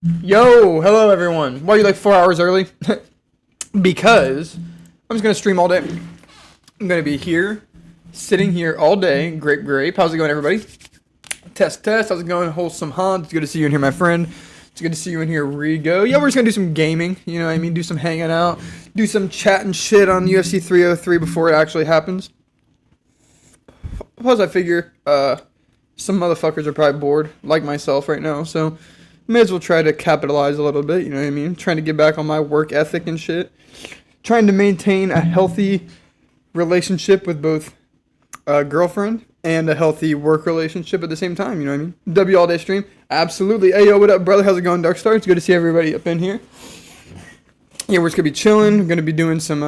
Yo, hello everyone. Why are you like 4 hours early? Because I'm just gonna stream all day. I'm gonna be here, sitting here all day. Grape, grape. How's it going, everybody? Test, test. How's it going? Wholesome Hunt. It's good to see you in here, my friend. It's good to see you in here, Rigo. Yeah, we're just gonna do some gaming. You know what I mean? Do some hanging out, do some chatting shit on UFC 303 before it actually happens. Plus, I figure some motherfuckers are probably bored, like myself right now. So may as well try to capitalize a little bit, you know what I mean? Trying to get back on my work ethic and shit. Trying to maintain a healthy relationship with both a girlfriend and a healthy work relationship at the same time, you know what I mean? W all day stream. Absolutely. Hey, yo, what up, brother? How's it going, Darkstar? It's good to see everybody up in here. Yeah, we're just gonna be chilling. We're gonna be doing some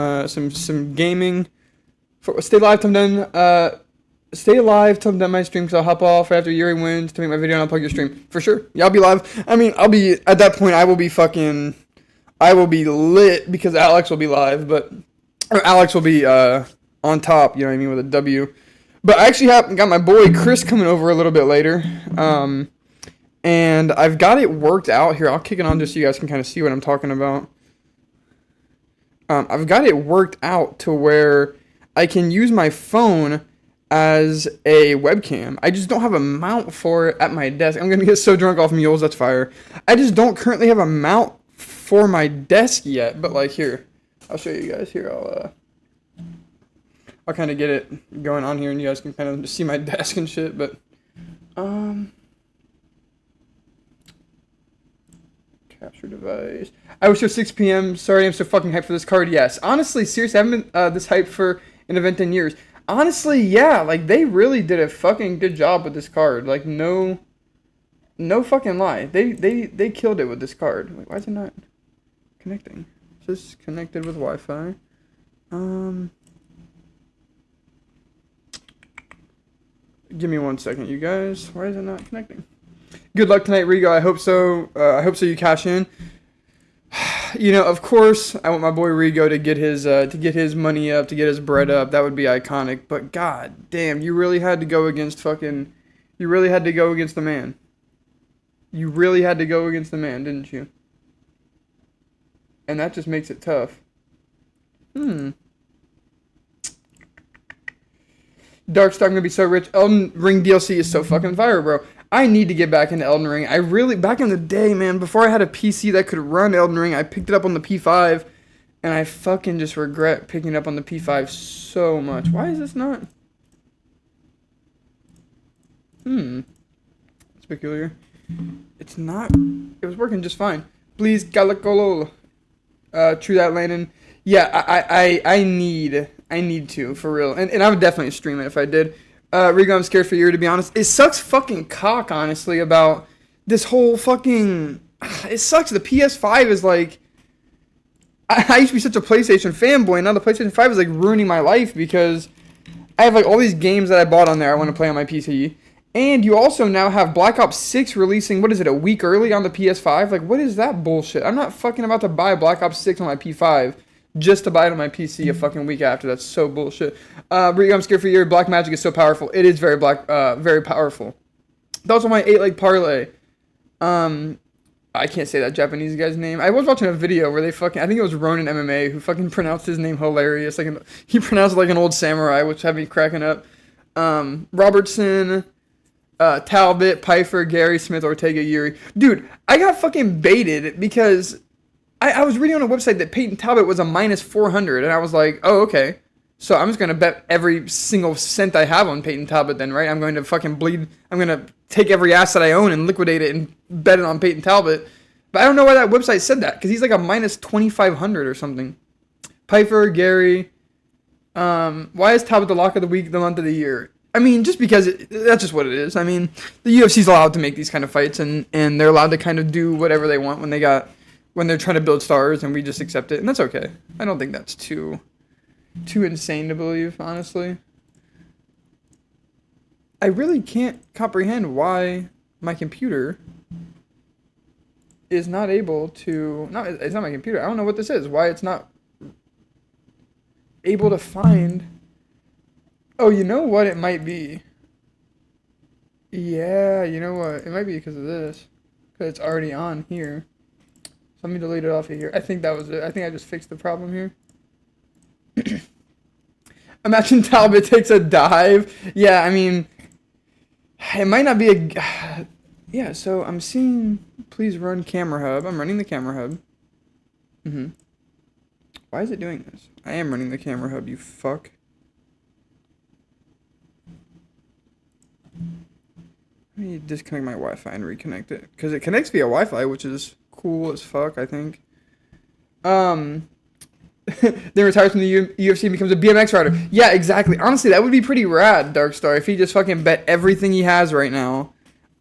gaming. Stay live till I'm done. Stay alive till I'm done my stream because I'll hop off after Yuri wins to make my video and I'll plug your stream. For sure. Yeah, I'll be live. I mean, I'll be, at that point, I will be lit because Alex will be live, or Alex will be on top, you know what I mean, with a W. But I actually got my boy Chris coming over a little bit later. And I've got it worked out here. I'll kick it on just so you guys can kind of see what I'm talking about. I've got it worked out to where I can use my phone as a webcam. I just don't have a mount for it at my desk. I'm gonna get so drunk off mules, that's fire. I just don't currently have a mount for my desk yet, but like here, I'll show you guys here. I'll kind of get it going on here and you guys can kind of just see my desk and shit, but capture device. I was here 6 p.m. Sorry, I'm so fucking hyped for this card. Yes. Honestly, seriously, I haven't been this hyped for an event in years. Honestly, yeah, like, they really did a fucking good job with this card. Like, no fucking lie. They killed it with this card. Like, why is it not connecting? It's just connected with Wi-Fi. Give me 1 second, you guys. Why is it not connecting? Good luck tonight, Rigo. I hope so. I hope so you cash in. You know, of course, I want my boy Rigo to get his money up, to get his bread up. That would be iconic. But god damn, you really had to go against you really had to go against the man. You really had to go against the man, didn't you? And that just makes it tough. Darkstar, I'm gonna be so rich. Elden Ring DLC is so fucking fire, bro. I need to get back into Elden Ring. Back in the day, man, before I had a PC that could run Elden Ring, I picked it up on the P5, and I fucking just regret picking it up on the P5 so much. Why is this not? It's peculiar. It's not. It was working just fine. Please, Galacolo. True that, Landon. Yeah, I need to, for real. And I would definitely stream it if I did. Rigo, I'm scared for you, to be honest. It sucks fucking cock, honestly, about this whole fucking... It sucks. The PS5 is like... I used to be such a PlayStation fanboy, and now the PlayStation 5 is like ruining my life because I have like all these games that I bought on there I want to play on my PC. And you also now have Black Ops 6 releasing, what is it, a week early on the PS5? Like, what is that bullshit? I'm not fucking about to buy Black Ops 6 on my P5 just to buy it on my PC a fucking week after. That's so bullshit. I'm scared for you. Black magic is so powerful. It is very very powerful. That's on my 8-leg parlay. I can't say that Japanese guy's name. I was watching a video where I think it was Ronin MMA, who fucking pronounced his name hilarious. He pronounced it like an old samurai, which had me cracking up. Robertson, Talbot, Pfeiffer, Gary, Smith, Ortega, Yuri. Dude, I got fucking baited because I was reading on a website that Peyton Talbot was a minus 400, and I was like, oh, okay. So I'm just going to bet every single cent I have on Peyton Talbot then, right? I'm going to fucking bleed. I'm going to take every asset I own and liquidate it and bet it on Peyton Talbot. But I don't know why that website said that, because he's like a minus 2,500 or something. Pfeiffer, Gary. Why is Talbot the lock of the week, the month of the year? I mean, just because that's just what it is. I mean, the UFC's allowed to make these kind of fights, and they're allowed to kind of do whatever they want when they're trying to build stars, and we just accept it, and that's okay. I don't think that's too insane to believe, honestly. I really can't comprehend why my computer is not able to... No, it's not my computer. I don't know what this is. Why it's not able to find... Oh, you know what it might be? Yeah, you know what? It might be because of this. Because it's already on here. So let me delete it off of here. I think that was it. I think I just fixed the problem here. Imagine Talbot takes a dive. Yeah, I mean, it might not be a... Yeah, so I'm seeing... Please run camera hub. I'm running the camera hub. Why is it doing this? I am running the camera hub, you fuck. Let me disconnect my Wi-Fi and reconnect it. Because it connects via Wi-Fi, which is cool as fuck, I think. Then retires from the UFC and becomes a BMX rider. Yeah, exactly. Honestly, that would be pretty rad, Darkstar, if he just fucking bet everything he has right now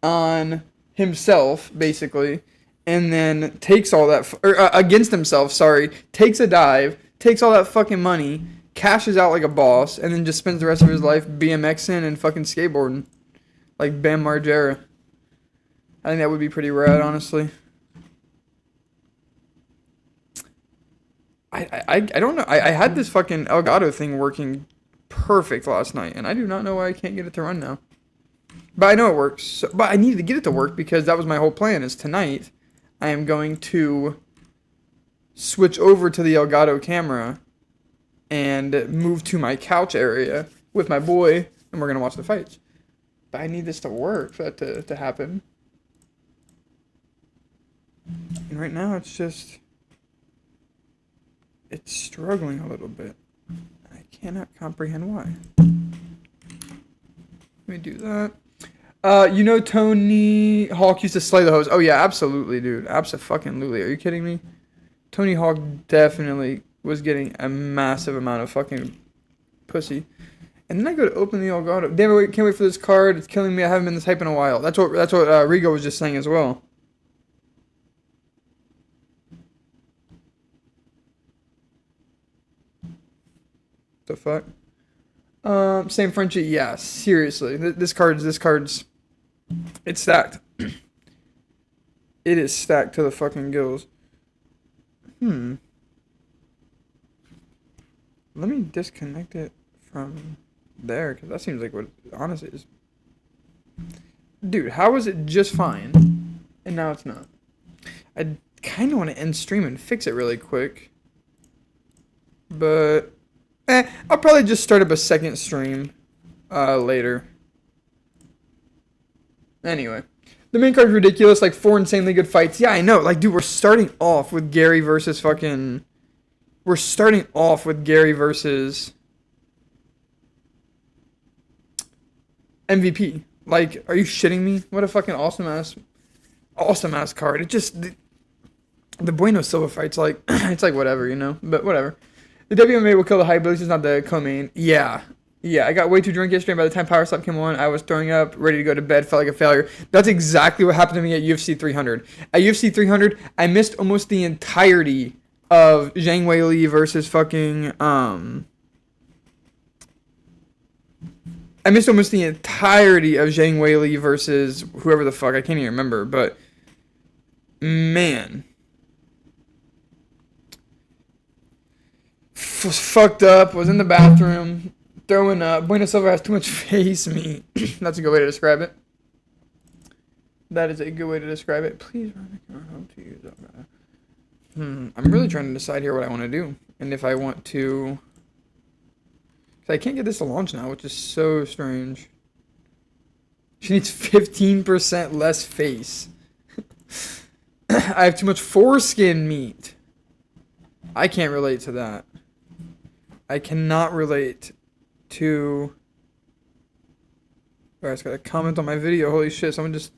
on himself, basically, and then takes all that... against himself, sorry. Takes a dive, takes all that fucking money, cashes out like a boss, and then just spends the rest of his life BMXing and fucking skateboarding. Like Bam Margera. I think that would be pretty rad, honestly. I don't know. I had this fucking Elgato thing working perfect last night, and I do not know why I can't get it to run now. But I know it works. So, but I needed to get it to work because that was my whole plan, is tonight I am going to switch over to the Elgato camera and move to my couch area with my boy, and we're going to watch the fights. But I need this to work for that to happen. And right now it's just... It's struggling a little bit. I cannot comprehend why. Let me do that. You know Tony Hawk used to slay the hoes. Oh yeah, absolutely, dude. Abso-fucking-lutely. Are you kidding me? Tony Hawk definitely was getting a massive amount of fucking pussy. And then I go to open the Elgato. Damn it, can't wait for this card. It's killing me. I haven't been this hype in a while. That's what Rigo was just saying as well. The fuck? Same Frenchie. Yeah, seriously. This card's... It's stacked. It is stacked to the fucking gills. Let me disconnect it from... there, because that seems like what honestly is. Dude, how is it just fine and now it's not? I kind of want to end stream and fix it really quick, but I'll probably just start up a second stream later. Anyway, the main card's ridiculous, like 4 insanely good fights. Yeah, I know. Like, dude, we're starting off with Gary versus MVP. Like, are you shitting me? What a fucking awesome ass card. It just... The Bueno Silva fight's like... it's like whatever, you know? But whatever. The WMA will kill the hype, but it's not the co-main. Yeah. Yeah, I got way too drunk yesterday, and by the time Power Slap came on, I was throwing up, ready to go to bed, felt like a failure. That's exactly what happened to me at UFC 300. At UFC 300, I missed almost the entirety of Zhang Weili versus fucking... I missed almost the entirety of Zhang Weili versus whoever the fuck. I can't even remember, but... Man. Was fucked up, was in the bathroom, throwing up. Bueno Silva has too much face meat. That's a good way to describe it. That is a good way to describe it. Please run the camera home to use that. I'm really trying to decide here what I want to do. And if I want to... I can't get this to launch now, which is so strange. She needs 15% less face. I have too much foreskin meat. I can't relate to that. I cannot relate to... Alright, I just got a comment on my video. Holy shit, someone just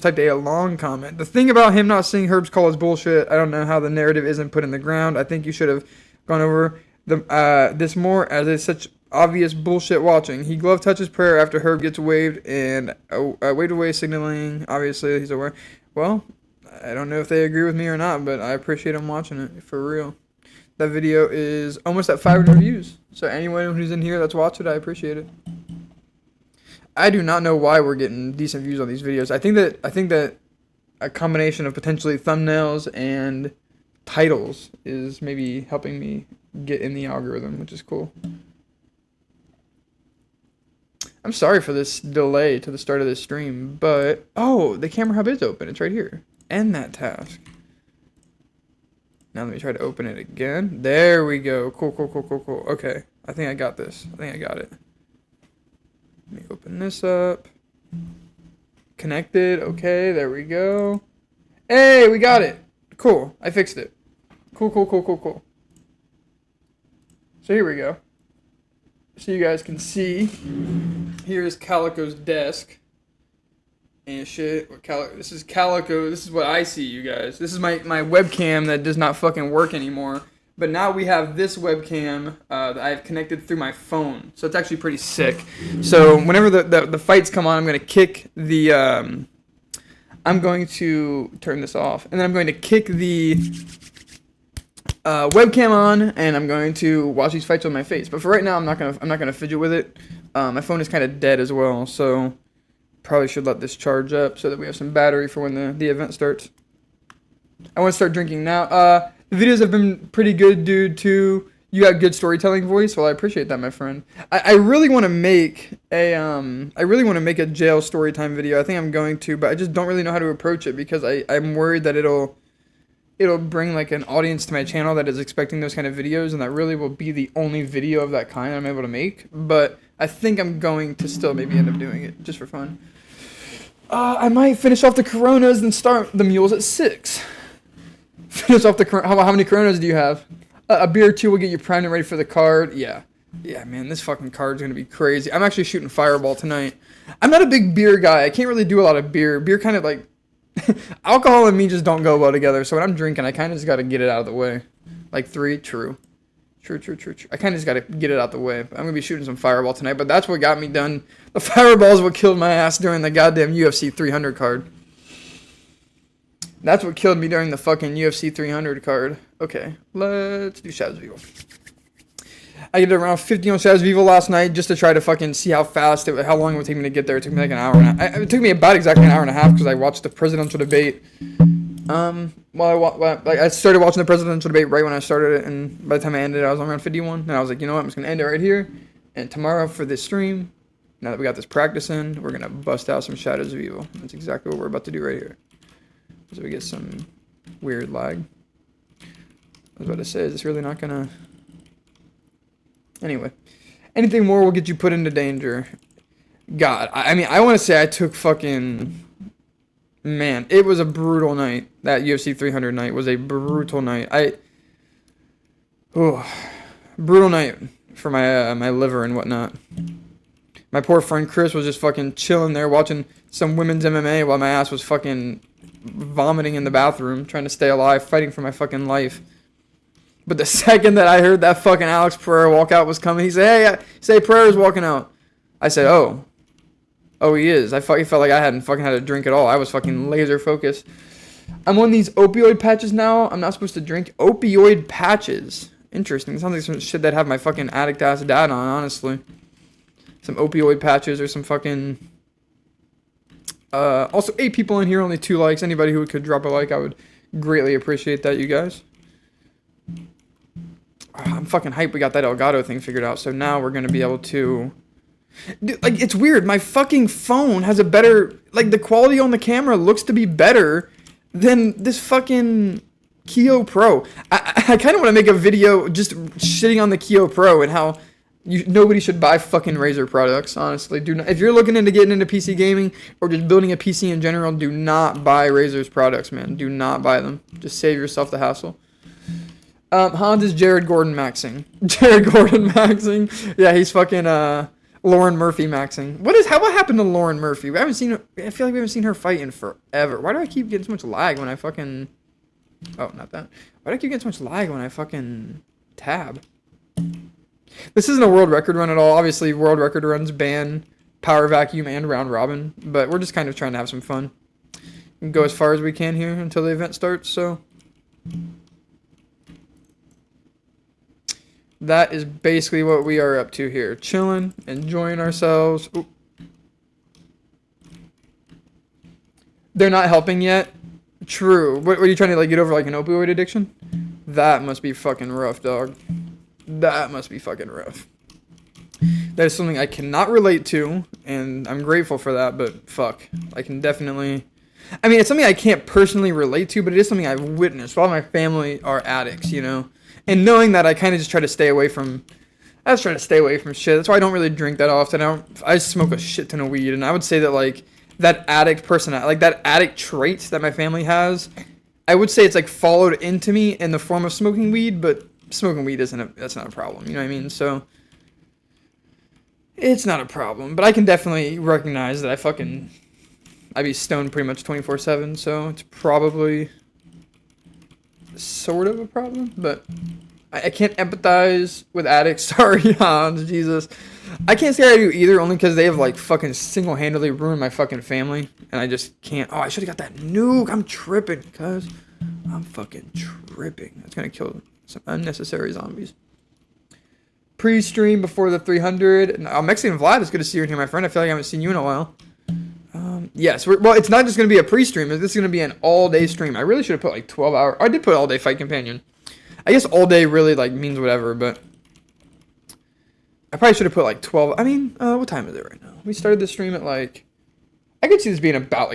typed a long comment. The thing about him not seeing Herb's call is bullshit. I don't know how the narrative isn't put in the ground. I think you should have gone over this more, as it's such obvious bullshit watching. He glove touches Pereira after Herb gets waved and waved away, signaling. Obviously, he's aware. Well, I don't know if they agree with me or not, but I appreciate him watching it, for real. That video is almost at 500 views. So anyone who's in here that's watched it, I appreciate it. I do not know why we're getting decent views on these videos. I think that a combination of potentially thumbnails and titles is maybe helping me get in the algorithm, which is cool. I'm sorry for this delay to the start of this stream, but oh, the camera hub is open. It's right here. End that task. Now let me try to open it again. There we go. Cool, cool, cool, cool, cool. Okay, I think I got this. I think I got it. Let me open this up. Connected. Okay, there we go. Hey, we got it. Cool. I fixed it. Cool, cool, cool, cool, cool. So here we go. So you guys can see. Here's Calico's desk. And shit. This is Calico. This is what I see, you guys. This is my webcam that does not fucking work anymore. But now we have this webcam that I've connected through my phone. So it's actually pretty sick. So whenever the fights come on, I'm going to kick the... I'm going to turn this off. And then I'm going to kick the webcam on. And I'm going to watch these fights with my face. But for right now, I'm not gonna fidget with it. My phone is kind of dead as well. So probably should let this charge up so that we have some battery for when the event starts. I want to start drinking now. The videos have been pretty good, dude, too. You got good storytelling voice. Well, I appreciate that, my friend. I really want to make a jail story time video. I think I'm going to, but I just don't really know how to approach it because I'm worried that it'll bring like an audience to my channel that is expecting those kind of videos, and that really will be the only video of that kind I'm able to make. But I think I'm going to still maybe end up doing it just for fun. I might finish off the Coronas and start the mules at 6. Finish off the how many Coronas do you have? A beer or two will get you primed and ready for the card. Yeah, man, this fucking card's gonna be crazy. I'm actually shooting Fireball tonight. I'm not a big beer guy. I can't really do a lot of beer. Beer kind of like alcohol and me just don't go well together. So when I'm drinking, I kind of just got to get it out of the way. Like 3, true. I kind of just got to get it out the way. I'm gonna be shooting some Fireball tonight, but that's what got me done. The Fireball is what killed my ass during the goddamn UFC 300 card. That's what killed me during the fucking UFC 300 card. Okay, let's do Shadows of Evil. I did around 50 on Shadows of Evil last night just to try to fucking see how long it would take me to get there. It took me like an hour and a half. It took me about exactly an hour and a half because I watched the presidential debate. I started watching the presidential debate right when I started it, and by the time I ended it, I was around 51. And I was like, you know what, I'm just gonna end it right here. And tomorrow for this stream, now that we got this practice in, we're gonna bust out some Shadows of Evil. That's exactly what we're about to do right here. So we get some weird lag. I was about to say, is this really not gonna... Anyway. Anything more will get you put into danger. God, I mean, I want to say I took fucking... Man, it was a brutal night. That UFC 300 night was a brutal night. Brutal night for my my liver and whatnot. My poor friend Chris was just fucking chilling there watching some women's MMA while my ass was fucking vomiting in the bathroom, trying to stay alive, fighting for my fucking life. But the second that I heard that fucking Alex Pereira walkout was coming, he said, hey, Pereira's walking out. I said, oh, he is. He felt like I hadn't fucking had a drink at all. I was fucking laser focused. I'm on these opioid patches now. I'm not supposed to drink opioid patches. Interesting. It sounds like some shit that have my fucking addict ass dad on, honestly. Some opioid patches or some fucking... Also, 8 people in here, only 2 likes. Anybody who could drop a like, I would greatly appreciate that, you guys. I'm fucking hyped we got that Elgato thing figured out. So now we're going to be able to... Dude, like, it's weird. My fucking phone has a better... Like, the quality on the camera looks to be better than this fucking Keo Pro. I kind of want to make a video just shitting on the Keo Pro and how... nobody should buy fucking Razer products, honestly. If you're looking into getting into PC gaming or just building a PC in general, do not buy Razer's products, man. Do not buy them. Just save yourself the hassle. Hans is Jared Gordon maxing. Jared Gordon maxing. Yeah, he's fucking Lauren Murphy maxing. What happened to Lauren Murphy? I feel like we haven't seen her fight in forever. Why do I keep getting so much lag when I fucking... Oh, not that. Why do I keep getting so much lag when I fucking tab? This isn't a world record run at all. Obviously, world record runs ban power vacuum and round robin, but we're just kind of trying to have some fun and go as far as we can here until the event starts. So that is basically what we are up to here. Chilling, enjoying ourselves. Ooh. They're not helping yet. True. What are you trying to like get over, like an opioid addiction? That must be fucking rough, dog. That must be fucking rough. That is something I cannot relate to. and I'm grateful for that, but fuck. I can definitely... I mean, it's something I can't personally relate to, but it is something I've witnessed. A lot of my family are addicts, you know? And knowing that, I kind of just try to stay away from... I just try to stay away from shit. That's why I don't really drink that often. I smoke a shit ton of weed, and I would say that, like, that addict personality, like, that addict trait that my family has, I would say it's, like, followed into me in the form of smoking weed, but smoking weed that's not a problem, you know what I mean? So... It's not a problem, but I can definitely recognize that I'd be stoned pretty much 24/7, so it's probably sort of a problem, but I can't empathize with addicts. Sorry, Hans, Jesus. I can't say I do either, only because they have, like, fucking single-handedly ruined my fucking family, and I just can't. Oh, I should have got that nuke. I'm tripping, cuz. I'm fucking tripping. That's gonna kill some unnecessary zombies. Pre-stream before the 300. Mexican Vlad, it's good to see you here, my friend. I feel like I haven't seen you in a while. Yes, well, it's not just going to be a pre-stream. This is going to be an all-day stream. I really should have put, like, 12 hours. I did put all-day Fight Companion. I guess all-day really, like, means whatever, but... I probably should have put, like, 12... I mean, what time is it right now? We started the stream at, like... I could see this being about,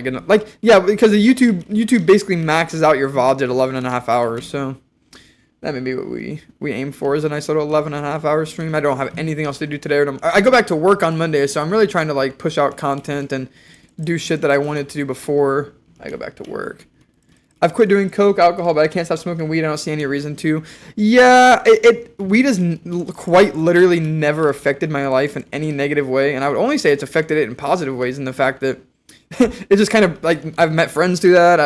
yeah, because the YouTube basically maxes out your VODs at 11.5 hours, so... That may be what we aim for, is a nice little 11.5 hour stream. I don't have anything else to do today. I go back to work on Monday, so I'm really trying to, like, push out content and do shit that I wanted to do before I go back to work. I've quit doing coke, alcohol, but I can't stop smoking weed. I don't see any reason to. Yeah, weed has quite literally never affected my life in any negative way, and I would only say it's affected it in positive ways in the fact that it's just kind of, like, I've met friends through that.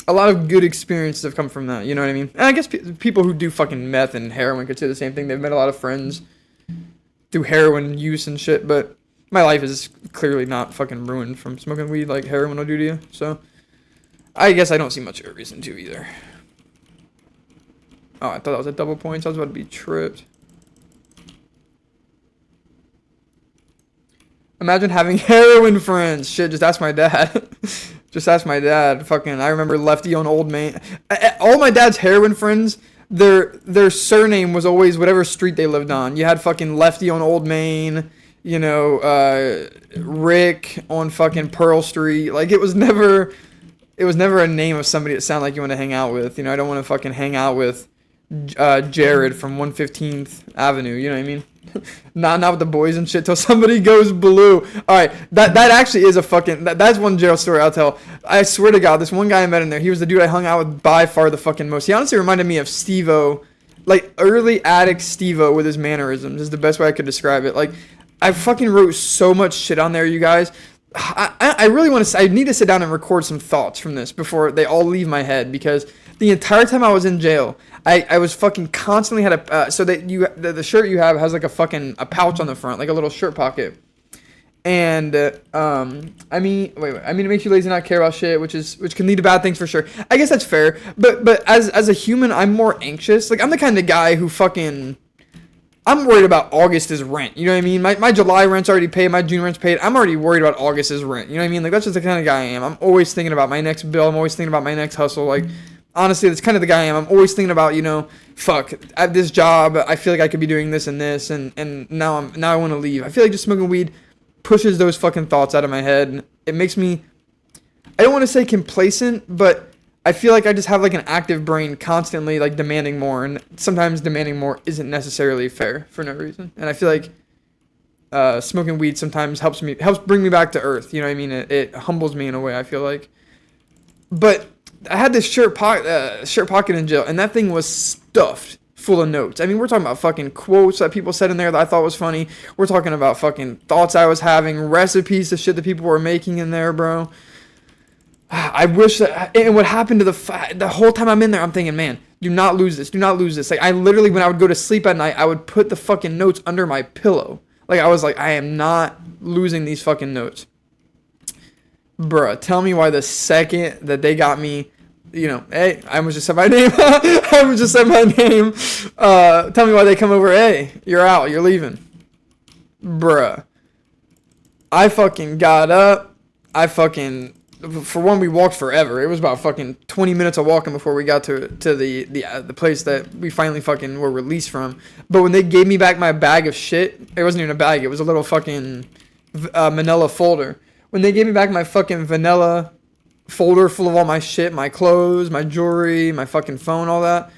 A lot of good experiences have come from that, you know what I mean? And I guess people who do fucking meth and heroin could say the same thing. They've met a lot of friends through heroin use and shit, but my life is clearly not fucking ruined from smoking weed like heroin will do to you. So, I guess I don't see much of a reason to either. Oh, I thought that was a double points. I was about to be tripped. Imagine having heroin friends. Shit, just ask my dad. Just ask my dad. Fucking, I remember Lefty on Old Main. All my dad's heroin friends, their surname was always whatever street they lived on. You had fucking Lefty on Old Main, you know, Rick on fucking Pearl Street. Like, it was never a name of somebody that sounded like you want to hang out with. You know, I don't want to fucking hang out with Jared from 115th Avenue. You know what I mean? not with the boys and shit till somebody goes blue. All right, that actually is a fucking that's one jail story I'll tell. I swear to God, this one guy I met in there, he was the dude I hung out with by far the fucking most. He honestly reminded me of Steve-O, like early addict Steve-O with his mannerisms is the best way I could describe it. Like, I fucking wrote so much shit on there, you guys. I really want to. I need to sit down and record some thoughts from this before they all leave my head, because the entire time I was in jail, I was fucking constantly had a so that the shirt you have has like a pouch on the front, like a little shirt pocket. And I mean it makes you lazy and not care about shit, which can lead to bad things for sure. I guess that's fair. But as a human, I'm more anxious. Like, I'm the kind of guy who I'm worried about August's rent. You know what I mean? My July rent's already paid. My June rent's paid. I'm already worried about August's rent. You know what I mean? Like, that's just the kind of guy I am. I'm always thinking about my next bill. I'm always thinking about my next hustle. Like, honestly, that's kind of the guy I am. I'm always thinking about, you know, fuck, at this job, I feel like I could be doing this and this, and now I want to leave. I feel like just smoking weed pushes those fucking thoughts out of my head. It makes me, I don't want to say complacent, but I feel like I just have like an active brain constantly like demanding more, and sometimes demanding more isn't necessarily fair for no reason. And I feel like smoking weed sometimes helps bring me back to earth. You know what I mean? It humbles me in a way, I feel like. But I had this shirt pocket in jail, and that thing was stuffed full of notes. I mean, we're talking about fucking quotes that people said in there that I thought was funny. We're talking about fucking thoughts I was having, recipes of shit that people were making in there, bro. I wish that, and what happened to the whole time I'm in there, I'm thinking, man, do not lose this. Do not lose this. Like, I literally, when I would go to sleep at night, I would put the fucking notes under my pillow. Like, I was like, I am not losing these fucking notes. Bruh, tell me why the second that they got me, you know, hey, I almost just said my name. I almost just said my name. Tell me why they come over, hey, you're out, you're leaving. Bruh. I fucking got up. I fucking for one, we walked forever. It was about fucking 20 minutes of walking before we got to the place that we finally fucking were released from. But when they gave me back my bag of shit, it wasn't even a bag. It was a little fucking manila folder. When they gave me back my fucking vanilla folder full of all my shit, my clothes, my jewelry, my fucking phone, all that.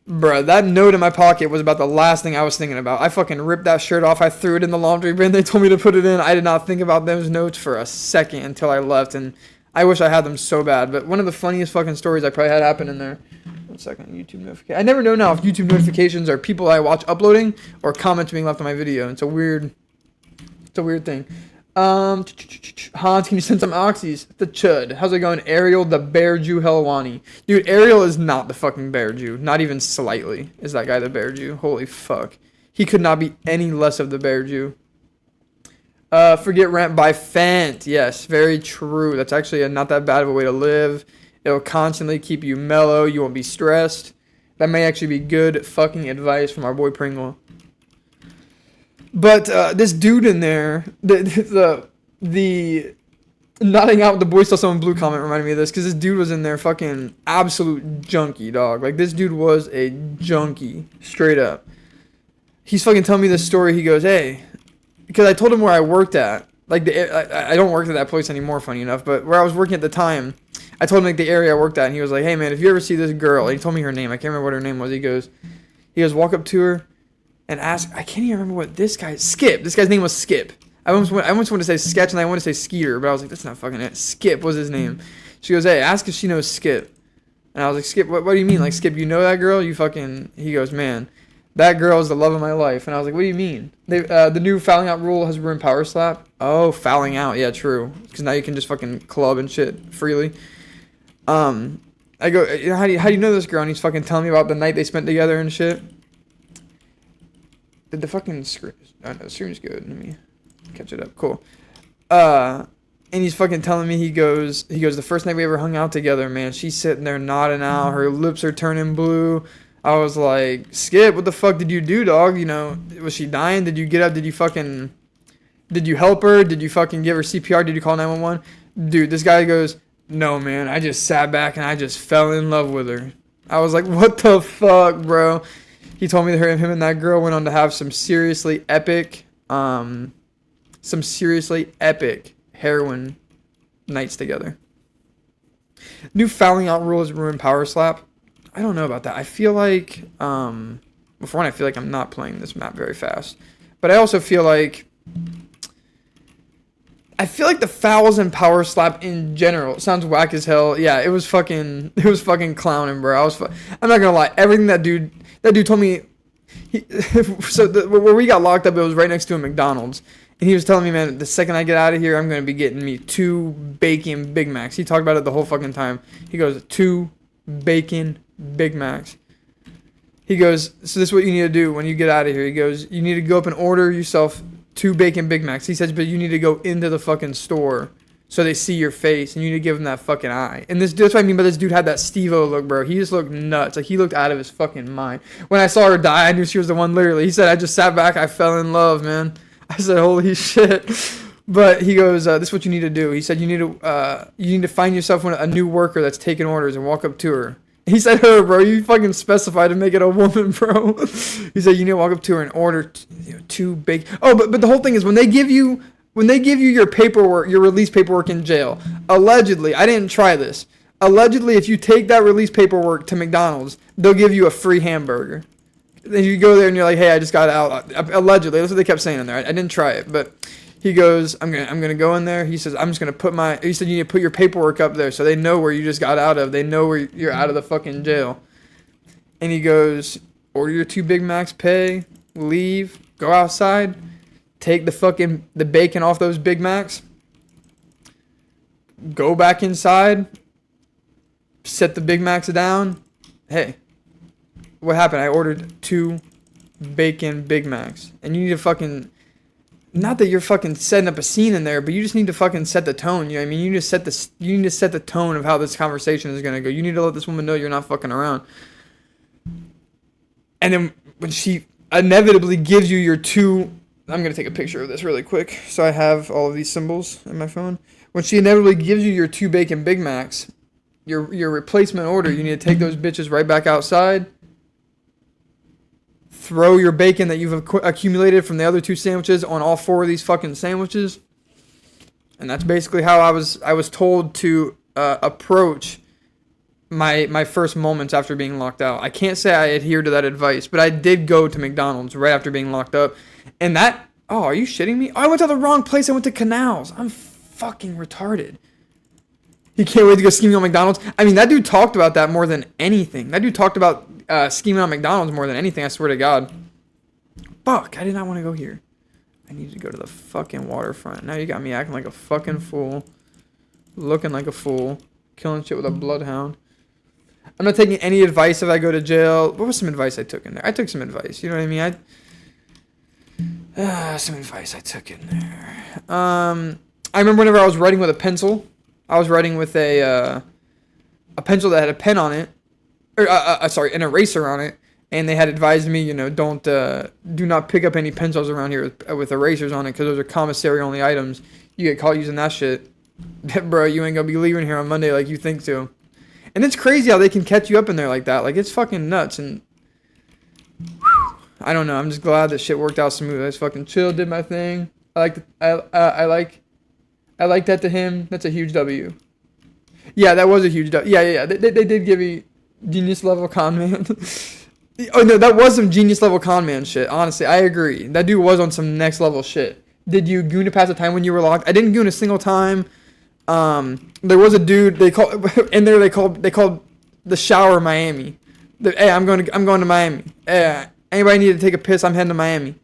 Bruh, that note in my pocket was about the last thing I was thinking about. I fucking ripped that shirt off. I threw it in the laundry bin. They told me to put it in. I did not think about those notes for a second until I left, and I wish I had them so bad. But one of the funniest fucking stories I probably had happen in there. 1 second, YouTube notification. I never know now if YouTube notifications are people I watch uploading or comments being left on my video. It's a weird thing. Hans, can you send some oxys? The chud. How's it going? Ariel, the Bear Jew Helwani. Dude, Ariel is not the fucking Bear Jew. Not even slightly is that guy the Bear Jew. Holy fuck. He could not be any less of the Bear Jew. Forget rent by Fant. Yes, very true. That's actually not that bad of a way to live. It'll constantly keep you mellow. You won't be stressed. That may actually be good fucking advice from our boy Pringle. But this dude in there, the nodding out with the boy still someone blue comment reminded me of this, because this dude was in there fucking absolute junkie, dog. Like, this dude was a junkie, straight up. He's fucking telling me this story. He goes, hey, because I told him where I worked at. Like, I don't work at that place anymore, funny enough, but where I was working at the time, I told him, like, the area I worked at, and he was like, hey, man, if you ever see this girl, and he told me her name. I can't remember what her name was. He goes, walk up to her and ask, I can't even remember what this guy, Skip. This guy's name was Skip. I almost wanted to say Sketch, and I wanted to say Skeeter, but I was like, that's not fucking it. Skip was his name. She goes, hey, ask if she knows Skip. And I was like, Skip, what do you mean? Like, Skip, you know that girl? He goes, man, that girl is the love of my life. And I was like, what do you mean? The new fouling out rule has ruined power slap. Oh, fouling out. Yeah, true. Because now you can just fucking club and shit freely. I go, how do you know this girl? And he's fucking telling me about the night they spent together and shit. Did the fucking screen... Oh, no, the screen's good. Let me catch it up. Cool. And he's fucking telling me, he goes, the first night we ever hung out together, man, she's sitting there nodding out. Her lips are turning blue. I was like, Skip, what the fuck did you do, dog? You know, was she dying? Did you get up? Did you help her? Did you fucking give her CPR? Did you call 911? Dude, this guy goes, no, man, I just sat back and I just fell in love with her. I was like, what the fuck, bro? He told me that him and that girl went on to have some seriously epic heroin nights together. New fouling out rule has ruined power slap. I don't know about that. I feel like, for one, I feel like I'm not playing this map very fast. But I also feel like the fouls and power slap in general, it sounds whack as hell. Yeah, it was fucking clowning, bro. I'm not gonna lie. Everything that dude told me, where we got locked up, it was right next to a McDonald's. And he was telling me, man, the second I get out of here, I'm going to be getting me 2 bacon Big Macs. He talked about it the whole fucking time. He goes, 2 bacon Big Macs. He goes, so this is what you need to do when you get out of here. He goes, you need to go up and order yourself 2 bacon Big Macs. He says, but you need to go into the fucking store so they see your face, and you need to give them that fucking eye. And that's what I mean by this dude had that Steve-O look, bro. He just looked nuts. Like, he looked out of his fucking mind. When I saw her die, I knew she was the one, literally. He said, I just sat back, I fell in love, man. I said, holy shit. But he goes, this is what you need to do. He said, you need to find yourself a new worker that's taking orders and walk up to her. He said her, bro. You fucking specified to make it a woman, bro. He said, you need to walk up to her and order 2 bacon. Oh, but the whole thing is, when they give you your paperwork, your release paperwork in jail, allegedly, I didn't try this. Allegedly, if you take that release paperwork to McDonald's, they'll give you a free hamburger. Then you go there and you're like, hey, I just got out. Allegedly, that's what they kept saying in there. I didn't try it, but he goes, I'm gonna go in there. He says, I'm just gonna he said, you need to put your paperwork up there so they know where you just got out of. They know where you're out of the fucking jail. And he goes, order your 2 Big Macs, pay, leave, go outside, take the bacon off those Big Macs, go back inside, set the Big Macs down. Hey, what happened? I ordered 2 bacon Big Macs. And you need to fucking, not that you're fucking setting up a scene in there, but you just need to fucking set the tone. You know what I mean? You need to set the tone of how this conversation is going to go. You need to let this woman know you're not fucking around. And then when she inevitably gives you your 2, I'm going to take a picture of this really quick so I have all of these symbols in my phone. when she inevitably gives you your 2 bacon Big Macs, your replacement order, you need to take those bitches right back outside, throw your bacon that you've accumulated from the other 2 sandwiches on all 4 of these fucking sandwiches. And that's basically how I was told to approach my first moments after being locked out. I can't say I adhered to that advice, but I did go to McDonald's right after being locked up. And that, oh, are you shitting me? Oh, I went to the wrong place. I went to Canals. I'm fucking retarded. He can't wait to go scheming on McDonald's. I mean, that dude talked about that more than anything. That dude talked about scheming on McDonald's more than anything, I swear to God. Fuck, I did not want to go here. I need to go to the fucking waterfront. Now you got me acting like a fucking fool. Looking like a fool. Killing shit with a bloodhound. I'm not taking any advice if I go to jail. What was some advice I took in there? I took some advice. You know what I mean? Some advice I took in there. I remember whenever I was writing with a pencil. I was writing with a pencil that had a pen on it. Or, an eraser on it. And they had advised me, do not pick up any pencils around here with erasers on it, because those are commissary-only items. You get caught using that shit. Bro, you ain't gonna be leaving here on Monday like you think so. And it's crazy how they can catch you up in there like that. Like, it's fucking nuts. And I don't know. I'm just glad that shit worked out smooth. I just fucking chilled, did my thing. I like that to him. That's a huge W. Yeah, that was a huge W. Yeah. They did give me genius level con man. Oh no, that was some genius level con man shit. Honestly, I agree. That dude was on some next level shit. Did you goon to pass the time when you were locked? I didn't goon a single time. There was a dude they called the shower Miami. Hey, I'm going to Miami. Anybody need to take a piss? I'm heading to Miami.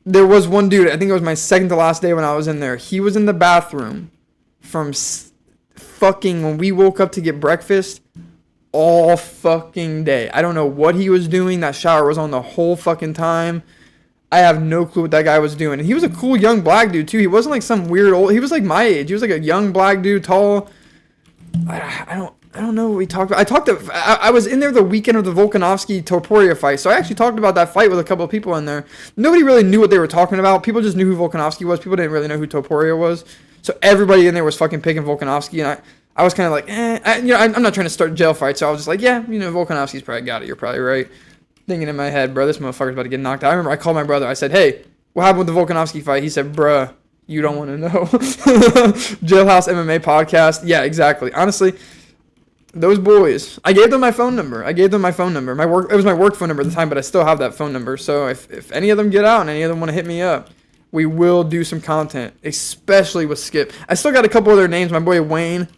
There was one dude, I think it was my second to last day when I was in there. He was in the bathroom from fucking when we woke up to get breakfast all fucking day. I don't know what he was doing. That shower was on the whole fucking time. I have no clue what that guy was doing. And he was a cool young black dude too. He wasn't like some weird old. He was like my age. He was like a young black dude, tall. I don't know what we talked about. I was in there the weekend of the Volkanovski Topuria fight, so I actually talked about that fight with a couple of people in there. Nobody really knew what they were talking about. People just knew who Volkanovski was. People didn't really know who Topuria was. So everybody in there was fucking picking Volkanovski, and I was kind of like, I'm not trying to start jail fights, so I was just like, Volkanovski's probably got it. You're probably right. Thinking in my head, bro, this motherfucker's about to get knocked out. I remember I called my brother. I said, hey, what happened with the Volkanovski fight? He said, bruh, you don't want to know. Jailhouse MMA podcast. Yeah, exactly. Honestly, those boys, I gave them my phone number. It was my work phone number at the time, but I still have that phone number. So if any of them get out and any of them want to hit me up, we will do some content, especially with Skip. I still got a couple other names. My boy Wayne.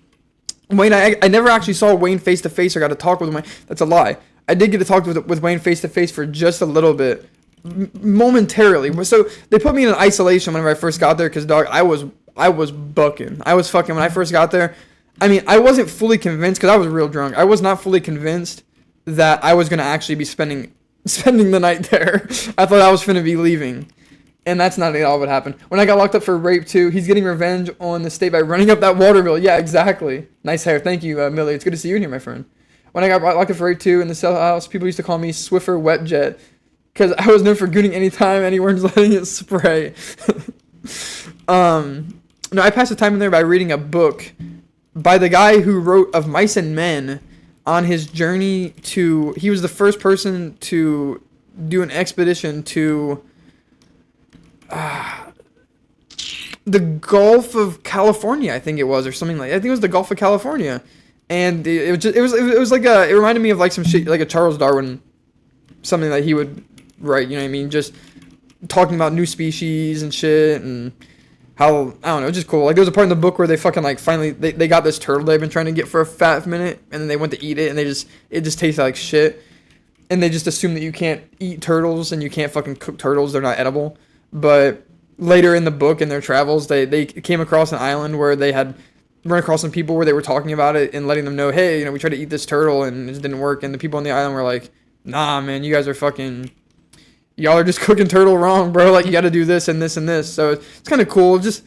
I never actually saw Wayne face to face or got to talk with Wayne. That's a lie. I did get to talk with Wayne face to face for just a little bit, momentarily. So they put me in isolation whenever I first got there, because dog, I was bucking. I was fucking when I first got there. I mean, I wasn't fully convinced because I was real drunk. I was not fully convinced that I was gonna actually be spending the night there. I thought I was finna be leaving. And that's not at all what happened. When I got locked up for rape too, he's getting revenge on the state by running up that water bill. Yeah, exactly. Nice hair. Thank you, Millie. It's good to see you in here, my friend. When I got locked up for rape too in the cell house, people used to call me Swiffer Wet Jet because I was known for gooning anytime anyone's letting it spray. No, I passed the time in there by reading a book by the guy who wrote Of Mice and Men on his journey to... He was the first person to do an expedition to... the Gulf of California, I think it was, or something like. I think it was the Gulf of California, and it was like it reminded me of like some shit, like a Charles Darwin, something that he would write. You know what I mean? Just talking about new species and shit, and how I don't know, just cool. Like there was a part in the book where they fucking like finally they got this turtle they've been trying to get for a fat minute, and then they went to eat it, and it just tasted like shit, and they just assume that you can't eat turtles and you can't fucking cook turtles. They're not edible. But later in the book, in their travels, they came across an island where they had run across some people where they were talking about it and letting them know, hey, we tried to eat this turtle and it just didn't work. And the people on the island were like, nah, man, you guys are y'all are just cooking turtle wrong, bro. Like, you got to do this and this and this. So it's kind of cool. Just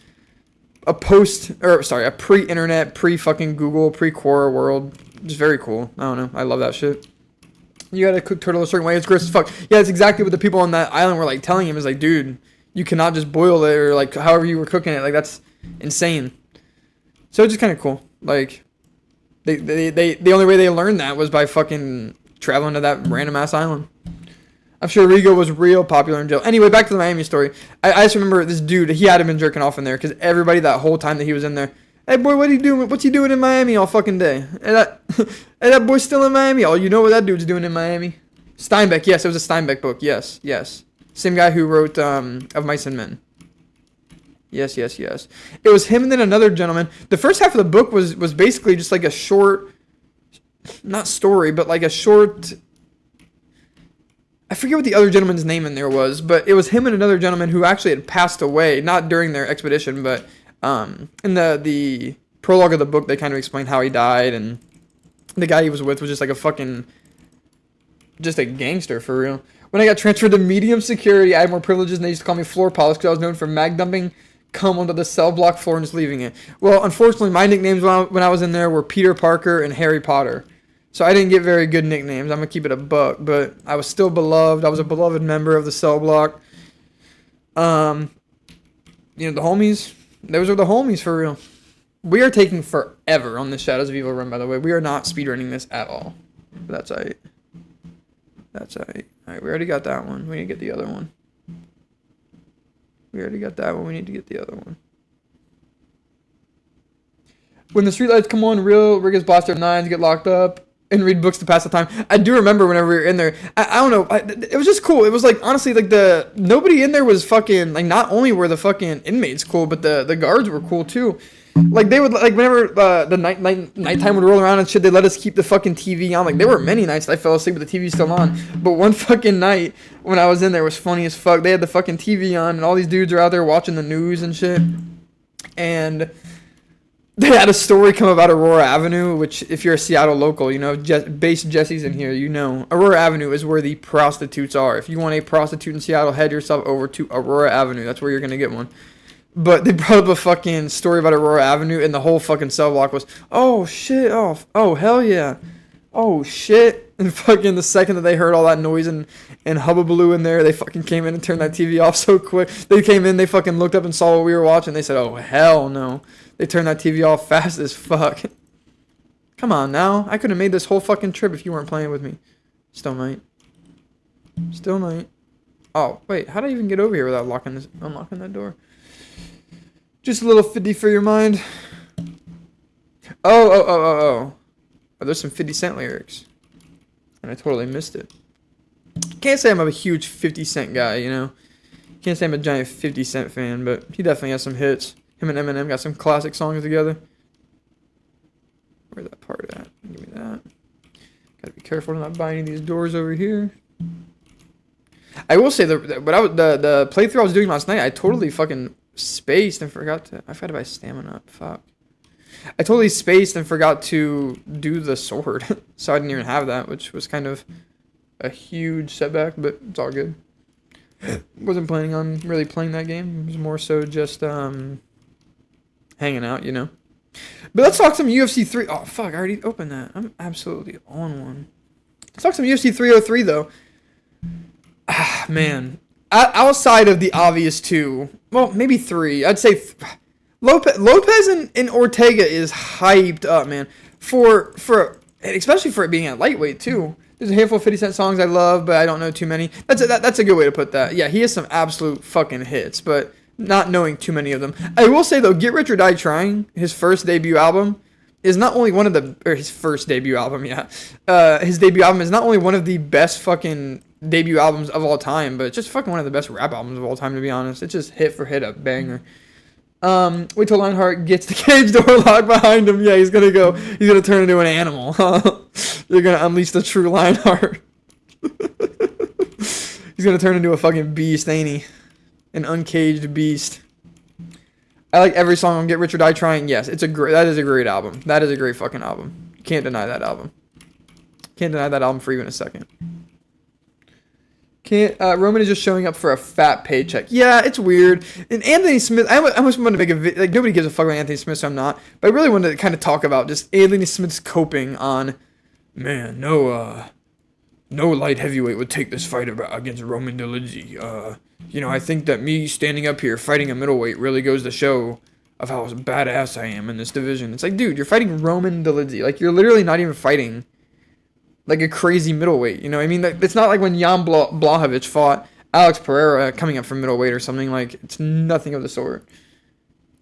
a pre-internet, pre-fucking Google, pre-Quora world. Just very cool. I don't know. I love that shit. You got to cook turtle a certain way. It's gross as fuck. Yeah, it's exactly what the people on that island were like telling him. Is like, dude, you cannot just boil it or like however you were cooking it. Like, that's insane. So it's just kind of cool. Like, the only way they learned that was by fucking traveling to that random ass island. I'm sure Rigo was real popular in jail. Anyway, back to the Miami story. I just remember this dude, he hadn't been jerking off in there because everybody that whole time that he was in there, hey boy, what are you doing? What's he doing in Miami all fucking day? Hey, that boy's still in Miami. Oh, you know what that dude's doing in Miami? Steinbeck, yes, it was a Steinbeck book. Yes. Same guy who wrote Of Mice and Men. Yes. It was him and then another gentleman. The first half of the book was basically just like a short, not story, but like a short, I forget what the other gentleman's name in there was, but it was him and another gentleman who actually had passed away, not during their expedition, but in the prologue of the book, they kind of explained how he died, and the guy he was with was just like just a gangster for real. When I got transferred to medium security, I had more privileges, and they used to call me floor polish because I was known for mag dumping cum onto the cell block floor and just leaving it. Well, unfortunately, my nicknames when I was in there were Peter Parker and Harry Potter. So I didn't get very good nicknames. I'm going to keep it a buck, but I was still beloved. I was a beloved member of the cell block. The homies, those are the homies for real. We are taking forever on this Shadows of Evil run, by the way. We are not speedrunning this at all. But that's alright. Alright, we already got that one. We need to get the other one. We already got that one. We need to get the other one. When the streetlights come on, real riggers blast their nines, get locked up, and read books to pass the time. I do remember whenever we were in there. I don't know. It was just cool. It was like, honestly, like nobody in there was fucking, like, not only were the fucking inmates cool, but the guards were cool too. Like, they would, like, whenever the nighttime would roll around and shit, they let us keep the fucking TV on. Like, there were many nights that I fell asleep with the TV still on. But one fucking night when I was in there was funny as fuck. They had the fucking TV on, and all these dudes are out there watching the news and shit. And they had a story come about Aurora Avenue, which, if you're a Seattle local, you know, base Jesse's in here, you know. Aurora Avenue is where the prostitutes are. If you want a prostitute in Seattle, head yourself over to Aurora Avenue. That's where you're going to get one. But they brought up a fucking story about Aurora Avenue, and the whole fucking cell block was, oh, shit, oh, hell yeah. Oh, shit. And fucking the second that they heard all that noise and hubbubaloo in there, they fucking came in and turned that TV off so quick. They came in, they fucking looked up and saw what we were watching. They said, oh, hell no. They turned that TV off fast as fuck. Come on now. I could have made this whole fucking trip if you weren't playing with me. Still might. Oh, wait. How did I even get over here without unlocking that door? Just a little 50 for your mind. Oh, there's some 50 Cent lyrics. And I totally missed it. Can't say I'm a huge 50 Cent guy, you know. Can't say I'm a giant 50 Cent fan, but he definitely has some hits. Him and Eminem got some classic songs together. Where's that part at? Give me that. Gotta be careful to not buy any of these doors over here. I will say the playthrough I was doing last night, I totally fucking spaced and forgot to buy stamina up. Fuck. I totally spaced and forgot to do the sword. So I didn't even have that, which was kind of a huge setback, but it's all good. Wasn't planning on really playing that game. It was more so just hanging out, you know. But let's talk some UFC 3. Oh, fuck, I already opened that. I'm absolutely on one. Let's talk some UFC 303, though. Ah, man. Outside of the obvious two, well, maybe three. I'd say Lopez and Ortega is hyped up, man. Especially for it being at lightweight, too. There's a handful of 50 Cent songs I love, but I don't know too many. That's a good way to put that. Yeah, he has some absolute fucking hits, but not knowing too many of them. I will say, though, Get Rich or Die Trying, his first debut album, is not only one of the... Or his first debut album, yeah. His debut album is not only one of the best fucking debut albums of all time, but it's just fucking one of the best rap albums of all time, to be honest. It's just hit for hit a banger. Wait till Lionheart gets the cage door locked behind him. Yeah, he's gonna turn into an animal. You're gonna unleash the true Lionheart. He's gonna turn into a fucking beast, ain't he? An uncaged beast. I like every song on Get Rich or Die Trying. Yes, that is a great album. That is a great fucking album. You can't deny that album. Can't deny that album for even a second. Roman is just showing up for a fat paycheck. Yeah, it's weird. And Anthony Smith, I almost want to make a video. Like, nobody gives a fuck about Anthony Smith, so I'm not. But I really wanted to kind of talk about just Anthony Smith's coping on, man, no light heavyweight would take this fight against Roman Dolidze. I think that me standing up here fighting a middleweight really goes to show of how badass I am in this division. It's like, dude, you're fighting Roman Dolidze. Like, you're literally not even fighting like a crazy middleweight. You know what I mean? Like, it's not like when Jan Blachowicz fought Alex Pereira coming up from middleweight or something. Like, it's nothing of the sort.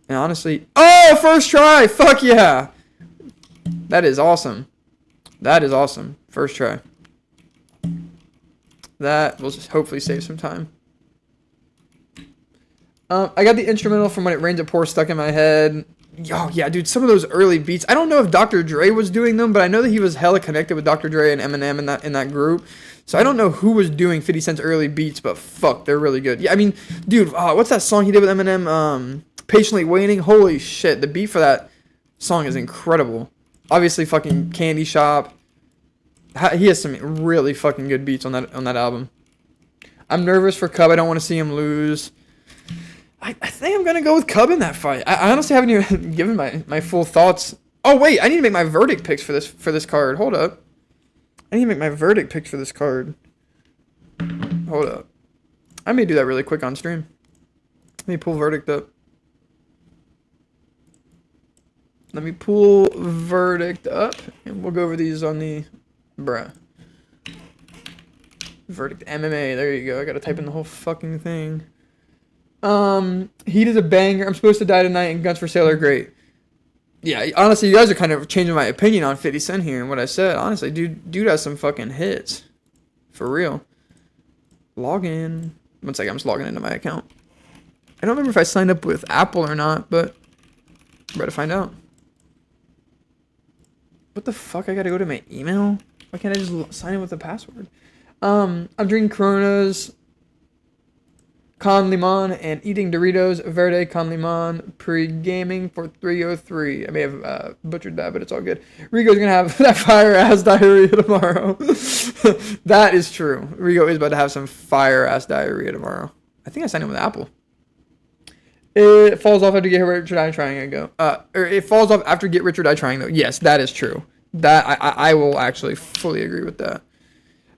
And honestly, oh, first try. Fuck yeah. That is awesome. That is awesome. First try. That will just hopefully save some time. I got the instrumental from When It Rains It Pours stuck in my head. Yo, yeah, dude, some of those early beats. I don't know if Dr. Dre was doing them, but I know that he was hella connected with Dr. Dre and Eminem in that group. So I don't know who was doing 50 Cent's early beats, but fuck, they're really good. Yeah, I mean, dude, what's that song he did with Eminem? Patiently Waiting. Holy shit, the beat for that song is incredible. Obviously, fucking Candy Shop. He has some really fucking good beats on that album. I'm nervous for Cub. I don't want to see him lose. I think I'm going to go with Cub in that fight. I honestly haven't even given my full thoughts. Oh, wait. I need to make my verdict picks for this card. Hold up. I need to make my verdict picks for this card. Hold up. I may do that really quick on stream. Let me pull verdict up. Let me pull verdict up. And we'll go over these on the... Bruh. Verdict MMA. There you go. I got to type in the whole fucking thing. Heat is a banger. I'm supposed to die tonight, and Guns for Sale are great. Yeah, honestly, you guys are kind of changing my opinion on 50 Cent here and what I said. Honestly, dude has some fucking hits. For real. Log in. One second, I'm just logging into my account. I don't remember if I signed up with Apple or not, but I'm about to find out. What the fuck? I gotta go to my email? Why can't I just sign in with a password? I'm drinking Coronas, Con Limon, and eating Doritos Verde Con Limon pre-gaming for 303. I may have butchered that, but it's all good. Rigo's going to have that fire-ass diarrhea tomorrow. That is true. Rigo is about to have some fire-ass diarrhea tomorrow. I think I signed in with Apple. It falls off after Get Rich or Die Trying, I go. Or it falls off after Get Rich or Die Trying, though. Yes, that is true. That I will actually fully agree with that.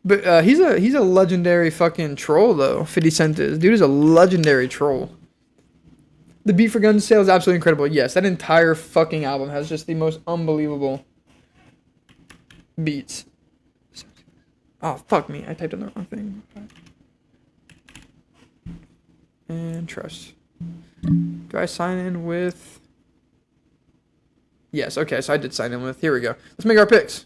But he's a legendary fucking troll, though. 50 Cent is. Dude is a legendary troll. The beat for Guns Sale is absolutely incredible. Yes, that entire fucking album has just the most unbelievable beats. Oh, fuck me. I typed in the wrong thing. And trust. Do I sign in with... Yes, okay, so I did sign in with... Here we go. Let's make our picks.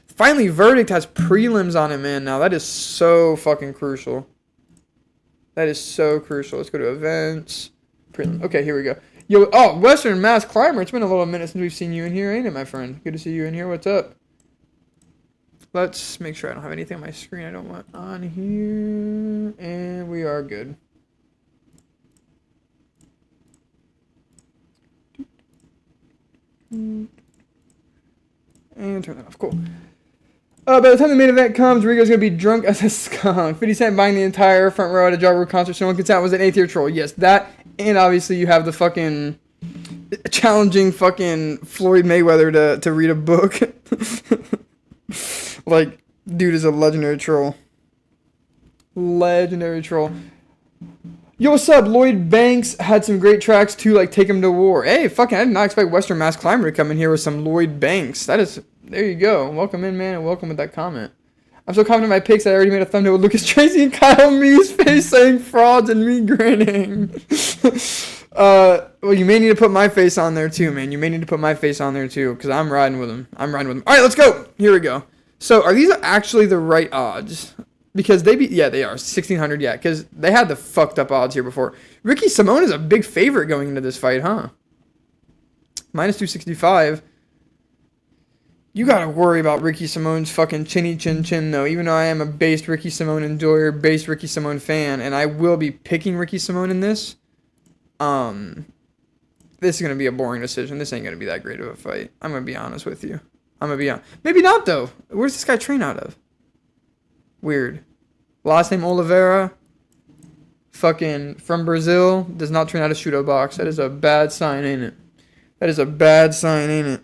Finally, Verdict has prelims on it, man. Now, that is so fucking crucial. That is so crucial. Let's go to events. Prelim. Okay, here we go. Yo, oh, Western Mass Climber. It's been a little minute since we've seen you in here, ain't it, my friend? Good to see you in here. What's up? Let's make sure I don't have anything on my screen I don't want on here. And we are good. And turn that off. Cool. By the time the main event comes, Rigo's going to be drunk as a skunk. 50 Cent buying the entire front row at a Jaw Rule concert. So no one can tell it was an 8th year troll. Yes, that. And obviously you have the fucking challenging fucking Floyd Mayweather to read a book. Like, dude is a legendary troll. Legendary troll. Yo, what's up? Lloyd Banks had some great tracks too, like Take Him to War. Hey, fucking, I did not expect Western Mass Climber to come in here with some Lloyd Banks. That is, there you go. Welcome in, man, and welcome with that comment. I'm so confident in my picks that I already made a thumbnail with Lucas Tracy and Kyle Mee's face saying frauds and me grinning. Well, you may need to put my face on there too, man. You may need to put my face on there too, because I'm riding with him. I'm riding with him. All right, let's go. Here we go. So, are these actually the right odds? Because yeah, they are. 1,600, yeah. Because they had the fucked up odds here before. Ricky Simone is a big favorite going into this fight, huh? Minus 265. You gotta worry about Ricky Simone's fucking chinny chin chin, though. Even though I am a based Ricky Simone enjoyer, based Ricky Simone fan, and I will be picking Ricky Simone in this. This is gonna be a boring decision. This ain't gonna be that great of a fight. I'm gonna be honest with you. I'm gonna be honest. Maybe not, though. Where's this guy train out of? Weird. Last name Oliveira. Fucking from Brazil. Does not train out of Shudo box. That is a bad sign, ain't it? That is a bad sign, ain't it?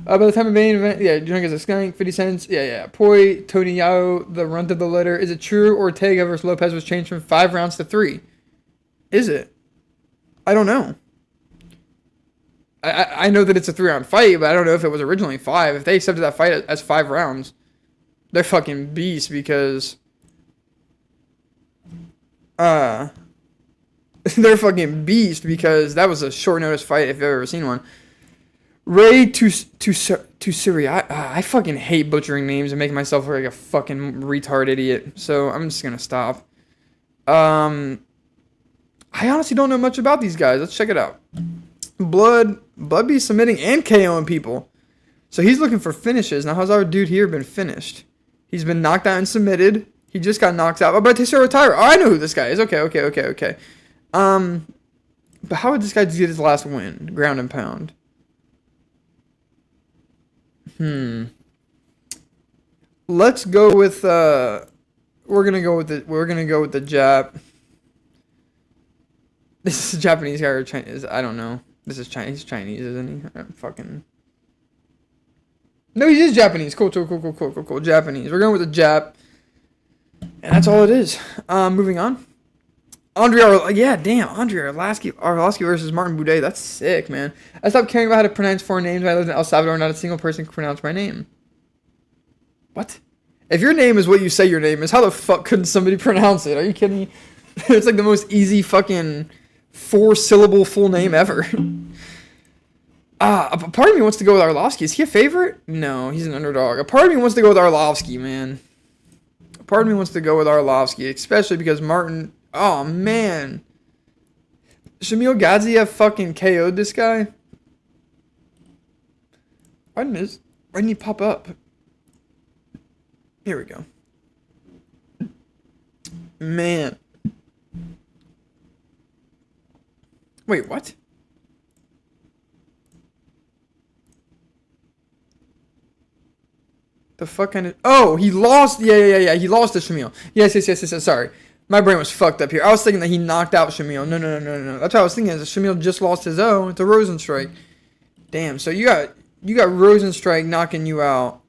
By the time of main event, yeah, drunk as a skunk, 50 cents. Yeah. Poi, Tony Yao, the runt of the litter. Is it true Ortega versus Lopez was changed from 5 rounds to 3? Is it? I don't know. I know that it's a 3-round fight, but I don't know if it was originally 5. If they accepted that fight as 5 rounds, they're fucking beasts because they're fucking beast because that was a short notice fight if you've ever seen one. Ray Tusuri. I fucking hate butchering names and making myself look like a fucking retard idiot. So I'm just gonna stop. I honestly don't know much about these guys. Let's check it out. Blood be submitting and KOing people. So he's looking for finishes. Now, how's our dude here been finished? He's been knocked out and submitted. He just got knocked out. Oh, but Tesoro Tyra. Oh, I know who this guy is. Okay. But how would this guy get his last win? Ground and pound. Let's go with we're gonna go with the Jap. This is a Japanese guy or Chinese? I don't know. This is Chinese. He's Chinese, isn't he? Fucking. No, he is Japanese. Cool. Japanese. We're going with the Jap. And that's all it is. Moving on. Andre Arlovsky versus Martin Buday. That's sick, man. I stopped caring about how to pronounce foreign names when I lived in El Salvador. Not a single person can pronounce my name. What? If your name is what you say your name is, how the fuck couldn't somebody pronounce it? Are you kidding me? It's like the most easy fucking 4-syllable full name ever. A part of me wants to go with Arlovsky. Is he a favorite? No, he's an underdog. A part of me wants to go with Arlovsky, man. A part of me wants to go with Arlovsky, especially because Martin... Oh, man. Shamil Gadzhiev fucking KO'd this guy? Why didn't he pop up? Here we go. Man. Wait, what? The fuck kind of... Oh, he lost... Yeah. He lost to Shamil. Yes. Sorry. My brain was fucked up here. I was thinking that he knocked out Shamil. No. That's what I was thinking. Is Shamil just lost his O. It's a Rosenstrike. Damn. So you got Rosenstrike knocking you out.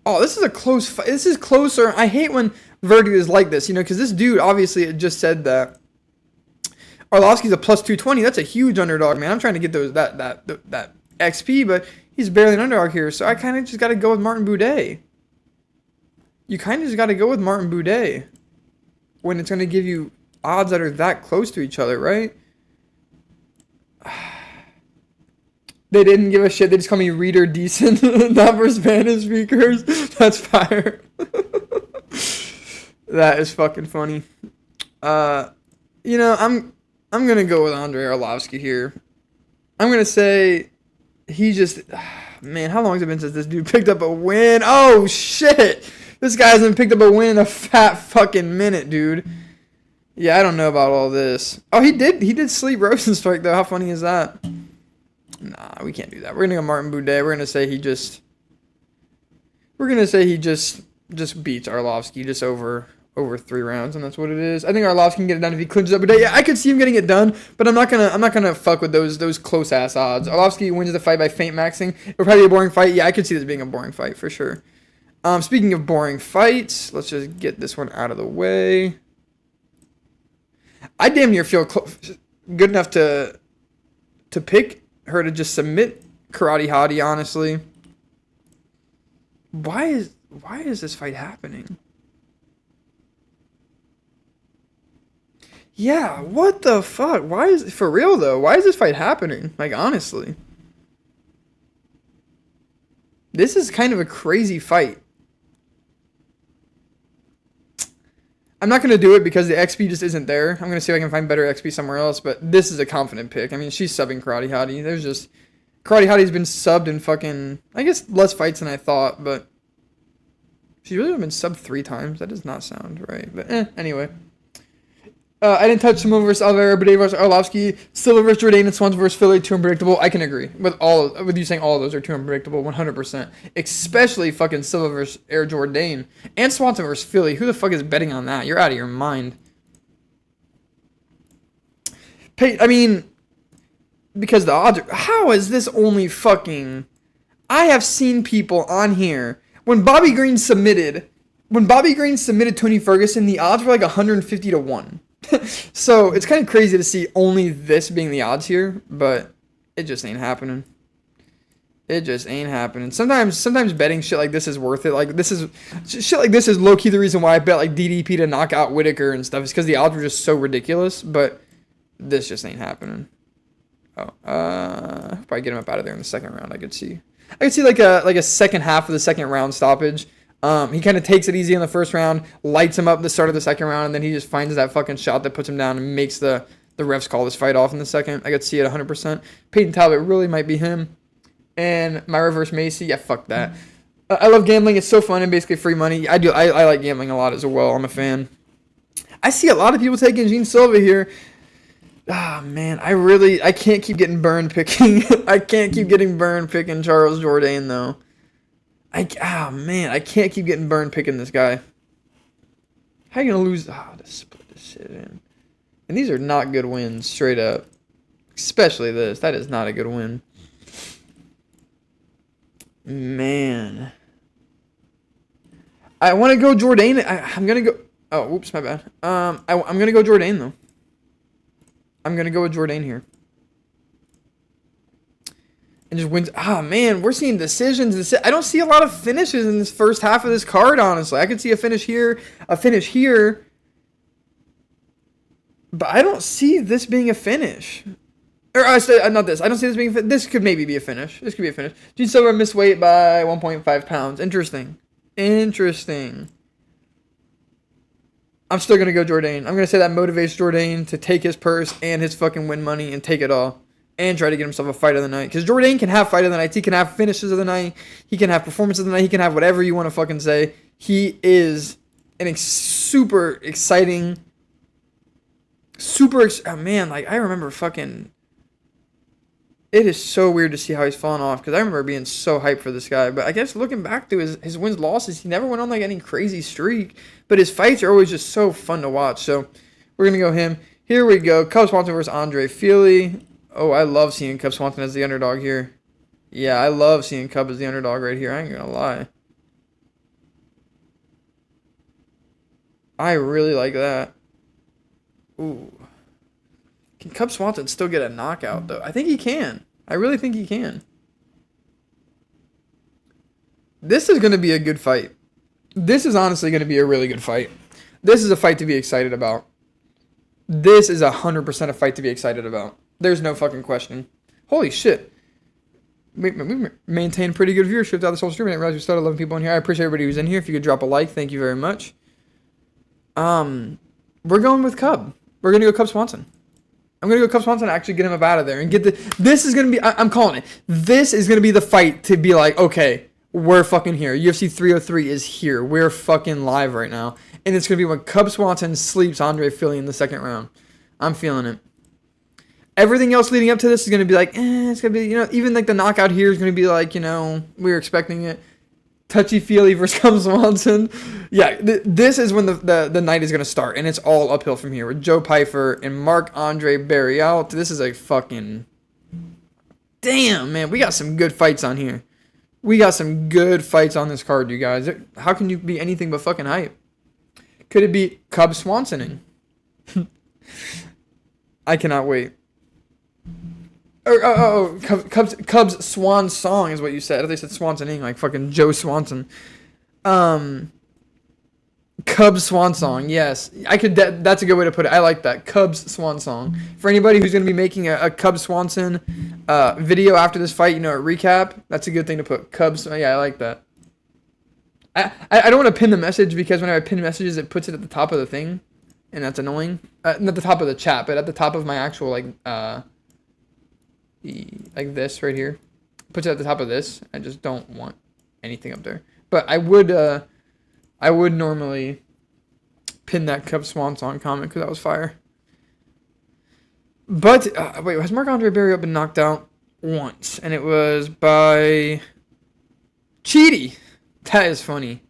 Oh, this is a close fight. This is closer. I hate when verdict is like this, because this dude obviously just said that Arlovsky's a plus 220. That's a huge underdog, man. I'm trying to get that XP, but he's barely an underdog here. So I kind of just got to go with Martin Buday. You kind of just got to go with Martin Buday when it's going to give you odds that are that close to each other, right? They didn't give a shit. They just call me Reader Decent, not for Spanish speakers. That's fire. That is fucking funny. I'm gonna go with Andre Arlovsky here. I'm gonna say he just... Man, how long has it been since this dude picked up a win? Oh, shit! This guy hasn't picked up a win in a fat fucking minute, dude. Yeah, I don't know about all this. Oh, he did sleep Rosenstrike, though. How funny is that? Nah, we can't do that. We're gonna go Martin Buday. We're gonna say he just beats Arlovsky just over 3 rounds, and that's what it is. I think Arlovsky can get it done if he clinches up Buday. Yeah, I could see him getting it done, but I'm not gonna fuck with those close ass odds. Arlovsky wins the fight by faint maxing. It'll probably be a boring fight. Yeah, I could see this being a boring fight for sure. Speaking of boring fights, let's just get this one out of the way. I damn near feel good enough to pick her to just submit Karate Hottie, honestly. Why is this fight happening? Yeah, what the fuck? For real though, why is this fight happening? Like, honestly. This is kind of a crazy fight. I'm not going to do it because the XP just isn't there. I'm going to see if I can find better XP somewhere else, but this is a confident pick. I mean, she's subbing Karate Hottie. Karate Hottie's been subbed in fucking, I guess, less fights than I thought, but she's really been subbed 3 times. That does not sound right, but anyway. I didn't touch Simone versus Oliveira, Buday versus Arlovsky, Silva versus Jourdain, and Swans versus Philly, too unpredictable. I can agree with you saying all of those are too unpredictable, 100%. Especially fucking Silva versus Air Jourdain and Swanson versus Philly. Who the fuck is betting on that? You're out of your mind. I mean, because the odds are... How is this only fucking... I have seen people on here... When Bobby Green submitted Tony Ferguson, the odds were like 150 to 1. So it's kind of crazy to see only this being the odds here, but it just ain't happening. It just ain't happening. Sometimes betting shit like this is worth it. Like this is shit like this is low key the reason why I bet like DDP to knock out Whitaker and stuff. Is because the odds were just so ridiculous. But this just ain't happening. Oh, probably get him up out of there in the second round. I could see like a second half of the second round stoppage. He kind of takes it easy in the first round, lights him up the start of the second round, and then he just finds that fucking shot that puts him down and makes the refs call this fight off in the second. I could see it 100%. Peyton Talbot really might be him. And my reverse Macy, yeah, fuck that. I love gambling. It's so fun and basically free money. I like gambling a lot as well. I'm a fan. I see a lot of people taking Gene Silva here. Ah, man, I can't keep getting burned picking. I can't keep getting burned picking Charles Jourdain, though. I can't keep getting burned picking this guy. How you gonna lose? The split decision. And these are not good wins, straight up. Especially this. That is not a good win. Man. I want to go Jourdain. I'm going to go... Oh, whoops, my bad. I'm going to go Jourdain, though. I'm going to go with Jourdain here. And just wins. Man, we're seeing decisions. I don't see a lot of finishes in this first half of this card, honestly. I could see a finish here, but I don't see this being a finish. Or, not this. I don't see this being a finish. This could maybe be a finish. Gene Silva missed weight by 1.5 pounds. Interesting. I'm still going to go Jourdain. I'm going to say that motivates Jourdain to take his purse and his fucking win money and take it all. And try to get himself a fight of the night. Because Jourdain can have fight of the night. He can have finishes of the night. He can have performances of the night. He can have whatever you want to fucking say. He is an super exciting... man, like, I remember fucking... It is so weird to see how he's fallen off. Because I remember being so hyped for this guy. But I guess looking back to his wins, losses, he never went on like any crazy streak. But his fights are always just so fun to watch. So we're going to go him. Here we go. Cub Swanson versus Andre Fili. Oh, I love seeing Cub Swanson as the underdog here. Yeah, I love seeing Cub as the underdog right here. I ain't going to lie. I really like that. Ooh. Can Cub Swanson still get a knockout, though? I think he can. I really think he can. This is going to be a good fight. This is honestly going to be a really good fight. This is a fight to be excited about. This is 100% a fight to be excited about. There's no fucking question. Holy shit. We maintain pretty good viewership throughout this whole stream. I didn't realize we started 11 people in here. I appreciate everybody who's in here. If you could drop a like, thank you very much. We're going with Cub. We're going to go Cub Swanson. I'm going to go Cub Swanson and actually get him up out of there. And get this is going to be, I'm calling it. This is going to be the fight to be like, okay, we're fucking here. UFC 303 is here. We're fucking live right now. And it's going to be when Cub Swanson sleeps Andre Fili in the second round. I'm feeling it. Everything else leading up to this is going to be like, it's going to be, even like the knockout here is going to be like, we were expecting it. Touchy-feely versus Cub Swanson. Yeah, this is when the night is going to start, and it's all uphill from here with Joe Pyfer and Marc-Andre Barriault. This is a fucking... Damn, man, we got some good fights on here. We got some good fights on this card, you guys. How can you be anything but fucking hype? Could it be Cub Swansoning? I cannot wait. Cubs Swan Song is what you said. They said Swansoning, like fucking Joe Swanson. Cubs Swan Song, yes. That's a good way to put it. I like that. Cubs Swan Song. For anybody who's going to be making a Cubs Swanson video after this fight, a recap, that's a good thing to put. Cubs, yeah, I like that. I don't want to pin the message because when I pin messages, it puts it at the top of the thing, and that's annoying. Not the top of the chat, but at the top of my actual, like this right here. Puts it at the top of this. I just don't want anything up there. But I would normally pin that Cub Swan Song comment because that was fire. But, wait, has Marc-Andre Barriault been knocked out? Once. And it was by Cheaty. That is funny.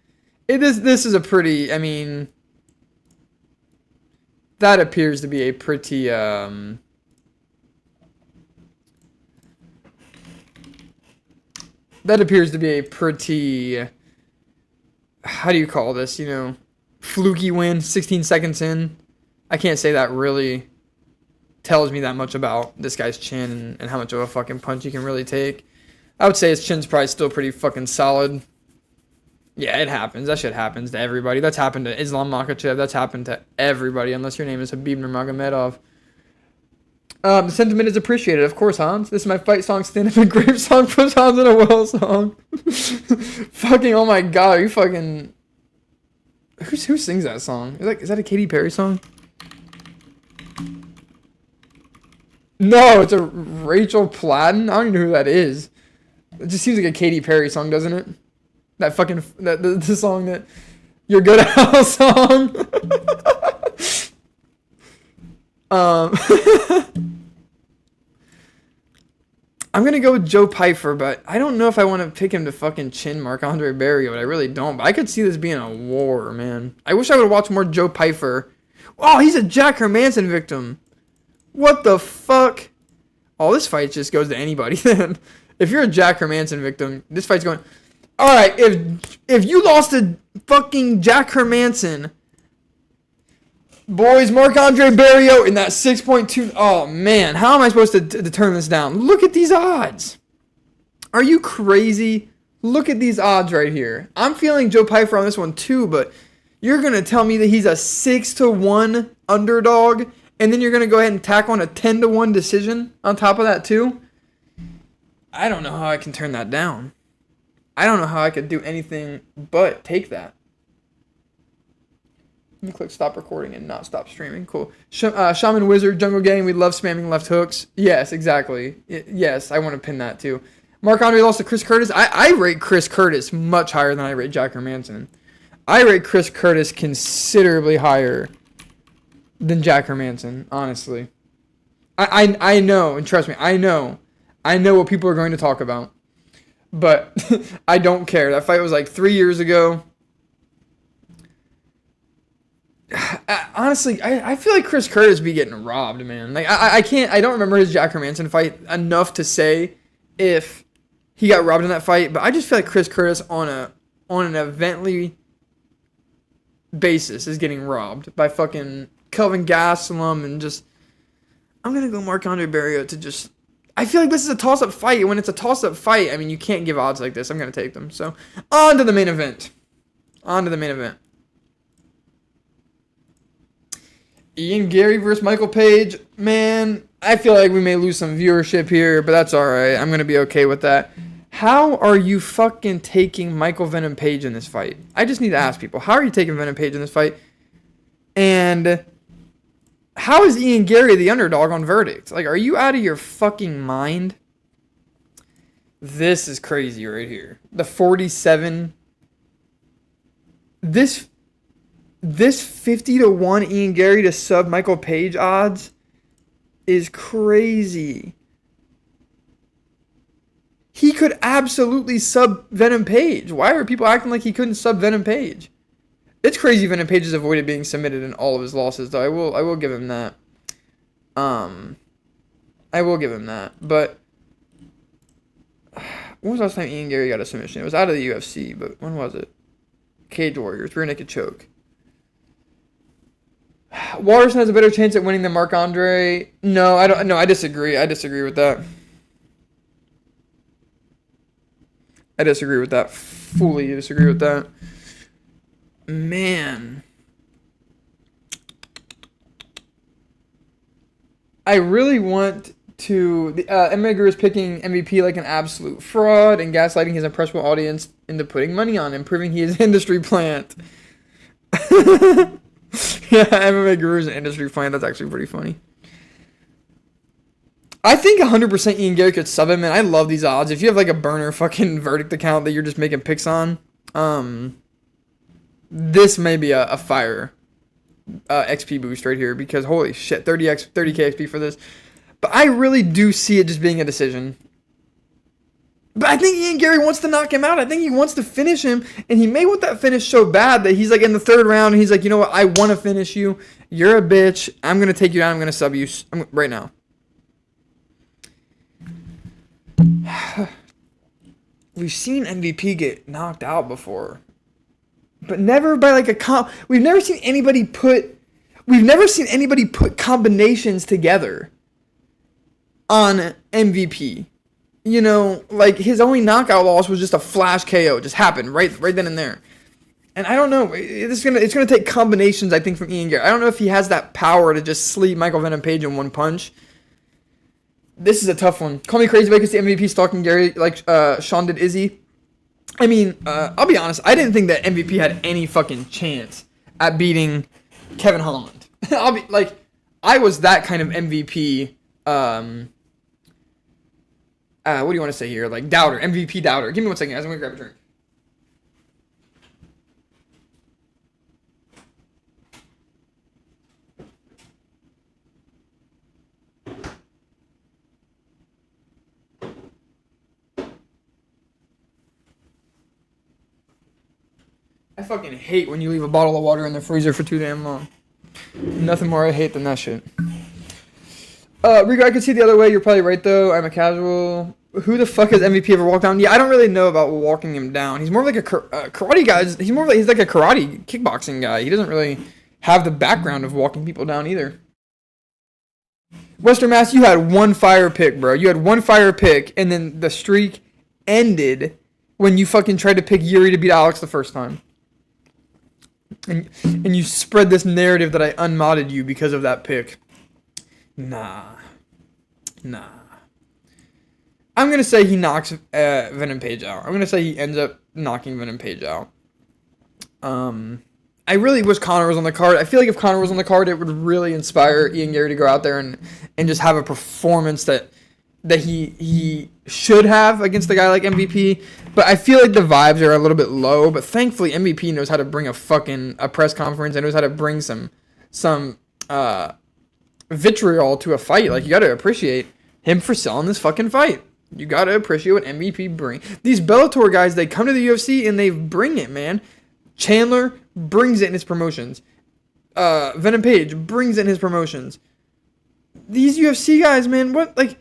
This is a pretty, that appears to be a pretty, that appears to be a pretty, how do you call this, fluky win, 16 seconds in. I can't say that really tells me that much about this guy's chin and how much of a fucking punch he can really take. I would say his chin's probably still pretty fucking solid. Yeah, it happens. That shit happens to everybody. That's happened to Islam Makhachev. That's happened to everybody, unless your name is Habib Nurmagomedov. The sentiment is appreciated, of course, Hans. This is my fight song, stand up and grave song, push Hans in a well song. Fucking, oh my god, are you fucking... Who sings that song? Is that a Katy Perry song? No, it's a Rachel Platten. I don't even know who that is. It just seems like a Katy Perry song, doesn't it? That fucking the song that You're Good at song. I'm gonna go with Joe Pyfer, but I don't know if I want to pick him to fucking chin Marc-Andre Barriault. I really don't. But I could see this being a war, man. I wish I would have watched more Joe Pyfer. Oh, he's a Jack Hermanson victim. What the fuck? Oh, this fight just goes to anybody then. If you're a Jack Hermanson victim, this fight's going... Alright, if you lost to fucking Jack Hermanson, boys, Marc-Andre Barriault in that 6.2... Oh, man. How am I supposed to turn this down? Look at these odds. Are you crazy? Look at these odds right here. I'm feeling Joe Pyfer on this one too, but you're going to tell me that he's a 6-1 underdog, and then you're going to go ahead and tack on a 10-1 decision on top of that too? I don't know how I can turn that down. I don't know how I could do anything but take that. Let me click stop recording and not stop streaming. Cool. Shaman Wizard, Jungle Gang, we love spamming left hooks. Yes, exactly. Yes, I want to pin that too. Marc-Andre lost to Chris Curtis. I rate Chris Curtis much higher than I rate Jack Hermanson. I rate Chris Curtis considerably higher than Jack Hermanson, honestly. I know, and trust me, I know what people are going to talk about. But I don't care. That fight was like 3 years ago. Honestly, I feel like Chris Curtis be getting robbed, man. Like I don't remember his Jack Hermanson fight enough to say if he got robbed in that fight, but I just feel like Chris Curtis on an evently basis is getting robbed by fucking Kelvin Gastelum and just... I'm gonna go Marc-Andre Barriault to just... I feel like this is a toss-up fight. When it's a toss-up fight, I mean, you can't give odds like this. I'm going to take them. So, on to the main event. Ian Gary versus Michael Page. Man, I feel like we may lose some viewership here, but that's alright. I'm going to be okay with that. How are you fucking taking Michael Venom Page in this fight? I just need to ask people. How are you taking Venom Page in this fight? And... how is Ian Gary the underdog on verdict? Like, are you out of your fucking mind? This is crazy right here. The 47. This 50-1 Ian Gary to sub Michael Page odds is crazy. He could absolutely sub Venom Page. Why are people acting like he couldn't sub Venom Page? It's crazy Venom Page has avoided being submitted in all of his losses, though. I will give him that. I will give him that. But when was the last time Ian Gary got a submission? It was out of the UFC, but when was it? Cage Warriors, rear naked choke. Waterson has a better chance at winning than Marc-Andre. No, I don't. No, I disagree. I disagree with that. Fully disagree with that. Man. I really want to... MMA Guru is picking MVP like an absolute fraud and gaslighting his impressionable audience into putting money on him, proving he is an industry plant. Yeah, MMA Guru is an industry plant. That's actually pretty funny. I think 100% Ian Gary could sub him, and I love these odds. If you have like a burner fucking verdict account that you're just making picks on, this may be a fire XP boost right here, because holy shit, 30k XP for this. But I really do see it just being a decision. But I think Ian Gary wants to knock him out. I think he wants to finish him, and he may want that finish so bad that he's like in the third round, and he's like, you know what, I want to finish you. You're a bitch. I'm going to take you down. I'm going to sub you right now. We've seen MVP get knocked out before. But never by like a comp. We've never seen anybody put... we've never seen anybody put combinations together on MVP. You know, like his only knockout loss was just a flash KO. It just happened right then and there. And I don't know. It's gonna take combinations, I think, from Ian Gary. I don't know if he has that power to just sleep Michael Venom Page in one punch. This is a tough one. Call me crazy because the MVP stalking Gary like Sean did Izzy. I mean, I'll be honest. I didn't think that MVP had any fucking chance at beating Kevin Holland. I'll be like, I was that kind of MVP. What do you want to say here? Like doubter, MVP doubter. Give me 1 second, guys. I'm gonna grab a drink. I fucking hate when you leave a bottle of water in the freezer for too damn long. Nothing more I hate than that shit. Rico, I could see the other way. You're probably right, though. I'm a casual. Who the fuck has MVP ever walked down? Yeah, I don't really know about walking him down. He's more like a karate guy. He's like a karate kickboxing guy. He doesn't really have the background of walking people down either. Western Mass, you had one fire pick, bro. You had one fire pick, and then the streak ended when you fucking tried to pick Yuri to beat Alex the first time. And you spread this narrative that I unmodded you because of that pick. Nah. I'm going to say he knocks Venom Page out. I'm going to say he ends up knocking Venom Page out. I really wish Conor was on the card. I feel like if Conor was on the card, it would really inspire Ian Gary to go out there and just have a performance that he should have against a guy like MVP. But I feel like the vibes are a little bit low. But thankfully, MVP knows how to bring a press conference and knows how to bring some vitriol to a fight. Like, you got to appreciate him for selling this fucking fight. You got to appreciate what MVP bring. These Bellator guys, they come to the UFC and they bring it, man. Chandler brings it in his promotions. Venom Page brings it in his promotions. These UFC guys, man, what, like,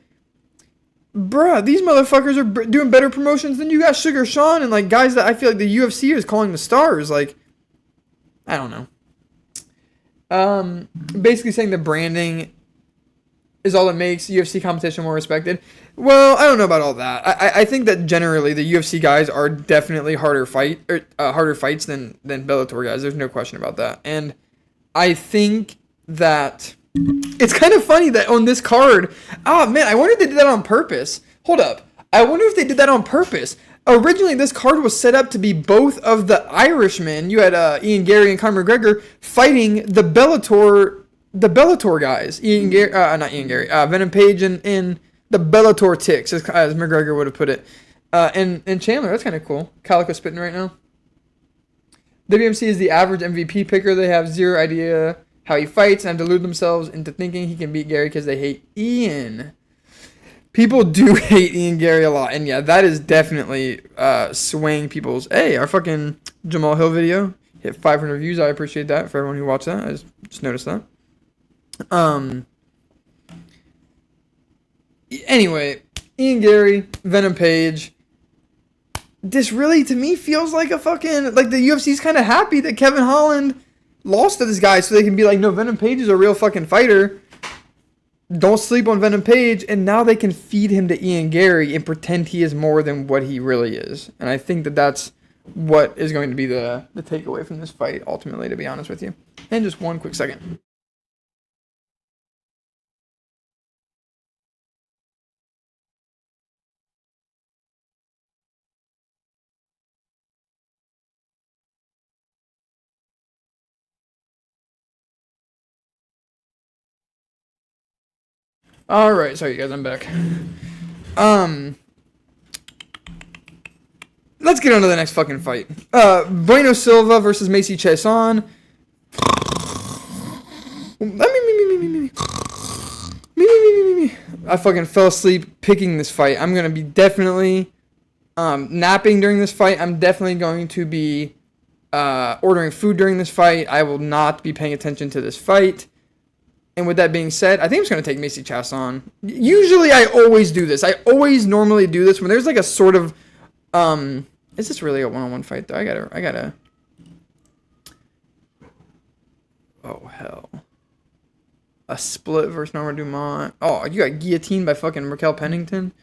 bruh, these motherfuckers are doing better promotions than you got Sugar Sean and, like, guys that I feel like the UFC is calling the stars. Like, I don't know. Basically saying the branding is all that makes UFC competition more respected. Well, I don't know about all that. I think that generally the UFC guys are definitely harder fights than Bellator guys. There's no question about that. And I think that it's kind of funny that on this card, oh man, I wonder if they did that on purpose. Hold up. I wonder if they did that on purpose. Originally, this card was set up to be both of the Irishmen. You had Ian Gary and Conor McGregor fighting the Bellator guys. Venom Page and the Bellator Ticks, as McGregor would have put it. And Chandler, that's kind of cool. Calico spitting right now. WMC is the average MVP picker. They have zero idea how he fights and delude themselves into thinking he can beat Gary because they hate Ian. People do hate Ian Gary a lot. And yeah, that is definitely swaying people's... Hey, our fucking Jamal Hill video hit 500 views. I appreciate that for everyone who watched that. I just noticed that. Anyway, Ian Gary, Venom Page. This really, to me, feels like a fucking... Like, the UFC's kind of happy that Kevin Holland lost to this guy so they can be like, no, Venom Page is a real fucking fighter. Don't sleep on Venom Page. And now they can feed him to Ian Gary and pretend he is more than what he really is. And I think that that's what is going to be the takeaway from this fight, ultimately, to be honest with you. And just one quick second. Alright, sorry guys, I'm back. Let's get on to the next fucking fight. Bueno Silva versus Macy Chiasson. I fucking fell asleep picking this fight. I'm gonna be definitely napping during this fight. I'm definitely going to be ordering food during this fight. I will not be paying attention to this fight. And with that being said, I think I'm just going to take Macy Chiasson. Usually I always do this. I always normally do this when there's like a sort of... is this really a one-on-one fight though? I gotta... Oh, hell. A split versus Norma Dumont. Oh, you got guillotined by fucking Raquel Pennington.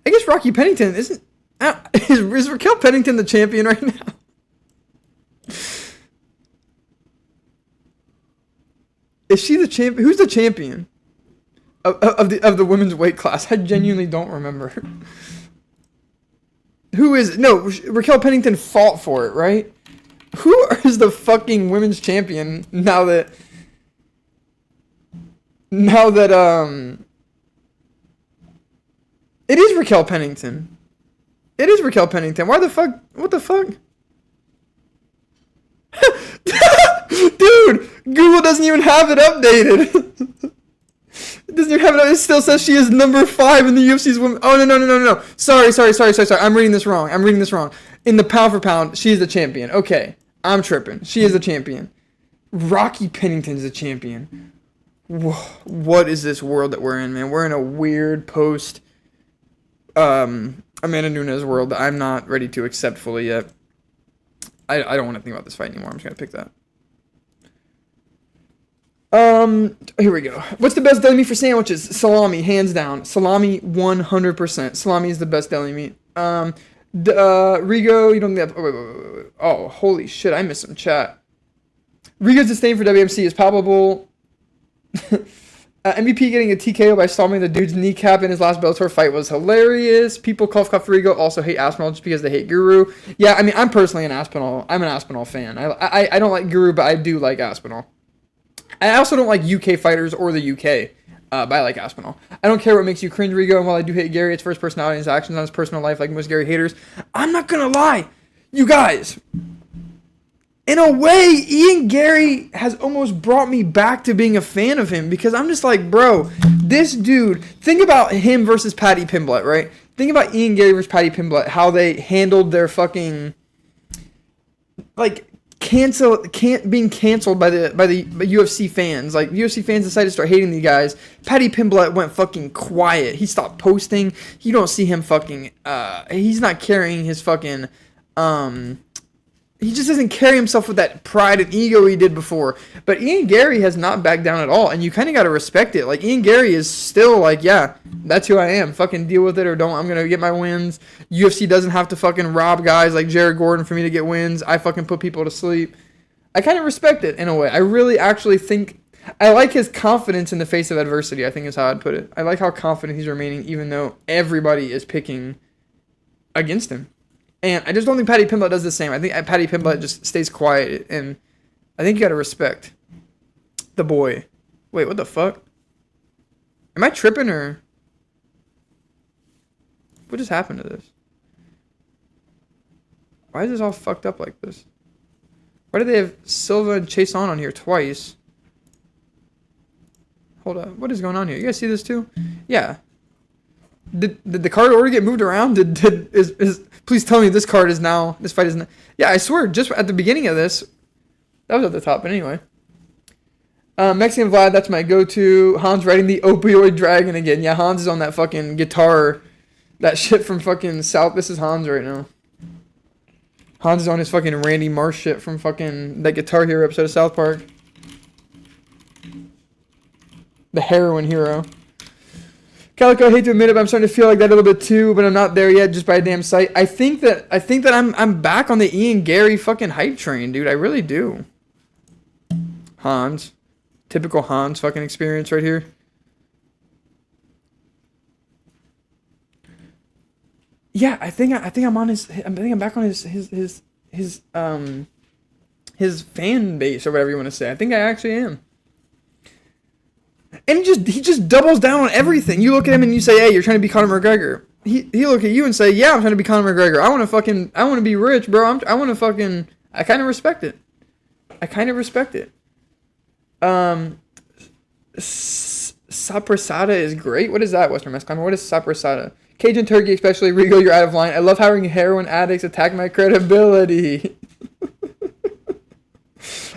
I guess Rocky Pennington isn't. Is Raquel Pennington the champion right now? Is she the champion? Who's the champion of the women's weight class? I genuinely don't remember. Who is? No, Raquel Pennington fought for it, right? Who is the fucking women's champion now that it is Raquel Pennington. It is Raquel Pennington. Why the fuck? What the fuck? Dude, Google doesn't even have it updated. It doesn't even have it. It still says she is number 5 in the UFC's women. Oh no. Sorry. I'm reading this wrong. In the pound for pound, she's the champion. Okay, I'm tripping. She is the champion. Rocky Pennington's the champion. Whoa, what is this world that we're in, man? We're in a weird post Amanda Nunes world that I'm not ready to accept fully yet. I don't want to think about this fight anymore. I'm just gonna pick that. Here we go. What's the best deli meat for sandwiches? Salami, hands down. Salami, 100%. Salami is the best deli meat. Rigo, you don't think that. Wait. Oh, holy shit! I missed some chat. Rigo's disdain for WMC is palpable. MVP getting a TKO by stomping the dude's kneecap in his last Bellator fight was hilarious. People cuff Rigo also hate Aspinall just because they hate Guru. Yeah, I mean, I'm personally an Aspinall. I'm an Aspinall fan. I don't like Guru, but I do like Aspinall. I also don't like UK fighters or the UK, but I like Aspinall. I don't care what makes you cringe, Rigo, and while I do hate Gary, it's for his personality and his actions, not his personal life, like most Gary haters. I'm not gonna lie, you guys. In a way, Ian Gary has almost brought me back to being a fan of him because I'm just like, bro, this dude, think about him versus Paddy Pimblett, right? Think about Ian Gary versus Paddy Pimblett, how they handled their fucking, like, being canceled by the UFC fans. Like, UFC fans decided to start hating the guys. Paddy Pimblett went fucking quiet. He stopped posting. You don't see him fucking, he's not carrying his fucking, he just doesn't carry himself with that pride and ego he did before. But Ian Gary has not backed down at all, and you kind of got to respect it. Like, Ian Gary is still like, yeah, that's who I am. Fucking deal with it or don't. I'm going to get my wins. UFC doesn't have to fucking rob guys like Jared Gordon for me to get wins. I fucking put people to sleep. I kind of respect it in a way. I really actually think, I like his confidence in the face of adversity, I think is how I'd put it. I like how confident he's remaining even though everybody is picking against him. And I just don't think Paddy Pimblett does the same. I think Paddy Pimblett just stays quiet, and I think you gotta respect the boy. Wait, what the fuck? Am I tripping or what just happened to this? Why is this all fucked up like this? Why did they have Silva and Chase on here twice? Hold up, what is going on here? You guys see this too? Yeah. Did the card order get moved around? Please tell me this fight is now. Yeah, I swear, just at the beginning of this, that was at the top. But anyway, Mexican Vlad, that's my go-to. Hans writing the opioid dragon again. Yeah, Hans is on that fucking guitar, that shit from fucking South. This is Hans right now. Hans is on his fucking Randy Marsh shit from fucking that Guitar Hero episode of South Park. The heroin hero. Calico, I hate to admit it, but I'm starting to feel like that a little bit too, but I'm not there yet just by a damn sight. I think that I'm back on the Ian Gary fucking hype train, dude. I really do. Hans. Typical Hans fucking experience right here. Yeah, I think I'm on his. I think I'm back on his fan base or whatever you want to say. I think I actually am. And he just doubles down on everything. You look at him and you say, "Hey, you're trying to be Conor McGregor." He look at you and say, "Yeah, I'm trying to be Conor McGregor. I want to be rich, bro. I want to fucking." I kind of respect it. Saprasada is great. What is that, Western Mass Climber? What is Saprasada? Cajun Turkey, especially Rigo, you're out of line. I love having heroin addicts attack my credibility.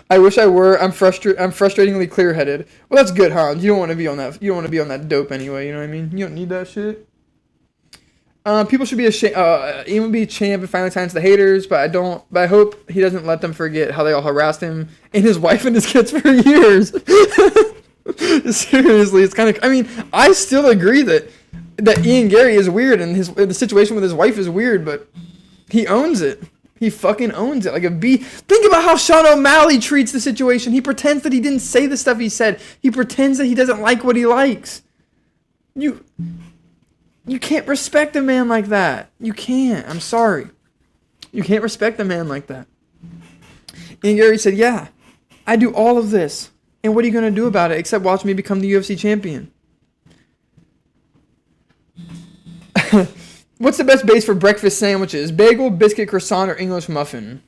I wish I were. I'm frustratingly clear-headed. Well, that's good, Hans. You don't want to be on that. You don't want to be on that dope anyway. You know what I mean? You don't need that shit. People should be ashamed. Ian would be champ and finally silence the haters, but I don't. But I hope he doesn't let them forget how they all harassed him and his wife and his kids for years. Seriously, it's kind of. I mean, I still agree that Ian Gary is weird and the situation with his wife is weird, but he owns it. He fucking owns it like a bee. Think about how Sean O'Malley treats the situation. He pretends that he didn't say the stuff he said. He pretends that he doesn't like what he likes. You can't respect a man like that. You can't. I'm sorry. You can't respect a man like that. Ian Gary said, yeah, I do all of this. And what are you going to do about it except watch me become the UFC champion? What's the best base for breakfast sandwiches? Bagel, biscuit, croissant, or English muffin?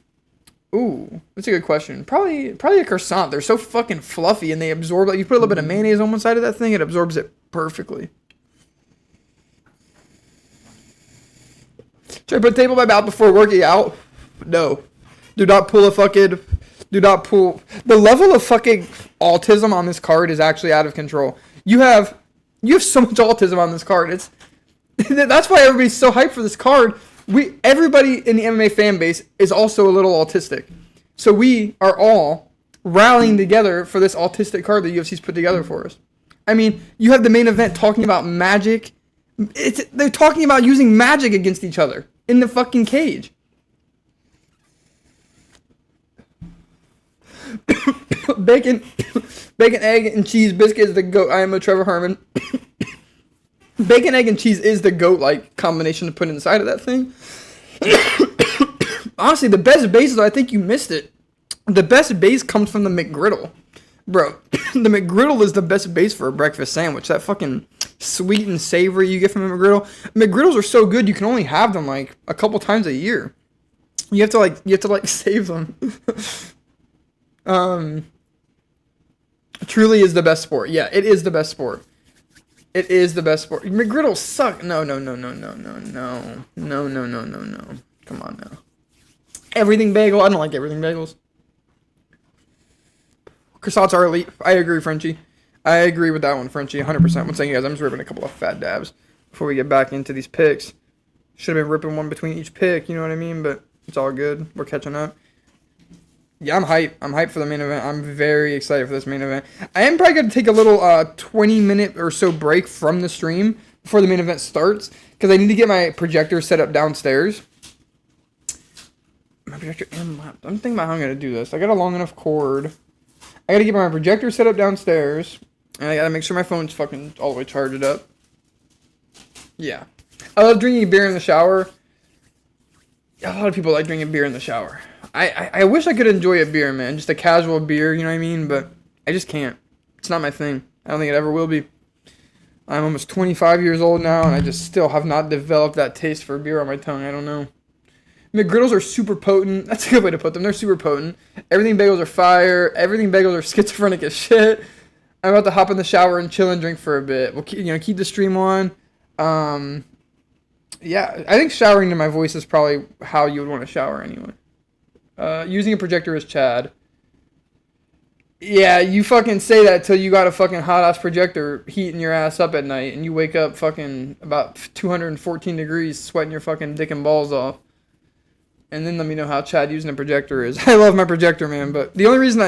Ooh, that's a good question. Probably a croissant. They're so fucking fluffy and they absorb. Like you put a little bit of mayonnaise on one side of that thing, it absorbs it perfectly. Should I put table by mouth before working out? No. Do not pull. The level of fucking autism on this card is actually out of control. You have so much autism on this card. That's why everybody's so hyped for this card. Everybody in the MMA fan base is also a little autistic. So we are all rallying together for this autistic card that UFC's put together for us. I mean, you have the main event talking about magic. They're talking about using magic against each other in the fucking cage. Bacon, egg, and cheese biscuit is the GOAT. I am a Trevor Herman. Bacon, egg, and cheese is the GOAT-like combination to put inside of that thing. Honestly, the best base, though, I think you missed it. The best base comes from the McGriddle. Bro, the McGriddle is the best base for a breakfast sandwich. That fucking sweet and savory you get from a McGriddle. McGriddles are so good, you can only have them, like, a couple times a year. You have to save them. Truly is the best sport. Yeah, it is the best sport. It is the best sport. McGriddles suck. No. Come on now. Everything bagel. I don't like everything bagels. Croissants are elite. I agree, Frenchie. I agree with that one, Frenchie. 100%. I'm saying, you guys, I'm just ripping a couple of fat dabs before we get back into these picks. Should have been ripping one between each pick, you know what I mean? But it's all good. We're catching up. Yeah, I'm hyped. I'm hyped for the main event. I'm very excited for this main event. I am probably going to take a little 20-minute or so break from the stream before the main event starts because I need to get my projector set up downstairs. My projector and laptop. I'm thinking about how I'm going to do this. I got a long enough cord. I got to get my projector set up downstairs, and I got to make sure my phone's fucking all the way charged up. Yeah. I love drinking beer in the shower. A lot of people like drinking beer in the shower. I wish I could enjoy a beer, man. Just a casual beer, you know what I mean? But I just can't. It's not my thing. I don't think it ever will be. I'm almost 25 years old now, and I just still have not developed that taste for beer on my tongue. I don't know. McGriddles are super potent. That's a good way to put them. They're super potent. Everything bagels are fire. Everything bagels are schizophrenic as shit. I'm about to hop in the shower and chill and drink for a bit. We'll keep the stream on. Yeah, I think showering to my voice is probably how you would want to shower anyway. Using a projector is Chad. Yeah, you fucking say that till you got a fucking hot-ass projector heating your ass up at night, and you wake up fucking about 214 degrees, sweating your fucking dick and balls off. And then let me know how Chad using a projector is. I love my projector, man, but the only reason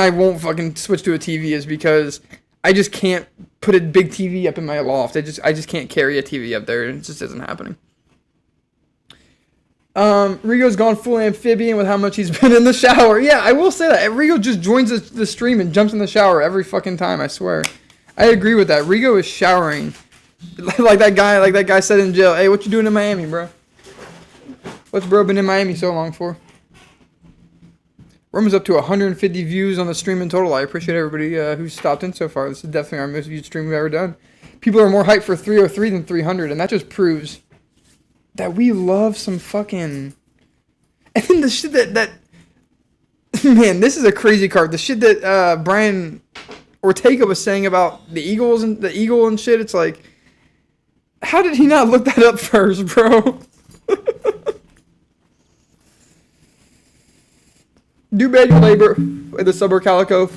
I won't fucking switch to a TV is because I just can't put a big TV up in my loft. I just can't carry a TV up there. It just isn't happening. Rigo's gone full amphibian with how much he's been in the shower. Yeah, I will say that. Rigo just joins the stream and jumps in the shower every fucking time, I swear. I agree with that. Rigo is showering. Like that guy said in jail, hey, what you doing in Miami, bro? What's bro been in Miami so long for? Roman's up to 150 views on the stream in total. I appreciate everybody who's stopped in so far. This is definitely our most viewed stream we've ever done. People are more hyped for 303 than 300, and that just proves that we love some fucking... And then the shit that... Man, this is a crazy card. The shit that Brian Ortega was saying about the Eagles and the Eagle and shit, it's like... How did he not look that up first, bro? Do manual labor with the Subway Calico.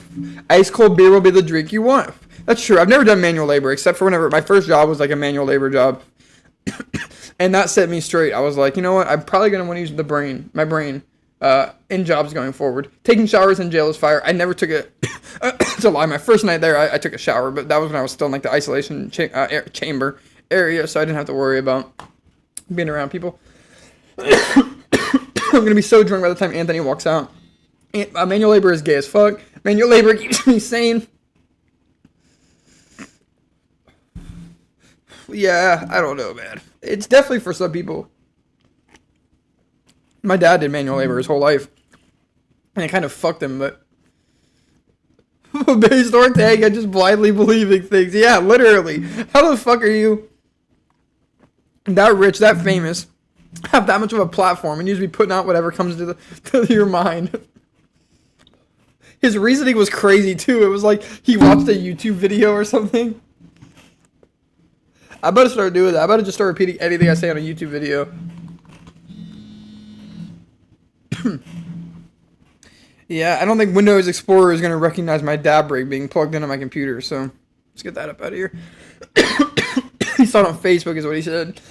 Ice cold beer will be the drink you want. That's true. I've never done manual labor except for whenever my first job was like a manual labor job. And that set me straight. I was like, you know what? I'm probably going to want to use my brain. in jobs going forward. Taking showers in jail is fire. I never took a. It's a lie. My first night there, I took a shower, but that was when I was still in like the isolation chamber area, so I didn't have to worry about being around people. I'm gonna be so drunk by the time Anthony walks out. Manual labor is gay as fuck. Manual labor keeps me sane. Yeah, I don't know, man. It's definitely for some people. My dad did manual labor his whole life, and it kind of fucked him, but based Ortega just blindly believing things. Yeah, literally. How the fuck are you that rich, that famous, have that much of a platform, and you just be putting out whatever comes to your mind? His reasoning was crazy too. It was like he watched a YouTube video or something. I better start doing that. I better just start repeating anything I say on a YouTube video. Yeah, I don't think Windows Explorer is going to recognize my dab rig being plugged into my computer, so let's get that up out of here. He saw it on Facebook is what he said.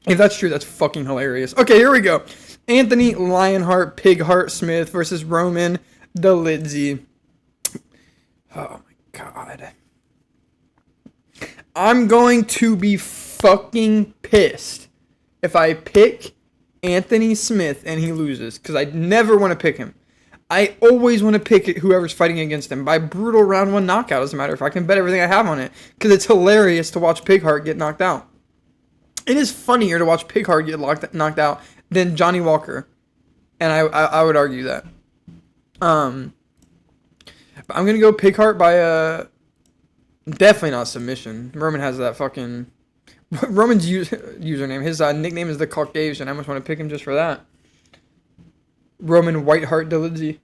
If that's true, that's fucking hilarious. Okay, here we go. Anthony Lionheart Pigheart Smith versus Roman Dolidze. Oh my god. I'm going to be fucking pissed if I pick Anthony Smith and he loses, because I never want to pick him. I always want to pick whoever's fighting against him by brutal round 1 knockout, as a matter of fact. I can bet everything I have on it, because it's hilarious to watch Pigheart get knocked out. It is funnier to watch Pigheart get knocked out than Johnny Walker, and I would argue that. But I'm gonna go Pigheart by definitely not submission. Roman has that fucking Roman's username. His nickname is the Caucasian. I almost want to pick him just for that. Roman Whiteheart Dolidze.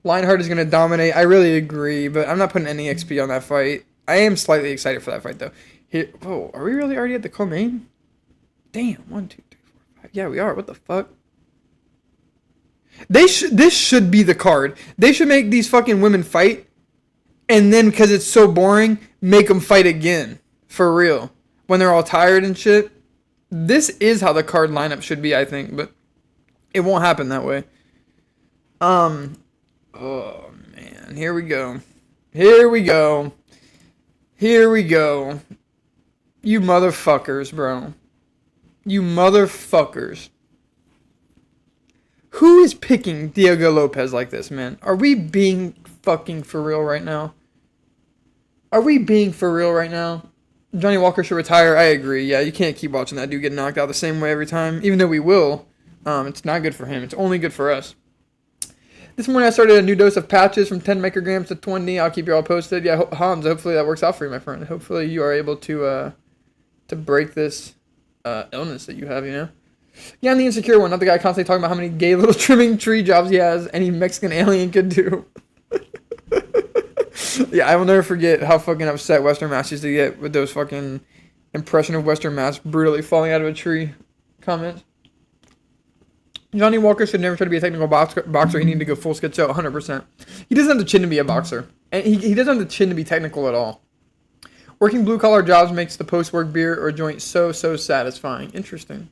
Lionheart is gonna dominate. I really agree, but I'm not putting any XP on that fight. I am slightly excited for that fight though. Whoa, are we really already at the co-main? Damn, 1, 2, 3, 4, 5. Yeah, we are. What the fuck? This should be the card. They should make these fucking women fight, and then because it's so boring, make them fight again for real when they're all tired and shit. This is how the card lineup should be, I think, but it won't happen that way. Oh man, here we go. Here we go. Here we go. You motherfuckers, bro. You motherfuckers. Who is picking Diego Lopez like this, man? Are we being fucking for real right now? Are we being for real right now? Johnny Walker should retire. I agree. Yeah, you can't keep watching that dude get knocked out the same way every time. Even though we will. It's not good for him. It's only good for us. This morning I started a new dose of patches from 10 micrograms to 20. I'll keep you all posted. Yeah, Hans, hopefully that works out for you, my friend. Hopefully you are able to break this illness that you have, you know? Yeah, I'm the insecure one, not the guy constantly talking about how many gay little trimming tree jobs he has any Mexican alien could do. Yeah, I will never forget how fucking upset Western Mass used to get with those fucking impression of Western Mass brutally falling out of a tree comments. Johnny Walker should never try to be a technical boxer. He needs to go full schizo, 100%. He doesn't have the chin to be a boxer. And he doesn't have the chin to be technical at all. Working blue-collar jobs makes the post-work beer or joint so satisfying. Interesting.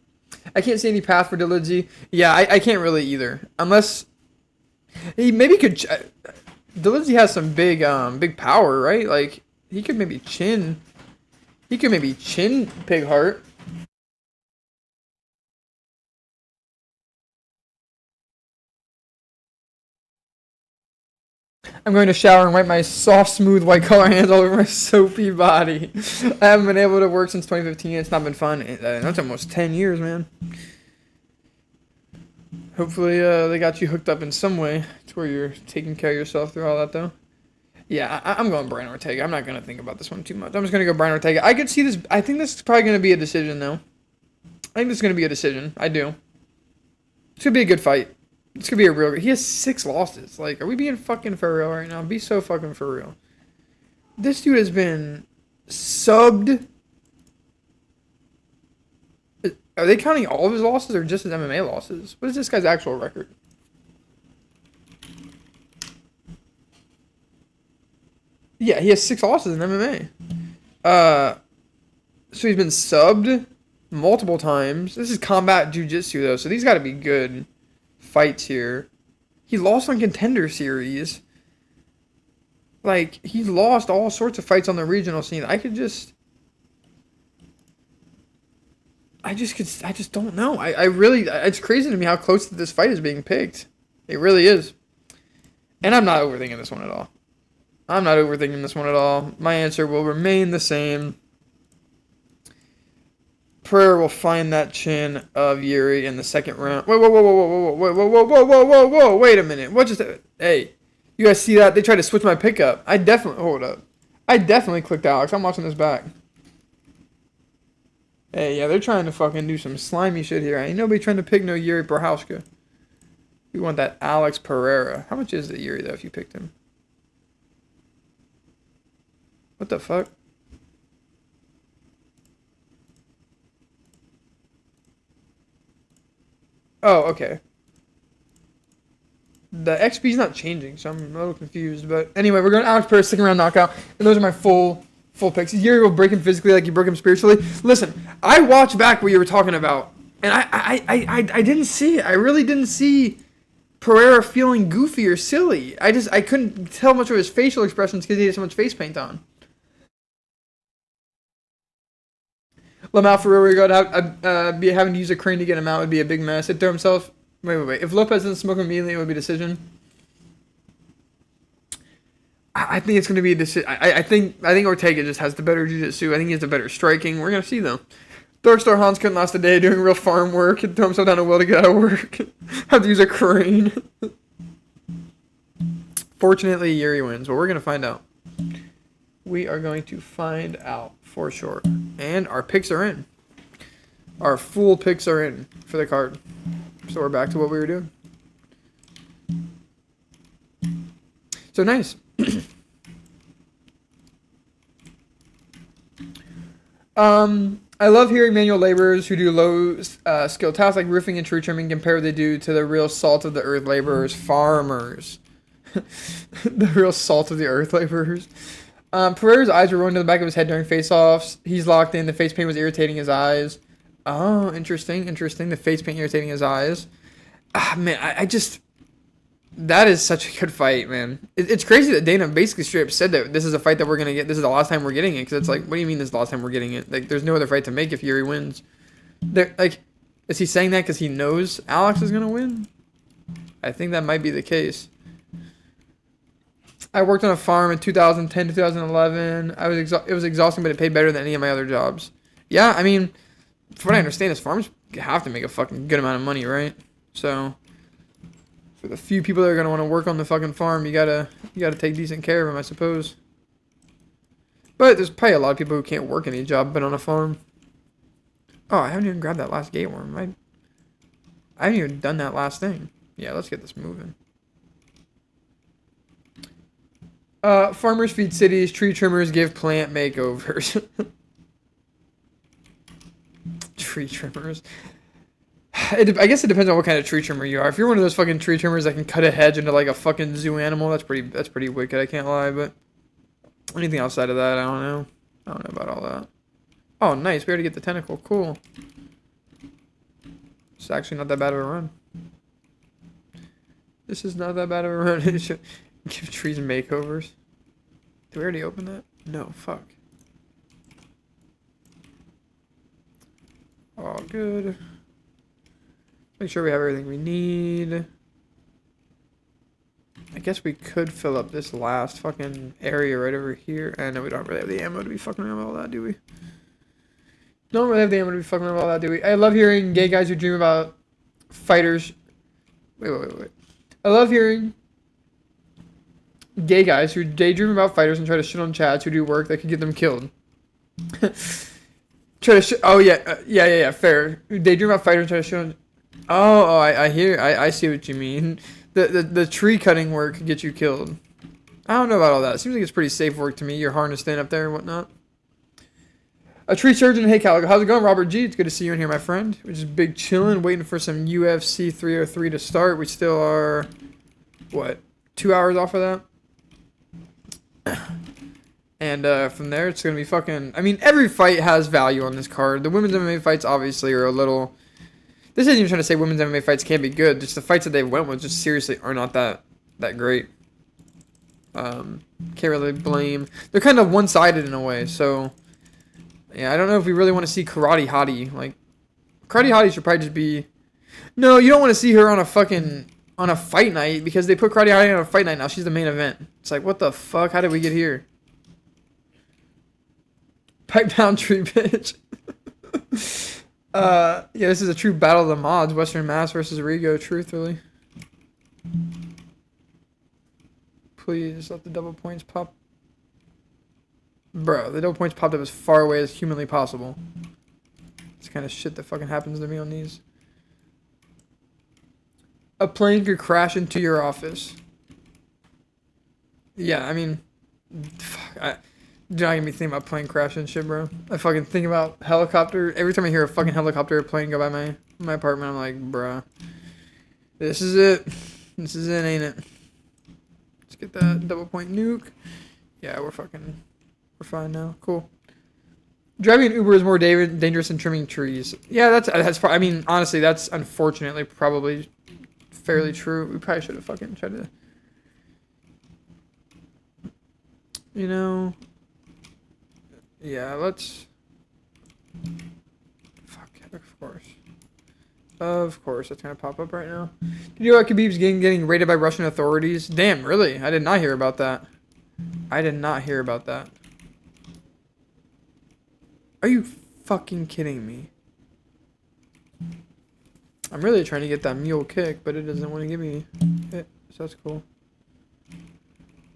I can't see any path for Dolidze. Yeah, I can't really either. Unless he maybe could. Dolidze has some big power, right? Like he could maybe chin. He could maybe chin Pigheart. I'm going to shower and wipe my soft, smooth, white collar hands all over my soapy body. I haven't been able to work since 2015. It's not been fun. That's almost 10 years, man. Hopefully, they got you hooked up in some way to where you're taking care of yourself through all that, though. Yeah, I'm going Brian Ortega. I'm not going to think about this one too much. I'm just going to go Brian Ortega. I could see this. I think this is probably going to be a decision, though. I think this is going to be a decision. I do. It's going to be a good fight. This could be a real... He has 6 losses. Like, are we being fucking for real right now? Be so fucking for real. This dude has been subbed. Are they counting all of his losses or just his MMA losses? What is this guy's actual record? Yeah, he has 6 losses in MMA. So he's been subbed multiple times. This is combat jujitsu though, so these got to be good fights here. He lost on Contender Series. Like, he lost all sorts of fights on the regional scene. I just don't know. I really, it's crazy to me how close this fight is being picked. It really is. And I'm not overthinking this one at all. I'm not overthinking this one at all. My answer will remain the same. Pereira will find that chin of Yuri in the second round. Whoa, whoa, whoa, whoa, whoa, whoa, whoa, whoa, whoa, whoa, whoa, whoa, wait a minute. What just, hey, you guys see that? They tried to switch my pickup. Hold up. I definitely clicked Alex. I'm watching this back. Hey, yeah, they're trying to fucking do some slimy shit here. Ain't nobody trying to pick no Yuri Procházka. We want that Alex Pereira. How much is the Yuri, though, if you picked him? What the fuck? Oh, okay. The XP's not changing, so I'm a little confused. But anyway, we're going to Alex Pereira, second round knockout. And those are my full picks. Yuri will break him physically like you broke him spiritually. Listen, I watched back what you were talking about. And I didn't see it. I really didn't see Pereira feeling goofy or silly. I couldn't tell much of his facial expressions because he had so much face paint on. Lamau Ferreira be having to use a crane to get him out would be a big mess. He'd throw himself. Wait. If Lopez doesn't smoke immediately, it would be a decision. I think it's going to be a decision. I think Ortega just has the better jiu-jitsu. I think he has the better striking. We're going to see, though. Darkstar Hans couldn't last a day doing real farm work. He'd throw himself down a well to get out of work. Have to use a crane. Fortunately, Yuri wins. But we're going to find out. We are going to find out for sure. And our picks are in. Our full picks are in for the card. So we're back to what we were doing. So nice. I love hearing manual laborers who do low skill tasks like roofing and tree trimming compare what they do to the real salt of the earth laborers, farmers. The real salt of the earth laborers. Pereira's eyes were rolling to the back of his head during face-offs. He's locked in. The face paint was irritating his eyes. Oh, interesting. The face paint irritating his eyes. Man, I just... That is such a good fight, man. It's crazy that Dana basically straight up said that this is a fight that we're going to get. This is the last time we're getting it. Because it's like, what do you mean this is the last time we're getting it? Like, there's no other fight to make if Yuri wins. Like, is he saying that because he knows Alex is going to win? I think that might be the case. I worked on a farm in 2010 to 2011. It was exhausting, but it paid better than any of my other jobs. Yeah, I mean, from what I understand, is farms have to make a fucking good amount of money, right? So, for the few people that are gonna want to work on the fucking farm, you gotta take decent care of them, I suppose. But there's probably a lot of people who can't work any job but on a farm. Oh, I haven't even grabbed that last gate worm. I haven't even done that last thing. Yeah, let's get this moving. Farmers feed cities. Tree trimmers give plant makeovers. Tree trimmers. I guess it depends on what kind of tree trimmer you are. If you're one of those fucking tree trimmers that can cut a hedge into like a fucking zoo animal, that's pretty wicked. I can't lie, but anything outside of that, I don't know. I don't know about all that. Oh, nice. We already get the tentacle. Cool. It's actually not that bad of a run. This is not that bad of a run. Give trees makeovers. Did we already open that? No, fuck. All good. Make sure we have everything we need. I guess we could fill up this last fucking area right over here. And no, we don't really have the ammo to be fucking around with all that, do we? Don't really have the ammo to be fucking around with all that, do we? I love hearing gay guys who dream about fighters. Wait. I love hearing gay guys who daydream about fighters and try to shit on chads who do work that could get them killed. Oh yeah, fair. Daydream about fighters and try to shit on. I see what you mean. The tree cutting work could get you killed. I don't know about all that. It seems like it's pretty safe work to me. You're harnessed in up there and whatnot. A tree surgeon. Hey, Calico. How's it going, Robert G? It's good to see you in here, my friend. We're just big chilling, waiting for some UFC 303 to start. We still are, what, 2 hours off of that? And from there, it's gonna be fucking. I mean, every fight has value on this card. The women's MMA fights obviously are a little. This isn't even trying to say women's MMA fights can't be good. Just the fights that they went with just seriously are not that great. Can't really blame. They're kind of one-sided in a way. So yeah, I don't know if we really want to see Karate Hottie. Like Karate Hottie should probably just be. No, you don't want to see her on a fight night because they put Karate Hottie on a fight night now. She's the main event. It's like, what the fuck? How did we get here? Pipe down tree bitch. Yeah, this is a true battle of the mods. Western Mass versus Rigo, truthfully. Please let the double points pop. Bro, the double points popped up as far away as humanly possible. It's kind of shit that fucking happens to me on these. A plane could crash into your office. Yeah, I mean, fuck, do not get me thinking about plane crash and shit, bro. I fucking think about helicopter. Every time I hear a fucking helicopter or plane go by my apartment, I'm like, bruh. This is it. This is it, ain't it? Let's get that double point nuke. Yeah, we're fine now. Cool. Driving an Uber is more dangerous than trimming trees. Yeah, that's. I mean, honestly, that's unfortunately probably fairly true. We probably should have fucking tried to. You know. Yeah, let's. Fuck, of course. Of course, that's gonna pop up right now. Did you know what Khabib's getting raided by Russian authorities? Damn, really? I did not hear about that. I did not hear about that. Are you fucking kidding me? I'm really trying to get that mule kick, but it doesn't want to give me it, so that's cool.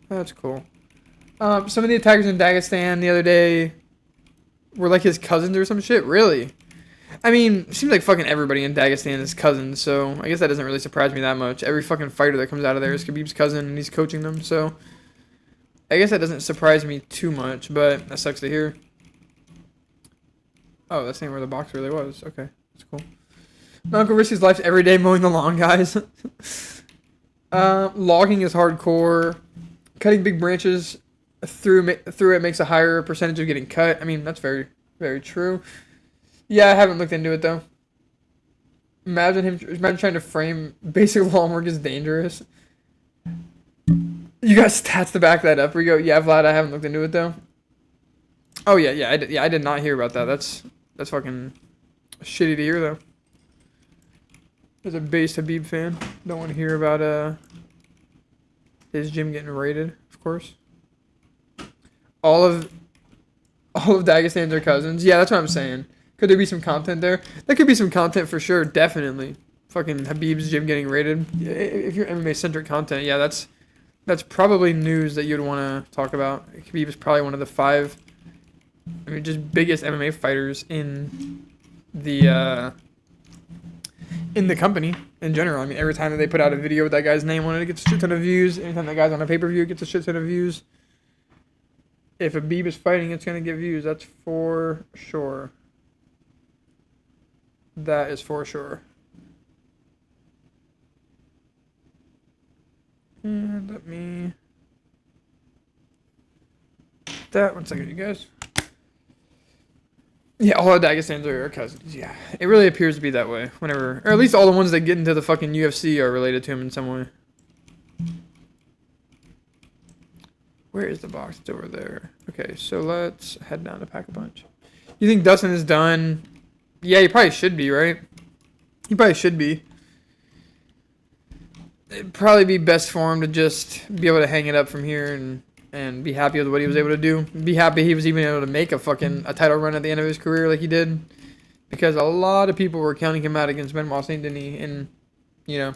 That's cool. Some of the attackers in Dagestan the other day were like his cousins or some shit. Really? I mean, it seems like fucking everybody in Dagestan is cousins, so I guess that doesn't really surprise me that much. Every fucking fighter that comes out of there is Khabib's cousin, and he's coaching them, so I guess that doesn't surprise me too much, but that sucks to hear. Oh, that's not where the box really was. Okay, that's cool. My uncle risks his life every day mowing the lawn, guys. Logging is hardcore. Cutting big branches through it makes a higher percentage of getting cut. I mean, that's very, very true. Yeah, I haven't looked into it though. Imagine trying to frame basic lawn work is dangerous. You got stats to back that up. We go, yeah, Vlad, I haven't looked into it though. Oh yeah, I did not hear about that. That's fucking shitty to hear though. As a base Habib fan, don't want to hear about his gym getting raided, of course. All of Dagestan's are cousins. Yeah, that's what I'm saying. Could there be some content there? There could be some content for sure, definitely. Fucking Habib's gym getting raided. If you're MMA-centric content, yeah, that's probably news that you'd want to talk about. Habib is probably one of the 5, I mean, just biggest MMA fighters in the company in general. I mean, every time that they put out a video with that guy's name on it, it gets a shit ton of views. Anytime that guy's on a pay-per-view, it gets a shit ton of views. If Habib is fighting, it's going to get views. That's for sure. That is for sure. And let me... That, 1 second, you guys. Yeah, all of Dagestans are cousins. Yeah, it really appears to be that way. Whenever, or at least all the ones that get into the fucking UFC are related to him in some way. Where is the box? It's over there. Okay, so let's head down to Pack a Punch. You think Dustin is done? Yeah, he probably should be, right? He probably should be. It'd probably be best for him to just be able to hang it up from here and be happy with what he was able to do. Be happy he was even able to make a title run at the end of his career like he did. Because a lot of people were counting him out against Benoit Saint Denis. And, you know,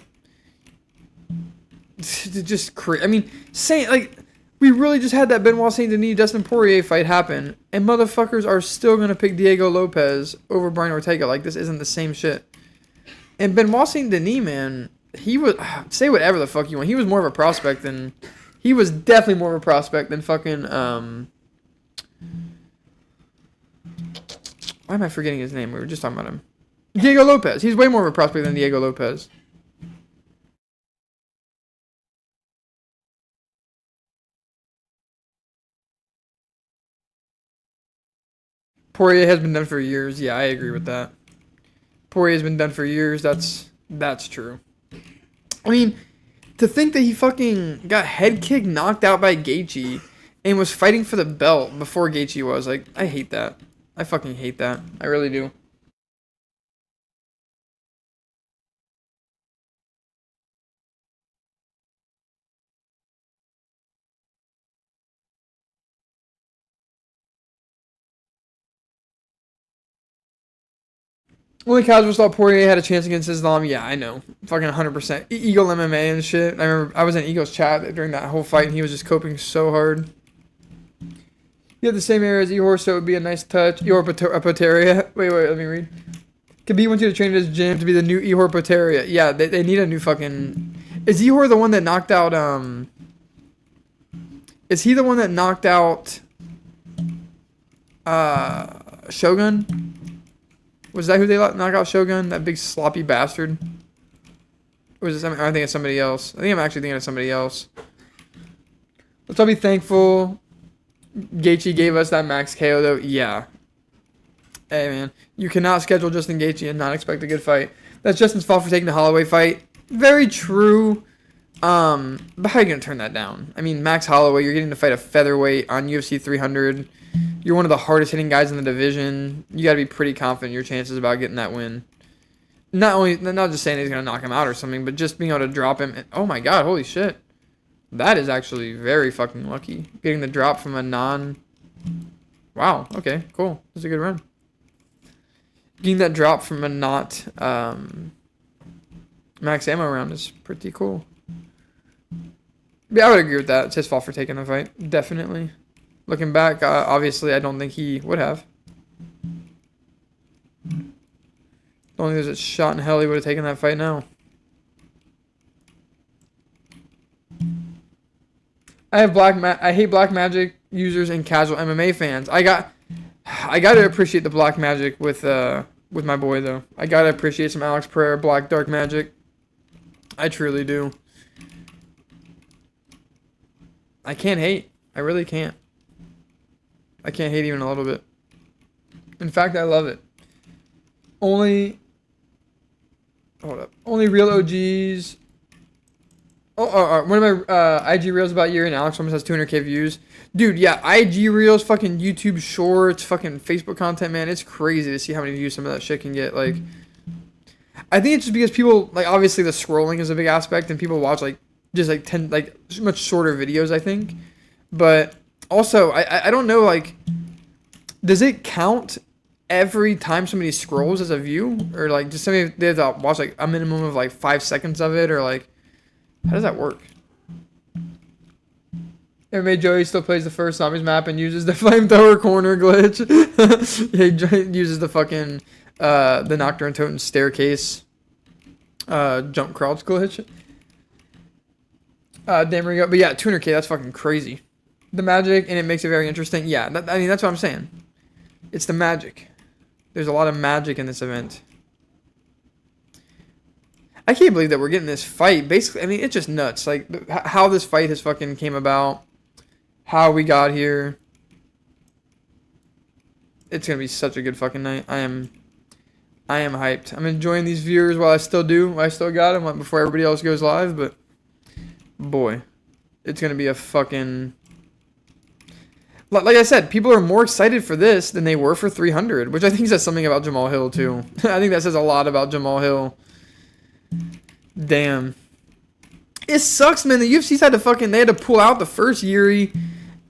just crazy. I mean, we really just had that Benoit Saint Denis Dustin Poirier fight happen. And motherfuckers are still going to pick Diego Lopez over Brian Ortega. Like, this isn't the same shit. And Benoit Saint Denis, man, he was, say whatever the fuck you want. He was more of a prospect than... He was definitely more of a prospect than fucking, why am I forgetting his name? We were just talking about him. Diego Lopez. He's way more of a prospect than Diego Lopez. Poirier has been done for years. Yeah, I agree with that. Poirier has been done for years. That's true. I mean, to think that he fucking got head kicked, knocked out by Gaethje, and was fighting for the belt before Gaethje was, like, I hate that. I fucking hate that. I really do. Only casuals thought Poirier had a chance against Islam. Yeah, I know. Fucking 100%. Eagle MMA and shit. I remember I was in Eagle's chat during that whole fight, and he was just coping so hard. You have the same area as Ehor, so it would be a nice touch. Ehor Poteria. Wait, let me read. Khabib wants you to train at his gym to be the new Ehor Poteria. Yeah, they need a new fucking... Is Ehor the one that knocked out, Is he the one that knocked out, Shogun? Was that who they knocked out, Shogun? That big sloppy bastard? Or was it somebody? I think it's somebody else. I think I'm actually thinking of somebody else. Let's all be thankful Gaethje gave us that max KO, though. Yeah. Hey, man. You cannot schedule Justin Gaethje and not expect a good fight. That's Justin's fault for taking the Holloway fight. Very true. But how are you going to turn that down? I mean, Max Holloway, you're getting to fight a featherweight on UFC 300. You're one of the hardest hitting guys in the division. You got to be pretty confident in your chances about getting that win. Not just saying he's going to knock him out or something, but just being able to drop him. Oh my god, holy shit. That is actually very fucking lucky. Getting the drop from a non... Wow, okay, cool. That's a good run. Getting that drop from a not max ammo round is pretty cool. Yeah, I would agree with that. It's his fault for taking the fight. Definitely. Looking back, obviously, I don't think he would have. Don't think there's a shot in hell he would have taken that fight now. I hate black magic users and casual MMA fans. I got to appreciate the black magic with my boy though. I got to appreciate some Alex Pereira black dark magic. I truly do. I can't hate. I really can't. I can't hate even a little bit. In fact, I love it. Only real OGs. One of my IG reels about Yuri and Alex almost has 200K views. Dude, yeah, IG reels, fucking YouTube shorts, fucking Facebook content, man. It's crazy to see how many views some of that shit can get. Like, I think it's just because people, like, obviously the scrolling is a big aspect, and people watch, like, just, like, 10, like, much shorter videos, I think. But also, I don't know, like, does it count every time somebody scrolls as a view? Or, like, just somebody, they have to watch, like, a minimum of, like, 5 seconds of it? Or, like, how does that work? MMA Joey still plays the first zombies map and uses the flamethrower corner glitch. He uses the fucking, the Nocturne Totem staircase, jump crouch glitch. Damn Ringo. But yeah, 200K, that's fucking crazy. The magic, and it makes it very interesting. Yeah, I mean, that's what I'm saying. It's the magic. There's a lot of magic in this event. I can't believe that we're getting this fight. Basically, I mean, it's just nuts. Like, how this fight has fucking came about. How we got here. It's going to be such a good fucking night. I am hyped. I'm enjoying these viewers while I still do. I still got them before everybody else goes live. But, boy, it's going to be a fucking... Like I said, people are more excited for this than they were for 300. Which I think says something about Jamal Hill, too. I think that says a lot about Jamal Hill. Damn. It sucks, man. The UFC's had to pull out the first Yuri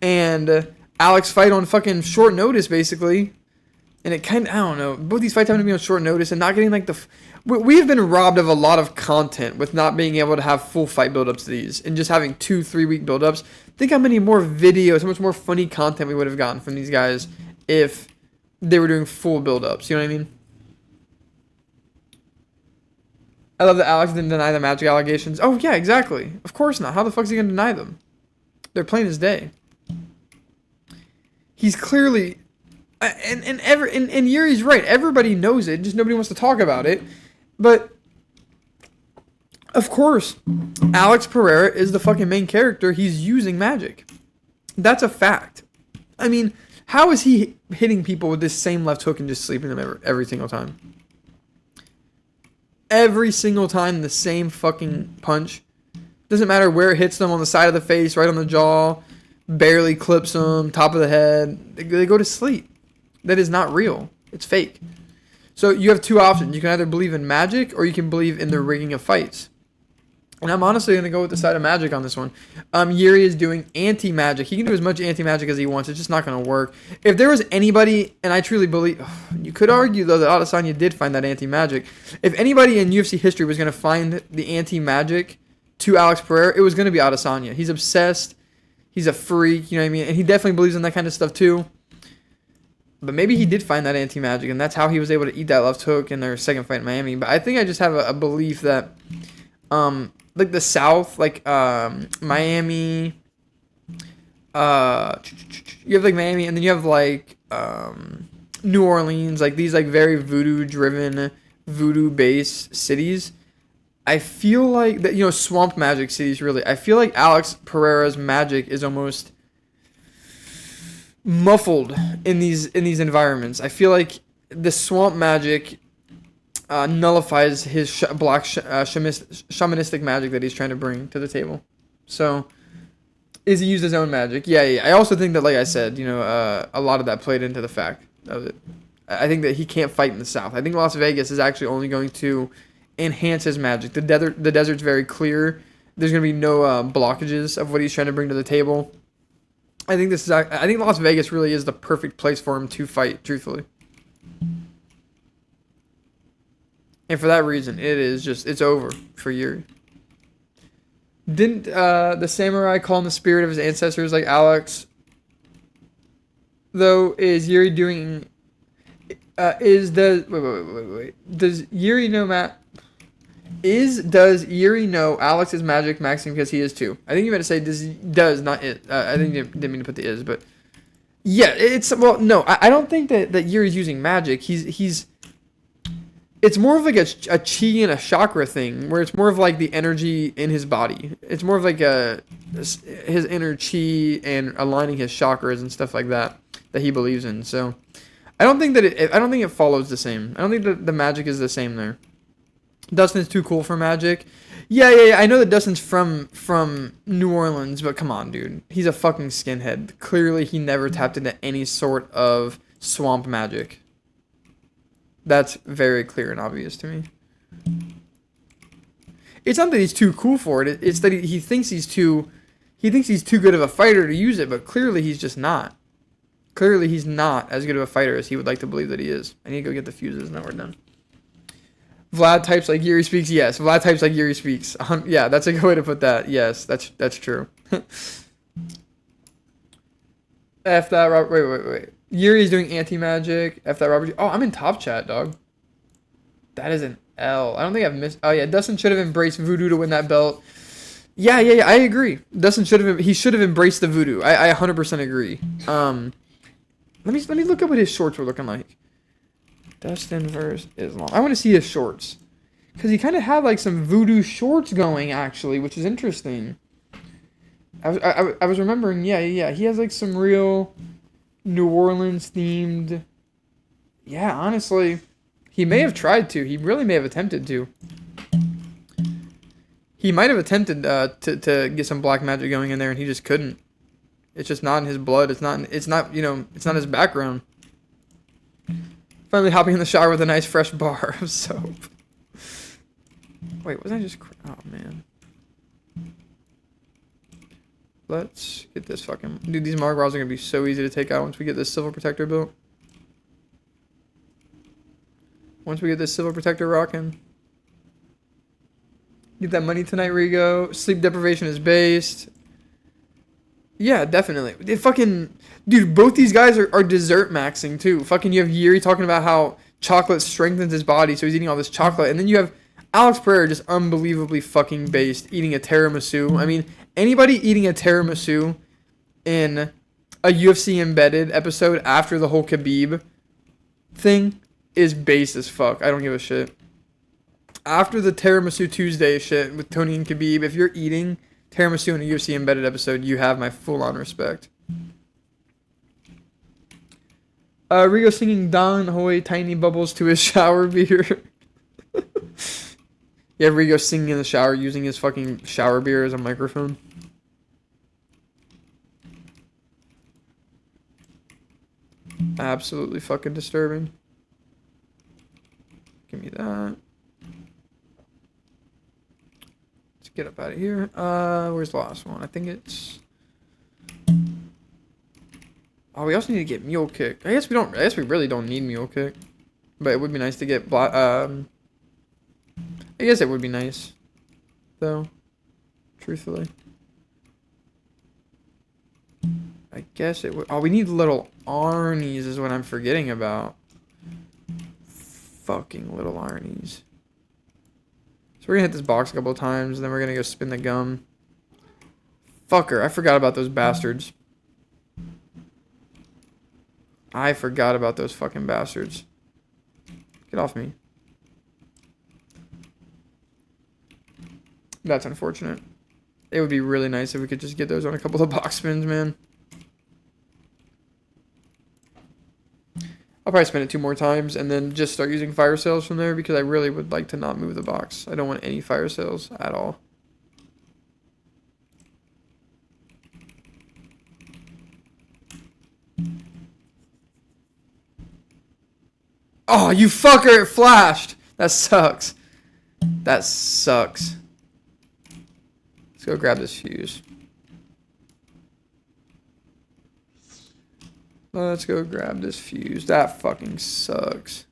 and Alex fight on fucking short notice, basically. And it kind of, I don't know. Both these fights having to be on short notice and not getting, like, we have been robbed of a lot of content with not being able to have full fight build-ups to these and just having 2-3 week build-ups. Think how many more videos, how much more funny content we would have gotten from these guys if they were doing full build-ups. You know what I mean? I love that Alex didn't deny the magic allegations. Oh, yeah, exactly. Of course not. How the fuck is he going to deny them? They're plain as day. He's clearly... And Yuri's right. Everybody knows it. Just nobody wants to talk about it. But, of course, Alex Pereira is the fucking main character. He's using magic. That's a fact. I mean, how is he hitting people with this same left hook and just sleeping them every single time. Every single time, the same fucking punch. Doesn't matter where it hits them, on the side of the face, right on the jaw, barely clips them, top of the head. They go to sleep. That is not real. It's fake. So you have two options. You can either believe in magic or you can believe in the rigging of fights. And I'm honestly going to go with the side of magic on this one. Yuri is doing anti-magic. He can do as much anti-magic as he wants. It's just not going to work. If there was anybody, and I truly believe, you could argue, though, that Adesanya did find that anti-magic. If anybody in UFC history was going to find the anti-magic to Alex Pereira, it was going to be Adesanya. He's obsessed. He's a freak, you know what I mean? And he definitely believes in that kind of stuff, too. But maybe he did find that anti-magic, and that's how he was able to eat that left hook in their second fight in Miami. But I think I just have a belief that... like the South, like Miami, you have like Miami, and then you have like New Orleans, like these like very voodoo-driven, voodoo-based cities. I feel like that, you know, swamp magic cities, really. I feel like Alex Pereira's magic is almost muffled in these environments. I feel like the swamp magic nullifies his black shamanistic magic that he's trying to bring to the table. So, is he used his own magic? Yeah. I also think that, like I said, you know, a lot of that played into the fact of it. I think that he can't fight in the South. I think Las Vegas is actually only going to enhance his magic. The desert's very clear. There's going to be no blockages of what he's trying to bring to the table. I think Las Vegas really is the perfect place for him to fight, truthfully. And for that reason, it's over for Yuri. Didn't the samurai call in the spirit of his ancestors like Alex? Though, is Yuri doing... Wait. Does Yuri know does Yuri know Alex is magic maxing because he is too? I think you meant to say does, not it. I think you didn't mean to put the is, but... Yeah, no, I don't think that Yuri's using magic. It's more of like a chi and a chakra thing, where it's more of like the energy in his body. It's more of like his inner chi and aligning his chakras and stuff like that he believes in. So I don't think it follows the same. I don't think that the magic is the same there. Dustin's too cool for magic. Yeah. I know that Dustin's from New Orleans, but come on, dude. He's a fucking skinhead. Clearly, he never tapped into any sort of swamp magic. That's very clear and obvious to me. It's not that he's too cool for it. It's that he thinks he's too good of a fighter to use it, but clearly he's just not. Clearly he's not as good of a fighter as he would like to believe that he is. I need to go get the fuses, now we're done. Vlad types like Yuri speaks. Yes, Vlad types like Yuri speaks. Yeah, that's a good way to put that. Yes, that's true. F that, Robert. Wait. Yuri is doing anti-magic. F that, Robert. Oh, I'm in top chat, dog. That is an L. I don't think I've missed... Oh, yeah, Dustin should have embraced voodoo to win that belt. Yeah, I agree. Dustin should have embraced the voodoo. I 100% agree. Let me look up what his shorts were looking like. Dustin versus Islam. I want to see his shorts. Because he kind of had, like, some voodoo shorts going, actually, which is interesting. I was remembering, yeah. He has, like, some real... New Orleans themed. Yeah, honestly, he may have tried to. He really may have attempted to. He might have attempted to get some black magic going in there, and he just couldn't. It's just not in his blood. It's not his background. Finally hopping in the shower with a nice fresh bar of soap. Wait, wasn't I just... Oh, man. Let's get this fucking... Dude, these Mark Rods are going to be so easy to take out once we get this Silver Protector built. Once we get this Silver Protector rocking. Get that money tonight, Rigo. Sleep deprivation is based. Yeah, definitely. It fucking... Dude, both these guys are dessert maxing, too. Fucking you have Yuri talking about how chocolate strengthens his body, so he's eating all this chocolate. And then you have Alex Pereira just unbelievably fucking based, eating a tiramisu. I mean... Anybody eating a tiramisu in a UFC embedded episode after the whole Khabib thing is base as fuck. I don't give a shit. After the Tiramisu Tuesday shit with Tony and Khabib, if you're eating tiramisu in a UFC embedded episode, you have my full-on respect. Rigo singing Don Hoy Tiny Bubbles to his shower beer. Yeah, Rigo singing in the shower using his fucking shower beer as a microphone. Absolutely fucking disturbing. Give me that. Let's get up out of here. Where's the last one? I think it's... Oh, we also need to get Mule Kick. I guess we really don't need Mule Kick. But it would be nice to get I guess it would be nice. Though. Truthfully. I guess it would... Oh, we need little Arnie's is what I'm forgetting about. Fucking little Arnie's. So we're gonna hit this box a couple of times, and then we're gonna go spin the gum. Fucker, I forgot about those bastards. I forgot about those fucking bastards. Get off me. That's unfortunate. It would be really nice if we could just get those on a couple of box spins, man. I'll probably spin it 2 more times and then just start using fire sales from there because I really would like to not move the box. I don't want any fire sales at all. Oh, you fucker, it flashed. That sucks. That sucks. Let's go grab this fuse. Let's go grab this fuse. That fucking sucks.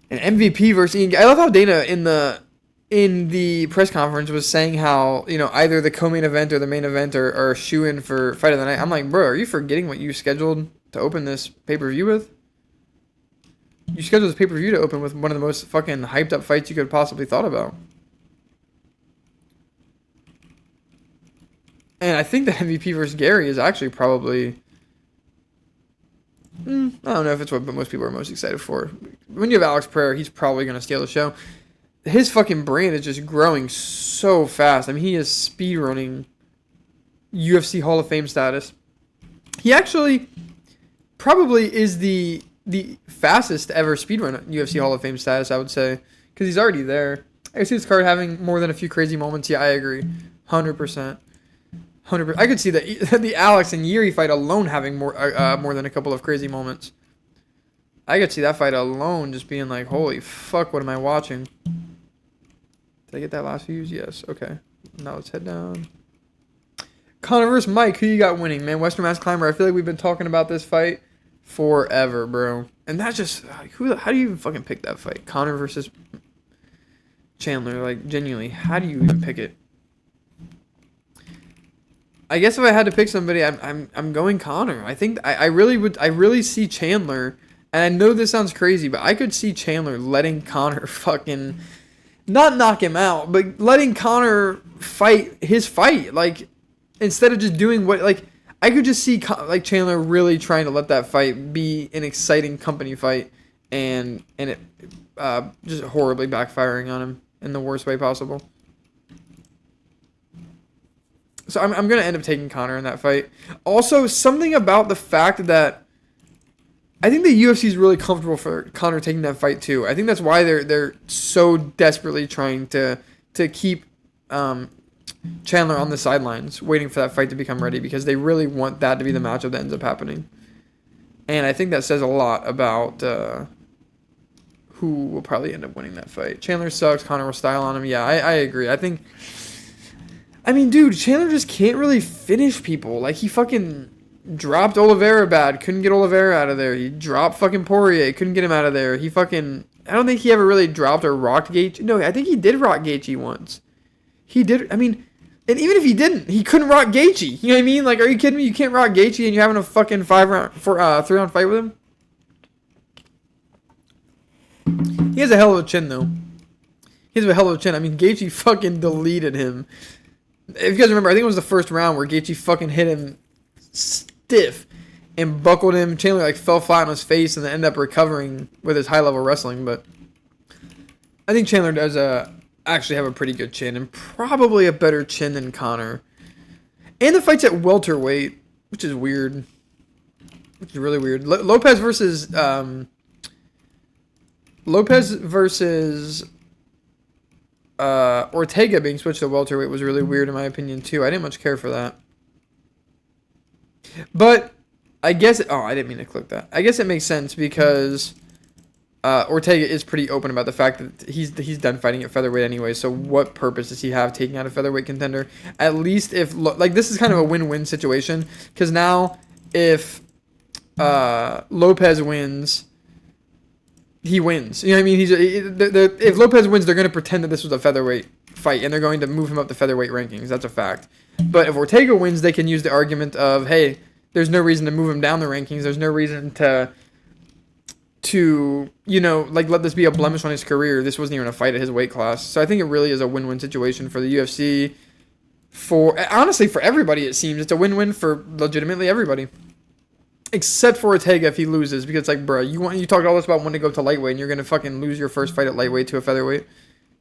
An MVP versus Ian. I love how Dana in the press conference was saying how, you know, either the co-main event or the main event are shoo-in for Fight of the Night. I'm like, bro, are you forgetting what you scheduled to open this pay-per-view with? You scheduled this pay-per-view to open with one of the most fucking hyped up fights you could have possibly thought about. And I think the MVP versus Gary is actually probably... I don't know if it's what most people are most excited for. When you have Alex Pereira, he's probably going to steal the show. His fucking brand is just growing so fast. I mean, he is speedrunning UFC Hall of Fame status. He actually probably is the fastest ever speedrun UFC Hall of Fame status, I would say. Because he's already there. I see this card having more than a few crazy moments. Yeah, I agree. 100%. 100%. I could see the Alex and Yuri fight alone having more than a couple of crazy moments. I could see that fight alone just being like, holy fuck, what am I watching? Did I get that last fuse? Yes. Okay. Now let's head down. Conor versus Mike. Who you got winning, man? Western Mass Climber. I feel like we've been talking about this fight forever, bro. And that's just... How do you even fucking pick that fight? Conor versus Chandler. Like, genuinely, how do you even pick it? I guess if I had to pick somebody, I'm going Conor. I think I really see Chandler, and I know this sounds crazy, but I could see Chandler letting Conor fucking not knock him out, but letting Conor fight his fight. Like, instead of just doing what, like, I could just see like Chandler really trying to let that fight be an exciting company fight, and it just horribly backfiring on him in the worst way possible. So I'm going to end up taking Conor in that fight. Also, something about the fact that I think the UFC is really comfortable for Conor taking that fight too. I think that's why they're so desperately trying to keep Chandler on the sidelines, waiting for that fight to become ready, because they really want that to be the matchup that ends up happening. And I think that says a lot about who will probably end up winning that fight. Chandler sucks. Conor will style on him. Yeah, I agree. I mean, dude, Chandler just can't really finish people. Like, he fucking dropped Oliveira bad. Couldn't get Oliveira out of there. He dropped fucking Poirier. Couldn't get him out of there. He fucking... I don't think he ever really dropped or rocked Gaethje. No, I think he did rock Gaethje once. He did... I mean... And even if he didn't, he couldn't rock Gaethje. You know what I mean? Like, are you kidding me? You can't rock Gaethje and you're having a fucking 3-round fight with him? He has a hell of a chin, though. He has a hell of a chin. I mean, Gaethje fucking deleted him. If you guys remember, I think it was the first round where Gaethje fucking hit him stiff and buckled him. Chandler like fell flat on his face and then ended up recovering with his high-level wrestling. But I think Chandler does actually have a pretty good chin and probably a better chin than Conor. And the fight's at welterweight, which is weird. Which is really weird. Lopez versus Ortega being switched to welterweight was really weird in my opinion too. I didn't much care for that. But I guess I didn't mean to click that. I guess it makes sense because Ortega is pretty open about the fact that he's done fighting at featherweight anyway. So what purpose does he have taking out a featherweight contender? At least if this is kind of a win-win situation because now if Lopez wins, he wins. You know what I mean? If Lopez wins, they're going to pretend that this was a featherweight fight and they're going to move him up the featherweight rankings. That's a fact. But if Ortega wins, they can use the argument of, hey, there's no reason to move him down the rankings. There's no reason to let this be a blemish on his career. This wasn't even a fight at his weight class. So I think it really is a win-win situation for the UFC. Honestly, for everybody, it seems. It's a win-win for legitimately everybody. Except for Ortega if he loses. Because it's like, bro, you talked all this about wanting to go to lightweight and you're going to fucking lose your first fight at lightweight to a featherweight.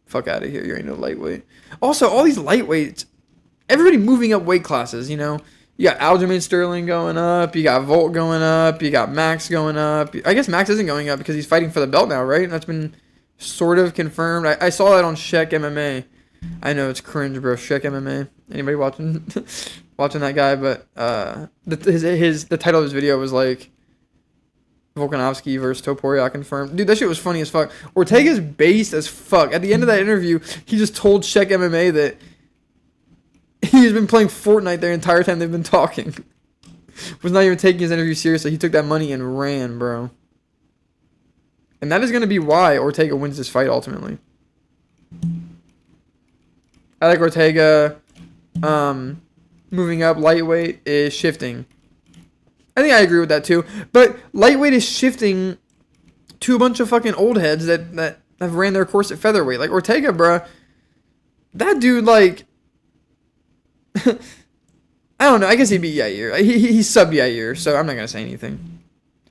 Fuck out of here. You ain't no lightweight. Also, all these lightweights, everybody moving up weight classes, you know. You got Aljamain Sterling going up. You got Volt going up. You got Max going up. I guess Max isn't going up because he's fighting for the belt now, right? That's been sort of confirmed. I saw that on Sheck MMA. I know it's cringe, bro. Sheck MMA. Anybody watching that guy? But the title of his video was like Volkanovski versus Topuria confirmed. Dude, that shit was funny as fuck. Ortega's based as fuck. At the end of that interview, he just told Sheck MMA that he's been playing Fortnite the entire time they've been talking. Was not even taking his interview seriously. He took that money and ran, bro. And that is going to be why Ortega wins this fight ultimately. I like Ortega. Moving up, lightweight is shifting. I think I agree with that too. But lightweight is shifting to a bunch of fucking old heads that have ran their course at featherweight. Like Ortega, bruh. That dude, like... I don't know. I guess he beat Yair. He's sub Yair, so I'm not going to say anything.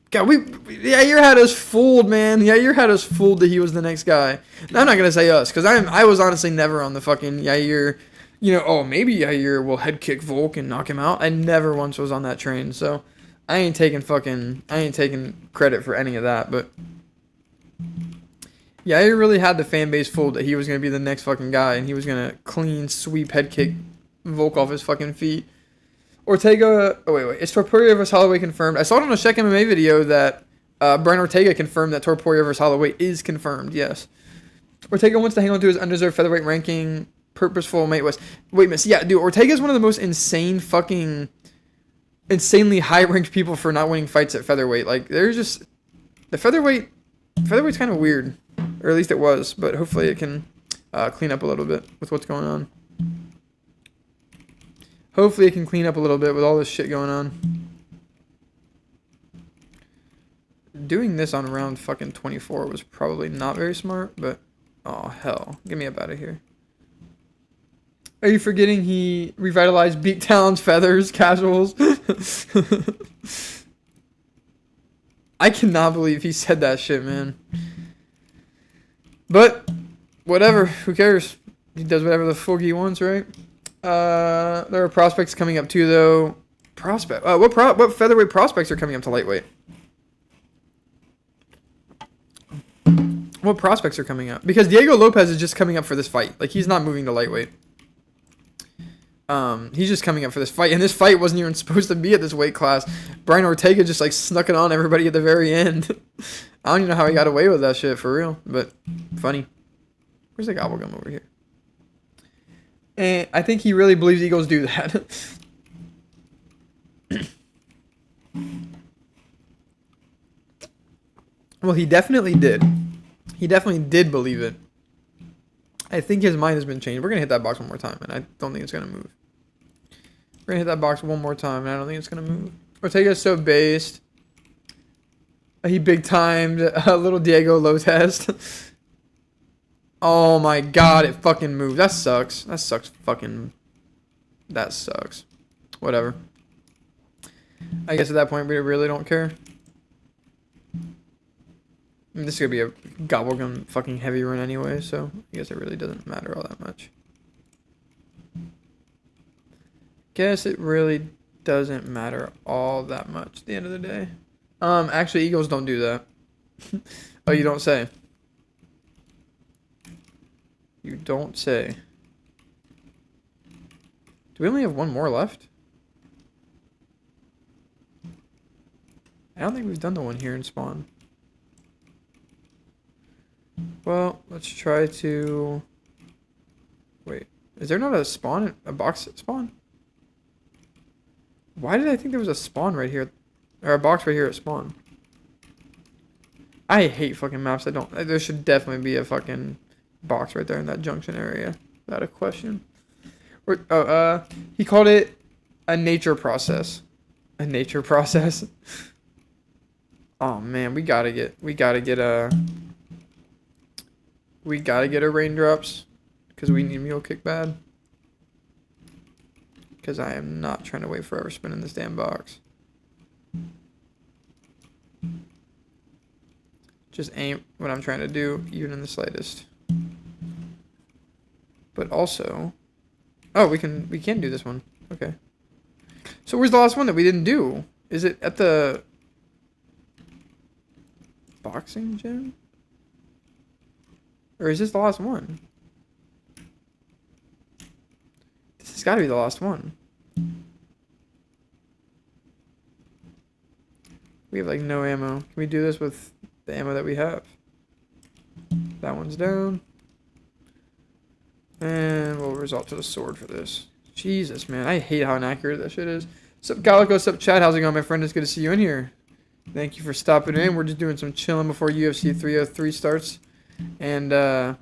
God, Yair had us fooled, man. Yair had us fooled that he was the next guy. And I'm not going to say us, because I was honestly never on the fucking Yair, maybe Yair will head kick Volk and knock him out. I never once was on that train, so I ain't taking credit for any of that, but Yair really had the fan base fooled that he was going to be the next fucking guy, and he was going to clean sweep head kick Volk off his fucking feet. Ortega, is Topuria versus Holloway confirmed? I saw it on a Sheck MMA video that Brian Ortega confirmed that Topuria versus Holloway is confirmed, yes. Ortega wants to hang on to his undeserved featherweight ranking, purposeful weight miss. Yeah, dude, Ortega's one of the most insanely high-ranked people for not winning fights at featherweight. Like, there's just... Featherweight's kind of weird, or at least it was, but hopefully it can clean up a little bit with what's going on. Hopefully it can clean up a little bit with all this shit going on. Doing this on round fucking 24 was probably not very smart, but... Oh, hell. Get me up out of here. Are you forgetting he revitalized Beak Talon's feathers, casuals? I cannot believe he said that shit, man. But, whatever. Who cares? He does whatever the fuck he wants, right? There are prospects coming up too, though. What featherweight prospects are coming up to lightweight? What prospects are coming up? Because Diego Lopez is just coming up for this fight. Like, he's not moving to lightweight. He's just coming up for this fight, and this fight wasn't even supposed to be at this weight class. Brian Ortega just like snuck it on everybody at the very end. I don't even know how he got away with that shit for real, but funny. Where's the gobblegum over here? And I think he really believes Eagles do that. Well, he definitely did. He definitely did believe it. I think his mind has been changed. We're going to hit that box one more time, and I don't think it's going to move. We're going to hit that box one more time, and I don't think it's going to move. Ortega's so based. He big-timed a little Diego low test. Oh my god, it fucking moved. That sucks. That sucks. Whatever. I guess at that point we really don't care. I mean, this is going to be a gobblegum fucking heavy run anyway, so I guess it really doesn't matter all that much. guess it really doesn't matter all that much at the end of the day. Actually, eagles don't do that. Oh, you don't say. You don't say. Do we only have one more left? I don't think we've done the one here in spawn. Well, let's try to... Wait, is there not a spawn, a box spawn? Why did I think there was a spawn right here? Or a box right here at spawn? I hate fucking maps. There should definitely be a fucking box right there in that junction area. Without a question. He called it a nature process. A nature process? Oh man, we gotta get a raindrops. Because we need mule kick bad. Because I am not trying to wait forever spinning this damn box. Just ain't what I'm trying to do, even in the slightest. But also... Oh, we can do this one. Okay. So where's the last one that we didn't do? Is it at the... boxing gym? Or is this the last one? This has got to be the last one. We have like no ammo. Can we do this with the ammo that we have? That one's down. And we'll resort to the sword for this. Jesus, man. I hate how inaccurate that shit is. Sup, Calico? Sup, Chad? How's it going, my friend? It's good to see you in here. Thank you for stopping in. We're just doing some chilling before UFC 303 starts. And, did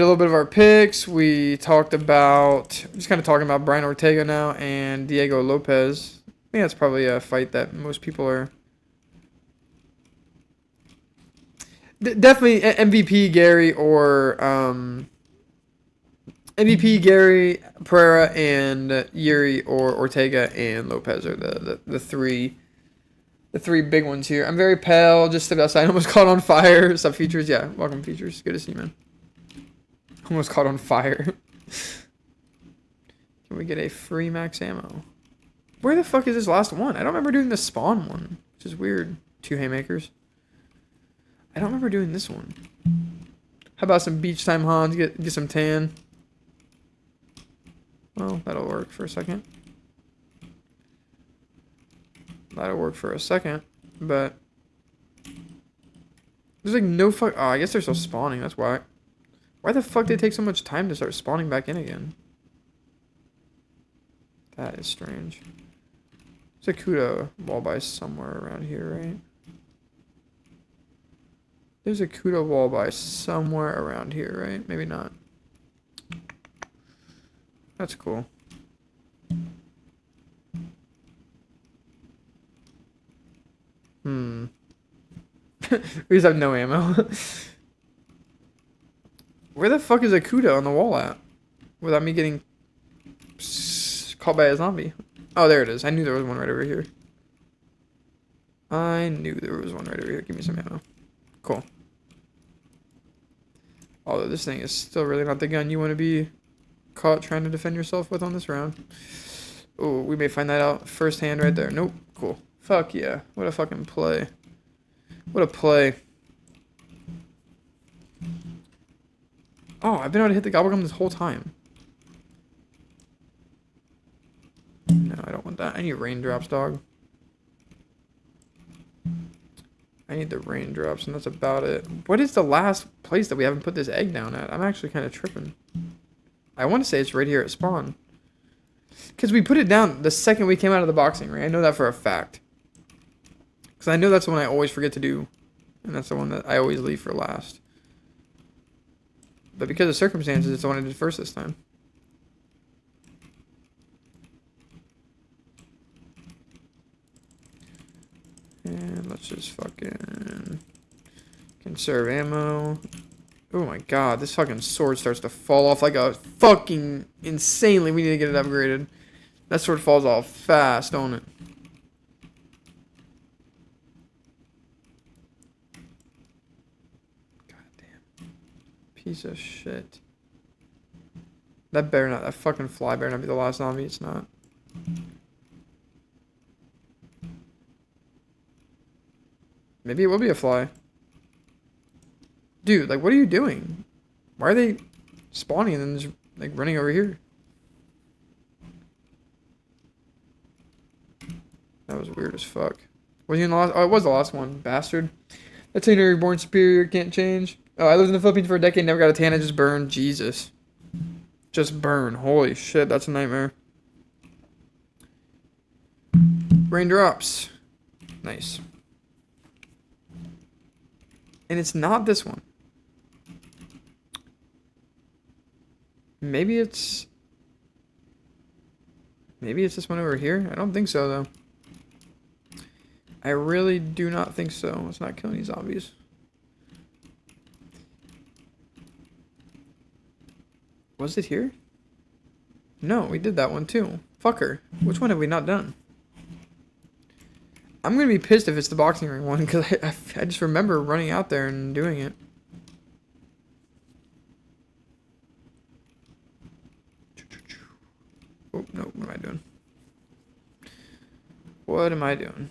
a little bit of our picks. We talked about, just kind of talking about Brian Ortega now and Diego Lopez. I think that's probably a fight that most people are... Definitely MVP Gary or MVP Gary, Pereira, and Yuri or Ortega and Lopez are the three big ones here. I'm very pale. Just stepped outside. Almost caught on fire. Sub Features, yeah. Welcome Features. Good to see you, man. Almost caught on fire. Can we get a free max ammo? Where the fuck is this last one? I don't remember doing the spawn one, which is weird. 2 haymakers. I don't remember doing this one. How about some beach time Hans? Get some tan. Well, that'll work for a second. That'll work for a second, but there's like no fuck. Oh, I guess they're still spawning. That's why. Why the fuck did it take so much time to start spawning back in again? That is strange. There's a Kudo wall by somewhere around here, right? There's a Kudo wall by somewhere around here, right? Maybe not. That's cool. We just have no ammo. Where the fuck is a Kudo on the wall at? Without me getting caught by a zombie. Oh, there it is. I knew there was one right over here. I knew there was one right over here. Give me some ammo. Cool. Although this thing is still really not the gun you want to be caught trying to defend yourself with on this round. Oh, we may find that out firsthand right there. Nope. Cool. Fuck yeah. What a fucking play. What a play. Oh, I've been able to hit the gobblegum this whole time. No, I don't want that. I need raindrops, dog. I need the raindrops, and that's about it. What is the last place that we haven't put this egg down at? I'm actually kind of tripping. I want to say it's right here at spawn. Because we put it down the second we came out of the boxing ring. I know that for a fact. Because I know that's the one I always forget to do. And that's the one that I always leave for last. But because of circumstances, it's the one I did first this time. And let's just fucking conserve ammo. Oh my god, this fucking sword starts to fall off like a fucking insanely. We need to get it upgraded. That sword falls off fast, don't it? God damn. Piece of shit. That better not. That fucking fly better not be the last zombie. It's not. Maybe it will be a fly. Dude, like, what are you doing? Why are they spawning and then just, like, running over here? That was weird as fuck. Was he in the last? Oh, it was the last one. Bastard. That's how you're born superior. Can't change. Oh, I lived in the Philippines for a decade. Never got a tan. I just burned. Jesus. Just burn. Holy shit. That's a nightmare. Raindrops. Nice. And it's not this one. Maybe it's this one over here. I don't think so, though. I really do not think so. Let's not kill any zombies. Was it here? No, we did that one too. Fucker. Which one have we not done? I'm going to be pissed if it's the boxing ring one, because I just remember running out there and doing it. Oh, no, what am I doing? What am I doing?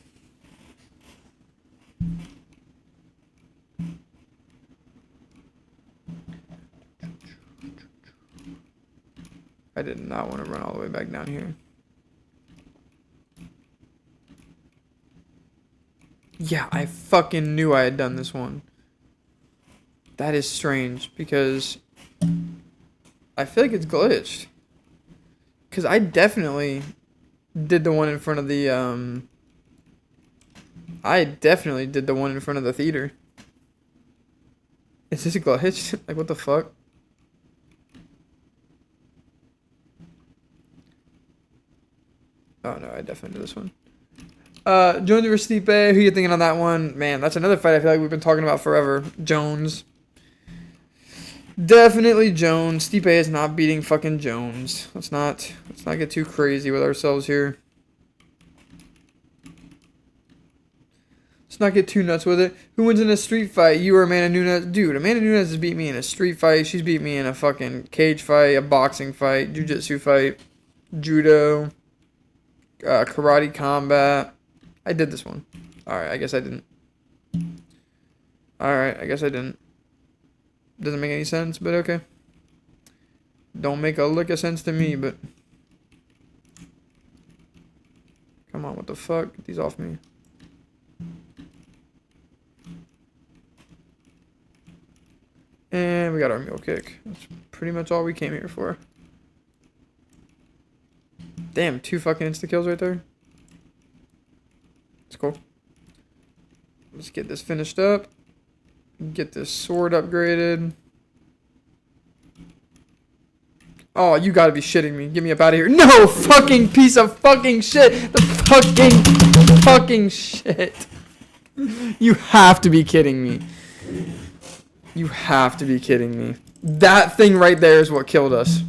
I did not want to run all the way back down here. Yeah, I fucking knew I had done this one. That is strange, because I feel like it's glitched. Because I definitely did the one in front of the, I definitely did the one in front of the theater. Is this glitched? Like, what the fuck? Oh, no, I definitely did this one. Jones versus Stipe. Who you thinking on that one? Man, that's another fight I feel like we've been talking about forever. Jones. Definitely Jones. Stipe is not beating fucking Jones. Let's not get too crazy with ourselves here. Let's not get too nuts with it. Who wins in a street fight? You or Amanda Nunes? Dude, Amanda Nunes has beat me in a street fight. She's beat me in a fucking cage fight, a boxing fight, jiu-jitsu fight, judo, karate combat. I did this one. Alright, I guess I didn't. Alright, I guess I didn't. Doesn't make any sense, but okay. Don't make a lick of sense to me, but... Come on, what the fuck? Get these off me. And we got our mule kick. That's pretty much all we came here for. Damn, 2 fucking insta-kills right there. It's cool. Let's get this finished up. Get this sword upgraded. Oh, you gotta be shitting me. Get me up out of here. No fucking piece of fucking shit. The fucking shit. You have to be kidding me. You have to be kidding me. That thing right there is what killed us.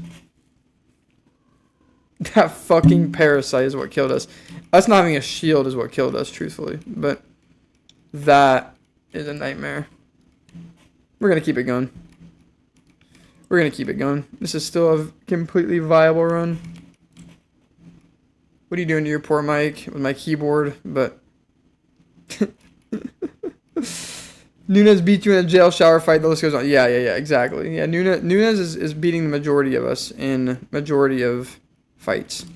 That fucking parasite is what killed us. Us not having a shield is what killed us, truthfully. But that is a nightmare. We're going to keep it going. We're going to keep it going. This is still a completely viable run. What are you doing to your poor mic with my keyboard? But Nunes beat you in a jail shower fight. The list goes on. Yeah, exactly. Yeah, Nunes is beating the majority of us in majority of fights.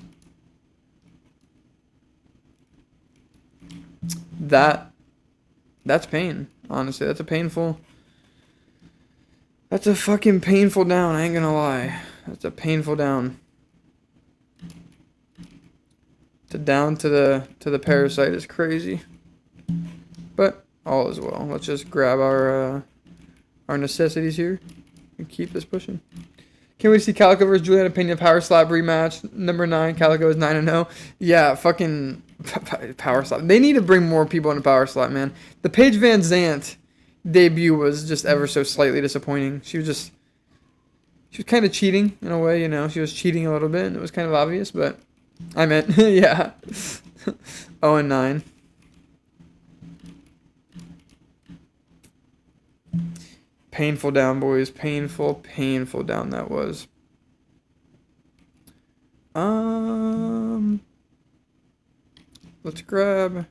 That's pain. Honestly, that's a fucking painful down. I ain't gonna lie. That's a painful down. To the parasite is crazy. But all is well. Let's just grab our necessities here and keep this pushing. Can't wait to see Calico versus Juliana Pena Power Slap rematch. Number 9. Calico is 9-0. Yeah, fucking Power Slap. They need to bring more people into Power Slap, man. The Paige Van Zandt debut was just ever so slightly disappointing. She was kind of cheating in a way, you know. She was cheating a little bit, and it was kind of obvious, but I meant, yeah. 0-9. Painful down, boys. Painful down that was. Let's grab.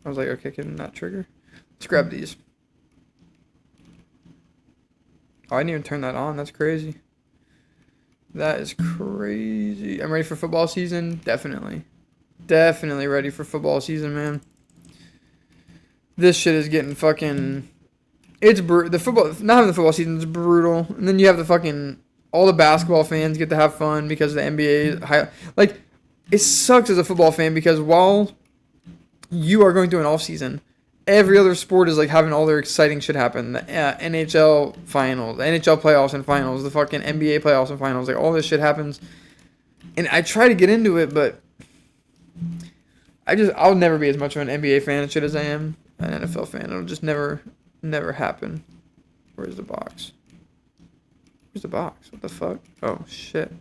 I was like, okay, can that trigger? Let's grab these. Oh, I didn't even turn that on. That's crazy. That is crazy. I'm ready for football season. Definitely. Definitely ready for football season, man. This shit is getting fucking... It's brutal. The football... Not having the football season is brutal. And then you have the fucking... All the basketball fans get to have fun because the NBA... Like, it sucks as a football fan because while you are going through an off season, every other sport is like having all their exciting shit happen. The NHL finals, the NHL playoffs and finals, the fucking NBA playoffs and finals. Like, all this shit happens. And I try to get into it, but I'll never be as much of an NBA fan and shit as I am an NFL fan. It'll just never happen. Where's the box? Where's the box? What the fuck? Oh, shit.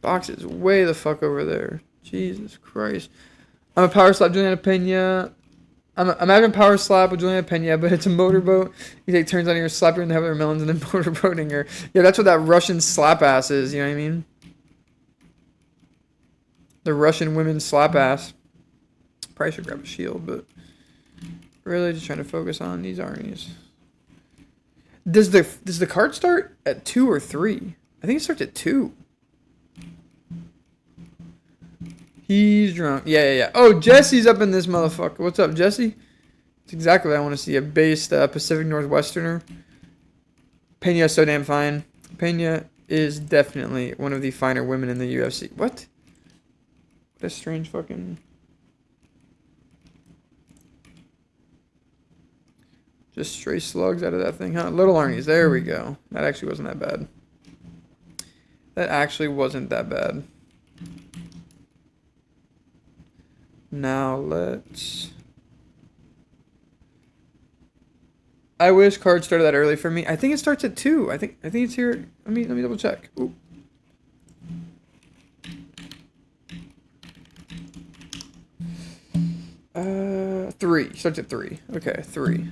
Box is way the fuck over there. Jesus Christ. I'm a power slap Juliana Pena. I'm having power slap with Juliana Pena, but it's a motorboat. You take turns on her, slap her in the head with her melons, and then motorboating her. Yeah, that's what that Russian slap ass is, you know what I mean? The Russian women slap ass. Probably should grab a shield, but really just trying to focus on these armies. Does the card start at 2 or 3? I think it starts at 2. He's drunk. Yeah. Oh, Jesse's up in this motherfucker. What's up, Jesse? That's exactly what I want to see. A based Pacific Northwesterner. Pena so damn fine. Pena is definitely one of the finer women in the UFC. What? What a strange fucking... Just stray slugs out of that thing, huh? Little Arnie's. There we go. That actually wasn't that bad. That actually wasn't that bad. Now let's... I wish cards started that early for me. I think it starts at 2. I think it's here. Let me double check. Ooh. Three. Starts at 3. Okay, 3.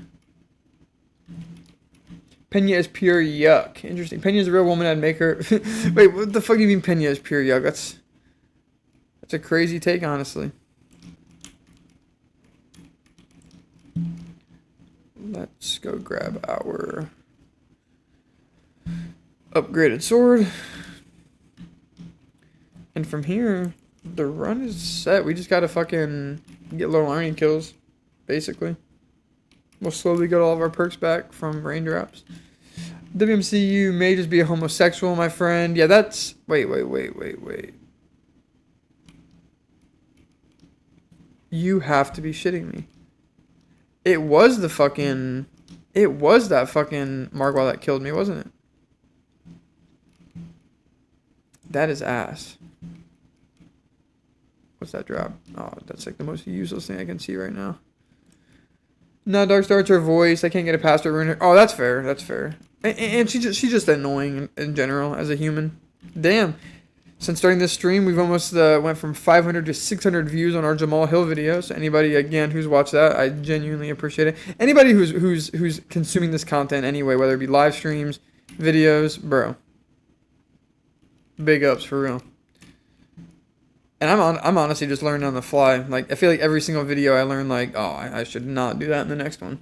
Pena is pure yuck. Interesting. Pena is a real woman. I'd make her... Wait, what the fuck do you mean Pena is pure yuck? That's a crazy take, honestly. Let's go grab our upgraded sword. And from here, the run is set. We just gotta fucking get Little Arnie kills, basically. We'll slowly get all of our perks back from raindrops. WMCU may just be a homosexual, my friend. Yeah, that's... Wait. You have to be shitting me. It was that fucking Margwell that killed me, wasn't it? That is ass. What's that drop? Oh, that's like the most useless thing I can see right now. No, Dark Star's her voice. I can't get it past her. Ruin her. Oh, that's fair. That's fair. And she's just annoying in general as a human. Damn. Since starting this stream, we've almost went from 500 to 600 views on our Jamal Hill video. So anybody again who's watched that, I genuinely appreciate it. Anybody who's consuming this content anyway, whether it be live streams, videos, bro. Big ups for real. And I'm honestly just learning on the fly. Like, I feel like every single video I learn, like, oh, I should not do that in the next one.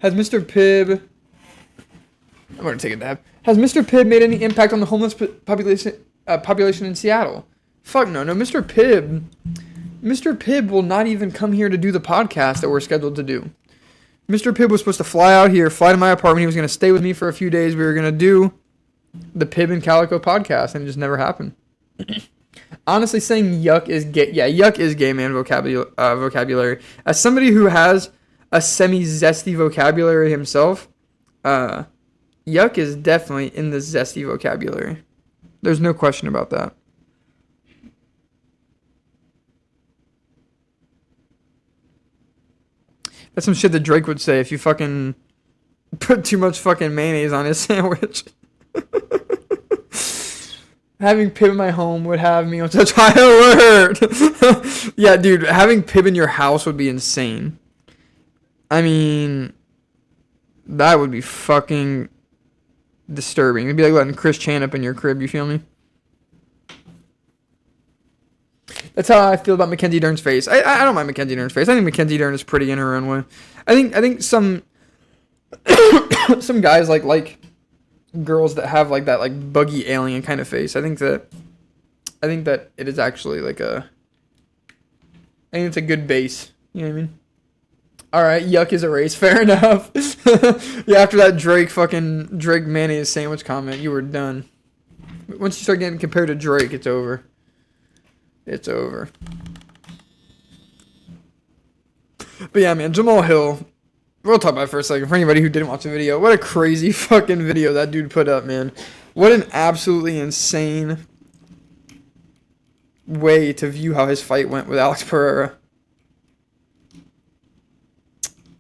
Has Mr. Pibb... I'm going to take a dab. Has Mr. Pibb made any impact on the homeless population in Seattle? Fuck no. No, Mr. Pibb will not even come here to do the podcast that we're scheduled to do. Mr. Pibb was supposed to fly out here, fly to my apartment. He was going to stay with me for a few days. We were going to do the Pibb and Calico podcast, and it just never happened. Honestly, saying yuck is gay. Yeah, yuck is gay man vocabulary. As somebody who has a semi-zesty vocabulary himself, yuck is definitely in the zesty vocabulary. There's no question about that. That's some shit that Drake would say if you fucking put too much fucking mayonnaise on his sandwich. Having Pibb in my home would have me on such high alert. Yeah, dude, having Pibb in your house would be insane. I mean, that would be fucking disturbing. It'd be like letting Chris Chan up in your crib, you feel me? That's how I feel about Mackenzie Dern's face. I don't mind Mackenzie Dern's face. I think Mackenzie Dern is pretty in her own way. I think some some guys like girls that have like that like buggy alien kind of face. I think that it is actually like I think it's a good base. You know what I mean? All right, yuck is a race. Fair enough. Yeah, after that Drake mayonnaise sandwich comment, you were done. Once you start getting compared to Drake, it's over. It's over. But yeah, man, Jamal Hill. We'll talk about it for a second. For anybody who didn't watch the video, what a crazy fucking video that dude put up, man. What an absolutely insane way to view how his fight went with Alex Pereira.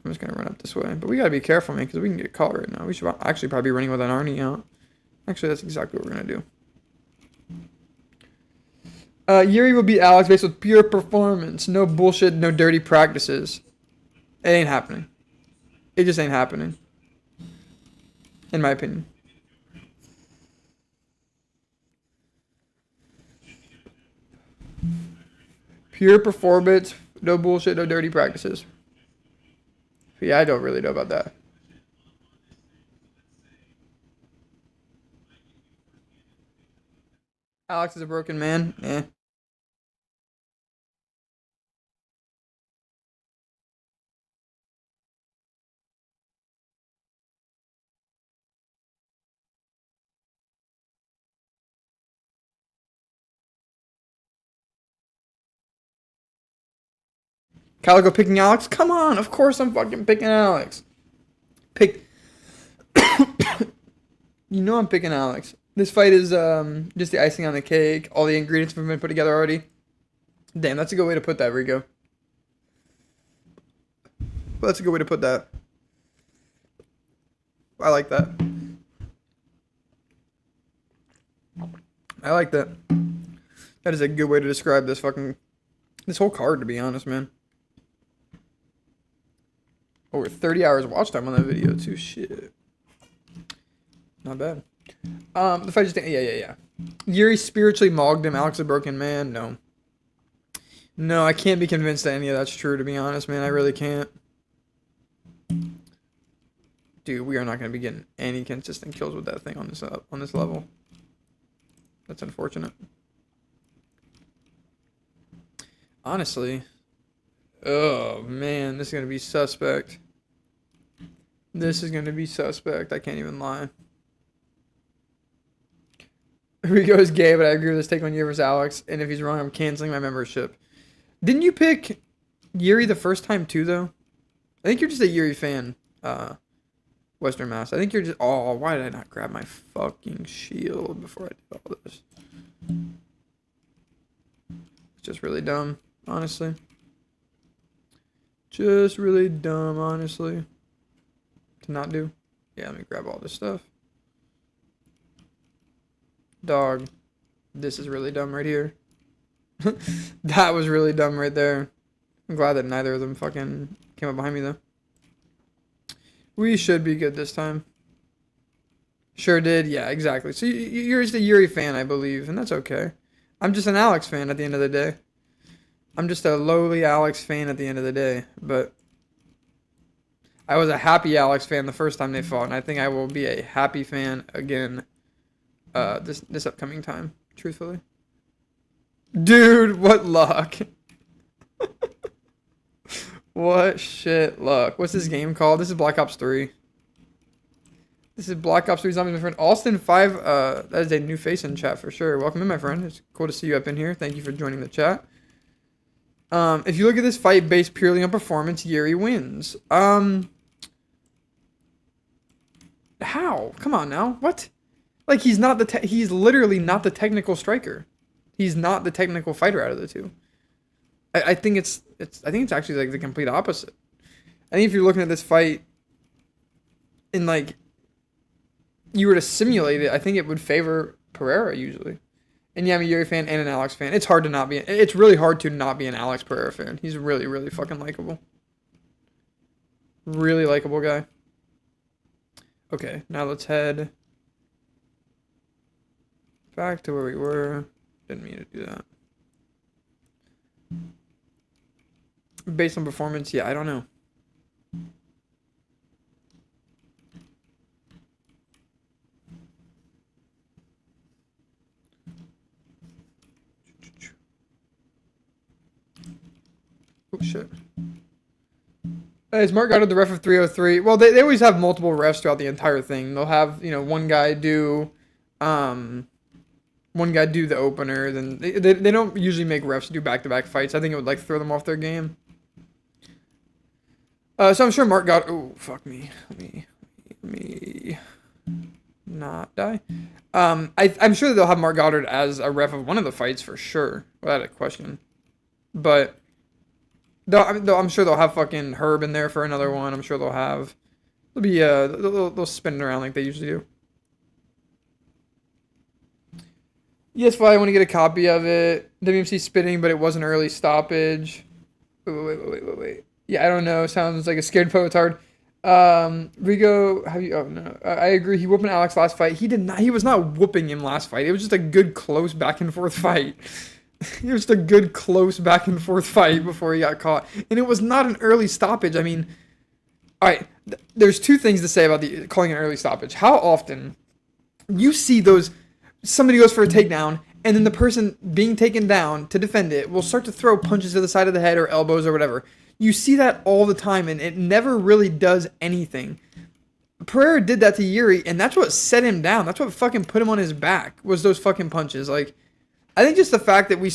I'm just gonna run up this way, but we gotta be careful, man, because we can get caught right now. We should actually probably be running with an Arnie out. Actually, that's exactly what we're gonna do. Yuri will beat Alex based with pure performance, no bullshit, no dirty practices. It ain't happening. It just ain't happening, in my opinion. Pure performance, no bullshit, no dirty practices. But yeah, I don't really know about that. Alex is a broken man. Eh. Calico picking Alex? Come on, of course I'm fucking picking Alex. Pick. You know I'm picking Alex. This fight is just the icing on the cake. All the ingredients have been put together already. Damn, that's a good way to put that, Rico. Well, that's a good way to put that. I like that. I like that. That is a good way to describe this whole card, to be honest, man. Over 30 hours watch time on that video too. Shit. Not bad. The fight just yeah. Yuri spiritually mogged him. Alex a broken man. No. No, I can't be convinced that any of that's true, to be honest, man. I really can't. Dude, we are not going to be getting any consistent kills with that thing on this level. That's unfortunate. Honestly. Oh, man. This is going to be suspect. This is going to be suspect. I can't even lie. Rico is gay, but I agree with his take on Yuri versus Alex. And if he's wrong, I'm canceling my membership. Didn't you pick Yuri the first time, too, though? I think you're just a Yuri fan. Western Mass. I think you're just... Oh, why did I not grab my fucking shield before I did all this? It's just really dumb, honestly. Just really dumb, honestly. To not do. Yeah, let me grab all this stuff. Dog. This is really dumb right here. That was really dumb right there. I'm glad that neither of them fucking came up behind me, though. We should be good this time. Sure did. Yeah, exactly. So you're just a Yuri fan, I believe, and that's okay. I'm just an Alex fan at the end of the day. I'm just a lowly Alex fan at the end of the day, but I was a happy Alex fan the first time they fought, and I think I will be a happy fan again this upcoming time, truthfully. Dude, what luck. What shit luck. What's this game called? This is Black Ops 3. This is Black Ops 3 Zombies, my friend. Austin 5, that is a new face in chat for sure. Welcome in, my friend. It's cool to see you up in here. Thank you for joining the chat. If you look at this fight based purely on performance, Yuri wins. How? Come on now. What? Like, he's literally not the technical striker. He's not the technical fighter out of the two. I think it's actually like the complete opposite. I think if you're looking at this fight and like you were to simulate it, I think it would favor Pereira usually. And yeah, I'm a Yuri fan and an Alex fan. It's really hard to not be an Alex Pereira fan. He's really, really fucking likable. Really likable guy. Okay, now let's head back to where we were. Didn't mean to do that. Based on performance, yeah, I don't know. Oh shit. Is Mark Goddard the ref of 303? Well, they always have multiple refs throughout the entire thing. They'll have, um, one guy do the opener. Then they don't usually make refs do back-to-back fights. I think it would like throw them off their game. So I'm sure Mark Goddard. Oh fuck me. Let me not die. I'm sure that they'll have Mark Goddard as a ref of one of the fights for sure, without a question. But I'm sure they'll have fucking Herb in there for another one. I'm sure they'll have. They'll spin it around like they usually do. Yes, I want to get a copy of it. WMC spitting, but it was an early stoppage. Wait. Yeah, I don't know. Sounds like a scared potard. Rigo, have you? Oh no, I agree. He whooping Alex last fight. He did not. He was not whooping him last fight. It was just a good close back and forth fight. It was just a good close back and forth fight before he got caught, and it was not an early stoppage. I mean, all right. There's two things to say about the calling an early stoppage. How often you see those? Somebody goes for a takedown, and then the person being taken down to defend it will start to throw punches to the side of the head or elbows or whatever. You see that all the time, and it never really does anything. Pereira did that to Yuri, and that's what set him down. That's what fucking put him on his back, was those fucking punches. Like, I think just the fact that you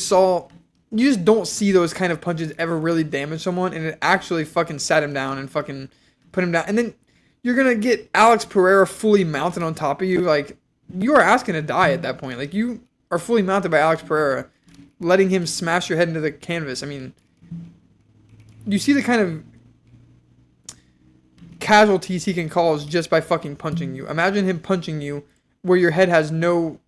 just don't see those kind of punches ever really damage someone, and it actually fucking sat him down and fucking put him down. And then you're going to get Alex Pereira fully mounted on top of you. Like, you are asking to die at that point. Like, you are fully mounted by Alex Pereira, letting him smash your head into the canvas. I mean, you see the kind of casualties he can cause just by fucking punching you. Imagine him punching you where your head has no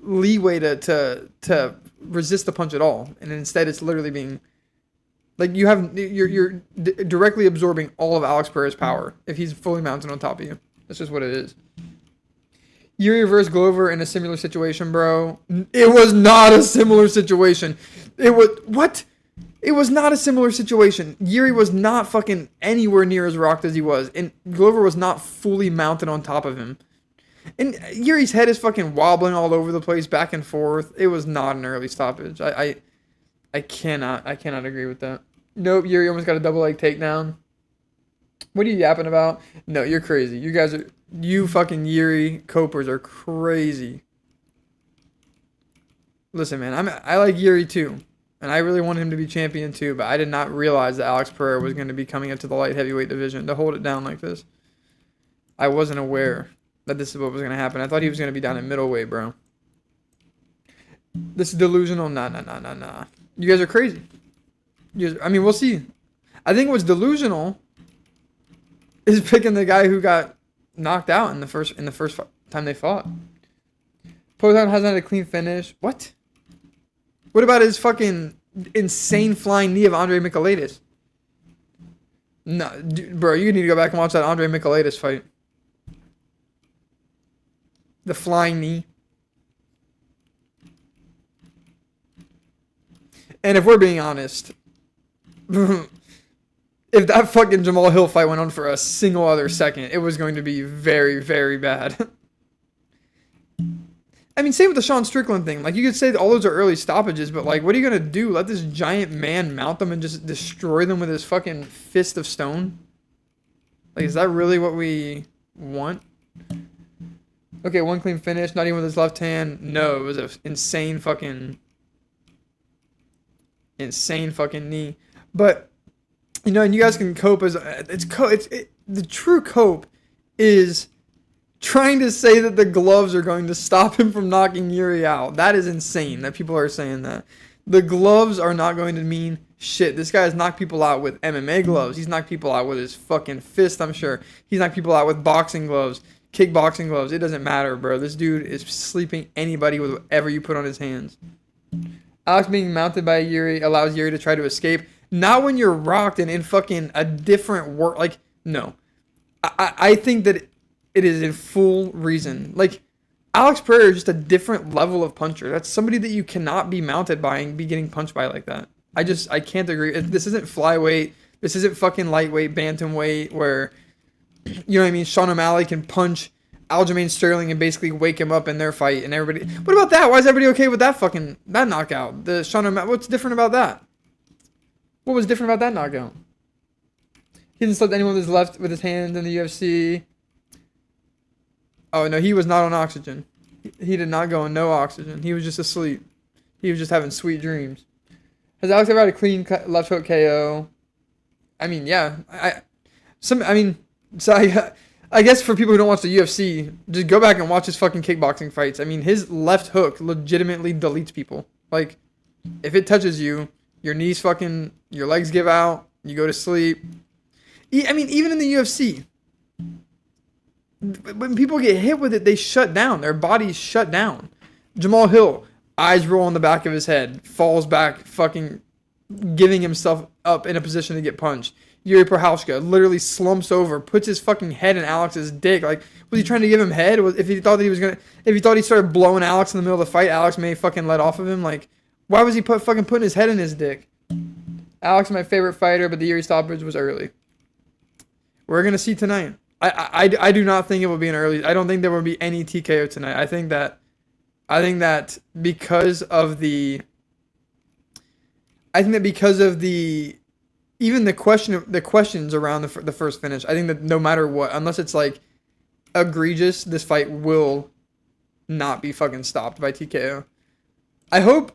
leeway to resist the punch at all, and instead it's literally being like you're directly absorbing all of Alex Pereira's power if he's fully mounted on top of you. That's just what it is. Yuri versus Glover in a similar situation, bro. It was not a similar situation. It was not a similar situation. Yuri was not fucking anywhere near as rocked as he was, and Glover was not fully mounted on top of him. And Yuri's head is fucking wobbling all over the place, back and forth. It was not an early stoppage. I cannot agree with that. Nope, Yuri almost got a double leg takedown. What are you yapping about? No, you're crazy. You fucking Yuri Copers are crazy. Listen, man, I like Yuri too. And I really wanted him to be champion too, but I did not realize that Alex Pereira was going to be coming up to the light heavyweight division to hold it down like this. I wasn't aware that this is what was going to happen. I thought he was going to be down at middleweight, bro. This is delusional. Nah. You guys are crazy. We'll see. I think what's delusional is picking the guy who got knocked out in the first time they fought. Procházka hasn't had a clean finish. What? What about his fucking insane flying knee of Andre Michailidis? No, bro, you need to go back and watch that Andre Michailidis fight. The flying knee. And if we're being honest, if that fucking Jamal Hill fight went on for a single other second, it was going to be very, very bad. I mean, same with the Sean Strickland thing. Like, you could say that all those are early stoppages, but, like, what are you going to do? Let this giant man mount them and just destroy them with his fucking fist of stone? Like, is that really what we want? Okay, one clean finish, not even with his left hand. No, it was an insane fucking knee. But, you know, and you guys can cope as... the true cope is trying to say that the gloves are going to stop him from knocking Yuri out. That is insane that people are saying that. The gloves are not going to mean shit. This guy has knocked people out with MMA gloves. He's knocked people out with his fucking fist, I'm sure. He's knocked people out with boxing gloves, kickboxing gloves. It doesn't matter, bro. This dude is sleeping anybody with whatever you put on his hands. Alex being mounted by Yuri allows Yuri to try to escape. Not when you're rocked and in fucking a different world. Like, no. I think that it is in full reason. Like, Alex Pereira is just a different level of puncher. That's somebody that you cannot be mounted by and be getting punched by like that. I can't agree. This isn't flyweight. This isn't fucking lightweight, bantamweight, where you know what I mean. Sean O'Malley can punch Aljamain Sterling and basically wake him up in their fight, and everybody. What about that? Why is everybody okay with that knockout? The Sean O'Malley. What's different about that? What was different about that knockout? He didn't slip anyone with his hands in the UFC. Oh no, he was not on oxygen. He did not go on no oxygen. He was just asleep. He was just having sweet dreams. Has Alex ever had a clean left hook KO? I mean, yeah. I guess for people who don't watch the UFC, just go back and watch his fucking kickboxing fights. I mean, his left hook legitimately deletes people. Like, if it touches you, your knees fucking, your legs give out, you go to sleep. I mean, even in the UFC, when people get hit with it, they shut down. Their bodies shut down. Jamal Hill, eyes roll on the back of his head, falls back, fucking giving himself up in a position to get punched. Yuri Procházka literally slumps over, puts his fucking head in Alex's dick. Like, was he trying to give him head? If he thought he started blowing Alex in the middle of the fight, Alex may fucking let off of him. Like, why was he putting his head in his dick? Alex is my favorite fighter, but the Yuri stoppage was early. We're gonna see tonight. I do not think it will be an early. I don't think there will be any TKO tonight. I think that because of the even the questions around the first finish. I think that no matter what, unless it's like egregious, this fight will not be fucking stopped by TKO. I hope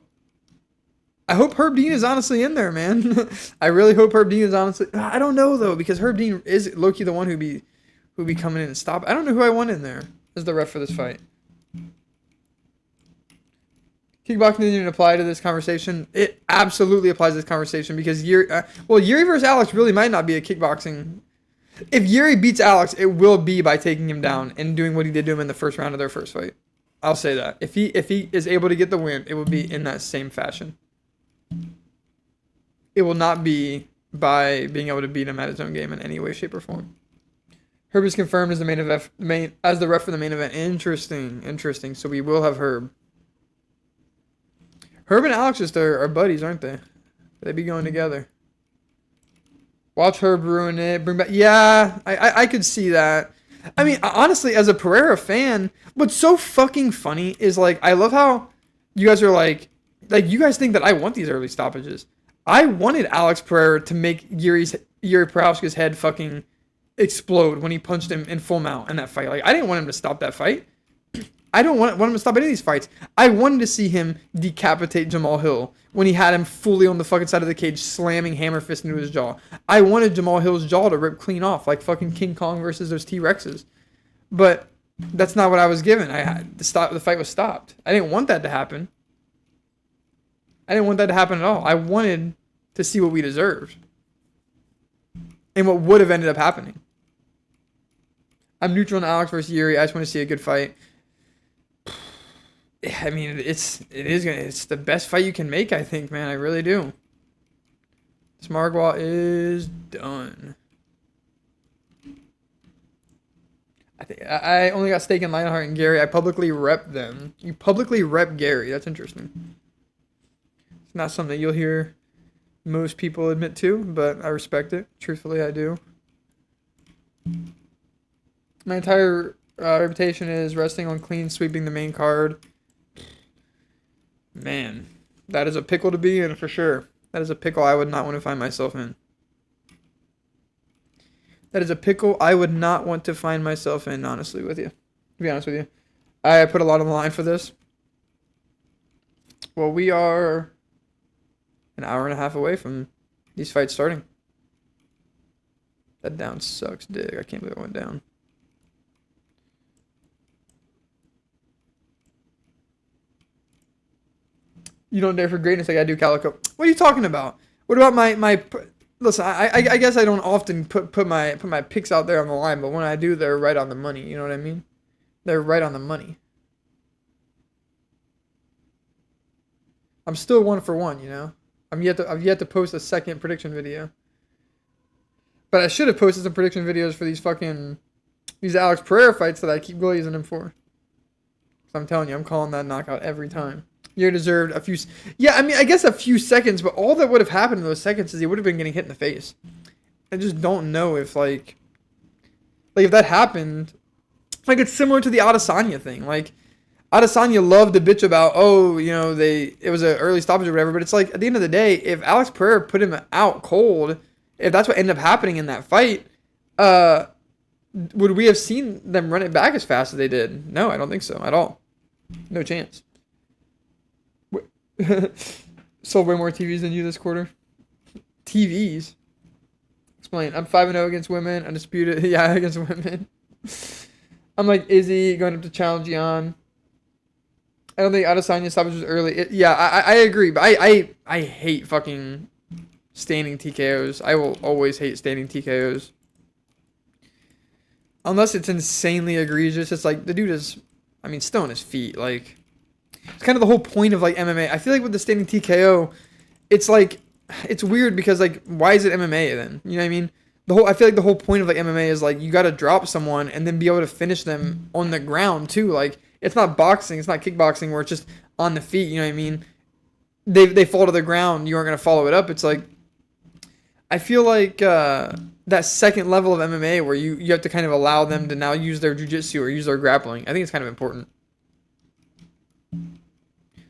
Herb Dean is honestly in there, man. I really hope Herb Dean is honestly. I don't know though, because Herb Dean is low-key the one who'd be coming in and stop. I don't know who I want in there as the ref for this fight. Kickboxing didn't even apply to this conversation. It absolutely applies to this conversation because Yuri versus Alex really might not be a kickboxing. If Yuri beats Alex, it will be by taking him down and doing what he did to him in the first round of their first fight. I'll say that. If he is able to get the win, it will be in that same fashion. It will not be by being able to beat him at his own game in any way, shape, or form. Herb is confirmed as as the ref for the main event. Interesting. So we will have Herb. Herb and Alex just are buddies, aren't they? They be going together. Watch Herb ruin it. Bring back. Yeah, I could see that. I mean, honestly, as a Pereira fan, what's so fucking funny is like I love how you guys are like you guys think that I want these early stoppages. I wanted Alex Pereira to make Yuri Procházka's head fucking explode when he punched him in full mount in that fight. Like, I didn't want him to stop that fight. I don't want him to stop any of these fights. I wanted to see him decapitate Jamal Hill when he had him fully on the fucking side of the cage, slamming hammer fist into his jaw. I wanted Jamal Hill's jaw to rip clean off, like fucking King Kong versus those T-Rexes. But that's not what I was given. The fight was stopped. I didn't want that to happen. I didn't want that to happen at all. I wanted to see what we deserved. And what would have ended up happening. I'm neutral on Alex versus Yuri. I just want to see a good fight. I mean, it's the best fight you can make, I think, man. I really do. Smargwa is done. I only got Steak and Lionheart and Gary. I publicly rep them. You publicly rep Gary. That's interesting. It's not something you'll hear most people admit to, but I respect it. Truthfully, I do. My entire reputation is resting on clean sweeping the main card. Man, that is a pickle to be in for sure. That is a pickle I would not want to find myself in. That is a pickle I would not want to find myself in, honestly, with you. To be honest with you. I put a lot on the line for this. Well, we are an hour and a half away from these fights starting. That down sucks, dig. I can't believe I went down. You don't dare for greatness like I do, Calico. What are you talking about? What about my listen, I guess I don't often put my picks out there on the line, but when I do, they're right on the money. You know what I mean? They're right on the money. I'm still 1 for 1, you know? I've yet to post a second prediction video. But I should have posted some prediction videos for these Alex Pereira fights that I keep glazing him for. So I'm telling you, I'm calling that knockout every time. Yuri deserved a few. Yeah, I mean, I guess a few seconds, but all that would have happened in those seconds is he would have been getting hit in the face. I just don't know if if that happened, like it's similar to the Adesanya thing. Like Adesanya loved to bitch about, oh, it was an early stoppage or whatever, but it's like at the end of the day, if Alex Pereira put him out cold, if that's what ended up happening in that fight, would we have seen them run it back as fast as they did? No, I don't think so at all. No chance. Sold way more TVs than you this quarter. TVs? Explain. I'm 5-0 against women. Undisputed. Yeah, against women. I'm like Izzy going up to challenge Jan. I don't think Adesanya stoppage was early. I agree, but I hate fucking standing TKOs. I will always hate standing TKOs. Unless it's insanely egregious. It's like the dude is, still on his feet. Like, it's kind of the whole point of like MMA. I feel like with the standing TKO, it's like, it's weird because like, why is it MMA then? You know what I mean? I feel like the whole point of like MMA is like, you got to drop someone and then be able to finish them on the ground too. Like, it's not boxing. It's not kickboxing where it's just on the feet. You know what I mean? They fall to the ground. You aren't going to follow it up. It's like, I feel like that second level of MMA where you have to kind of allow them to now use their jiu-jitsu or use their grappling. I think it's kind of important.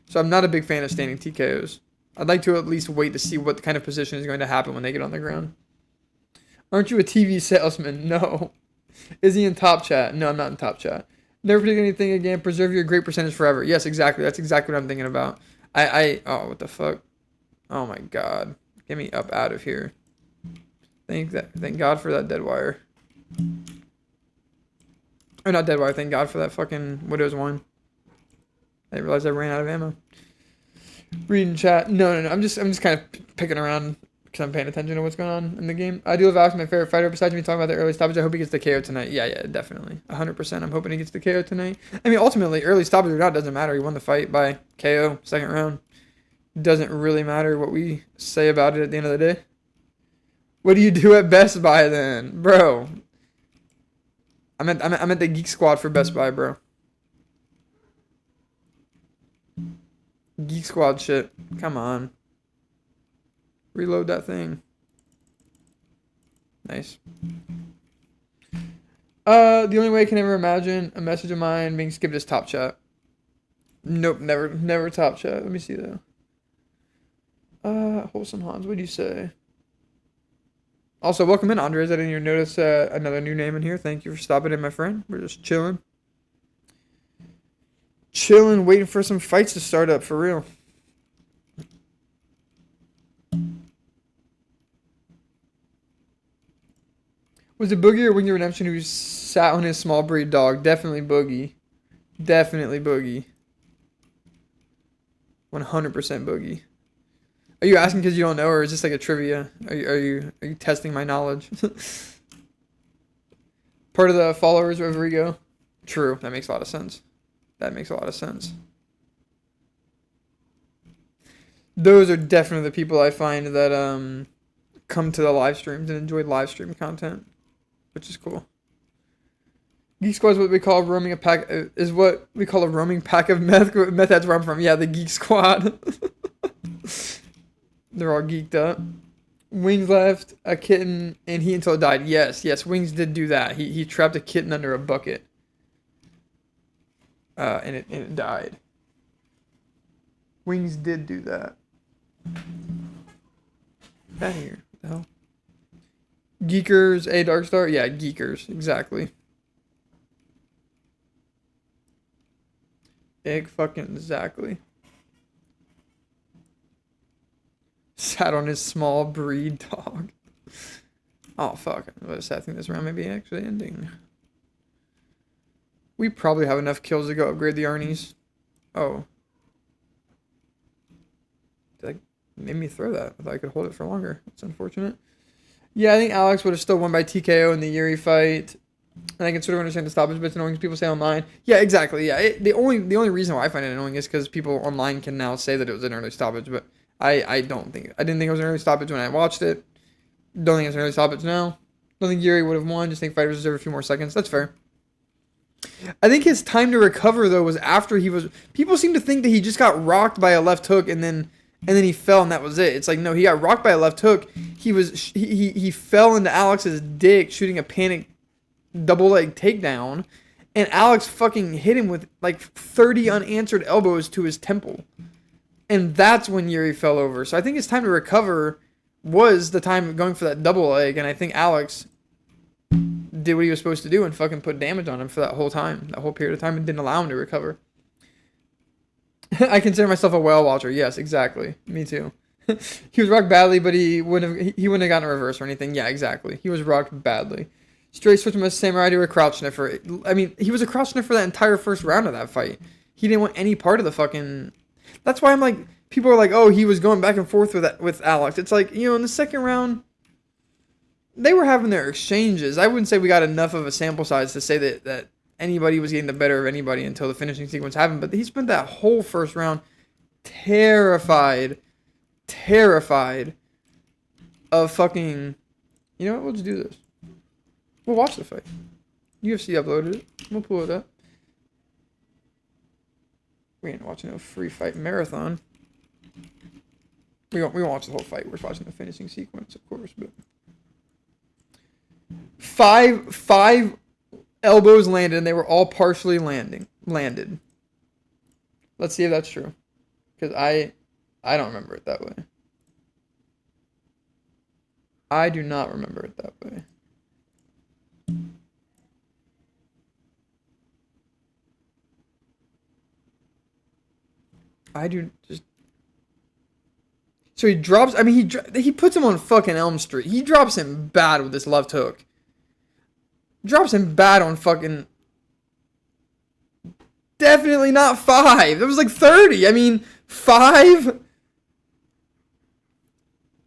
So I'm not a big fan of standing TKOs. I'd like to at least wait to see what kind of position is going to happen when they get on the ground. Aren't you a TV salesman? No. Is he in Top Chat? No, I'm not in Top Chat. Never predict anything again. Preserve your great percentage forever. Yes, exactly. That's exactly what I'm thinking about. Oh, what the fuck? Oh my god. Get me up out of here. Thank God for that dead wire. Or not dead wire. Thank God for that fucking Widow's wine. I didn't realize I ran out of ammo. Reading chat. No. I'm just kind of picking around because I'm paying attention to what's going on in the game. I do love Alex, my favorite fighter. Besides me talking about the early stoppage, I hope he gets the KO tonight. Yeah, definitely. 100%. I'm hoping he gets the KO tonight. Ultimately, early stoppage or not, doesn't matter. He won the fight by KO, second round. Doesn't really matter what we say about it at the end of the day. What do you do at Best Buy then? Bro. I'm at the Geek Squad for Best Buy, bro. Geek Squad shit. Come on. Reload that thing. Nice. The only way I can ever imagine a message of mine being skipped is Top Chat. Nope, never Top Chat. Let me see though. Wholesome Hans, what do you say? Also, welcome in, Andres. I didn't even notice another new name in here. Thank you for stopping in, my friend. We're just chilling. Waiting for some fights to start up, for real. Was it Boogie or Wing Your Redemption who sat on his small breed dog? Definitely Boogie. Definitely Boogie. 100% Boogie. Are you asking because you don't know, or is this like a trivia? Are you testing my knowledge? Part of the followers of Rigo? True. That makes a lot of sense. Those are definitely the people I find that come to the live streams and enjoy live stream content, which is cool. Geek Squad is what we call roaming a pack. Is what we call a roaming pack of meth. Meth heads where I'm from. Yeah, the Geek Squad. They're all geeked up. Wings left a kitten and he until it died. Yes, Wings did do that. He trapped a kitten under a bucket. And it died. Wings did do that. Out here. What the hell? Geekers, a Darkstar? Yeah, Geekers, exactly. Exactly. Sat on his small breed dog. Oh, fuck. What a sad thing this round may be actually ending. We probably have enough kills to go upgrade the Arnie's. Oh. That made me throw that. I thought I could hold it for longer. That's unfortunate. Yeah, I think Alex would have still won by TKO in the Yuri fight. And I can sort of understand the stoppage, but it's annoying because people say online. Yeah, exactly. Yeah, the only reason why I find it annoying is because people online can now say that it was an early stoppage, but I didn't think it was an early stoppage when I watched it. Don't think it's an early stoppage now. Don't think Yuri would have won. Just think fighters deserve a few more seconds. That's fair. I think his time to recover though was after he was. People seem to think that he just got rocked by a left hook and then he fell and that was it. It's like no, he got rocked by a left hook. He fell into Alex's dick shooting a panic double leg takedown, and Alex fucking hit him with like 30 unanswered elbows to his temple, and that's when Yuri fell over. So I think his time to recover was the time going for that double leg, and I think Alex did what he was supposed to do and fucking put damage on him for that whole time, that whole period of time, and didn't allow him to recover. I consider myself a whale watcher. Yes, exactly. Me too. He was rocked badly, but he wouldn't have gotten a reverse or anything. Yeah, exactly. He was rocked badly. Straight switch from a samurai to a crouch sniffer. I mean, he was a crouch sniffer that entire first round of that fight. He didn't want any part of the fucking. That's why I'm like, people are like, oh, he was going back and forth with Alex. It's like, in the second round, they were having their exchanges. I wouldn't say we got enough of a sample size to say that anybody was getting the better of anybody until the finishing sequence happened. But he spent that whole first round terrified of fucking. You know what? We'll just do this. We'll watch the fight. UFC uploaded it. We'll pull it up. We ain't watching no free fight marathon. We won't watch the whole fight. We're watching the finishing sequence, of course. But five elbows landed, and they were all partially landed. Let's see if that's true, because I don't remember it that way. I do not remember it that way. I do just. So he drops. I mean, he puts him on fucking Elm Street. He drops him bad with this left hook. Drops him bad on fucking. Definitely not 5. That was like 30. I mean, 5.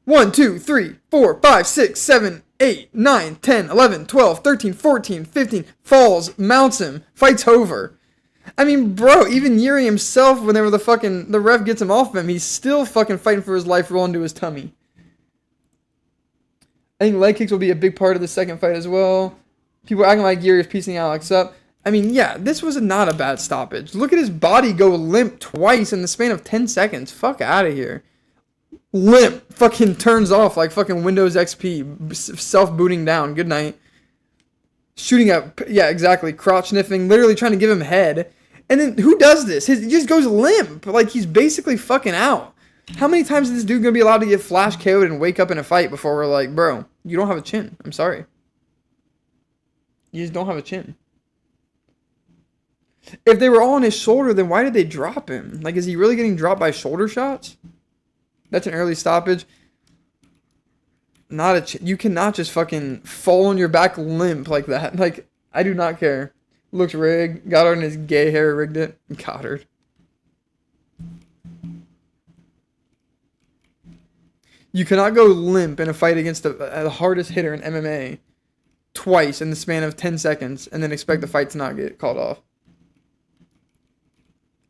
1, 2, 3, 4, 5, 6, 7, 8, 9, 10, 11, 12, 13, 14, 15. Falls, mounts him, fights over. I mean, bro, even Yuri himself, whenever the ref gets him off of him, he's still fucking fighting for his life, rolling to his tummy. I think leg kicks will be a big part of the second fight as well. People acting like Yuri is piecing Alex up. I mean, yeah, this was not a bad stoppage. Look at his body go limp twice in the span of 10 seconds. Fuck out of here. Limp. Fucking turns off like fucking Windows XP. Self-booting down. Good night. Shooting up. Yeah, exactly. Crotch sniffing. Literally trying to give him head. And then, who does this? He just goes limp. Like, he's basically fucking out. How many times is this dude going to be allowed to get flash KO'd and wake up in a fight before we're like, bro, you don't have a chin. I'm sorry. You just don't have a chin. If they were all on his shoulder, then why did they drop him? Like, is he really getting dropped by shoulder shots? That's an early stoppage. Not a chin. You cannot just fucking fall on your back limp like that. Like, I do not care. Looks rigged. Goddard and his gay hair rigged it. Goddard. You cannot go limp in a fight against the hardest hitter in MMA twice in the span of 10 seconds and then expect the fight to not get called off.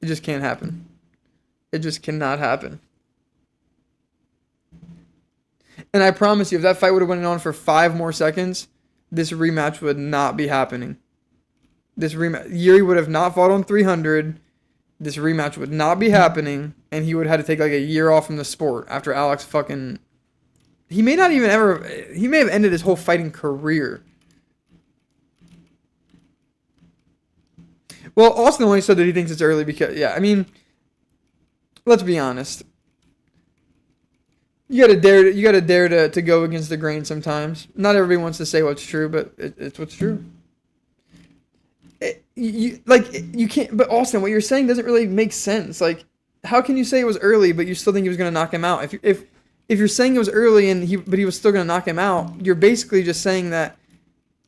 It just can't happen. It just cannot happen. And I promise you, if that fight would have went on for 5 more seconds, this rematch would not be happening. Yuri would have not fought on 300. This rematch would not be happening, and he would have had to take like a year off from the sport after Alex fucking. He may not even ever. He may have ended his whole fighting career. Well, Austin only said that he thinks it's early because, yeah, I mean, let's be honest. You gotta dare to go against the grain sometimes. Not everybody wants to say what's true, but it's what's true. You can't. But Austin, what you're saying doesn't really make sense. Like, how can you say it was early, but you still think he was gonna knock him out? If you're saying it was early but he was still gonna knock him out, you're basically just saying that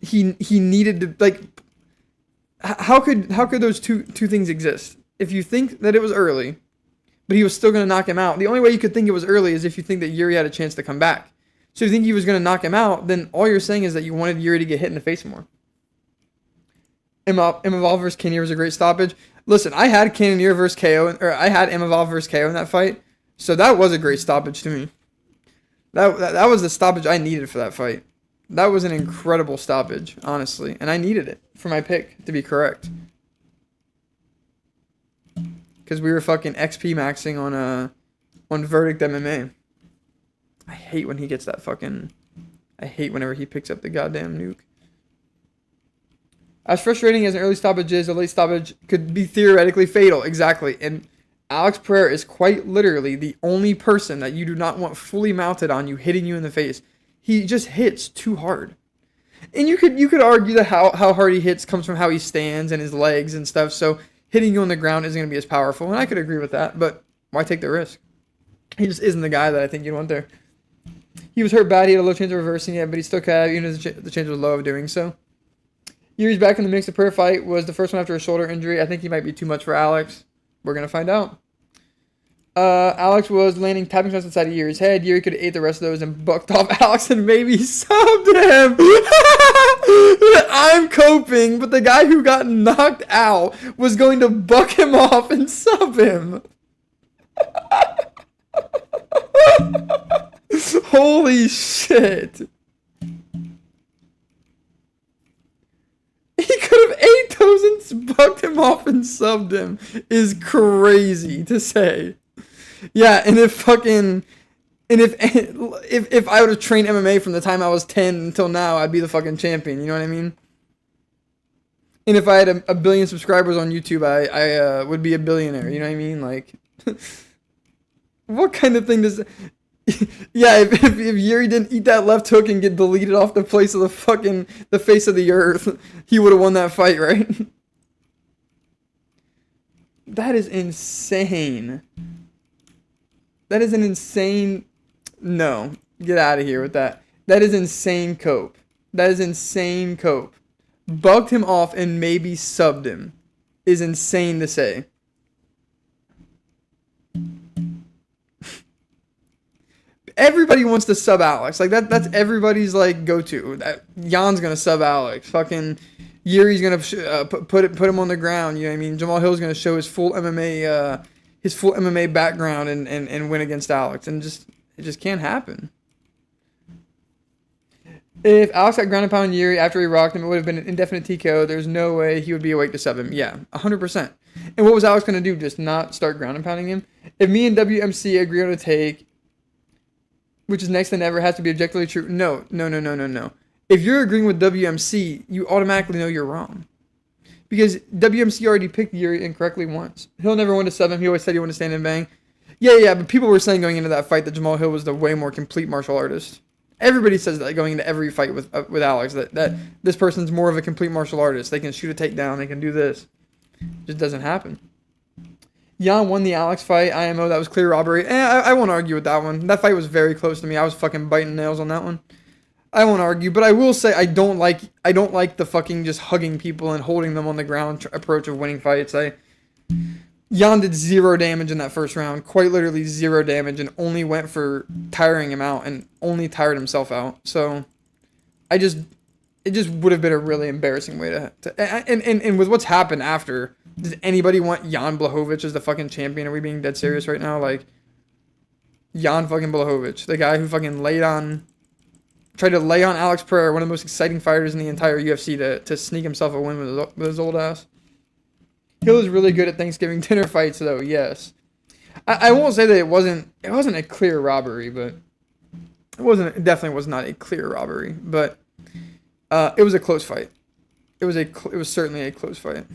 he needed to, like. How could those two things exist? If you think that it was early, but he was still going to knock him out, the only way you could think it was early is if you think that Yuri had a chance to come back. So if you think he was going to knock him out, then all you're saying is that you wanted Yuri to get hit in the face more. Imavov versus Cannonier was a great stoppage. Listen, I had Cannonier versus KO, or I had Imavov versus KO in that fight, so that was a great stoppage to me. That was the stoppage I needed for that fight. That was an incredible stoppage, honestly, and I needed it for my pick to be correct. Because we were fucking XP maxing on Verdict MMA. I hate when he gets that fucking. I hate whenever he picks up the goddamn nuke. As frustrating as an early stoppage is, a late stoppage could be theoretically fatal. Exactly. And Alex Pereira is quite literally the only person that you do not want fully mounted on you, hitting you in the face. He just hits too hard. And you could argue that how hard he hits comes from how he stands and his legs and stuff. So hitting you on the ground isn't going to be as powerful. And I could agree with that. But why take the risk? He just isn't the guy that I think you'd want there. He was hurt bad. He had a low chance of reversing it, but he still could have, even if the chance was low of doing so. Yuri's back in the mix. The Pereira fight was the first one after a shoulder injury. I think he might be too much for Alex. We're going to find out. Alex was landing tapping shots inside of Yuri's head. Yuri could have ate the rest of those and bucked off Alex and maybe subbed him. I'm coping, but the guy who got knocked out was going to buck him off and sub him. Holy shit. He could have ate those and bucked him off and subbed him. Is crazy to say. Yeah, and if I would have trained MMA from the time I was 10 until now, I'd be the fucking champion. You know what I mean? And if I had a billion subscribers on YouTube, I would be a billionaire. You know what I mean? Like, what kind of thing does? Yeah, if Yuri didn't eat that left hook and get deleted off the face of the earth, he would have won that fight, right? That is insane. That is an insane. No, get out of here with that. That is insane cope. That is insane cope. Bugged him off and maybe subbed him is insane to say. Everybody wants to sub Alex. Like that's everybody's like go-to. Jan's gonna sub Alex. Fucking Yuri's gonna put him on the ground. You know what I mean? Jamal Hill's gonna show his full MMA background and win against Alex, and it just can't happen. If Alex got ground and pound Yuri after he rocked him, it would have been an indefinite TKO. There's no way he would be awake to sub him. Yeah, 100%. And what was Alex gonna do? Just not start ground and pounding him? If me and WMC agree on a take, which is next to never, has to be objectively true. No. If you're agreeing with WMC, you automatically know you're wrong. Because WMC already picked Yuri incorrectly once. Hill never wanted to sub him. He always said he wanted to stand and bang. Yeah, but people were saying going into that fight that Jamal Hill was the way more complete martial artist. Everybody says that going into every fight with Alex, that this person's more of a complete martial artist. They can shoot a takedown. They can do this. It just doesn't happen. Jan won the Alex fight. IMO, that was clear robbery. I won't argue with that one. That fight was very close to me. I was fucking biting nails on that one. I won't argue, but I will say I don't like the fucking just hugging people and holding them on the ground approach of winning fights. Jan did 0 damage in that first round, quite literally 0 damage, and only went for tiring him out and only tired himself out. So it just would have been a really embarrassing way and with what's happened after. Does anybody want Jan Blachowicz as the fucking champion? Are we being dead serious right now? Like, Jan fucking Blachowicz, the guy who fucking tried to lay on Alex Pereira, one of the most exciting fighters in the entire UFC, to sneak himself a win with his old ass. Hill is really good at Thanksgiving dinner fights, though. Yes, I won't say that it wasn't a clear robbery, but it definitely was not a clear robbery, but it was a close fight. It was certainly a close fight.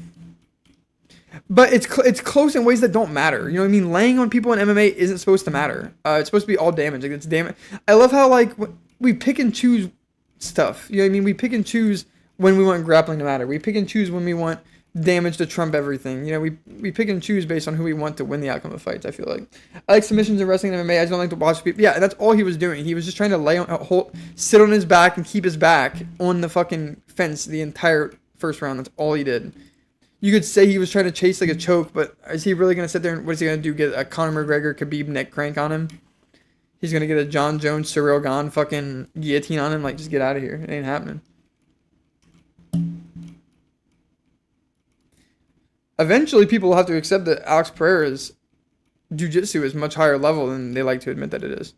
But it's close in ways that don't matter. You know what I mean? Laying on people in MMA isn't supposed to matter. It's supposed to be all damage. Like, it's damage. I love how, like, we pick and choose stuff. You know what I mean? We pick and choose when we want grappling to matter. We pick and choose when we want damage to trump everything. You know, we pick and choose based on who we want to win the outcome of fights, I feel like. I like submissions in wrestling and MMA. I just don't like to watch people. Yeah, that's all he was doing. He was just trying to sit on his back and keep his back on the fucking fence the entire first round. That's all he did. You could say he was trying to chase like a choke, but is he really going to sit there and what is he going to do? Get a Conor McGregor Khabib neck crank on him? He's going to get a John Jones Cyril Gane fucking guillotine on him? Like, just get out of here. It ain't happening. Eventually, people will have to accept that Alex Pereira's jiu-jitsu is much higher level than they like to admit that it is.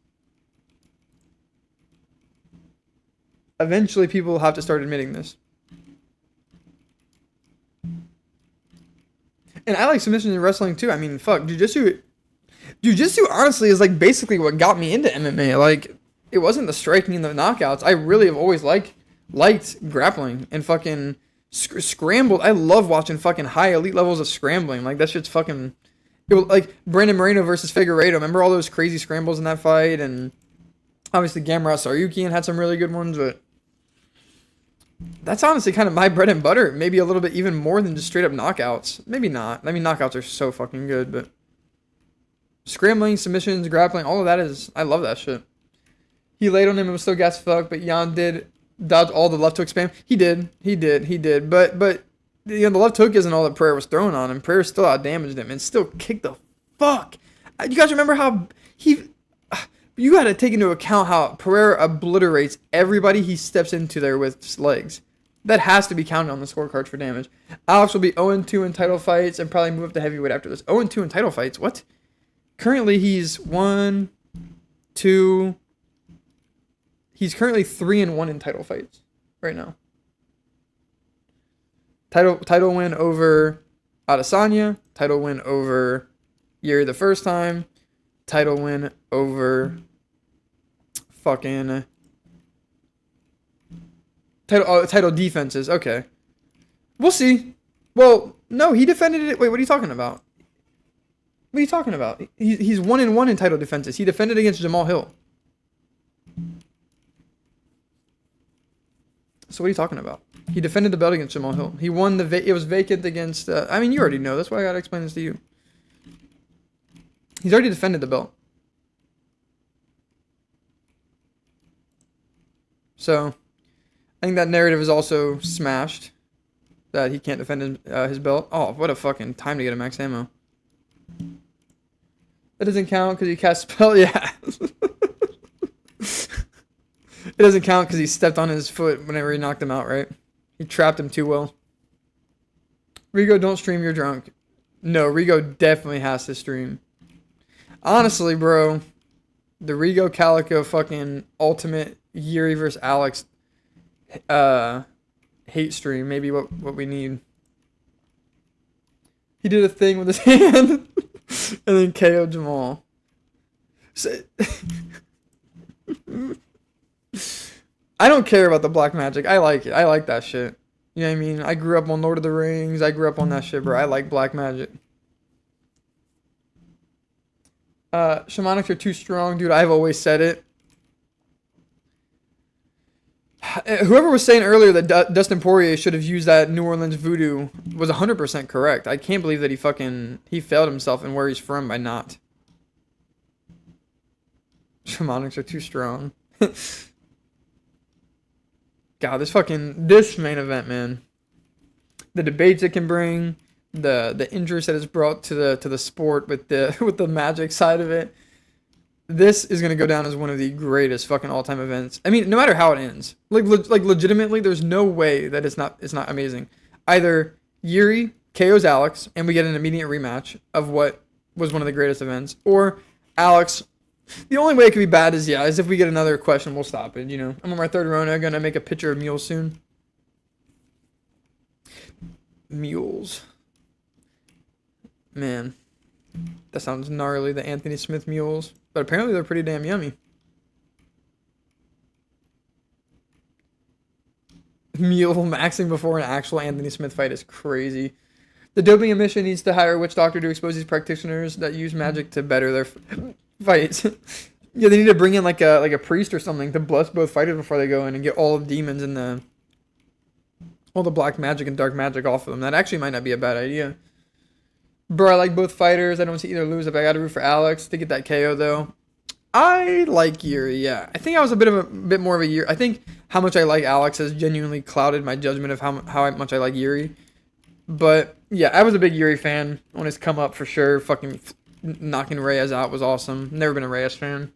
Eventually, people will have to start admitting this. And I like submissions in wrestling too. I mean, fuck, jujitsu. Jujitsu honestly is like basically what got me into MMA. Like, it wasn't the striking and the knockouts. I really have always liked grappling and fucking scrambled. I love watching fucking high elite levels of scrambling. Like, that shit's fucking. It was like Brandon Moreno versus Figueiredo. Remember all those crazy scrambles in that fight? And obviously Gamrot Saryukian had some really good ones, but that's honestly kind of my bread and butter. Maybe a little bit even more than just straight up knockouts. Maybe not. I mean, knockouts are so fucking good, but scrambling, submissions, grappling, all of that is. I love that shit. He laid on him and was still gas fuck, but Jan did dodge all the left hook spam. He did. But the left hook isn't all that Pereira was throwing on him. Pereira still out damaged him and still kicked the fuck. You guys remember how he. You got to take into account how Pereira obliterates everybody he steps into there with his legs. That has to be counted on the scorecard for damage. Alex will be 0-2 in title fights and probably move up to heavyweight after this. 0-2 in title fights? What? Currently, he's 1, 2. He's currently 3-1 in title fights right now. Title win over Adesanya. Title win over Yuri the first time. Title win over fucking title defenses. Okay, we'll see. Well, no, he defended it. Wait, what are you talking about? What are you talking about? He's 1-1 in title defenses. He defended against Jamal Hill. So what are you talking about? He defended the belt against Jamal Hill. He won it was vacant against. I mean, you already know. That's why I gotta explain this to you. He's already defended the belt. So, I think that narrative is also smashed. That he can't defend his belt. Oh, what a fucking time to get a max ammo. That doesn't count because he cast spell. Yeah. It doesn't count because he stepped on his foot whenever he knocked him out, right? He trapped him too well. Rigo, don't stream, you're drunk. No, Rigo definitely has to stream. Honestly, bro, the Rigo Calico fucking ultimate Yuri versus Alex hate stream, maybe what we need. He did a thing with his hand and then KO'd Jamal. So, I don't care about the black magic. I like it. I like that shit. You know what I mean? I grew up on Lord of the Rings. I grew up on that shit, bro. I like black magic. Shamanics are too strong, dude. I've always said it. Whoever was saying earlier that Dustin Poirier should have used that New Orleans voodoo was 100% correct. I can't believe that he failed himself and where he's from by not. Shamanics are too strong. God, this main event, man. The debates it can bring, the interest that it's brought to the sport with the magic side of it. This is gonna go down as one of the greatest fucking all-time events. I mean, no matter how it ends, like legitimately, there's no way that it's not amazing. Either Yuri KOs Alex and we get an immediate rematch of what was one of the greatest events, or Alex. The only way it could be bad is if we get another question, we'll stop it. You know, I'm on my third Rona. Gonna make a picture of mules soon. Mules, man, that sounds gnarly. The Anthony Smith mules, but apparently they're pretty damn yummy. Mule maxing before an actual Anthony Smith fight is crazy. The doping emission needs to hire a witch doctor to expose these practitioners that use magic to better their fights. Yeah, they need to bring in like a priest or something to bless both fighters before they go in and get all the demons and all the black magic and dark magic off of them. That actually might not be a bad idea. Bro, I like both fighters. I don't see either lose. If I got to root for Alex to get that KO though. I like Yuri. Yeah, I think I was a bit more of a Yuri. I think how much I like Alex has genuinely clouded my judgment of how much I like Yuri. But yeah, I was a big Yuri fan on his come up for sure. Fucking knocking Reyes out was awesome. Never been a Reyes fan.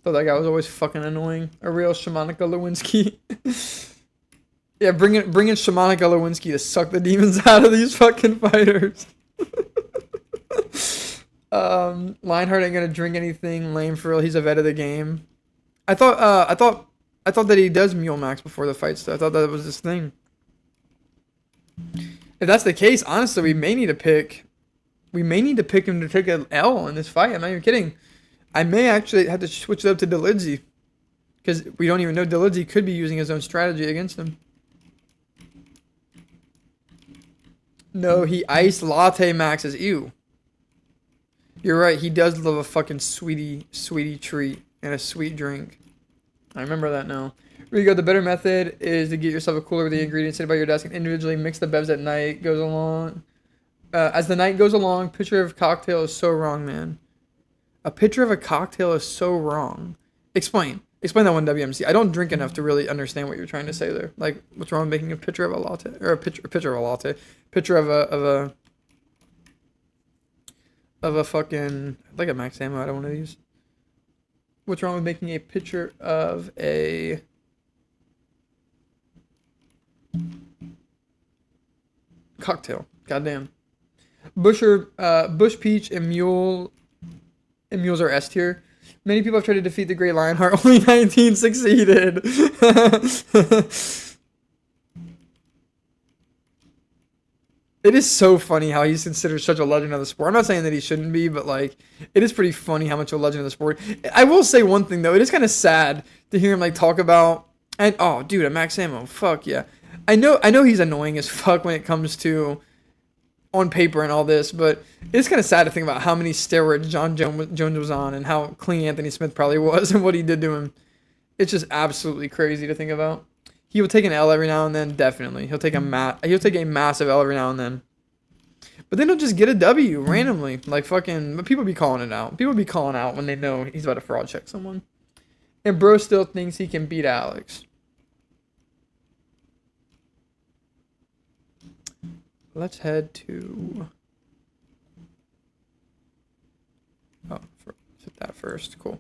Thought that guy was always fucking annoying. A real Shamanika Lewinsky. Yeah, bring in Shamanika Lewinsky to suck the demons out of these fucking fighters. Lionheart ain't gonna drink anything. Lame for real. He's a vet of the game. I thought I thought that he does mule max before the fights, though. I thought that was his thing. If that's the case, honestly, we may need to pick him to take an L in this fight. I'm not even kidding. I may actually have to switch it up to Delidzi, because we don't even know Delidzi could be using his own strategy against him. No, he iced latte maxes. Ew. You're right. He does love a fucking sweetie treat and a sweet drink. I remember that now. Rigo, the better method is to get yourself a cooler with the ingredients, sit by your desk, and individually mix the bevs at night. Goes along. As the night goes along, picture of cocktail is so wrong, man. A picture of a cocktail is so wrong. Explain that one, WMC. I don't drink enough to really understand what you're trying to say there. Like, what's wrong with making a picture of a latte, or a picture of a latte, picture of a fucking, like a Max Ammo out of one of these. What's wrong with making a picture of a cocktail? Goddamn. Bush Peach and mules are S tier. Many people have tried to defeat the Great Lionheart. Only 19 succeeded. It is so funny how he's considered such a legend of the sport. I'm not saying that he shouldn't be, but like, it is pretty funny how much of a legend of the sport. I will say one thing though, it is kind of sad to hear him like talk about, and oh dude, a Max Ammo, fuck yeah. I know he's annoying as fuck when it comes to on paper and all this, but it's kind of sad to think about how many steroids John Jones was on and how clean Anthony Smith probably was and what he did to him. It's just absolutely crazy to think about. He will take an L every now and then, definitely. He'll take a massive L every now and then. But then he'll just get a W randomly. Like fucking, but people be calling it out. People be calling out when they know he's about to fraud check someone. And bro still thinks he can beat Alex. Let's head to... hit that first. Cool.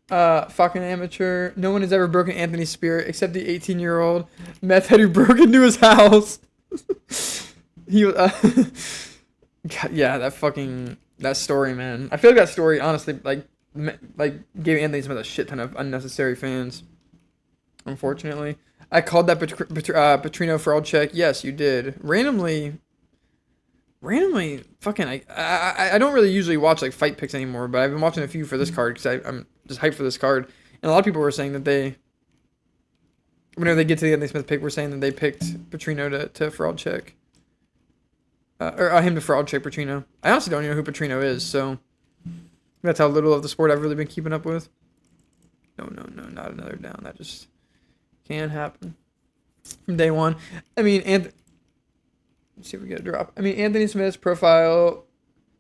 Fucking amateur. No one has ever broken Anthony's spirit except the 18-year-old meth head who broke into his house. He was, God, yeah, that story, man. I feel like that story, honestly, like gave Anthony Smith a shit ton of unnecessary fans. Unfortunately, I called that Petrino fraud check. Yes, you did. Randomly, fucking. I don't really usually watch like fight picks anymore, but I've been watching a few for this card because I'm just hyped for this card. And a lot of people were saying that whenever they get to the Anthony Smith pick, were saying that they picked Petrino to fraud check. Or him to fraud check Petrino. I honestly don't even know who Petrino is, so that's how little of the sport I've really been keeping up with. No, not another down. That just can't happen from day one. I mean, let's see if we get a drop. I mean, Anthony Smith's profile,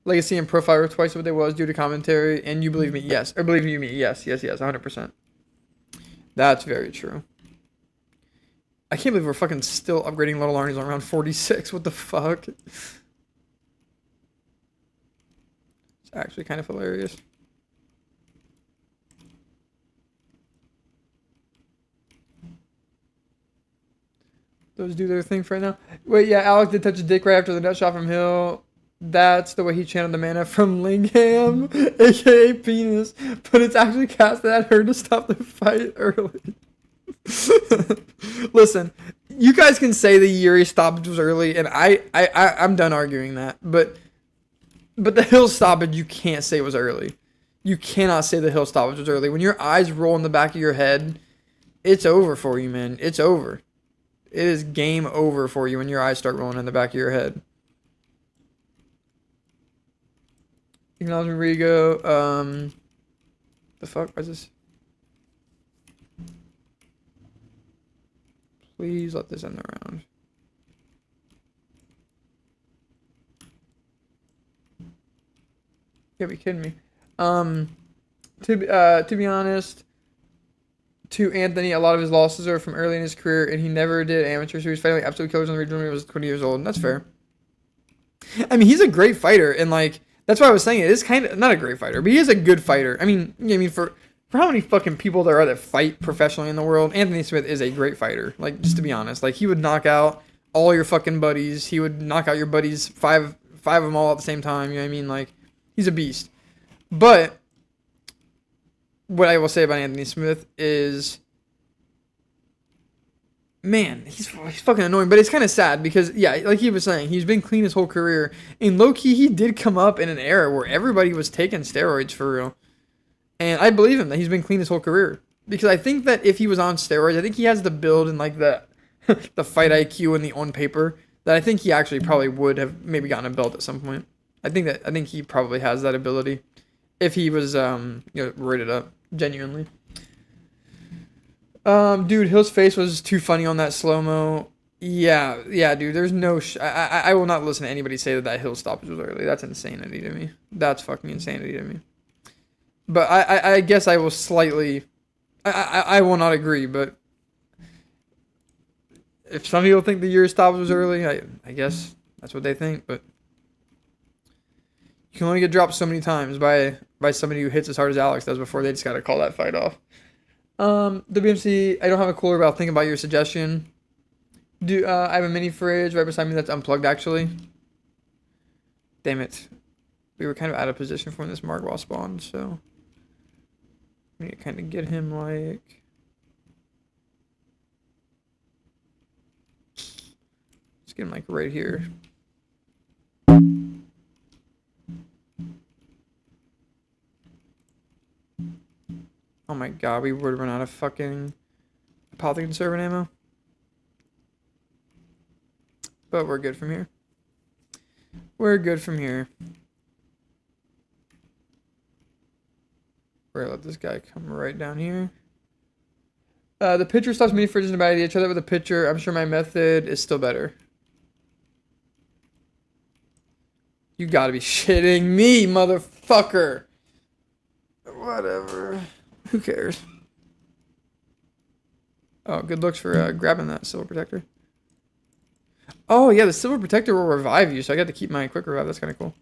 legacy and profile were twice what they was due to commentary, and you believe me? Yes. Or believe you me? Yes, 100%. That's very true. I can't believe we're fucking still upgrading Little Arnie's on around 46. What the fuck? It's actually kind of hilarious. Those do their thing for right now. Wait, yeah, Alec did touch his dick right after the nut shot from Hill. That's the way he channeled the mana from Lingham, aka penis. But it's actually casted at her to stop the fight early. Listen, you guys can say the Yuri stoppage was early, and I'm done arguing that. But the Hill stoppage, you can't say was early. You cannot say the Hill stoppage was early. When your eyes roll in the back of your head, it's over for you, man. It's over. It is game over for you when your eyes start rolling in the back of your head. Acknowledge Rigo. The fuck? Why is this? Please let this end the round. You gotta be kidding me. To be honest, to Anthony, a lot of his losses are from early in his career, and he never did amateur, so he was fighting like absolute killers in the region when he was 20 years old, and that's fair. I mean, he's a great fighter, and like, that's why I was saying it is kind of, not a great fighter, but he is a good fighter. I mean, for how many fucking people there are that fight professionally in the world, Anthony Smith is a great fighter. Like, just to be honest, like, he would knock out all your fucking buddies. He would knock out your buddies, five of them all at the same time. You know what I mean? Like, he's a beast. But what I will say about Anthony Smith is man, he's fucking annoying. But it's kind of sad because, yeah, like he was saying, he's been clean his whole career. And low key, he did come up in an era where everybody was taking steroids for real. And I believe him that he's been clean his whole career. Because I think that if he was on steroids, I think he has the build and like the the fight IQ and the on paper that I think he actually probably would have maybe gotten a belt at some point. I think he probably has that ability if he was rated up genuinely. Dude, Hill's face was too funny on that slow mo. Yeah, dude. There's no. I will not listen to anybody say that Hill stoppage was early. That's insanity to me. That's fucking insanity to me. But I guess I will slightly. I will not agree. But if some people think the year stoppage was early, I guess that's what they think. But you can only get dropped so many times by somebody who hits as hard as Alex does before they just gotta call that fight off. WMC, I don't have a cooler, but I'll think about your suggestion. I have a mini fridge right beside me that's unplugged, actually. Damn it. We were kind of out of position for when this Margwa spawned, so... we need to kind of get him, like... let's get him, like, right here. Oh my god, we would run out of fucking Apothecary Servant ammo. But we're good from here. We're good from here. We're gonna let this guy come right down here. The pitcher stops mini fridges in a bad idea. Try that with a pitcher. I'm sure my method is still better. You gotta be shitting me, motherfucker. Whatever. Who cares? Oh, good looks for grabbing that Silver Protector. Oh, yeah, the Silver Protector will revive you, so I got to keep my quick revive. That's kind of cool.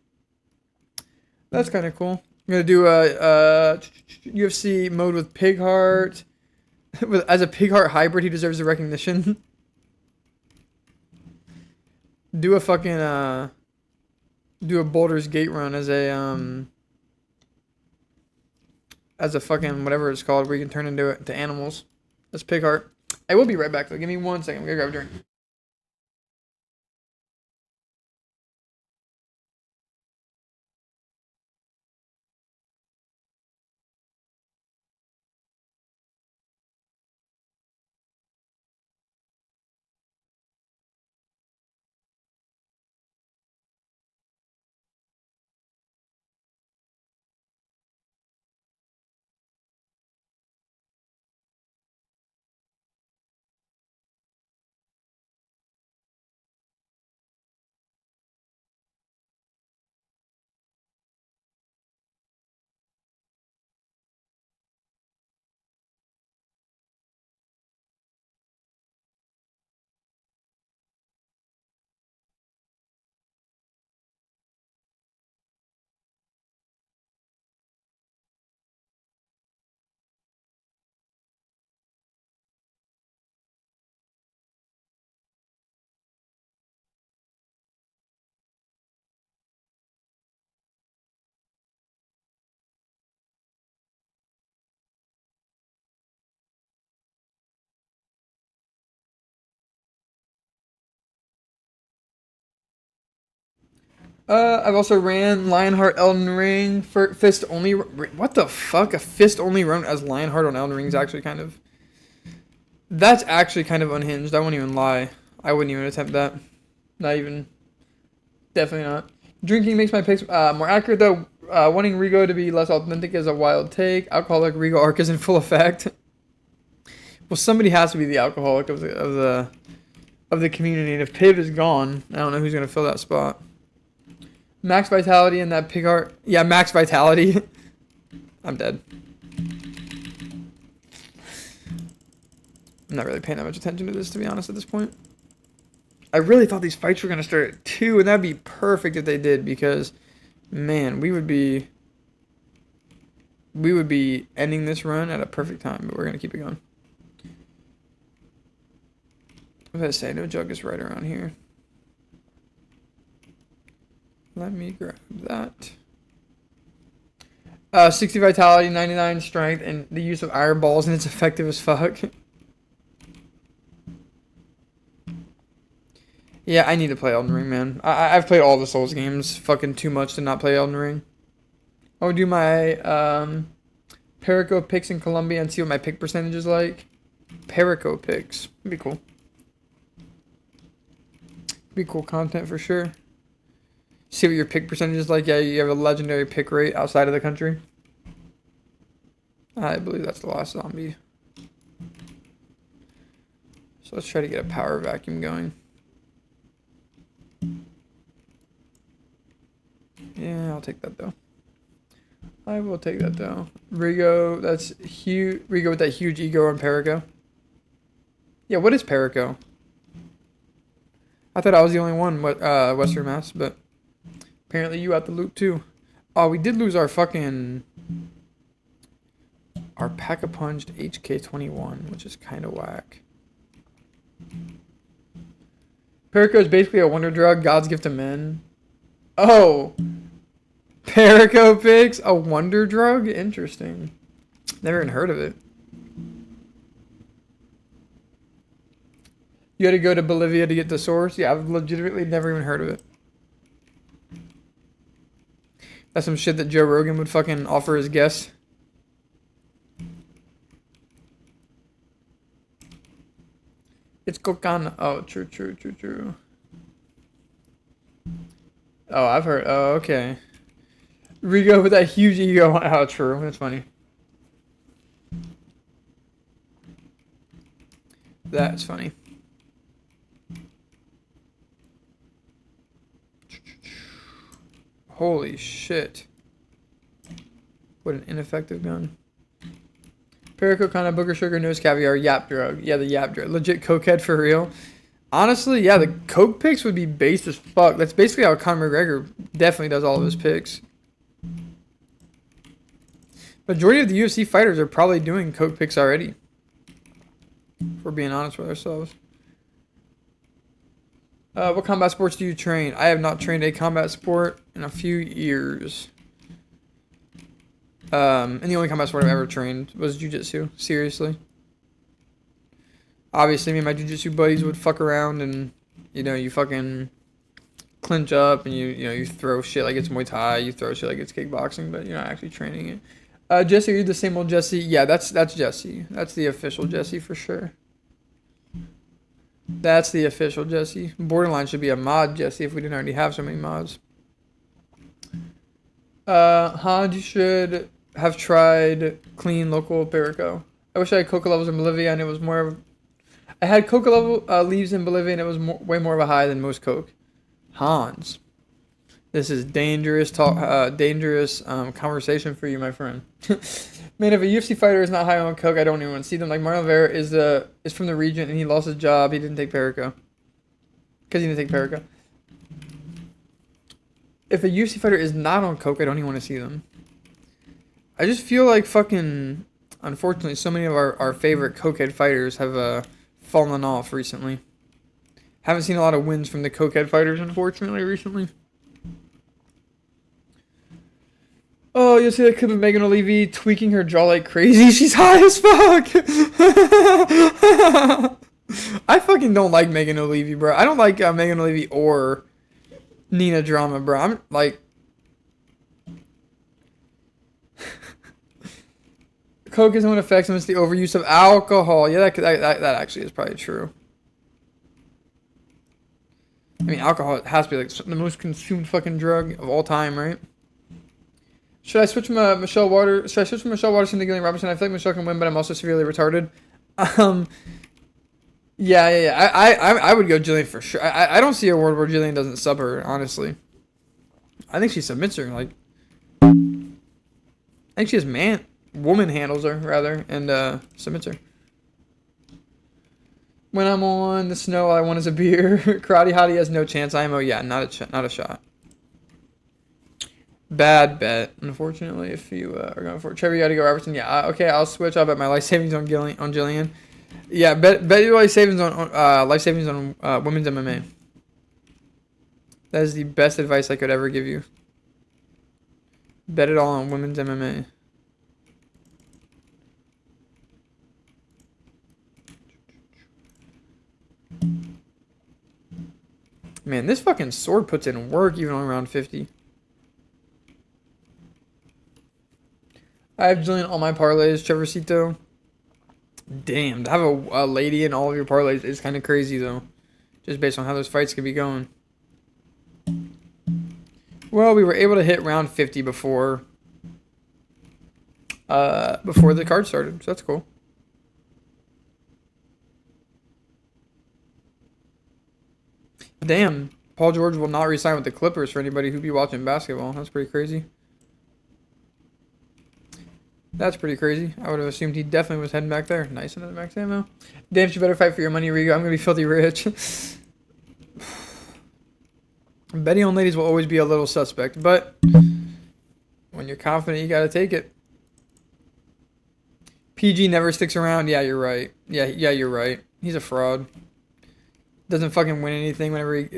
That's kind of cool. I'm going to do a UFC mode with Pig Heart. As a Pig Heart hybrid, he deserves the recognition. Do a fucking, do a Boulder's Gate run as a fucking whatever it's called, where you can turn into animals. That's Pig Heart. I will be right back though. Give me 1 second. I'm gonna grab a drink. I've also ran Lionheart Elden Ring for fist only. What the fuck? A fist only run as Lionheart on Elden Ring is actually kind of. That's actually kind of unhinged. I won't even lie. I wouldn't even attempt that. Not even. Definitely not. Drinking makes my picks more accurate though. Wanting Rigo to be less authentic is a wild take. Alcoholic Rigo arc is in full effect. Well, somebody has to be the alcoholic of the community, and if Piv is gone, I don't know who's gonna fill that spot. Max Vitality and that Pig Heart. Yeah, Max Vitality. I'm dead. I'm not really paying that much attention to this, to be honest, at this point. I really thought these fights were going to start at 2, and that'd be perfect if they did, because, man, we would be ending this run at a perfect time, but we're going to keep it going. I was going to say, no jug is right around here. Let me grab that. 60 vitality, 99 strength, and the use of iron balls, and it's effective as fuck. Yeah, I need to play Elden Ring, man. I've played all the Souls games fucking too much to not play Elden Ring. I'll do my Perico picks in Colombia and see what my pick percentage is like. Perico picks. That'd be cool. Be cool content for sure. See what your pick percentage is like. Yeah, you have a legendary pick rate outside of the country. I believe that's the last zombie. So let's try to get a power vacuum going. Yeah, I'll take that though. I will take that though. Rigo, that's huge. Rigo with that huge ego on Perico. Yeah, what is Perico? I thought I was the only one, Western Mass, but apparently you out the loop too. Oh, we did lose our Pack-a-Punched HK21, which is kind of whack. Perico is basically a wonder drug, God's gift to men. Oh, Perico picks a wonder drug? Interesting. Never even heard of it. You had to go to Bolivia to get the source? Yeah, I've legitimately never even heard of it. That's some shit that Joe Rogan would fucking offer his guests. It's cocaine. Oh, true. Oh, I've heard. Oh, okay. Rigo with that huge ego. Oh, true. That's funny. That's funny. Holy shit. What an ineffective gun. Perico, kind of booger sugar, nose caviar, yap drug. Yeah, the yap drug. Legit cokehead for real. Honestly, yeah, the coke picks would be based as fuck. That's basically how Conor McGregor definitely does all of his picks. Majority of the UFC fighters are probably doing coke picks already. If we're being honest with ourselves. What combat sports do you train? I have not trained a combat sport in a few years. And the only combat sport I've ever trained was jiu-jitsu. Seriously. Obviously, me and my jiu-jitsu buddies would fuck around and, you fucking clinch up and you throw shit like it's Muay Thai. You throw shit like it's kickboxing, but you're not actually training it. Jesse, are you the same old Jesse? Yeah, that's Jesse. That's the official Jesse for sure. That's the official Jesse. Borderline should be a mod Jesse if we didn't already have so many mods. Han, you should have tried clean local Perico. I wish I had coca levels in Bolivia and it was more of... I had coca level leaves in Bolivia and it was way more of a high than most coke. Hans. This is dangerous conversation for you, my friend. Man, if a UFC fighter is not high on coke, I don't even want to see them. Like Marlon Vera is from the region and he lost his job. He didn't take Perico. Because he didn't take Perico. If a UFC fighter is not on coke, I don't even want to see them. I just feel like fucking... Unfortunately, so many of our favorite cokehead fighters have fallen off recently. Haven't seen a lot of wins from the cokehead fighters, unfortunately, recently. Oh, you'll see that clip of Megan O'Leary tweaking her jaw like crazy. She's high as fuck. I fucking don't like Megan O'Leary, bro. I don't like Megan O'Leary or Nina Drama, bro. I'm like... Coke isn't what affects them. It's the overuse of alcohol. Yeah, that actually is probably true. I mean, alcohol has to be like the most consumed fucking drug of all time, right? Should I switch from Michelle Waters to Gillian Robertson? I feel like Michelle can win, but I'm also severely retarded. Yeah. I would go Jillian for sure. I don't see a world where Jillian doesn't sub her, honestly. I think she submits her, like... I think she has woman handles her, rather, and submits her. When I'm on the snow, all I want is a beer. Karate Hottie has no chance. IMO, yeah, not a shot. Bad bet, unfortunately, if you are going for it. Trevor, you gotta go Robertson. Yeah, okay, I'll switch. I'll bet my life savings on Jillian. Yeah, bet your life savings on women's MMA. That is the best advice I could ever give you. Bet it all on women's MMA. Man, this fucking sword puts in work even on around 50. I have Jillian all my parlays, Trevorcito. Damn, to have a lady in all of your parlays is kind of crazy, though. Just based on how those fights could be going. Well, we were able to hit round 50 before the card started, so that's cool. Damn, Paul George will not re-sign with the Clippers for anybody who be watching basketball. That's pretty crazy. That's pretty crazy. I would have assumed he definitely was heading back there. Nice, another max ammo. Damn, you better fight for your money, Rigo. I'm going to be filthy rich. Betting on ladies will always be a little suspect, but when you're confident, you got to take it. PG never sticks around. Yeah, you're right. Yeah, you're right. He's a fraud. Doesn't fucking win anything whenever he...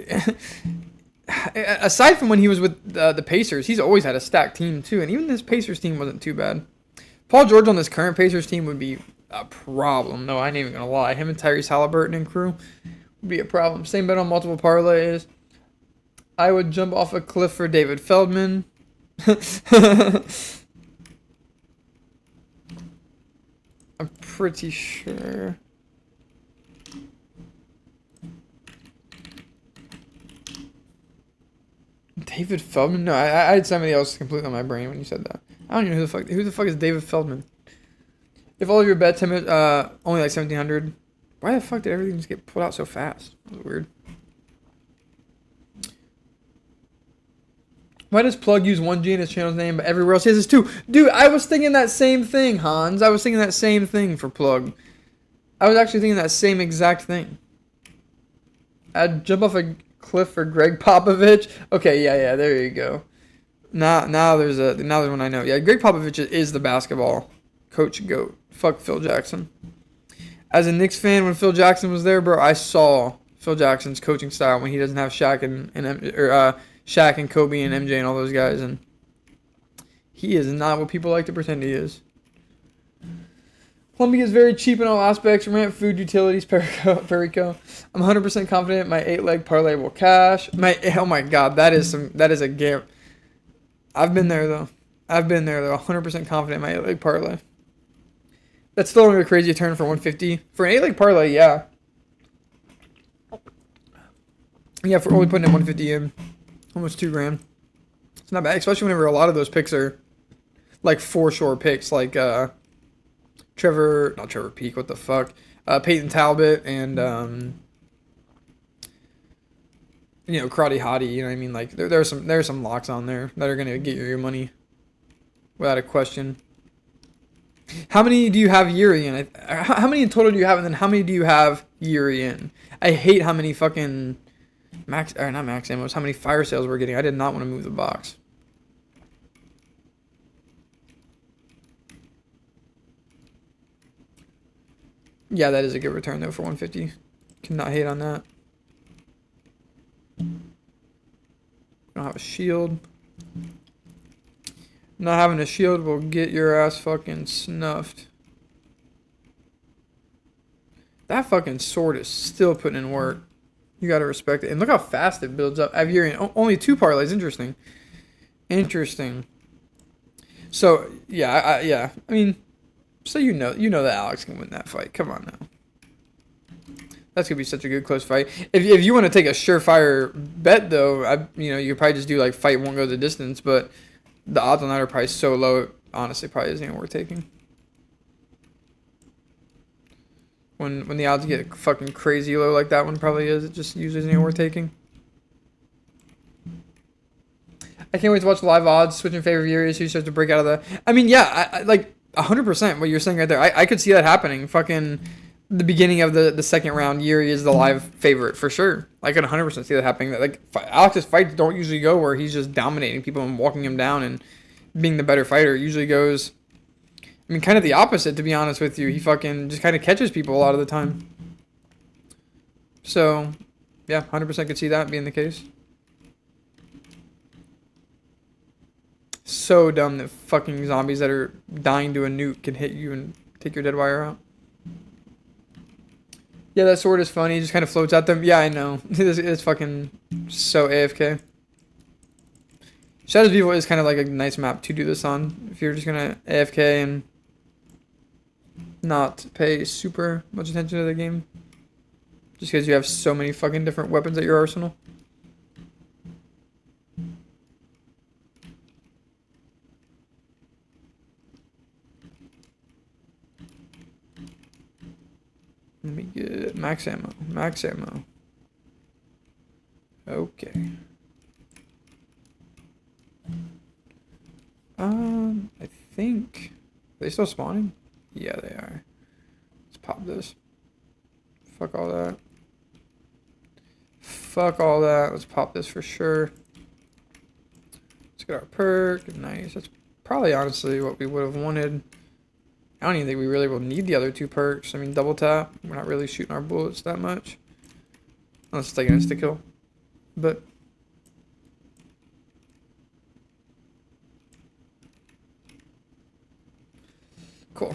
Aside from when he was with the Pacers, he's always had a stacked team, too. And even this Pacers team wasn't too bad. Paul George on this current Pacers team would be a problem. No, I ain't even going to lie. Him and Tyrese Halliburton and crew would be a problem. Same bet on multiple parlays. I would jump off a cliff for David Feldman. I'm pretty sure. David Feldman? No, I had somebody else completely on my brain when you said that. I don't even know who the fuck is David Feldman. If all of your bets only like 1,700, why the fuck did everything just get pulled out so fast? That was weird. Why does Plug use 1G in his channel's name, but everywhere else he has his 2? Dude, I was thinking that same thing, Hans. I was thinking that same thing for Plug. I was actually thinking that same exact thing. I'd jump off a cliff for Greg Popovich. Okay, yeah, there you go. Now there's one I know. Yeah, Greg Popovich is the basketball coach goat. Fuck Phil Jackson. As a Knicks fan, when Phil Jackson was there, bro, I saw Phil Jackson's coaching style when he doesn't have Shaq and Kobe and MJ and all those guys, and he is not what people like to pretend he is. Columbia is very cheap in all aspects: rent, food, utilities, Perico. I'm 100% confident my 8-leg parlay will cash. Oh my god, that is a game. I've been there though. 100% confident in my 8-leg parlay. That's still only a crazy turn for 150 for an 8-leg parlay. Yeah, for only putting in 150 in. Almost $2,000. It's not bad, especially whenever a lot of those picks are like foreshore picks, like not Trevor Peak, what the fuck, Peyton Talbot and Karate Hottie. You know what I mean? Like there are some locks on there that are gonna get you your money without a question. How many do you have Yuri in? How many in total do you have, and then how many do you have Yuri in? I hate how many fucking not max ammo. How many fire sales we're getting? I did not want to move the box. Yeah, that is a good return though for 150. Cannot hate on that. Don't have a shield. Not having a shield will get your ass fucking snuffed. That fucking sword is still putting in work. You gotta respect it. And look how fast it builds up. Iverian, only 2 parlays. Interesting. So, yeah. I mean, so you know that Alex can win that fight. Come on now. That's gonna be such a good close fight. If you want to take a surefire bet though, you could probably just do like fight won't go the distance, but the odds on that are probably so low. It honestly, probably isn't even worth taking. When the odds get fucking crazy low like that one probably is, it just usually isn't worth taking. I can't wait to watch live odds. Switching favorite areas. Who starts to break out of the... I mean, yeah, I like 100% what you're saying right there. I could see that happening. Fucking the beginning of the second round, Yuri is the live favorite for sure. I could 100% see that happening. Like Alex's fights don't usually go where he's just dominating people and walking them down and being the better fighter. It usually goes... I mean, kind of the opposite, to be honest with you. He fucking just kind of catches people a lot of the time. So, yeah, 100% could see that being the case. So dumb that fucking zombies that are dying to a nuke can hit you and take your dead wire out. Yeah, that sword is funny. It just kind of floats at them. Yeah, I know. It's fucking so AFK. Shadows of Evil is kind of like a nice map to do this on. If you're just going to AFK and not pay super much attention to the game. Just because you have so many fucking different weapons at your arsenal. Let me get max ammo. Max ammo. Okay. I think... Are they still spawning? Yeah, they are. Let's pop this. Fuck all that. Fuck all that. Let's pop this for sure. Let's get our perk. Nice. That's probably honestly what we would have wanted. I don't even think we really will need the other two perks. I mean, double tap. We're not really shooting our bullets that much. Unless it's like an insta-kill. But... Cool.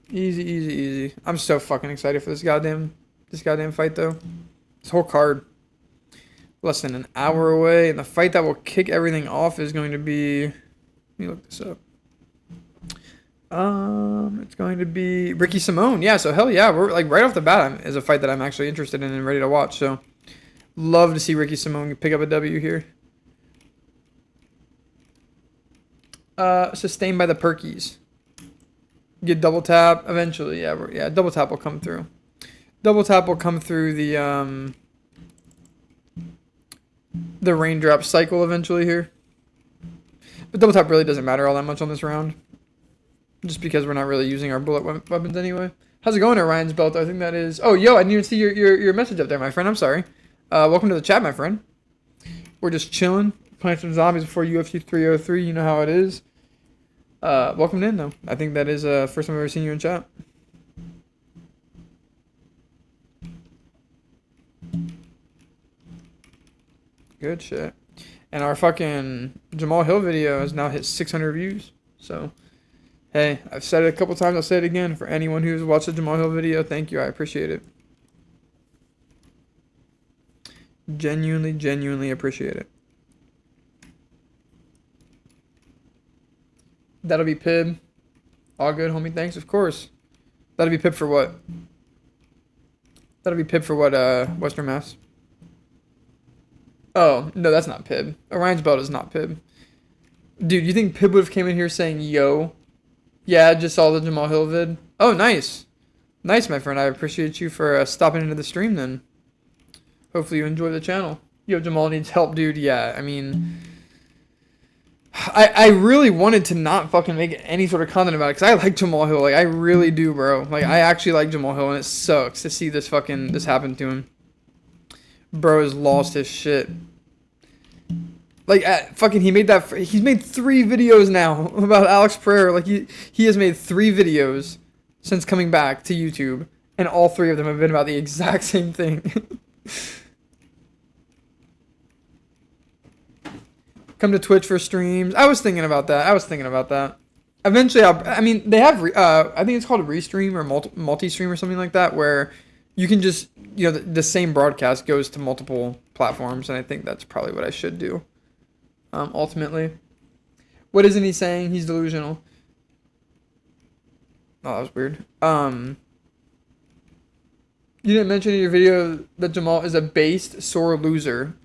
Easy, easy, easy. I'm so fucking excited for this goddamn fight, though. This whole card. Less than an hour away. And the fight that will kick everything off is going to be... Let me look this up. It's going to be Ricky Simone. Yeah, so hell yeah, we're like right off the bat is a fight that I'm actually interested in and ready to watch. So love to see Ricky Simone pick up a W here. Sustained by the perkies. Get double tap eventually. Yeah, double tap will come through. Double tap will come through the raindrop cycle eventually here. But double tap really doesn't matter all that much on this round. Just because we're not really using our bullet weapons anyway. How's it going at Ryan's Belt? I think that is... Oh, yo, I didn't even see your message up there, my friend. I'm sorry. Welcome to the chat, my friend. We're just chilling. Playing some zombies before UFC 303. You know how it is. Welcome in, though. I think that is the first time I've ever seen you in chat. Good shit. And our fucking Jamal Hill video has now hit 600 views. So... Hey, I've said it a couple times, I'll say it again. For anyone who's watched the Jamal Hill video, thank you, I appreciate it. Genuinely, genuinely appreciate it. That'll be Pib. All good, homie, thanks, of course. That'll be Pib for what? That'll be Pib for what, Western Mass? Oh, no, that's not Pib. Orion's Belt is not Pib. Dude, you think Pib would have came in here saying, yo... Yeah, I just saw the Jamal Hill vid. Oh, nice. Nice, my friend. I appreciate you for stopping into the stream then. Hopefully you enjoy the channel. Yo, Jamal needs help, dude. Yeah, I mean... I really wanted to not fucking make any sort of content about it because I like Jamal Hill. Like, I really do, bro. Like, I actually like Jamal Hill and it sucks to see this happen to him. Bro has lost his shit. Like, he's made 3 videos now about Alex Pereira. Like, he has made 3 videos since coming back to YouTube, and all 3 of them have been about the exact same thing. Come to Twitch for streams. I was thinking about that. Eventually, I mean, they have, I think it's called a Restream or multi-stream or something like that, where you can just, you know, the same broadcast goes to multiple platforms, and I think that's probably what I should do. Ultimately. What isn't he saying? He's delusional. Oh, that was weird. You didn't mention in your video that Jamal is a based sore loser.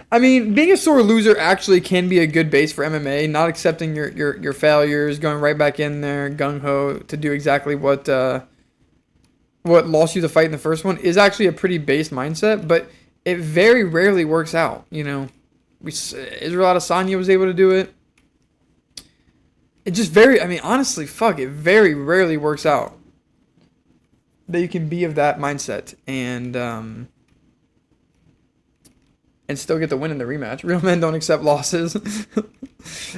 I mean, being a sore loser actually can be a good base for MMA. Not accepting your failures, going right back in there, gung-ho, to do exactly what lost you the fight in the first one is actually a pretty base mindset, but it very rarely works out, you know. Israel Adesanya was able to do it. It just honestly, it very rarely works out that you can be of that mindset and still get the win in the rematch. Real men don't accept losses.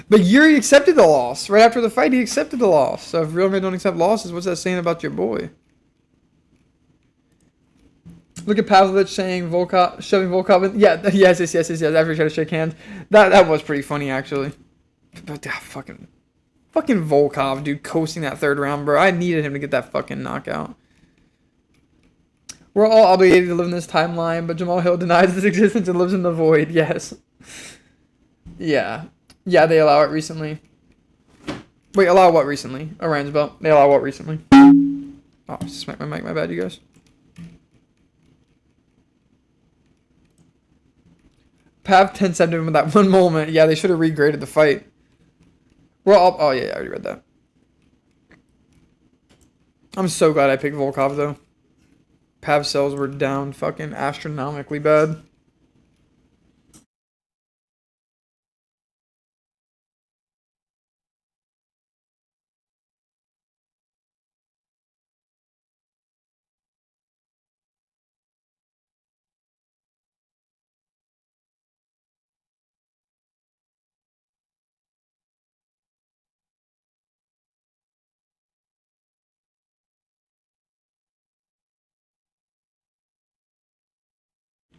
But Yuri accepted the loss. Right after the fight, he accepted the loss. So if real men don't accept losses, what's that saying about your boy? Look at Pavlovich saying shoving Volkov in. Yeah, yes. After he tried to shake hands. That was pretty funny, actually. But fucking Volkov, dude, coasting that 3rd round, bro. I needed him to get that fucking knockout. We're all obligated to live in this timeline, but Jamal Hill denies its existence and lives in the void. Yes. Yeah. Yeah, they allow it recently. Wait, allow what recently? Orion's belt. They allow what recently? Oh, smack my mic. My bad, you guys. Pav 10-7 him with that one moment. Yeah, they should have regraded the fight. Well, oh yeah, I already read that. I'm so glad I picked Volkov though. Pav cells were down fucking astronomically bad.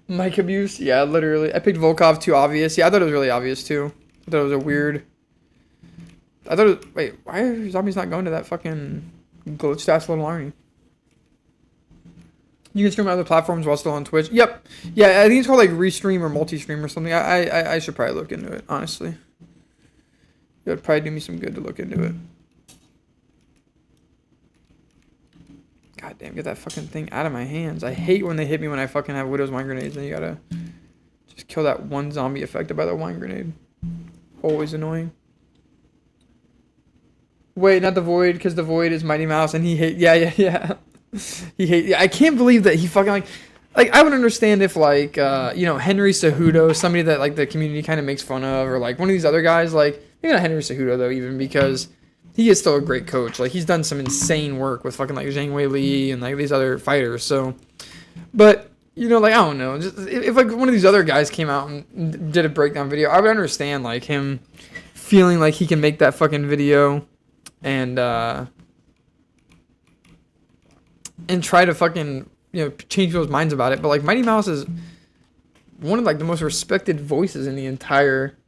Mic abuse? Yeah, literally. I picked Volkov too obvious. Yeah, I thought it was really obvious too. I thought it was a weird. I thought it was. Wait, why are zombies not going to that fucking glitched ass little army? You can stream on other platforms while still on Twitch. Yep. Yeah, I think it's called like Restream or Multi-Stream or something. I should probably look into it, honestly. It would probably do me some good to look into it. God damn, get that fucking thing out of my hands. I hate when they hit me when I fucking have Widow's wine grenades and you gotta just kill that one zombie affected by the wine grenade. Always annoying. Wait, not the Void, because the Void is Mighty Mouse and he hate. Yeah. He hate. Yeah, I can't believe that he fucking like I would understand if like Henry Cejudo, somebody that like the community kind of makes fun of, or like one of these other guys, like maybe not Henry Cejudo though, even because he is still a great coach. Like he's done some insane work with fucking like Zhang Wei Li and like these other fighters. So, but like I don't know, just if like one of these other guys came out and did a breakdown video, I would understand like him feeling like he can make that fucking video and try to fucking change people's minds about it. But like Mighty Mouse is one of like the most respected voices in the entire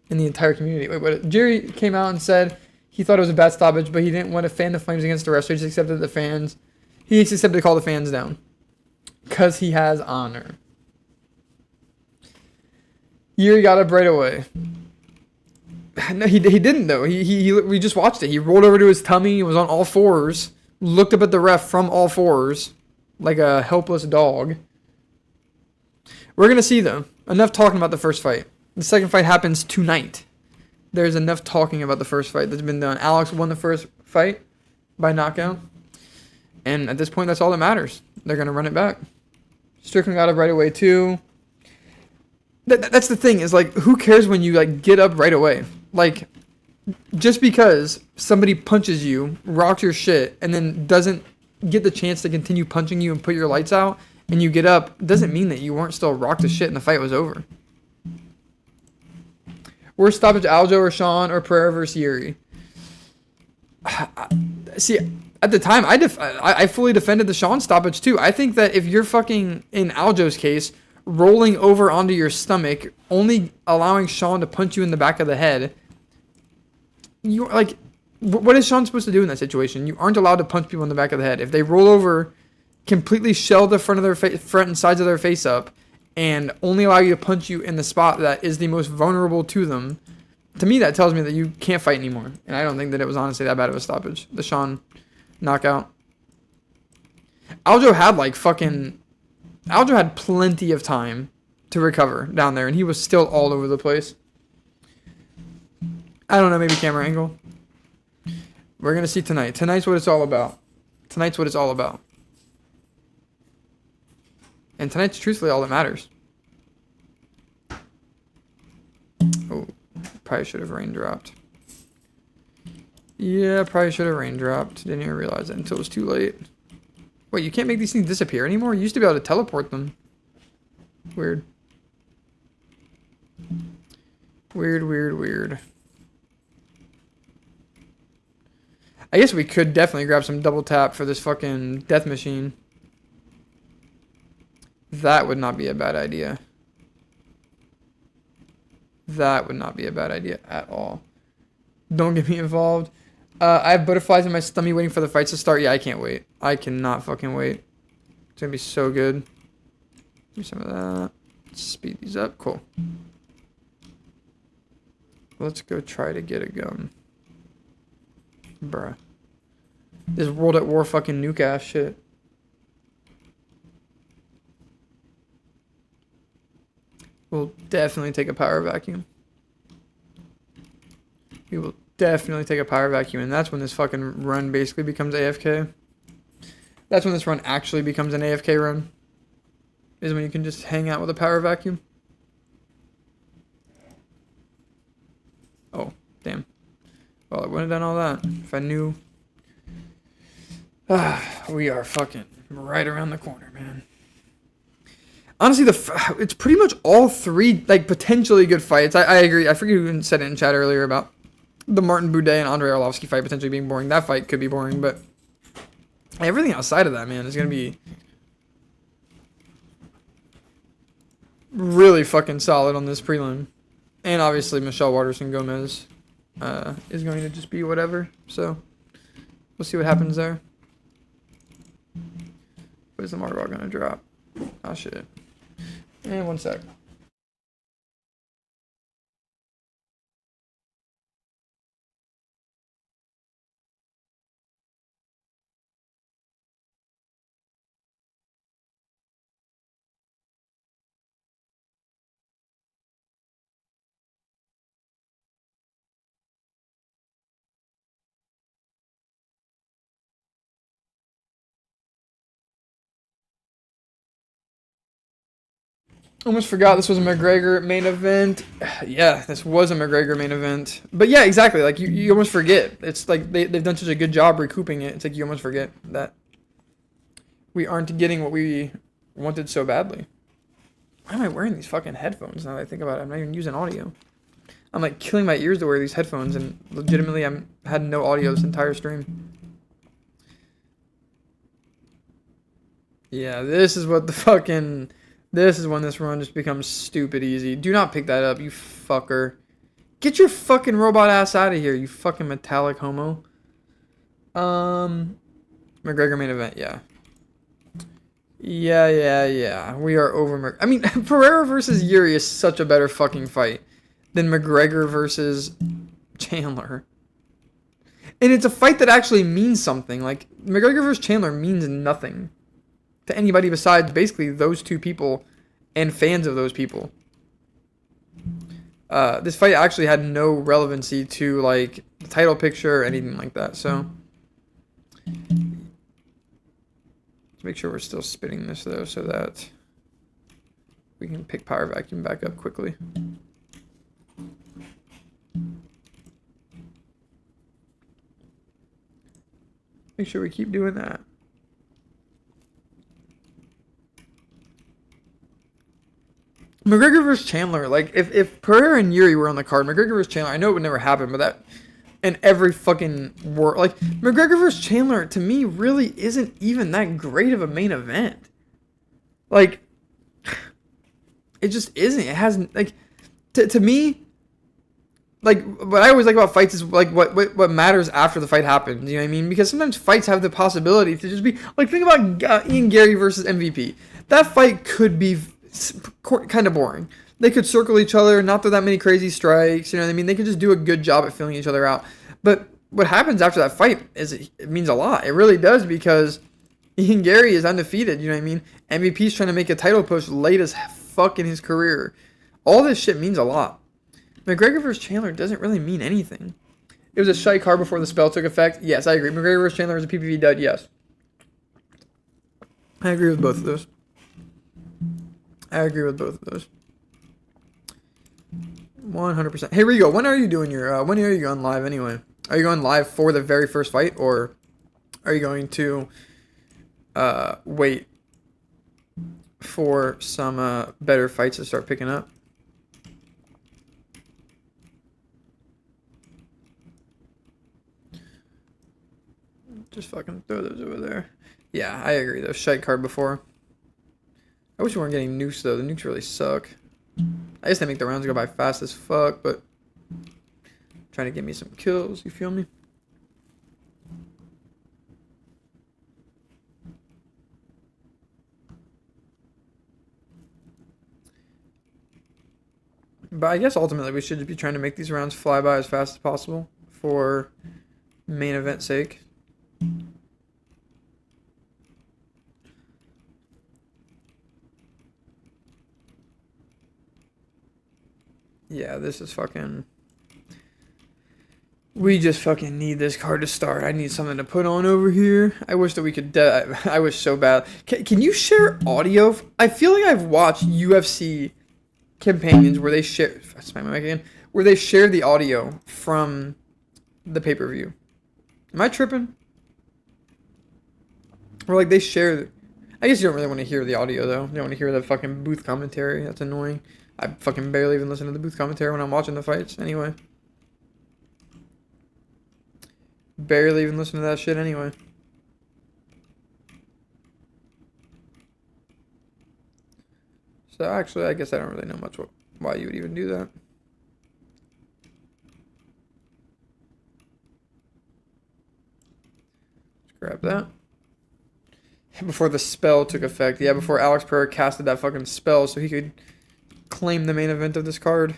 community. Wait, what? Jerry came out and said he thought it was a bad stoppage, but he didn't want to fan the flames against the rest. So he just accepted the fans. He accepted to call the fans down because he has honor. Yuri got up right away. No, he didn't though. We just watched it. He rolled over to his tummy. He was on all fours. Looked up at the ref from all fours, like a helpless dog. We're gonna see though. Enough talking about the first fight. The second fight happens tonight. There's enough talking about the first fight that's been done. Alex won the first fight by knockout. And at this point, that's all that matters. They're going to run it back. Strickland got up right away, too. That's the thing, is, like, who cares when you, like, get up right away? Like, just because somebody punches you, rocks your shit, and then doesn't get the chance to continue punching you and put your lights out, and you get up, doesn't mean that you weren't still rocked to shit and the fight was over. Worst stoppage, Aljo or Sean or Pereira versus Yuri? See, at the time, I fully defended the Sean stoppage too. I think that if you're fucking, in Aljo's case, rolling over onto your stomach, only allowing Sean to punch you in the back of the head, you like, what is Sean supposed to do in that situation? You aren't allowed to punch people in the back of the head. If they roll over, completely shell the front of their front and sides of their face up, and only allow you to punch you in the spot that is the most vulnerable to them, to me that tells me that you can't fight anymore. And I don't think that it was honestly that bad of a stoppage. The Sean knockout. Aljo had plenty of time to recover down there, and he was still all over the place. I don't know, maybe camera angle. We're going to see tonight. Tonight's what it's all about. And tonight's truthfully all that matters. Oh, probably should have raindropped. Yeah, probably should have raindropped. Didn't even realize it until it was too late. Wait, you can't make these things disappear anymore? You used to be able to teleport them. Weird. Weird. I guess we could definitely grab some double tap for this fucking death machine. That would not be a bad idea. That would not be a bad idea at all. Don't get me involved. I have butterflies in my stomach waiting for the fights to start. Yeah, I can't wait. I cannot fucking wait. It's gonna be so good. Give me some of that. Speed these up. Cool. Let's go try to get a gun. Bruh. This World at War fucking nuke ass shit. We'll definitely take a power vacuum. We will definitely take a power vacuum, and that's when this fucking run basically becomes AFK. That's when this run actually becomes an AFK run. Is when you can just hang out with a power vacuum. Oh, damn. Well, I wouldn't have done all that if I knew. We are fucking right around the corner, man. Honestly, it's pretty much all three, like, potentially good fights. I agree. I forget who said it in chat earlier about the Martin Buday and Andrei Arlovsky fight potentially being boring. That fight could be boring, but everything outside of that, man, is going to be really fucking solid on this prelim. And obviously, Michelle Waterson Gomez is going to just be whatever. So, we'll see what happens there. What is the Marble going to drop? Oh, shit. And 1 sec. Almost forgot this was a McGregor main event. Yeah, this was a McGregor main event. But yeah, exactly. Like, you almost forget. It's like they've done such a good job recouping it. It's like you almost forget that we aren't getting what we wanted so badly. Why am I wearing these fucking headphones now that I think about it? I'm not even using audio. I'm like killing my ears to wear these headphones, and legitimately I had no audio this entire stream. Yeah, this is what the fucking... This is when this run just becomes stupid easy. Do not pick that up, you fucker. Get your fucking robot ass out of here, you fucking metallic homo. McGregor main event, yeah. Yeah. We are over... I mean, Pereira versus Yuri is such a better fucking fight than McGregor versus Chandler. And it's a fight that actually means something. Like, McGregor versus Chandler means nothing to anybody besides basically those two people and fans of those people. This fight actually had no relevancy to, like, the title picture or anything like that, so... Let's make sure we're still spitting this, though, so that we can pick power vacuum back up quickly. Make sure we keep doing that. McGregor versus Chandler, like, if Pereira and Yuri were on the card, McGregor versus Chandler, I know it would never happen, but that, in every fucking world, like, McGregor versus Chandler, to me, really isn't even that great of a main event. Like, it just isn't. It hasn't, like, to me, like, what I always like about fights is, like, what matters after the fight happens, you know what I mean? Because sometimes fights have the possibility to just be, like, think about Ian Gary versus MVP. That fight could be kind of boring. They could circle each other, not throw that many crazy strikes, you know what I mean? They could just do a good job at filling each other out. But what happens after that fight is it means a lot. It really does, because Ian Gary is undefeated, you know what I mean? MVP's trying to make a title push late as fuck in his career. All this shit means a lot. McGregor vs. Chandler doesn't really mean anything. It was a shite card before the spell took effect. Yes, I agree. McGregor vs. Chandler was a PPV dud. Yes. I agree with both of those. 100%. Hey, Rigo, when are you doing your, when are you going live anyway? Are you going live for the very first fight, or are you going to, wait for some, better fights to start picking up? Just fucking throw those over there. Yeah, I agree. Those shite card before. I wish we weren't getting nukes, though. The nukes really suck. I guess they make the rounds go by fast as fuck, but trying to get me some kills, you feel me? But I guess ultimately we should just be trying to make these rounds fly by as fast as possible for main event sake. Yeah, this is fucking... We just fucking need this card to start. I need something to put on over here. I wish that we could... I wish so bad. Can you share audio? I feel like I've watched UFC companions where they share... Smack my mic again. Where they share the audio from the pay-per-view. Am I tripping? Or like they share... I guess you don't really want to hear the audio though. You don't want to hear the fucking booth commentary. That's annoying. I fucking barely even listen to the booth commentary when I'm watching the fights anyway. Barely even listen to that shit anyway. So actually, I guess I don't really know much why you would even do that. Let's grab that. Before the spell took effect. Yeah, before Alex Pereira casted that fucking spell so he could claim the main event of this card.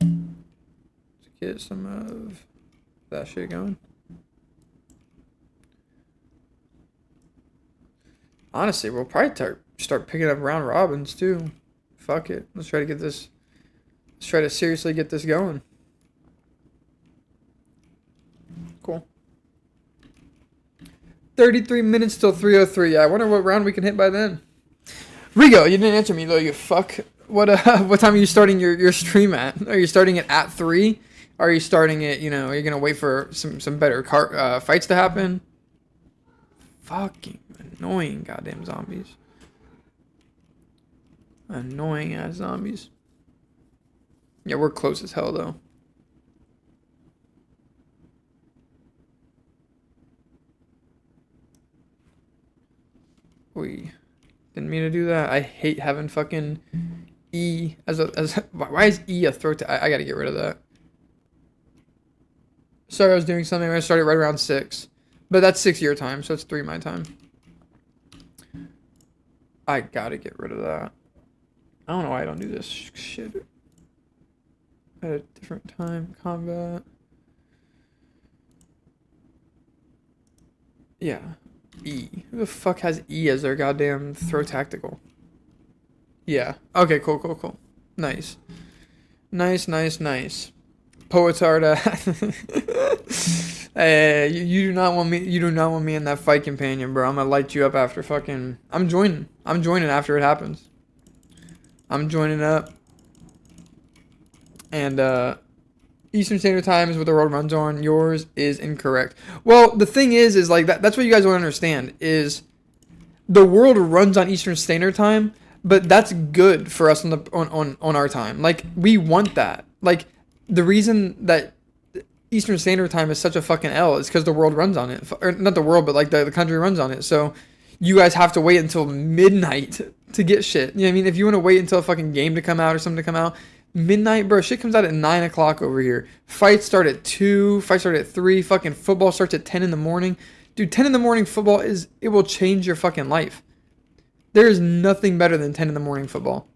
Let's get some of that shit going. Honestly, we'll probably start picking up round robins too. Fuck it. Let's try to get this. Let's try to seriously get this going. Cool. 33 minutes till 3:03. Yeah, I wonder what round we can hit by then. Rigo, you didn't answer me though, you fuck. What time are you starting your stream at? Are you starting it at 3? Are you starting it, you know, are you gonna wait for some better fights to happen? Fucking annoying goddamn zombies. Annoying ass zombies. Yeah, we're close as hell though. We didn't mean to do that. I hate having fucking E as why is E a throat? I gotta get rid of that. Sorry, I was doing something. I started right around 6, but that's 6 your time, so it's 3 my time. I gotta get rid of that. I don't know why I don't do this shit at a different time. Combat. Yeah. E. Who the fuck has E as their goddamn throw tactical? Yeah. Okay, cool. Nice. Nice. Poetarda. Hey, you do not want me in that fight companion, bro. I'm gonna light you up after fucking... I'm joining after it happens. I'm joining up. And, Eastern Standard Time is what the world runs on. Yours is incorrect. Well, the thing is like that's what you guys don't understand is the world runs on Eastern Standard Time, but that's good for us on our time. Like we want that. Like the reason that Eastern Standard Time is such a fucking L is because the world runs on it. Or not the world, but like the country runs on it. So you guys have to wait until midnight to get shit. You know what I mean? If you want to wait until a fucking game to come out or something to come out, midnight, bro, shit comes out at 9 o'clock over here. Fights start at 2, fights start at 3, fucking football starts at 10 in the morning. Dude, 10 in the morning football it will change your fucking life. There is nothing better than 10 in the morning football.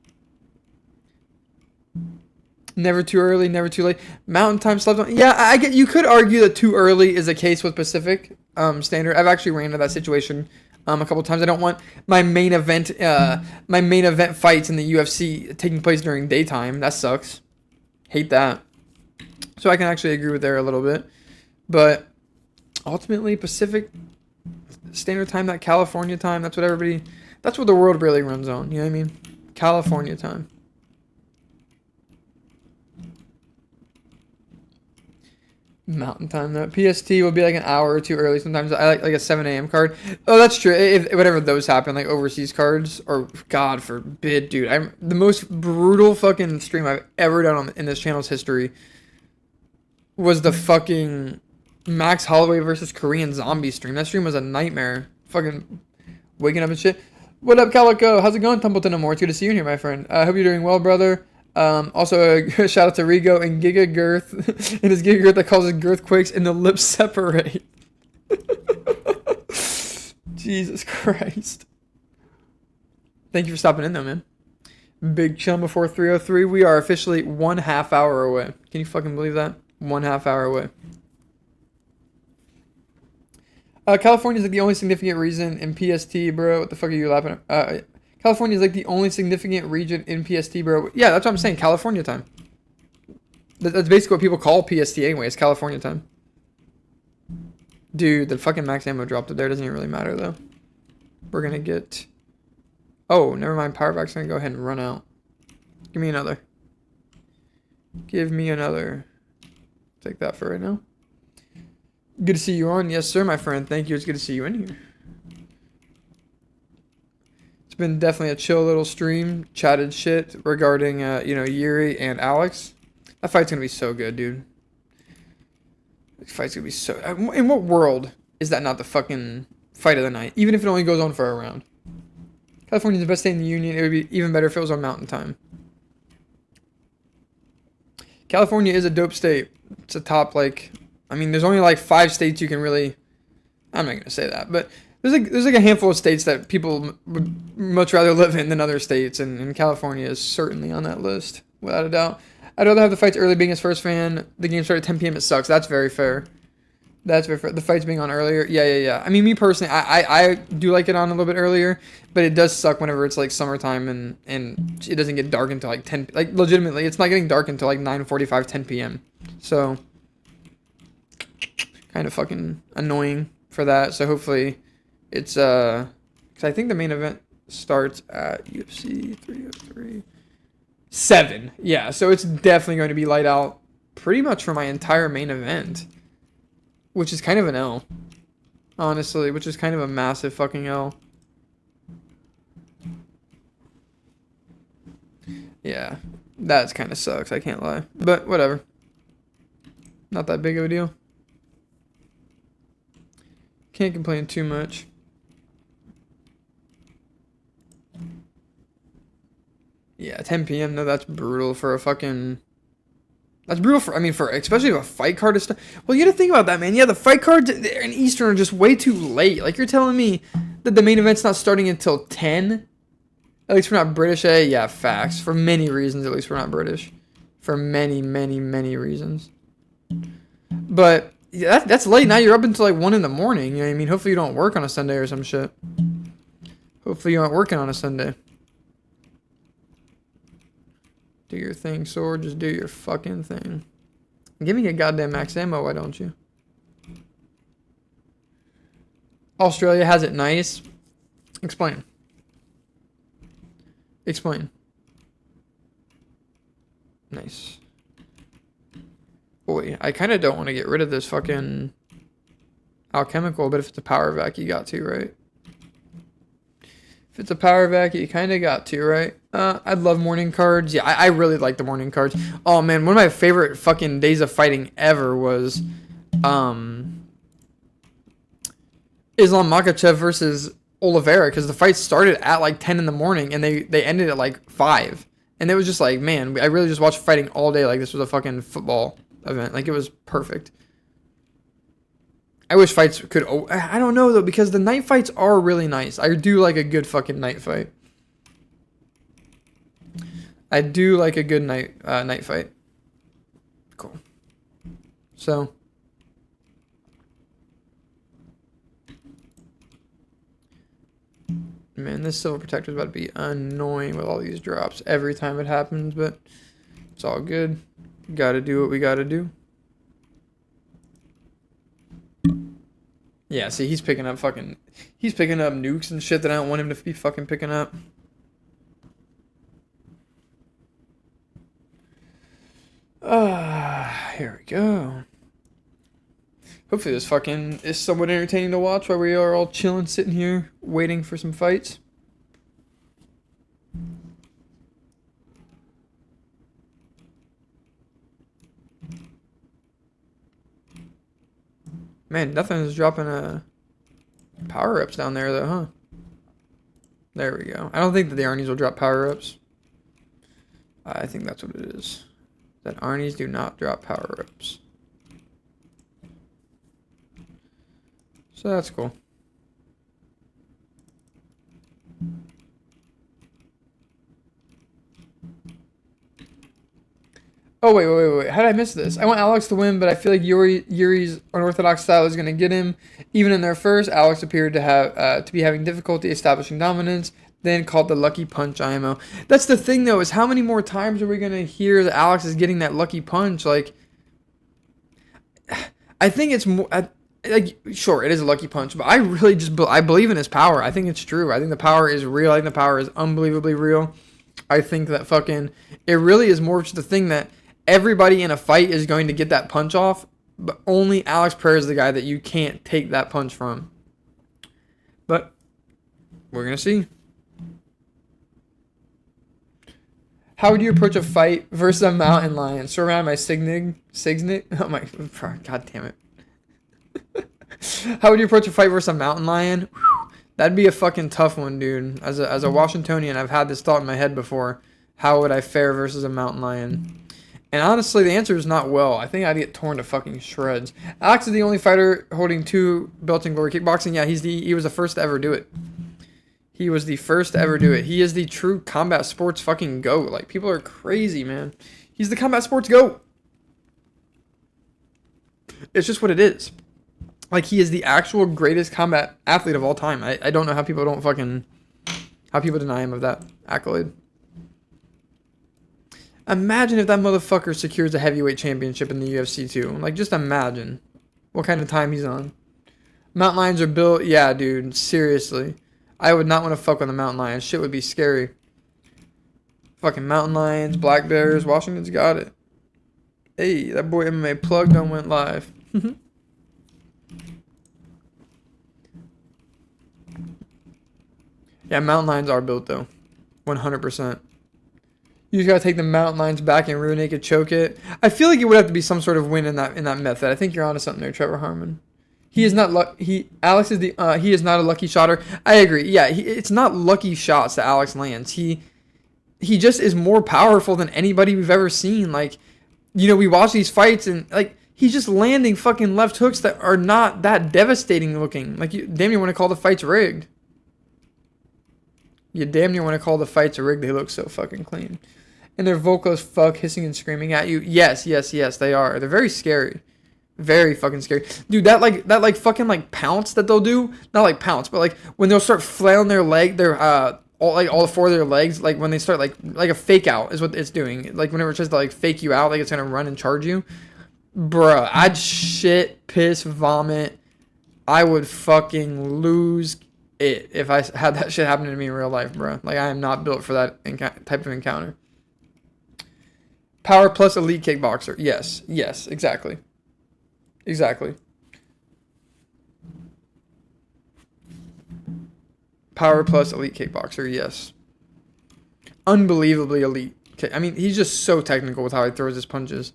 Never too early, never too late. Mountain time slept on. Yeah, I get. You could argue that too early is a case with Pacific Standard. I've actually ran into that situation a couple times. I don't want my main event fights in the UFC taking place during daytime. That sucks. Hate that. So I can actually agree with there a little bit, but ultimately Pacific Standard Time, that California time, that's what the world really runs on. You know what I mean? California time. Mountain time though. PST will be like an hour or two early. Sometimes I like a 7 a.m. card. Oh, that's true. If whatever those happen, like overseas cards, or God forbid, dude. I'm the most brutal fucking stream I've ever done in this channel's history was the fucking Max Holloway versus Korean Zombie stream. That stream was a nightmare. Fucking waking up and shit. What up, Calico? How's it going, Tumbleton and more? It's good to see you in here, my friend. I hope you're doing well, brother. Also, a shout out to Rigo and Giga Girth. In his Giga Girth that calls it Girthquakes and the lips separate. Jesus Christ. Thank you for stopping in though, man. Big chum before 3:03. We are officially 1/2 hour away. Can you fucking believe that? 1/2 hour away. California is like the only significant reason in PST, bro. What the fuck are you laughing at? California is like the only significant region in PST, bro. Yeah, that's what I'm saying. California time. That's basically what people call PST anyway. It's California time. Dude, the fucking max ammo dropped it there. Doesn't even really matter, though. We're going to get... Oh, never mind. Power back's going to go ahead and run out. Give me another. Give me another. Take that for right now. Good to see you on. Yes, sir, my friend. Thank you. It's good to see you in here. It's been definitely a chill little stream. Chatted shit regarding, Yuri and Alex. That fight's going to be so good, dude. The fight's going to be so... In what world is that not the fucking fight of the night? Even if it only goes on for a round. California's the best state in the union. It would be even better if it was on mountain time. California is a dope state. It's a top, there's only 5 states you can really... I'm not going to say that, but there's a handful of states that people would much rather live in than other states, and California is certainly on that list, without a doubt. I'd rather have the fights early. Being his first fan, the game started at 10 p.m. It sucks. That's very fair. That's very fair. The fights being on earlier, yeah. I mean, me personally, I do like it on a little bit earlier, but it does suck whenever it's summertime and it doesn't get dark until 10. Legitimately, it's not getting dark until 9:45, 10 p.m. So kind of fucking annoying for that. So hopefully it's because I think the main event starts at UFC 303. 7. Yeah, so it's definitely going to be light out pretty much for my entire main event. Which is kind of an L. Honestly, which is kind of a massive fucking L. Yeah, that kind of sucks, I can't lie. But whatever. Not that big of a deal. Can't complain too much. Yeah, 10 p.m. No, that's brutal for a fucking... That's brutal for especially if a fight card is... Well, you gotta think about that, man. Yeah, the fight cards in Eastern are just way too late. You're telling me that the main event's not starting until 10? At least we're not British, eh? Yeah, facts. For many reasons, at least we're not British. For many, many, many reasons. But, yeah, that's late. Now you're up until 1 in the morning. You know what I mean? Hopefully you don't work on a Sunday or some shit. Hopefully you aren't working on a Sunday. Do your thing, sword. Just do your fucking thing. Give me a goddamn max ammo, why don't you? Australia has it nice. Explain. Explain. Nice. Boy, I kind of don't want to get rid of this fucking alchemical, but if it's a power vac, you got to, right? If it's a power vac, you kind of got to, right? I'd love morning cards. Yeah, I really like the morning cards. Oh, man, one of my favorite fucking days of fighting ever was Islam Makhachev versus Oliveira, because the fight started at 10 in the morning, and they ended at 5. And it was just man, I really just watched fighting all day like this was a fucking football event. It was perfect. I wish fights could... I don't know, though, because the night fights are really nice. I do like a good fucking night fight. I do like a good night fight. Cool. So... Man, this Silver Protector is about to be annoying with all these drops every time it happens, but it's all good. Gotta do what we gotta do. Yeah, see, he's picking up nukes and shit that I don't want him to be fucking picking up. Here we go. Hopefully this fucking is somewhat entertaining to watch while we are all chilling, sitting here, waiting for some fights. Man, nothing is dropping power-ups down there, though, huh? There we go. I don't think that the Arnie's will drop power-ups. I think that's what it is. That Arnie's do not drop power-ups. So that's cool. Oh, wait. How did I miss this? I want Alex to win, but I feel like Yuri's unorthodox style is going to get him. Even in their first, Alex appeared to be having difficulty establishing dominance, then called the lucky punch IMO. That's the thing, though, is how many more times are we going to hear that Alex is getting that lucky punch? Like, I think it's more... like, sure, it is a lucky punch, but I really I believe in his power. I think it's true. I think the power is real. I think the power is unbelievably real. I think that it really is more just the thing that everybody in a fight is going to get that punch off, but only Alex Pereira is the guy that you can't take that punch from. But we're going to see. How would you approach a fight versus a mountain lion? Surround my Signig? Oh my, god damn it. How would you approach a fight versus a mountain lion? That'd be a fucking tough one, dude. As a Washingtonian, I've had this thought in my head before. How would I fare versus a mountain lion? And honestly, the answer is not well. I think I'd get torn to fucking shreds. Alex is the only fighter holding 2 belts in glory kickboxing. Yeah, he was the first to ever do it. He was the first to ever do it. He is the true combat sports fucking GOAT. Like, people are crazy, man. He's the combat sports GOAT. It's just what it is. Like, he is the actual greatest combat athlete of all time. I don't know how people deny him of that accolade. Imagine if that motherfucker secures a heavyweight championship in the UFC too. Like, just imagine what kind of time he's on. Mountain lions are built. Yeah, dude. Seriously. I would not want to fuck with a mountain lion. Shit would be scary. Fucking mountain lions, black bears. Washington's got it. Hey, that boy MMA Plug done went live. Yeah, mountain lions are built though. 100%. You just gotta take the mountain lions back and rear naked choke it. I feel like it would have to be some sort of win in that method. I think you're onto something there, Trevor Harmon. He is not Alex is he is not a lucky shotter. I agree. Yeah, it's not lucky shots that Alex lands. He just is more powerful than anybody we've ever seen. Like, you know, we watch these fights and like he's just landing fucking left hooks that are not that devastating looking. Like, you damn near want to call the fights rigged. You damn near want to call the fights rigged. They look so fucking clean. And they're vocal as fuck, hissing and screaming at you. Yes, they are. They're very scary. Very fucking scary. Dude, that fucking like pounce that they'll do. Not like pounce, but like when they'll start flailing all 4 of their legs, like when they start like a fake out is what it's doing. Like whenever it tries to like fake you out, like it's gonna run and charge you. Bruh, I'd shit, piss, vomit. I would fucking lose it if I had that shit happen to me in real life, bro. Like, I am not built for that type of encounter. Power plus elite kickboxer. Yes, exactly. Power plus elite kickboxer, yes. Unbelievably elite. I mean, he's just so technical with how he throws his punches.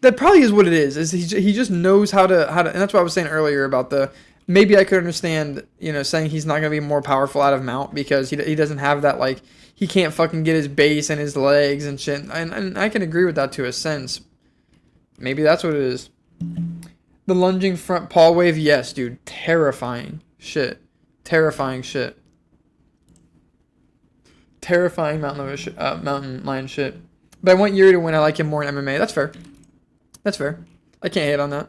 That probably is what it is he just knows how to, and that's what I was saying earlier about maybe I could understand, you know, saying he's not going to be more powerful out of mount because he doesn't have that, like, he can't fucking get his base and his legs and shit. And I can agree with that to a sense. Maybe that's what it is. The lunging front paw wave, yes, dude. Terrifying shit. Terrifying mountain lion shit. But I want Yuri to win. I like him more in MMA. That's fair. I can't hate on that.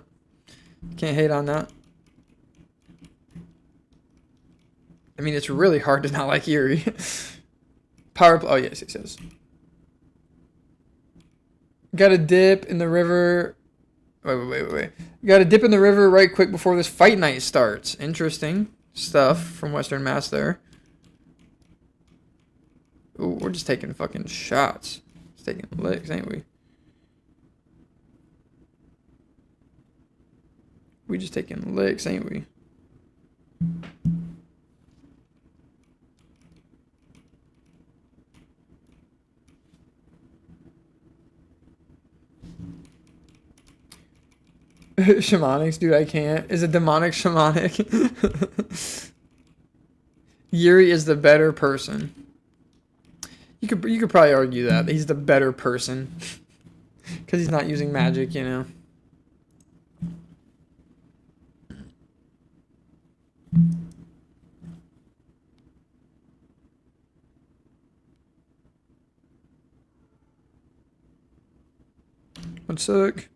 I mean, it's really hard to not like Yuri. Oh, yes. Got to dip in the river. Wait. Got to dip in the river right quick before this fight night starts. Interesting stuff from Western Mass there. Ooh, we're just taking fucking shots. Just taking licks, ain't we? We just taking licks, ain't we? Shamanics, dude, I can't. Is it demonic shamanic? Yuri is the better person. You could probably argue that he's the better person because he's not using magic, you know. One sec.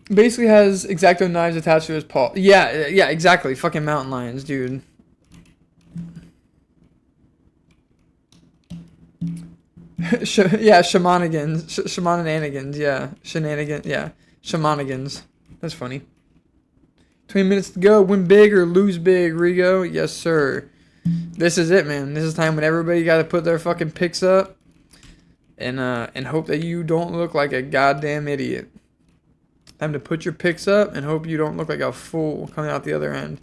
Basically has X-Acto knives attached to his paw. Yeah, yeah, exactly. Fucking mountain lions, dude. Yeah, shamanigans. Shamananigans, yeah. Shenanigans, yeah. Shamanigans. That's funny. 20 minutes to go. Win big or lose big, Rigo. Yes, sir. This is it, man. This is time when everybody got to put their fucking picks up and hope that you don't look like a goddamn idiot. Time to put your picks up and hope you don't look like a fool coming out the other end.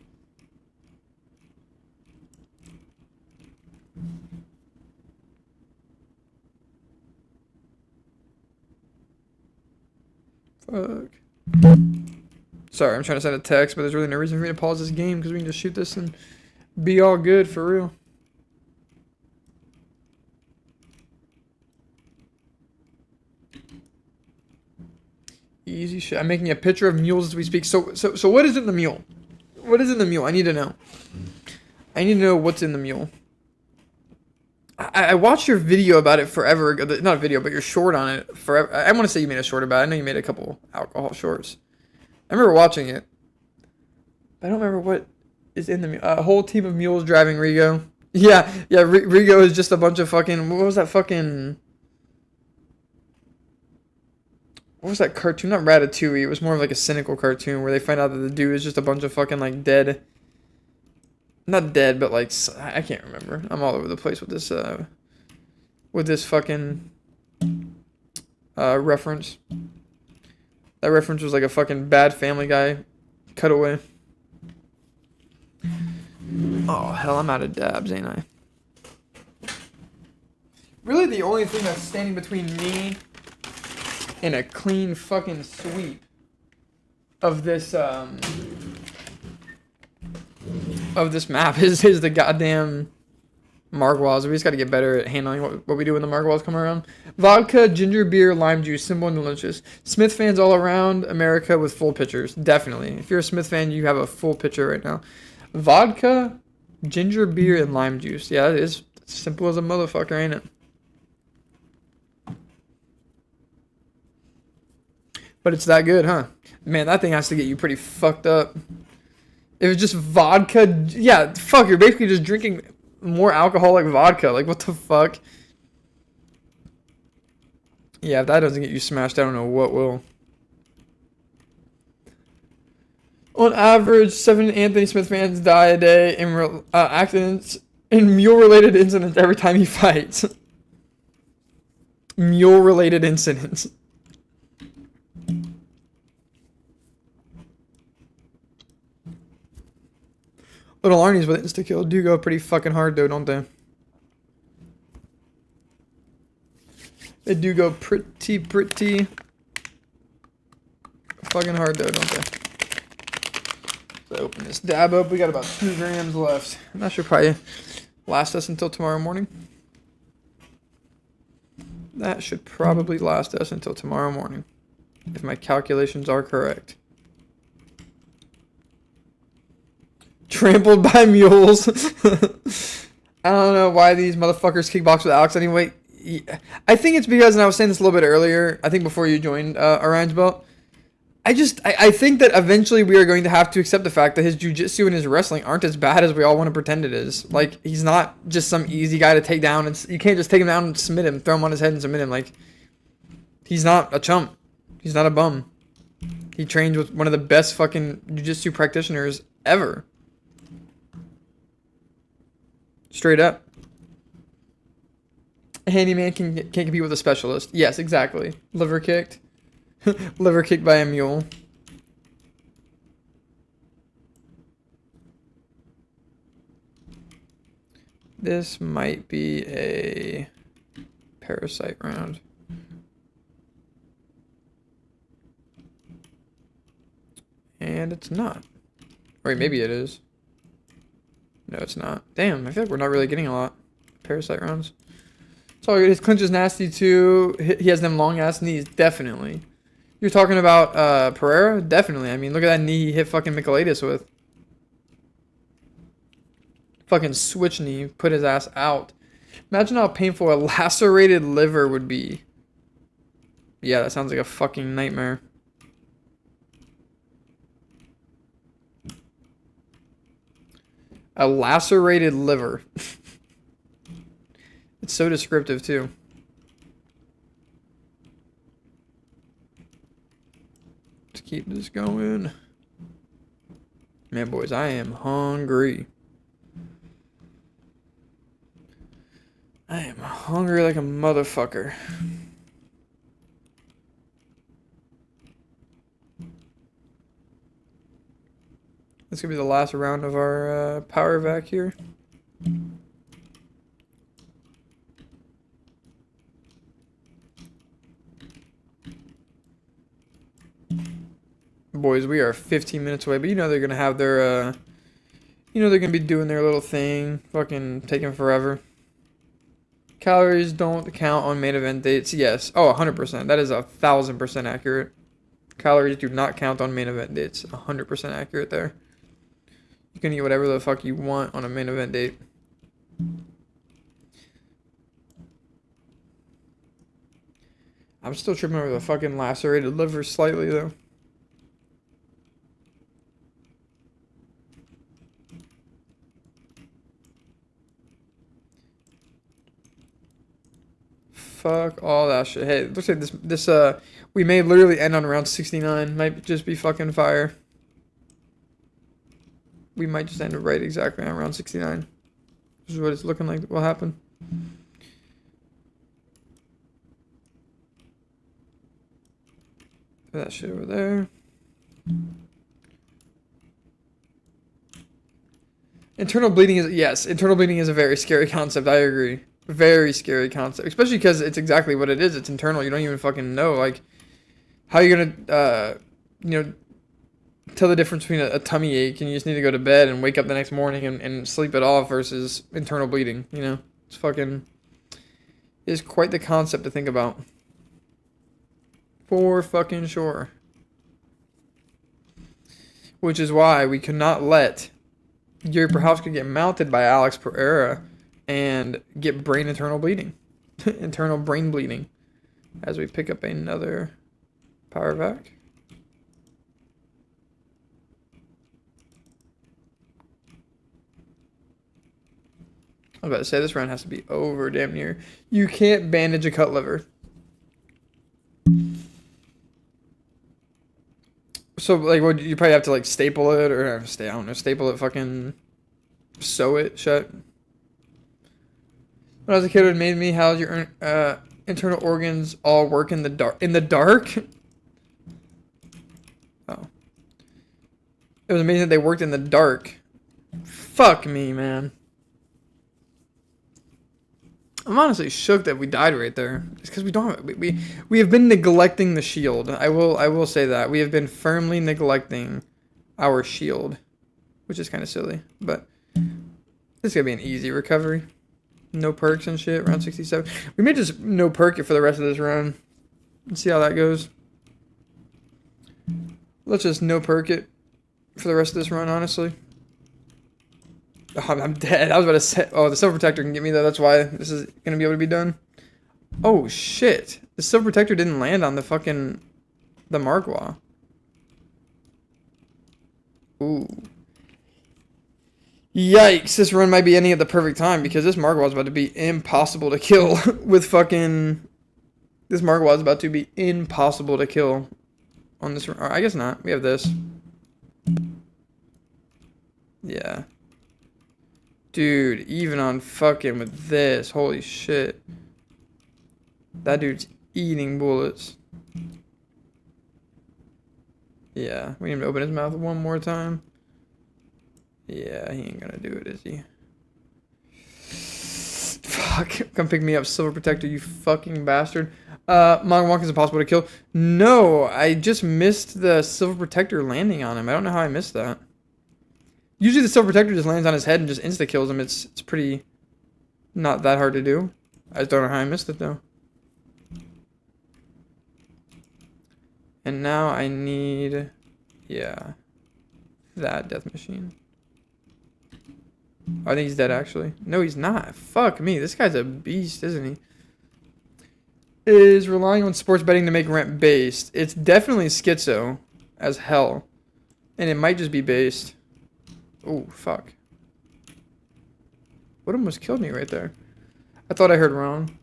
Fuck. Sorry, I'm trying to send a text, but there's really no reason for me to pause this game because we can just shoot this and be all good for real. Easy shit. I'm making a picture of mules as we speak. So what is in the mule? What is in the mule? I need to know. I need to know what's in the mule. I watched your video about it forever ago. Not a video, but your short on it forever. I want to say you made a short about it. I know you made a couple alcohol shorts. I remember watching it. I don't remember what is in the mule. A whole team of mules driving Rigo. Yeah. Rigo is just a bunch of fucking... What was that fucking... What was that cartoon? Not Ratatouille. It was more of like a cynical cartoon where they find out that the dude is just a bunch of fucking like dead... Not dead, but like, I can't remember. I'm all over the place with this fucking reference. That reference was like a fucking bad Family Guy cutaway. Oh, hell, I'm out of dabs, ain't I? Really, the only thing that's standing between me and a clean fucking sweep of this map is the goddamn Margwals. We just got to get better at handling what we do when the Margwals come around. Vodka, ginger beer, lime juice, simple and delicious. Smith fans all around America with full pitchers. Definitely. If you're a Smith fan, you have a full pitcher right now. Vodka, ginger beer, and lime juice. Yeah, it is simple as a motherfucker, ain't it? But it's that good, huh? Man, that thing has to get you pretty fucked up. If it's just vodka, yeah, fuck, you're basically just drinking more alcoholic vodka. Like, what the fuck? Yeah, if that doesn't get you smashed, I don't know what will. On average, 7 Anthony Smith fans die a day in accidents, in mule-related incidents every time he fights. Mule-related incidents. Little Arnie's with insta-kill do go pretty fucking hard though, don't they? They do go pretty fucking hard though, don't they? So open this dab up. We got about 2 grams left. And that should probably last us until tomorrow morning. That should probably last us until tomorrow morning, if my calculations are correct. Trampled by mules. I don't know why these motherfuckers kickbox with Alex anyway. I think it's because, and I was saying this a little bit earlier, I think before you joined Orion's Belt, I think that eventually we are going to have to accept the fact that his jiu-jitsu and his wrestling aren't as bad as we all want to pretend it is. Like, he's not just some easy guy to take down. You can't just take him down and submit him, throw him on his head and submit him. Like, he's not a chump. He's not a bum. He trains with one of the best fucking jiu-jitsu practitioners ever. Straight up. A handyman can't compete with a specialist. Yes, exactly. Liver kicked. Liver kicked by a mule. This might be a parasite round. And it's not. Wait, maybe it is. No, it's not. Damn, I feel like we're not really getting a lot. Parasite rounds. It's all good. His clinch is nasty too. He has them long ass knees. Definitely. You're talking about Pereira? Definitely. I mean, look at that knee he hit fucking Michaelitis with. Fucking switch knee, put his ass out. Imagine how painful a lacerated liver would be. Yeah, that sounds like a fucking nightmare. A lacerated liver. It's so descriptive, too. Let's keep this going. Man, boys, I am hungry. I am hungry like a motherfucker. This could be the last round of our power vac here. Boys, we are 15 minutes away, but you know they're gonna have their, you know they're gonna be doing their little thing, fucking taking forever. Calories don't count on main event dates. Yes. Oh, 100%. That is 1,000% accurate. Calories do not count on main event dates. 100% accurate there. You can eat whatever the fuck you want on a main event date. I'm still tripping over the fucking lacerated liver slightly, though. Fuck all that shit. Hey, it looks like this we may literally end on round 69. Might just be fucking fire. We might just end it right exactly on round 69. This is what it's looking like will happen. Put that shit over there. Internal bleeding is, yes, internal bleeding is a very scary concept. I agree. Very scary concept, especially because it's exactly what it is. It's internal. You don't even fucking know, like, how you're gonna, you know, tell the difference between a tummy ache and you just need to go to bed and wake up the next morning and sleep it off versus internal bleeding. You know, it's fucking is quite the concept to think about. For fucking sure. Which is why we could not let Yuri Procházka get mounted by Alex Pereira and get brain internal bleeding. Internal brain bleeding. As we pick up another power vac. I was about to say, this round has to be over damn near. You can't bandage a cut liver. So, like, what you probably have to, like, staple it or I don't know, staple it, fucking sew it shut. When I was a kid, it made me, how's your internal organs all work in the dark? In the dark? Oh. It was amazing that they worked in the dark. Fuck me, man. I'm honestly shook that we died right there. It's because we don't we have been neglecting the shield. I will say that. We have been firmly neglecting our shield, which is kind of silly, but this is going to be an easy recovery. No perks and shit, round 67. We may just no perk it for the rest of this run. Let's see how that goes. Let's just no perk it for the rest of this run, honestly. Oh, I'm dead. I was about to say, oh, the Silver Protector can get me though. That's why this is going to be able to be done. Oh, shit. The Silver Protector didn't land on the fucking, the Margwa. Ooh. Yikes. This run might be ending at the perfect time because this Margwa is about to be impossible to kill with fucking, this Margwa is about to be impossible to kill on this run. Or I guess not. We have this. Yeah. Dude, even on fucking with this, holy shit. That dude's eating bullets. Yeah, we need him to open his mouth one more time. Yeah, he ain't gonna do it, is he? Fuck, come pick me up, Silver Protector, you fucking bastard. Mogwonk is impossible to kill. No, I just missed the Silver Protector landing on him. I don't know how I missed that. Usually the Silver Protector just lands on his head and just insta-kills him. It's pretty not that hard to do. I just don't know how I missed it, though. And now I need, yeah, that death machine. I think he's dead, actually. No, he's not. Fuck me. This guy's a beast, isn't he? Is relying on sports betting to make rent based. It's definitely schizo as hell. And it might just be based. Oh, fuck. What almost killed me right there? I thought I heard wrong.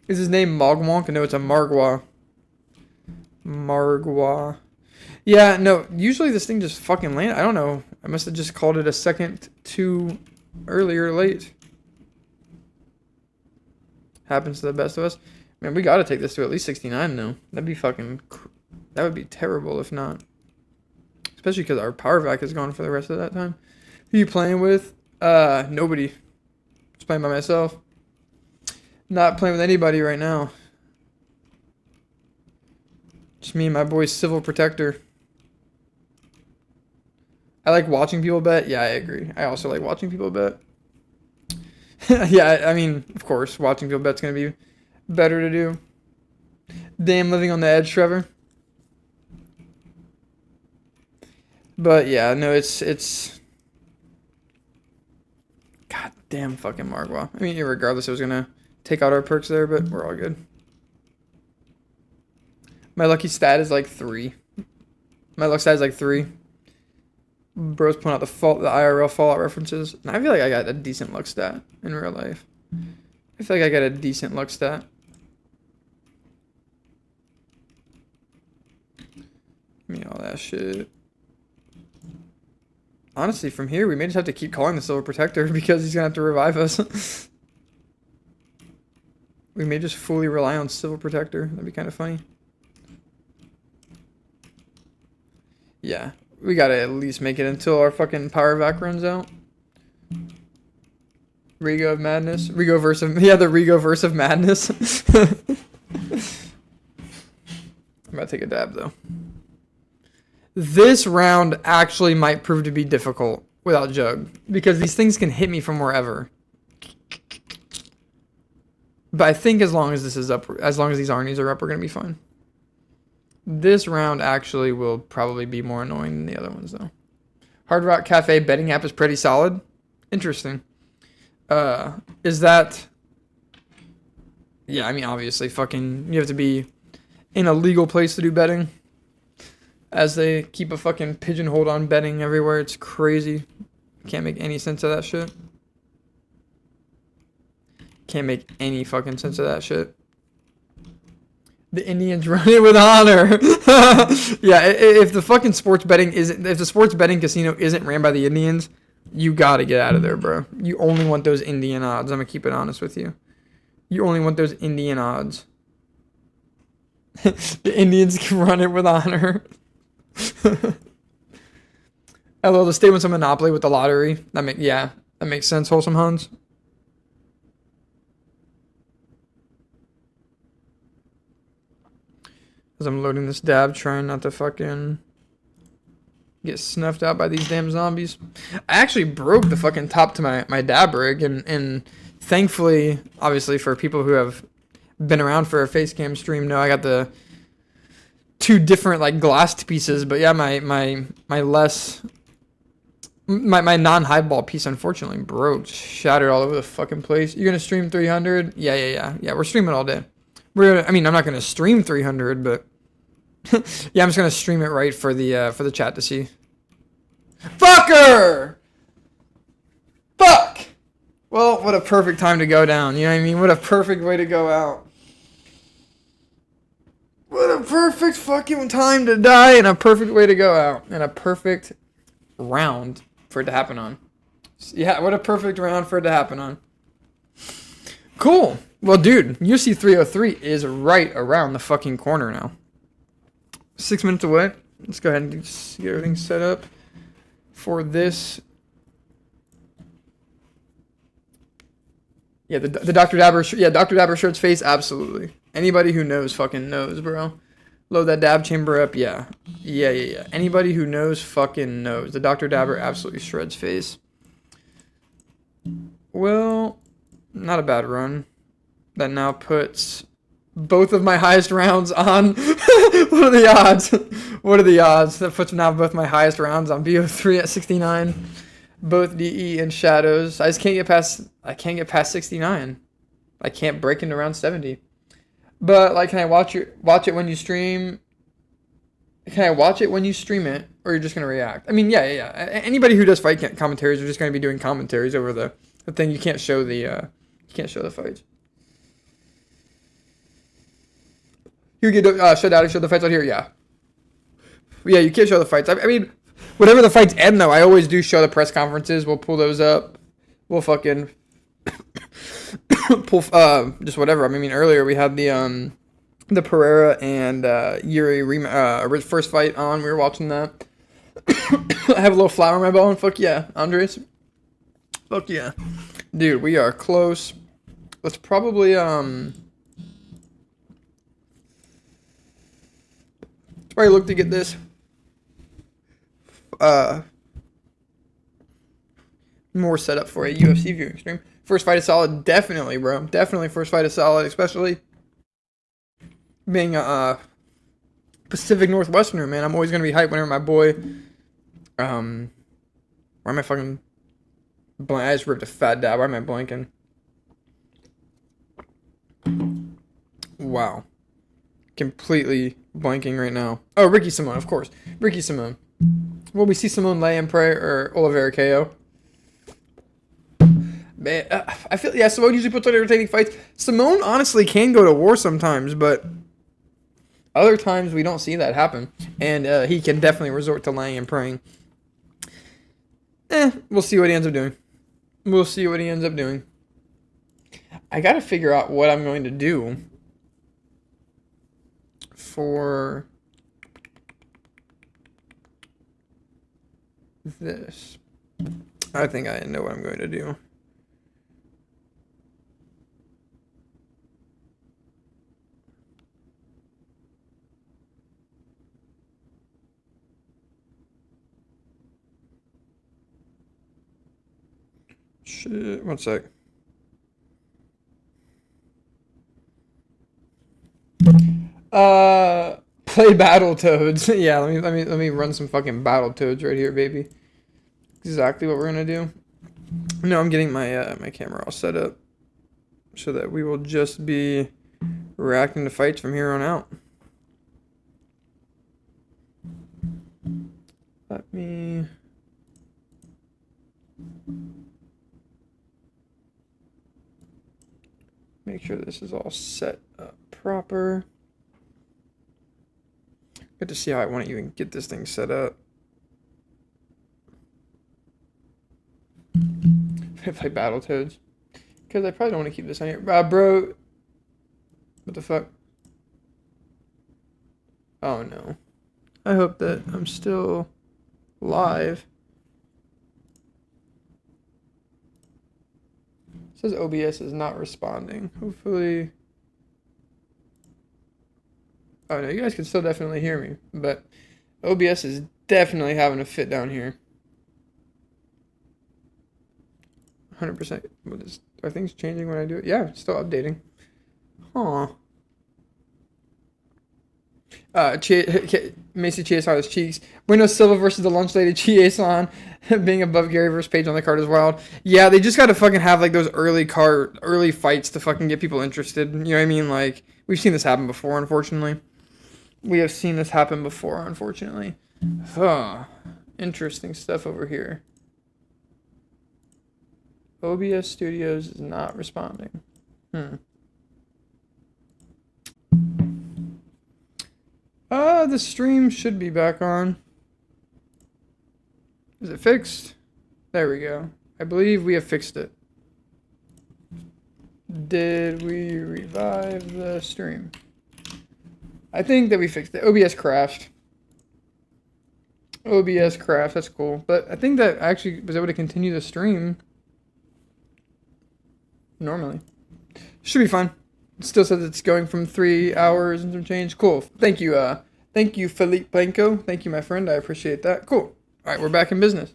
Is his name Mogwonk? No, it's a Margwa. Margwa. Yeah, no, usually this thing just fucking landed. I don't know. I must have just called it a second too early or late. Happens to the best of us. Man, we gotta take this to at least 69 now. That'd be fucking... That would be terrible if not. Especially because our power vac is gone for the rest of that time. Who you playing with? Nobody. Just playing by myself. Not playing with anybody right now. Just me and my boy Civil Protector. I like watching people bet. Yeah, I agree. I also like watching people bet. Yeah, I mean, of course, watching people bet's gonna be better to do. Damn, living on the edge, Trevor. But yeah, no, it's God damn fucking Margwa. I mean, regardless, it was gonna take out our perks there, but we're all good. My lucky stat is like 3. My luck stat is like 3. Bro's pulling out the IRL Fallout references. And I feel like I got a decent luck stat in real life. I feel like I got a decent luck stat. Give me all that shit. Honestly, from here, we may just have to keep calling the Silver Protector because he's going to have to revive us. We may just fully rely on Silver Protector. That'd be kind of funny. Yeah. We gotta at least make it until our fucking power vac runs out. Rigo of Madness. Rigo verse of... Yeah, the Rigo verse of Madness. I'm about to take a dab, though. This round actually might prove to be difficult without Jug. Because these things can hit me from wherever. But I think as long as this is up... As long as these Arnies are up, we're gonna be fine. This round actually will probably be more annoying than the other ones, though. Hard Rock Cafe betting app is pretty solid. Interesting. Is that... Yeah, I mean, obviously, fucking... You have to be in a legal place to do betting. As they keep a fucking pigeonhole on betting everywhere. It's crazy. Can't make any sense of that shit. Can't make any fucking sense of that shit. The Indians run it with honor. Yeah, if the fucking sports betting isn't... If the sports betting casino isn't ran by the Indians, you gotta get out of there, bro. You only want those Indian odds. I'm gonna keep it honest with you. You only want those Indian odds. The Indians can run it with honor. LOL, the state wants a monopoly with the lottery. That makes sense, Wholesome Hans. As I'm loading this dab, trying not to fucking get snuffed out by these damn zombies. I actually broke the fucking top to my dab rig, and thankfully, obviously for people who have been around for a face cam stream, know I got the 2 different like glassed pieces, but yeah, my non-highball piece unfortunately broke, shattered all over the fucking place. You gonna stream 300? Yeah. We're streaming all day. I'm not gonna stream 300, but yeah, I'm just gonna stream it right for the chat to see. Fucker! Fuck! Well, what a perfect time to go down. You know what I mean? What a perfect way to go out. What a perfect fucking time to die and a perfect way to go out. And a perfect round for it to happen on. Yeah, what a perfect round for it to happen on. Cool. Well, dude, UFC 303 is right around the fucking corner now. 6 minutes away. Let's go ahead and get everything set up for this. Yeah, the Dr. Dabber, Dr. Dabber shirts face, absolutely. Anybody who knows fucking knows, bro. Load that dab chamber up, yeah. Anybody who knows fucking knows. The Dr. Dabber absolutely shreds face. Well, not a bad run. That now puts both of my highest rounds on. What are the odds? What are the odds? That puts now both my highest rounds on BO3 at 69. Both DE and Shadows. I just can't get past. I can't get past 69. I can't break into round 70. But like, can I watch it when you stream? Can I watch it when you stream it, or you're just gonna react? I mean, yeah. Anybody who does fight commentaries are just gonna be doing commentaries over the thing. You can't show the fights. You get show the fights out here. Yeah, you can't show the fights. I mean, whatever the fights end though, I always do show the press conferences. We'll pull those up. We'll fucking pull just whatever. I mean, earlier we had the Pereira and Yuri first fight on. We were watching that. I have a little flower in my bone. Fuck yeah, Andres. Fuck yeah, dude. We are close. Let's probably look to get this more set up for a UFC viewing stream. First fight is solid, definitely, bro. Definitely first fight is solid, especially being a Pacific Northwesterner, man. I'm always gonna be hyped whenever my boy why am I fucking blank? I just ripped a fat dab. Why am I blanking? Wow. Completely blanking right now. Oh, Ricky Simone, of course. Ricky Simone. Will we see Simone lay and pray or Oliveira KO? Man, I feel, yeah, Simone usually puts on entertaining fights. Simone honestly can go to war sometimes, but other times we don't see that happen. And he can definitely resort to laying and praying. We'll see what he ends up doing. I gotta figure out what I'm going to do for this. I think I know what I'm going to do. Shit, one sec. Play Battletoads. Yeah, let me run some fucking Battletoads right here, baby. Exactly what we're gonna do. No, I'm getting my my camera all set up so that we will just be reacting to fights from here on out. Let me make sure this is all set up proper. Good to see how I want to even get this thing set up. I play Battletoads. Because I probably don't want to keep this on here. Bro. What the fuck? Oh no. I hope that I'm still live. It says OBS is not responding. Hopefully. Oh no, you guys can still definitely hear me, but OBS is definitely having a fit down here. 100%. Are things changing when I do it? Yeah, it's still updating. Huh. Macy Chase on his cheeks. Bueno Silva versus the lunch lady. Chieson being above Gary versus Page on the card is wild. Yeah, they just gotta fucking have like those early fights to fucking get people interested. You know what I mean? Like, we've seen this happen before, unfortunately. Huh. Interesting stuff over here. OBS Studios is not responding. The stream should be back on. Is it fixed? There we go. I believe we have fixed it. Did we revive the stream? I think that we fixed it. OBS crashed. That's cool. But I think that I actually was able to continue the stream normally. Should be fine. It still says it's going from 3 hours and some change. Cool. Thank you, Philippe Blanco. Thank you, my friend. I appreciate that. Cool. All right, we're back in business.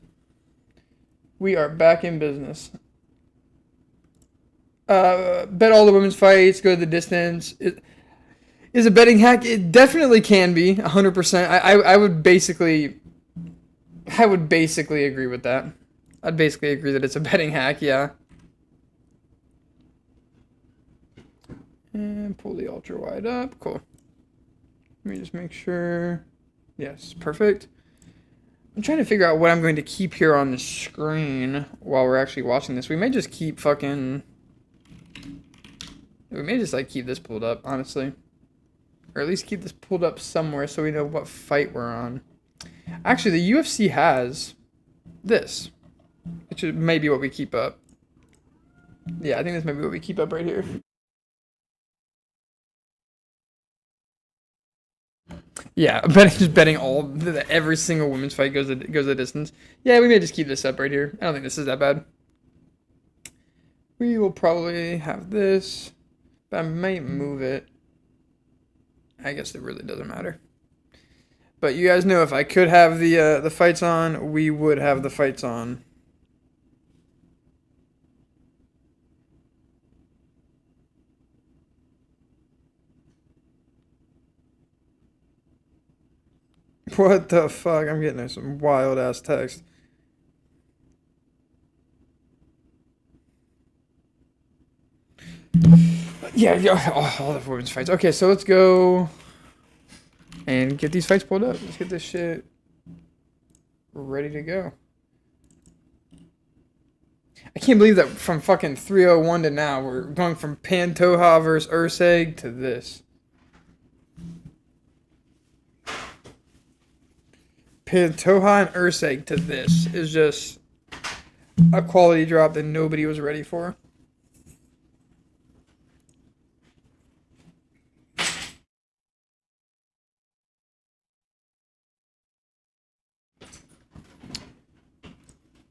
We are back in business. Bet all the women's fights, go to the distance. Is a betting hack? It definitely can be, 100%. I would basically agree with that. I'd basically agree that it's a betting hack, yeah. And pull the ultra wide up. Cool. Let me just make sure. Yes, perfect. I'm trying to figure out what I'm going to keep here on the screen while we're actually watching this. We may just keep fucking... We may just, like, keep this pulled up, honestly. Or at least keep this pulled up somewhere so we know what fight we're on. Actually, the UFC has this. Which may be what we keep up. Yeah, I think this may be what we keep up right here. Yeah, just betting every single women's fight goes the distance. Yeah, we may just keep this up right here. I don't think this is that bad. We will probably have this, but I might move it. I guess it really doesn't matter. But you guys know if I could have the fights on, we would have the fights on. What the fuck? I'm getting some wild ass text. Yeah, all the women's fights. Okay, so let's go and get these fights pulled up. Let's get this shit ready to go. I can't believe that from fucking 301 to now, we're going from Pantoja versus Urseg to this. Pantoja and Urseg to this is just a quality drop that nobody was ready for.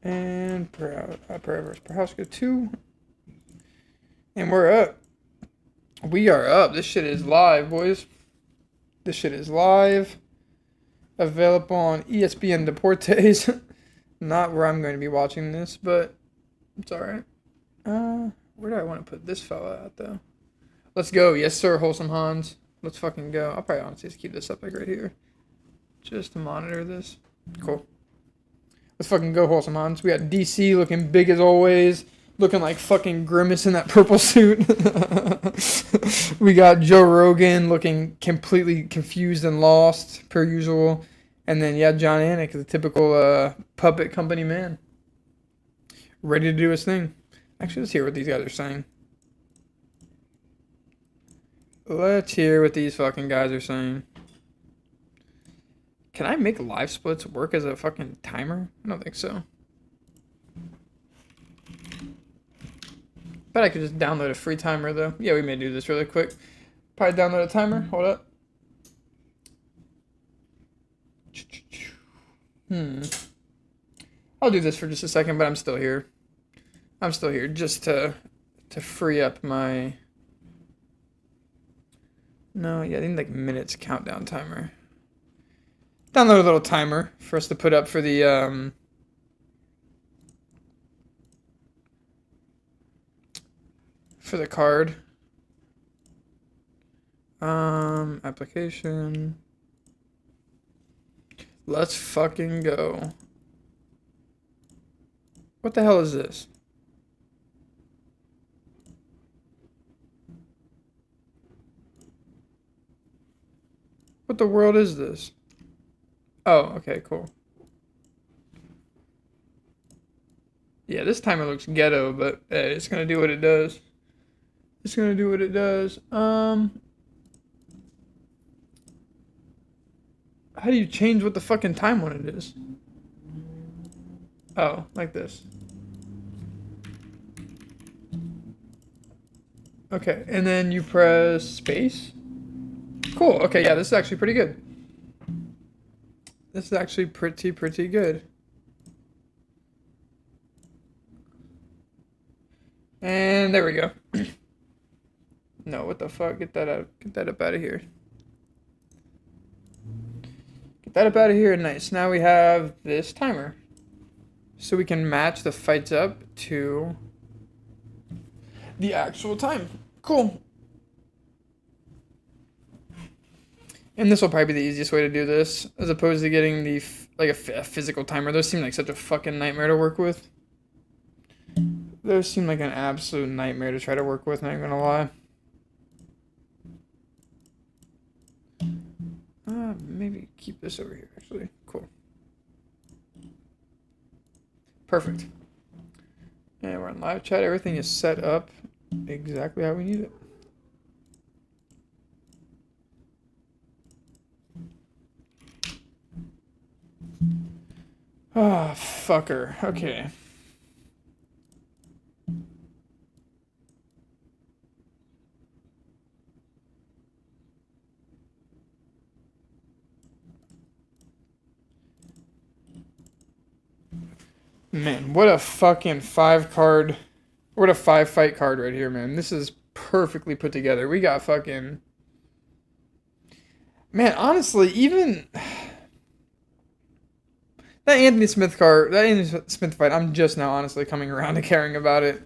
And Pereira versus Procházka 2. And we're up. We are up. This shit is live, boys. This shit is live. Available on ESPN Deportes. Not where I'm going to be watching this, but it's alright. Where do I want to put this fella at, though? Let's go. Yes, sir, Wholesome Hans. Let's fucking go. I'll probably honestly just keep this up like right here. Just to monitor this. Cool. Let's fucking go, Wholesome Hans. We got DC looking big as always. Looking like fucking Grimace in that purple suit. We got Joe Rogan looking completely confused and lost, per usual. And then, yeah, John Anik, the typical puppet company man. Ready to do his thing. Actually, let's hear what these guys are saying. Let's hear what these fucking guys are saying. Can I make live splits work as a fucking timer? I don't think so. Bet I could just download a free timer, though. Yeah, we may do this really quick. Probably download a timer. Hold up. I'll do this for just a second, but I'm still here. I'm still here just to free up my... No, yeah, I think like minutes countdown timer. Download a little timer for us to put up for the card. Application. Let's fucking go. What the hell is this? What the world is this? Oh, okay, cool. Yeah, this timer looks ghetto, but hey, it's gonna do what it does. It's gonna do what it does. How do you change what the fucking time one it is? Oh, like this. Okay, and then you press space. Cool, okay, yeah, this is actually pretty good. This is actually pretty good. And there we go. No, what the fuck? Get that up out of here. Get that up out of here. Nice. Now we have this timer. So we can match the fights up to the actual time. Cool. And this will probably be the easiest way to do this, as opposed to getting a physical timer. Those seem like such a fucking nightmare to work with. Those seem like an absolute nightmare to try to work with, not even gonna lie. Maybe keep this over here, actually. Cool. Perfect. And we're in live chat. Everything is set up exactly how we need it. Ah, fucker. Okay. Man, what a fucking what a 5-fight card right here, man. This is perfectly put together. We got fucking, man, honestly, even that Anthony Smith fight, I'm just now honestly coming around to caring about it.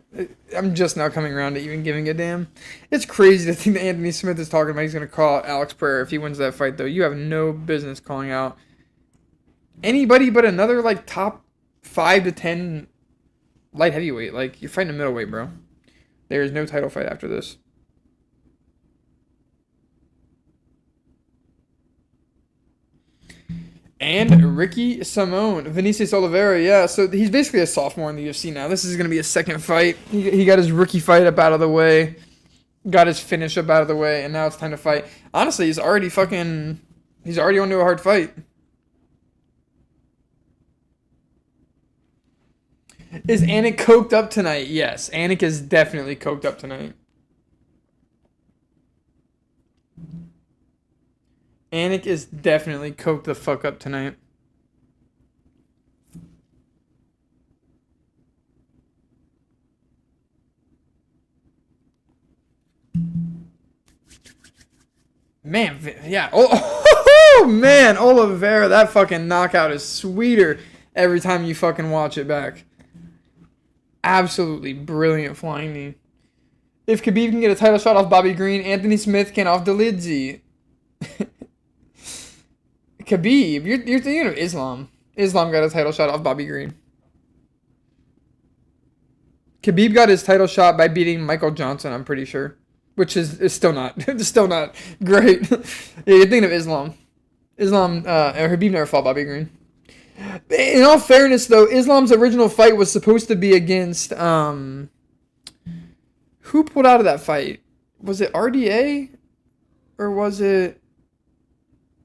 I'm just now coming around to even giving a damn. It's crazy to think that Anthony Smith is talking about he's going to call out Alex Pereira if he wins that fight, though. You have no business calling out anybody but another, like, top 5 to 10 light heavyweight. Like, you're fighting a middleweight, bro. There is no title fight after this. And Ricky Simone, Vinicius Oliveira, yeah. So he's basically a sophomore in the UFC now. This is going to be his second fight. He got his rookie fight up out of the way, got his finish up out of the way, and now it's time to fight. Honestly, he's already onto a hard fight. Is Anik coked up tonight? Yes, Anik is definitely coked up tonight. Anik is definitely coked the fuck up tonight. Man, yeah. Oh, man, Oliveira, that fucking knockout is sweeter every time you fucking watch it back. Absolutely brilliant flying knee. If Khabib can get a title shot off Bobby Green, Anthony Smith can off Dolidze. Khabib, you're thinking of Islam. Islam got a title shot off Bobby Green. Khabib got his title shot by beating Michael Johnson, I'm pretty sure. Which is still not great. Yeah, you're thinking of Islam. Khabib never fought Bobby Green. In all fairness, though, Islam's original fight was supposed to be against, who pulled out of that fight? Was it RDA? Or was it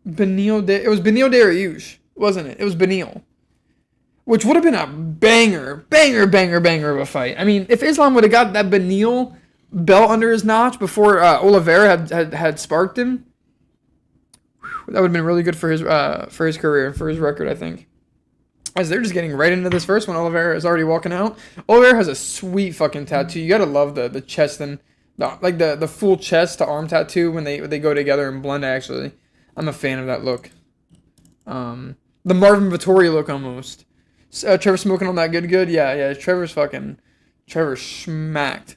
Beneil? It was Beneil Dariush, wasn't it? It was Beneil. Which would have been a banger of a fight. I mean, if Islam would have got that Beneil belt under his notch before Oliveira had sparked him, that would have been really good for his career, for his record, I think. As they're just getting right into this first one, Oliveira is already walking out. Oliveira has a sweet fucking tattoo. You gotta love the chest and the full chest to arm tattoo when they go together and blend. Actually, I'm a fan of that look. The Marvin Vittori look almost. Trevor smoking on that good. Yeah. Trevor's smacked.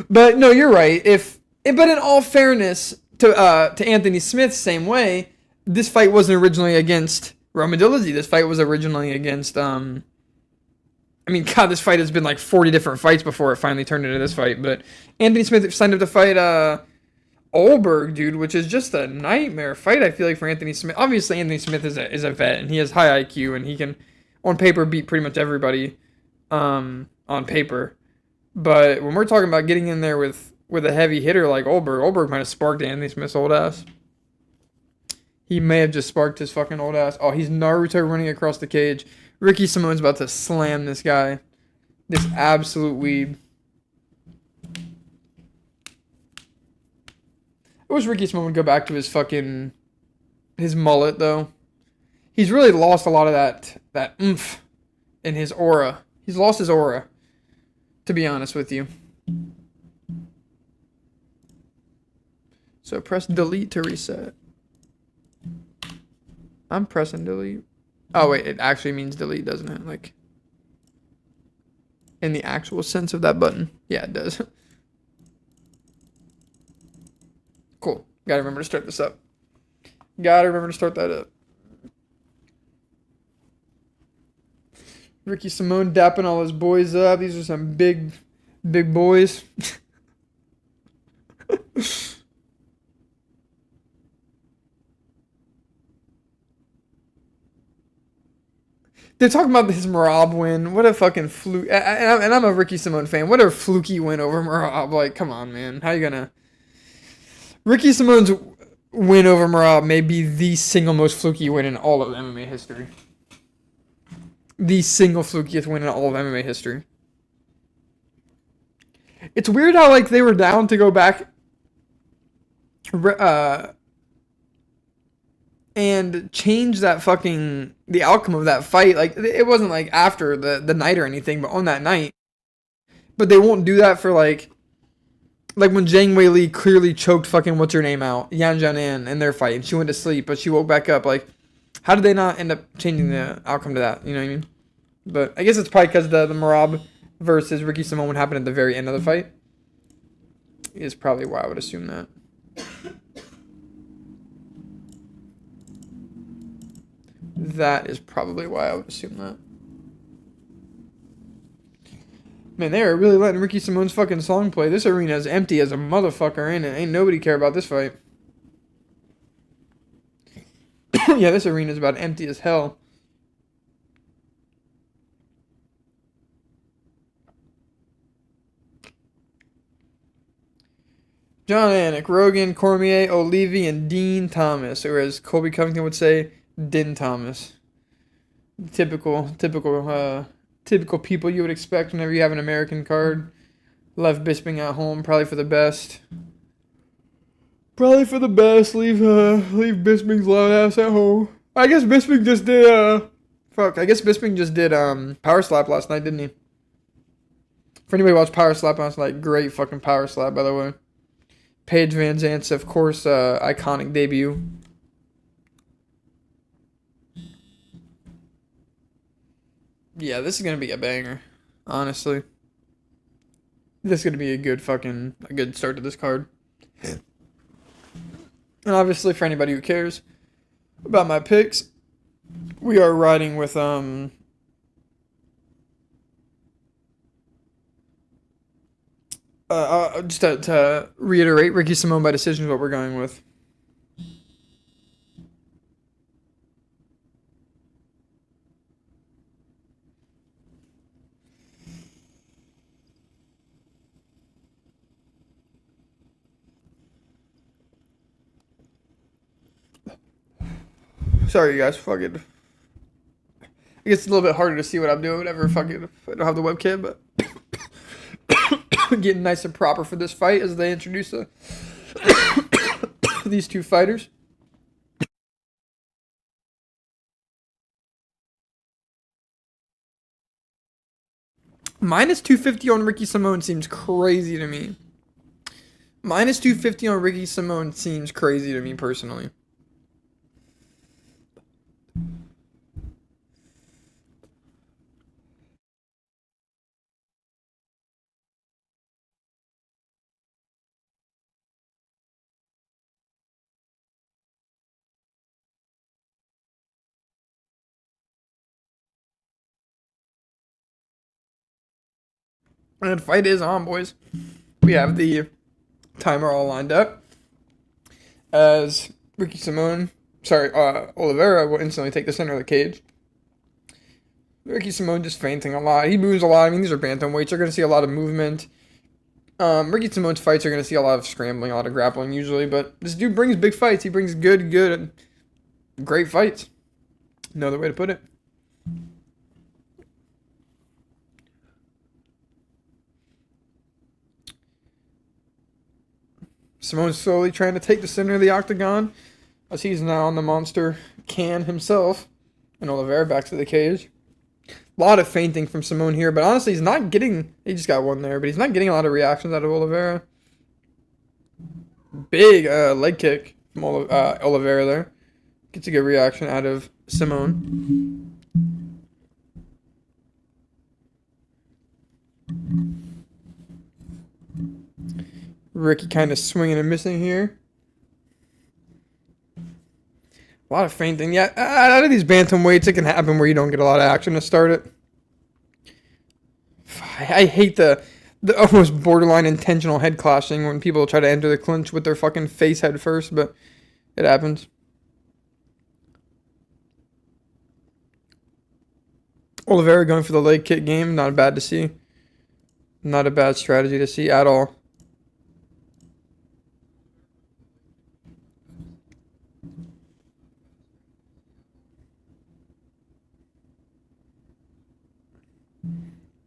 But no, you're right. But in all fairness to Anthony Smith, same way, this fight wasn't originally against Roman Dolidze. This fight was originally against this fight has been like 40 different fights before it finally turned into this fight. But Anthony Smith signed up to fight Olberg, dude, which is just a nightmare fight, I feel like, for Anthony Smith. Obviously, Anthony Smith is a vet, and he has high IQ, and he can, on paper, beat pretty much everybody on paper. But when we're talking about getting in there with a heavy hitter like Olberg might have sparked Anthony Smith's old ass. He may have just sparked his fucking old ass. Oh, he's Naruto running across the cage. Ricky Simone's about to slam this guy. This absolute weeb. I wish Ricky Simone would go back to his mullet, though. He's really lost a lot of that oomph in his aura. He's lost his aura, to be honest with you. So press delete to reset. I'm pressing delete. Oh, wait, it actually means delete, doesn't it? Like, in the actual sense of that button. Yeah, it does. Cool. Gotta remember to start this up. Gotta remember to start that up. Ricky Simone dapping all his boys up. These are some big boys. They're talking about his Marab win. What a fucking fluke. And I'm a Ricky Simone fan. What a fluky win over Marab. Like, come on, man. How you gonna... Ricky Simone's win over Marab may be the single most fluky win in all of MMA history. The single flukiest win in all of MMA history. It's weird how, like, they were down to go back... and change that fucking the outcome of that fight. Like it wasn't like after the night or anything, but on that night. But they won't do that for like when Zhang Weili clearly choked fucking what's her name out, Yan Jianan, in their fight, and she went to sleep, but she woke back up. Like, how did they not end up changing the outcome to that? You know what I mean? But I guess it's probably because the Marab versus Ricky Simone would happen at the very end of the fight. Is probably why I would assume that. That is probably why I would assume that. Man, they are really letting Ricky Simone's fucking song play. This arena is empty as a motherfucker, ain't it? Ain't nobody care about this fight. Yeah, this arena is about empty as hell. John Anik, Rogan, Cormier, Olivi, and Dean Thomas, or as Colby Covington would say, Din Thomas. Typical people you would expect whenever you have an American card. Left Bisping at home, probably for the best. Leave Bisping's loud ass at home. I guess Bisping just did Power Slap last night, didn't he? For anybody who watched Power Slap last night, great fucking Power Slap, by the way. Paige Van Zant's, of course, iconic debut. Yeah, this is going to be a banger, honestly. This is going to be a good start to this card. And obviously, for anybody who cares about my picks, we are riding with, just to reiterate, Ricky Simone by decision is what we're going with. Sorry, you guys. Fucking. I guess it's a little bit harder to see what I'm doing whenever fucking I don't have the webcam, but getting nice and proper for this fight as they introduce these two fighters. Minus 250 on Ricky Simone seems crazy to me. Minus 250 on Ricky Simone seems crazy to me personally. And fight is on, boys. We have the timer all lined up. As Oliveira will instantly take the center of the cage. Ricky Simone just feinting a lot. He moves a lot. I mean, these are bantamweights. You're going to see a lot of movement. Ricky Simone's fights are going to see a lot of scrambling, a lot of grappling usually. But this dude brings big fights. He brings good, great fights. No other way to put it. Simone's slowly trying to take the center of the octagon as he's now on the monster can himself. And Oliveira back to the cage. A lot of feinting from Simone here, but honestly, he just got one there, but he's not getting a lot of reactions out of Oliveira. Big leg kick from Oliveira there. Gets a good reaction out of Simone. Ricky kind of swinging and missing here. A lot of feinting. Yeah, out of these bantamweights, it can happen where you don't get a lot of action to start it. I hate the almost borderline intentional head clashing when people try to enter the clinch with their fucking face head first, but it happens. Oliveira going for the leg kick game, not bad to see. Not a bad strategy to see at all.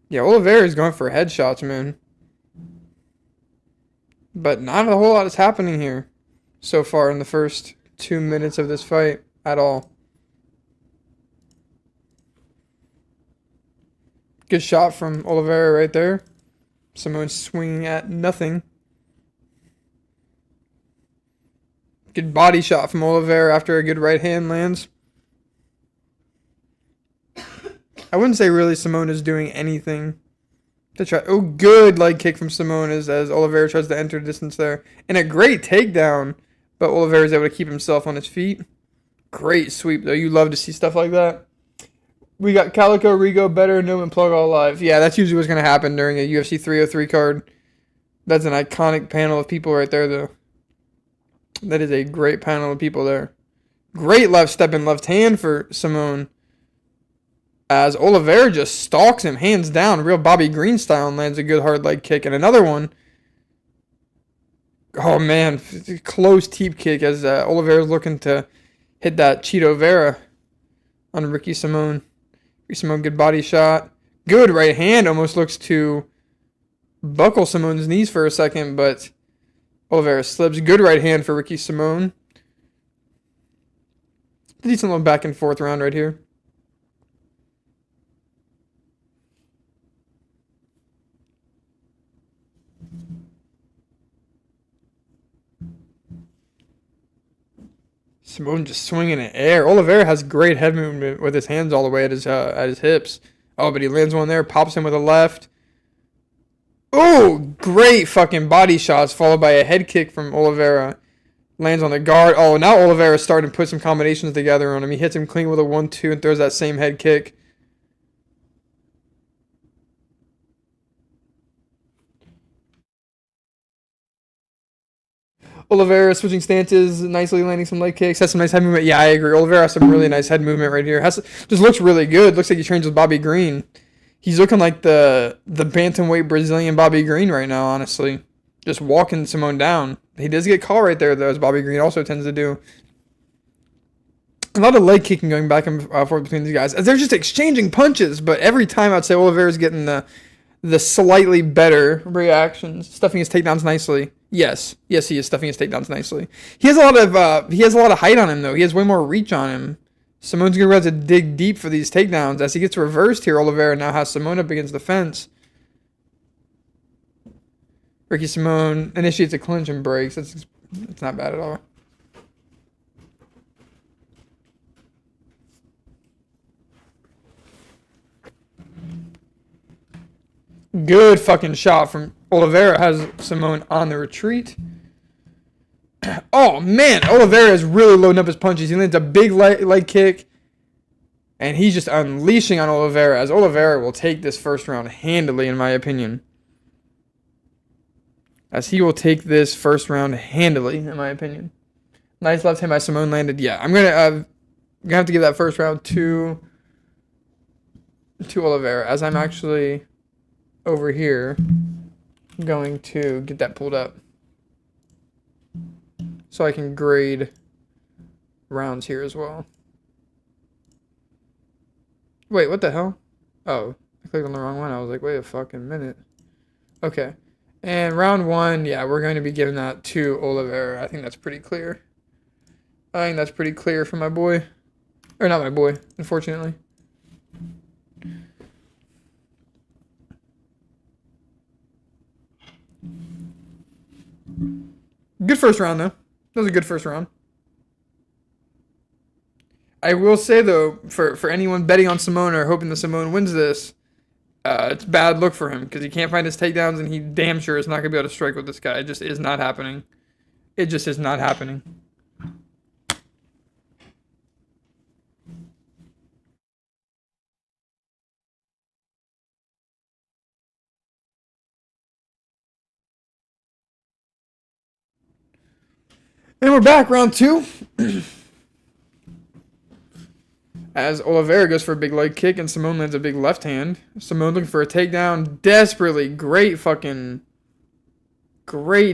Yeah, Oliveira is going for headshots, man. But not a whole lot is happening here so far in the first 2 minutes of this fight at all. Good shot from Oliveira right there. Simone swinging at nothing. Good body shot from Oliveira after a good right hand lands. I wouldn't say really Simone is doing anything to try. Oh, good leg kick from Simone as Oliveira tries to enter distance there. And a great takedown, but Oliveira is able to keep himself on his feet. Great sweep, though. You love to see stuff like that. We got Calico, Rigo, Better, Newman, Plug all live. Yeah, that's usually what's going to happen during a UFC 303 card. That's an iconic panel of people right there, though. That is a great panel of people there. Great left step and left hand for Simone. As Oliveira just stalks him, hands down, real Bobby Green style, and lands a good hard leg kick. And another one. Oh, man. Close teep kick as Oliveira's looking to hit that Cheeto Vera on Ricky Simone. Ricky Simone, good body shot. Good right hand. Almost looks to buckle Simone's knees for a second, but Oliveira slips. Good right hand for Ricky Simone. Decent little back and forth round right here. Simone just swinging in air. Oliveira has great head movement with his hands all the way at his hips. Oh, but he lands one there, pops him with a left. Oh, great fucking body shots followed by a head kick from Oliveira. Lands on the guard. Oh, now Oliveira's starting to put some combinations together on him. He hits him clean with a 1-2 and throws that same head kick. Oliveira switching stances, nicely landing some leg kicks. Has some nice head movement. Yeah, I agree. Oliveira has some really nice head movement right here. Just looks really good. Looks like he trains with Bobby Green. He's looking like the bantamweight Brazilian Bobby Green right now, honestly. Just walking Simone down. He does get caught right there, though, as Bobby Green also tends to do. A lot of leg kicking going back and forth between these guys. As they're just exchanging punches, but every time I'd say Oliveira's getting the slightly better reactions, stuffing his takedowns nicely. Yes, he is stuffing his takedowns nicely. He has a lot of height on him though. He has way more reach on him. Simone's gonna have to dig deep for these takedowns. As he gets reversed here, Oliveira now has Simone up against the fence. Ricky Simone initiates a clinch and breaks. It's not bad at all. Good fucking shot from Oliveira. Has Simone on the retreat. Oh, man. Oliveira is really loading up his punches. He lands a big leg kick. And he's just unleashing on Oliveira. As Oliveira will take this first round handily, in my opinion. As he will take this first round handily, in my opinion. Nice left hand by Simone landed. Yeah, I'm gonna have to give that first round to Oliveira. As I'm actually over here going to get that pulled up so I can grade rounds here as well. Wait, what the hell? Oh, I clicked on the wrong one. I was like, wait a fucking minute. Okay. And round one, yeah, we're going to be giving that to Oliveira. I think that's pretty clear. I think that's pretty clear for my boy. Or not my boy, unfortunately. Good first round, though. That was a good first round. I will say, though, for anyone betting on Simone or hoping that Simone wins this, it's bad look for him because he can't find his takedowns and he damn sure is not going to be able to strike with this guy. It just is not happening. It just is not happening. And we're back, round two. As Oliveira goes for a big leg kick and Simone lands a big left hand. Simone looking for a takedown desperately. Great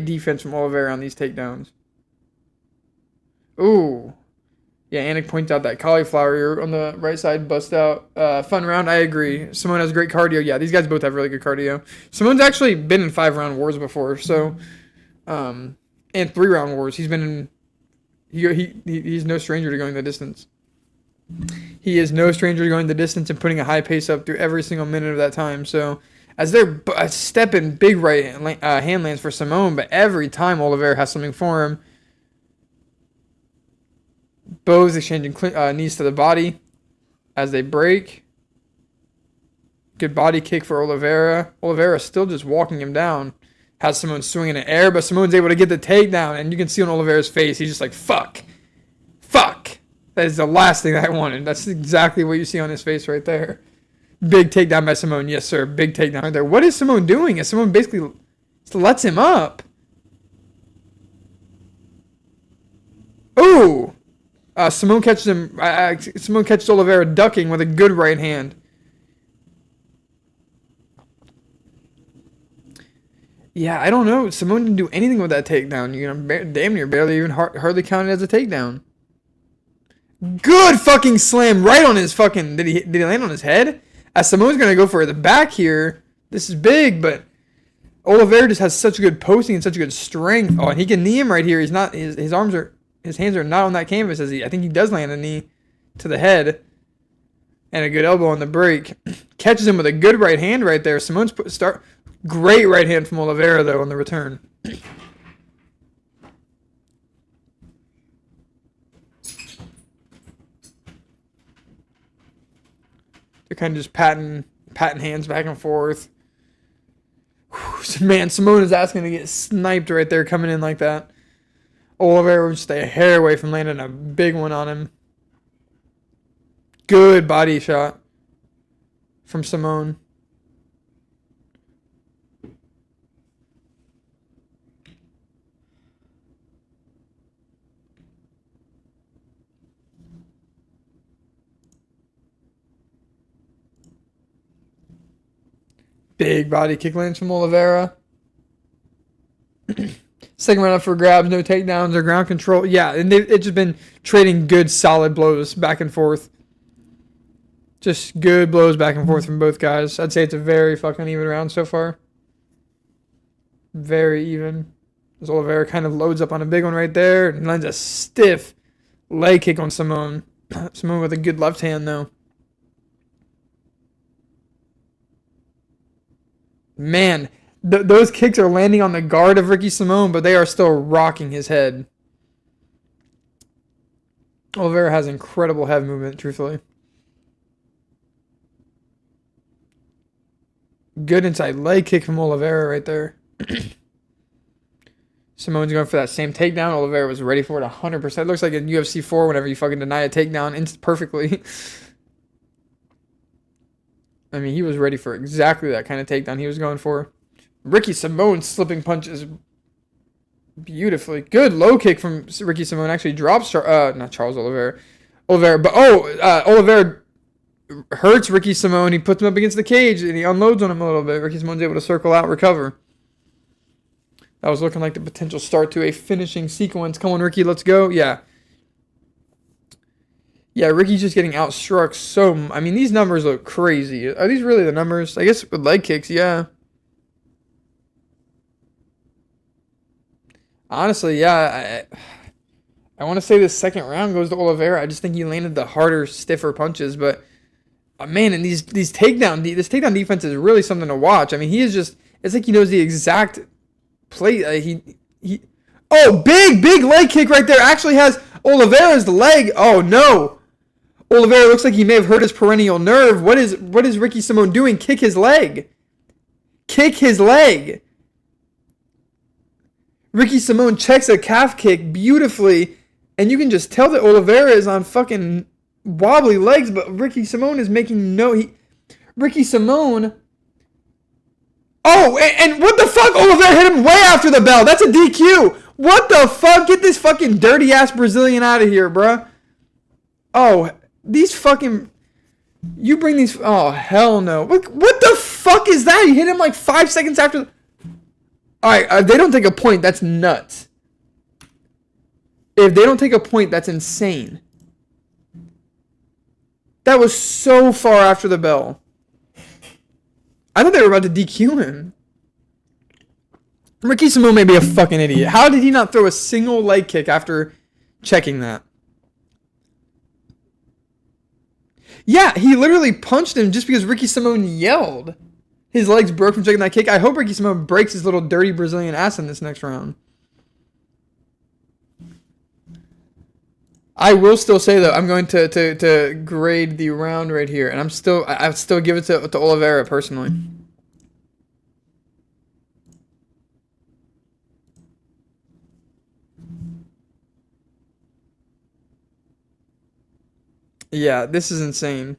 defense from Oliveira on these takedowns. Ooh. Yeah, Anik points out that cauliflower ear on the right side bust out. Fun round, I agree. Simone has great cardio. Yeah, these guys both have really good cardio. Simone's actually been in 5-round wars before, so and 3-round wars. He's been in. He's no stranger to going the distance. He is no stranger to going the distance and putting a high pace up through every single minute of that time. So as they're stepping, big right hand lands for Simone, but every time Oliveira has something for him. Bows exchanging knees to the body as they break. Good body kick for Oliveira. Oliveira still just walking him down. Has Simone swinging in the air, but Simone's able to get the takedown, and you can see on Oliveira's face, he's just like, fuck. Fuck. That is the last thing I wanted. That's exactly what you see on his face right there. Big takedown by Simone. Yes, sir. Big takedown right there. What is Simone doing? Is Simone basically just lets him up? Ooh. Simone catches him. Simone catches Oliveira ducking with a good right hand. Yeah, I don't know. Simone didn't do anything with that takedown. You're gonna damn near barely even hardly count it as a takedown. Good fucking slam right on his fucking. Did he land on his head? As Simone's gonna go for the back here. This is big, but Oliveira just has such good posting and such good strength. Oh, and he can knee him right here. He's not. His hands are not on that canvas. I think he does land a knee to the head. And a good elbow on the break. Catches him with a good right hand right there. Simone's great right hand from Oliveira, though, on the return. They're kind of just patting hands back and forth. Whew, man, Simone is asking to get sniped right there coming in like that. Oliveira was just a hair away from landing a big one on him. Good body shot from Simone. Big body kick lands from Oliveira. Second round up for grabs, no takedowns or ground control. Yeah, and it's just been trading good, solid blows back and forth. Just good blows back and forth from both guys. I'd say it's a very fucking even round so far. Very even. As Oliveira kind of loads up on a big one right there and lands a stiff leg kick on Simone. Simone with a good left hand, though. Man, those kicks are landing on the guard of Ricky Simone, but they are still rocking his head. Oliveira has incredible head movement, truthfully. Good inside leg kick from Oliveira right there. Simone's going for that same takedown. Oliveira was ready for it 100%. It looks like in UFC 4 whenever you fucking deny a takedown perfectly. I mean, he was ready for exactly that kind of takedown he was going for. Ricky Simone slipping punches beautifully. Good low kick from Ricky Simone. Actually drops, not Charles Oliveira. But Oliveira hurts Ricky Simone. He puts him up against the cage and he unloads on him a little bit. Ricky Simone's able to circle out, recover. That was looking like the potential start to a finishing sequence. Come on, Ricky, let's go. Yeah. Yeah, Ricky's just getting outstruck so... I mean, these numbers look crazy. Are these really the numbers? I guess with leg kicks, yeah. Honestly, yeah. I want to say this second round goes to Oliveira. I just think he landed the harder, stiffer punches. But, man, and this takedown defense is really something to watch. I mean, he is just... It's like he knows the exact play. Oh, big leg kick right there. Actually has Oliveira's leg. Oh, no. Oliveira looks like he may have hurt his perennial nerve. What is Ricky Simone doing? Kick his leg. Kick his leg. Ricky Simone checks a calf kick beautifully, and you can just tell that Oliveira is on fucking wobbly legs, but Ricky Simone is making Ricky Simone... Oh, and what the fuck? Oliveira hit him way after the bell. That's a DQ. What the fuck? Get this fucking dirty ass Brazilian out of here, bruh. Oh, these fucking... You bring these... Oh, hell no. What the fuck is that? You hit him like 5 seconds after... Alright, if they don't take a point, that's nuts. If they don't take a point, that's insane. That was so far after the bell. I thought they were about to DQ him. Ricky Simón may be a fucking idiot. How did he not throw a single leg kick after checking that? Yeah, he literally punched him just because Ricky Simón yelled. His legs broke from taking that kick. I hope Ricky Simón breaks his little dirty Brazilian ass in this next round. I will still say, though, I'm going to grade the round right here. And I'd still give it to Oliveira, personally. Yeah, this is insane.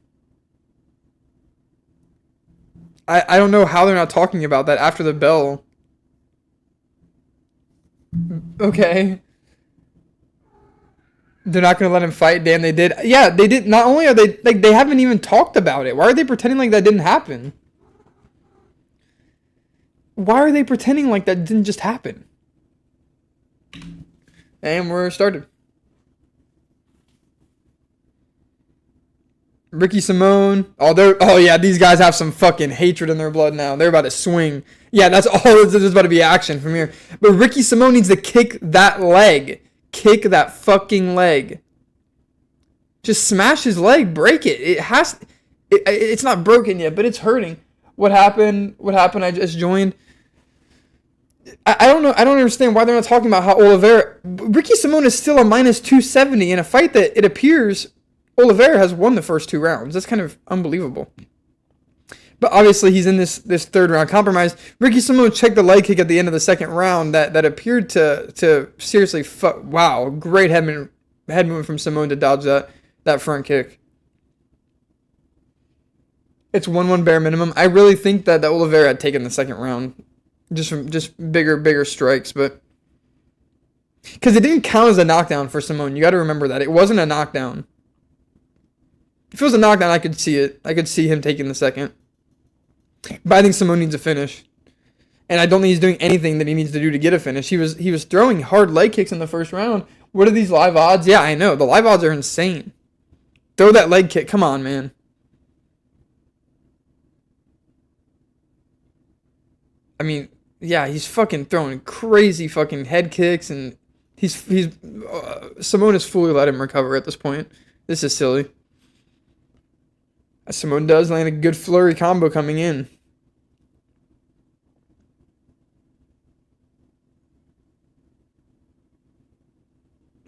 I don't know how they're not talking about that after the bell. Okay. They're not going to let him fight. Damn, they did. Yeah, they did. Not only are they... Like, they haven't even talked about it. Why are they pretending like that didn't happen? Why are they pretending like that didn't just happen? And we're started. Ricky Simón. Oh yeah, these guys have some fucking hatred in their blood now. They're about to swing. Yeah, that's all. There's about to be action from here. But Ricky Simón needs to kick that leg. Kick that fucking leg. Just smash his leg. Break it. It's not broken yet, but it's hurting. What happened? I just joined. I don't know. I don't understand why they're not talking about how Oliveira... Ricky Simón is still a minus 270 in a fight that it appears... Oliveira has won the first 2 rounds. That's kind of unbelievable. But obviously, he's in this third round compromise. Ricky Simón checked the leg kick at the end of the second round that appeared to seriously fuck. Wow, great head movement from Simón to dodge that front kick. It's 1-1 bare minimum. I really think that Oliveira had taken the second round. Just bigger strikes, but... Because it didn't count as a knockdown for Simón. You got to remember that. It wasn't a knockdown. If it was a knockdown, I could see it. I could see him taking the second. But I think Simón needs a finish. And I don't think he's doing anything that he needs to do to get a finish. He was throwing hard leg kicks in the first round. What are these live odds? Yeah, I know. The live odds are insane. Throw that leg kick. Come on, man. I mean, yeah, he's fucking throwing crazy fucking head kicks. And Simón has fully let him recover at this point. This is silly. Simón does land a good flurry combo coming in.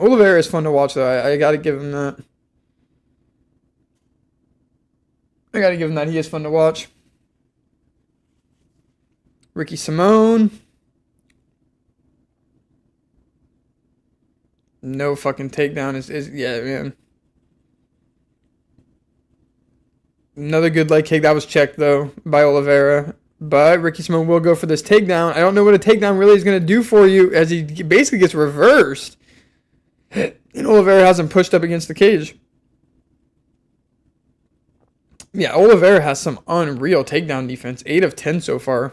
Oliveira is fun to watch, though. I gotta give him that. He is fun to watch. Ricky Simón. No fucking takedown is yeah, man. Another good leg kick. That was checked, though, by Oliveira. But Ricky Simón will go for this takedown. I don't know what a takedown really is going to do for you, as he basically gets reversed. And Oliveira has him pushed up against the cage. Yeah, Oliveira has some unreal takedown defense. 8 of 10 so far.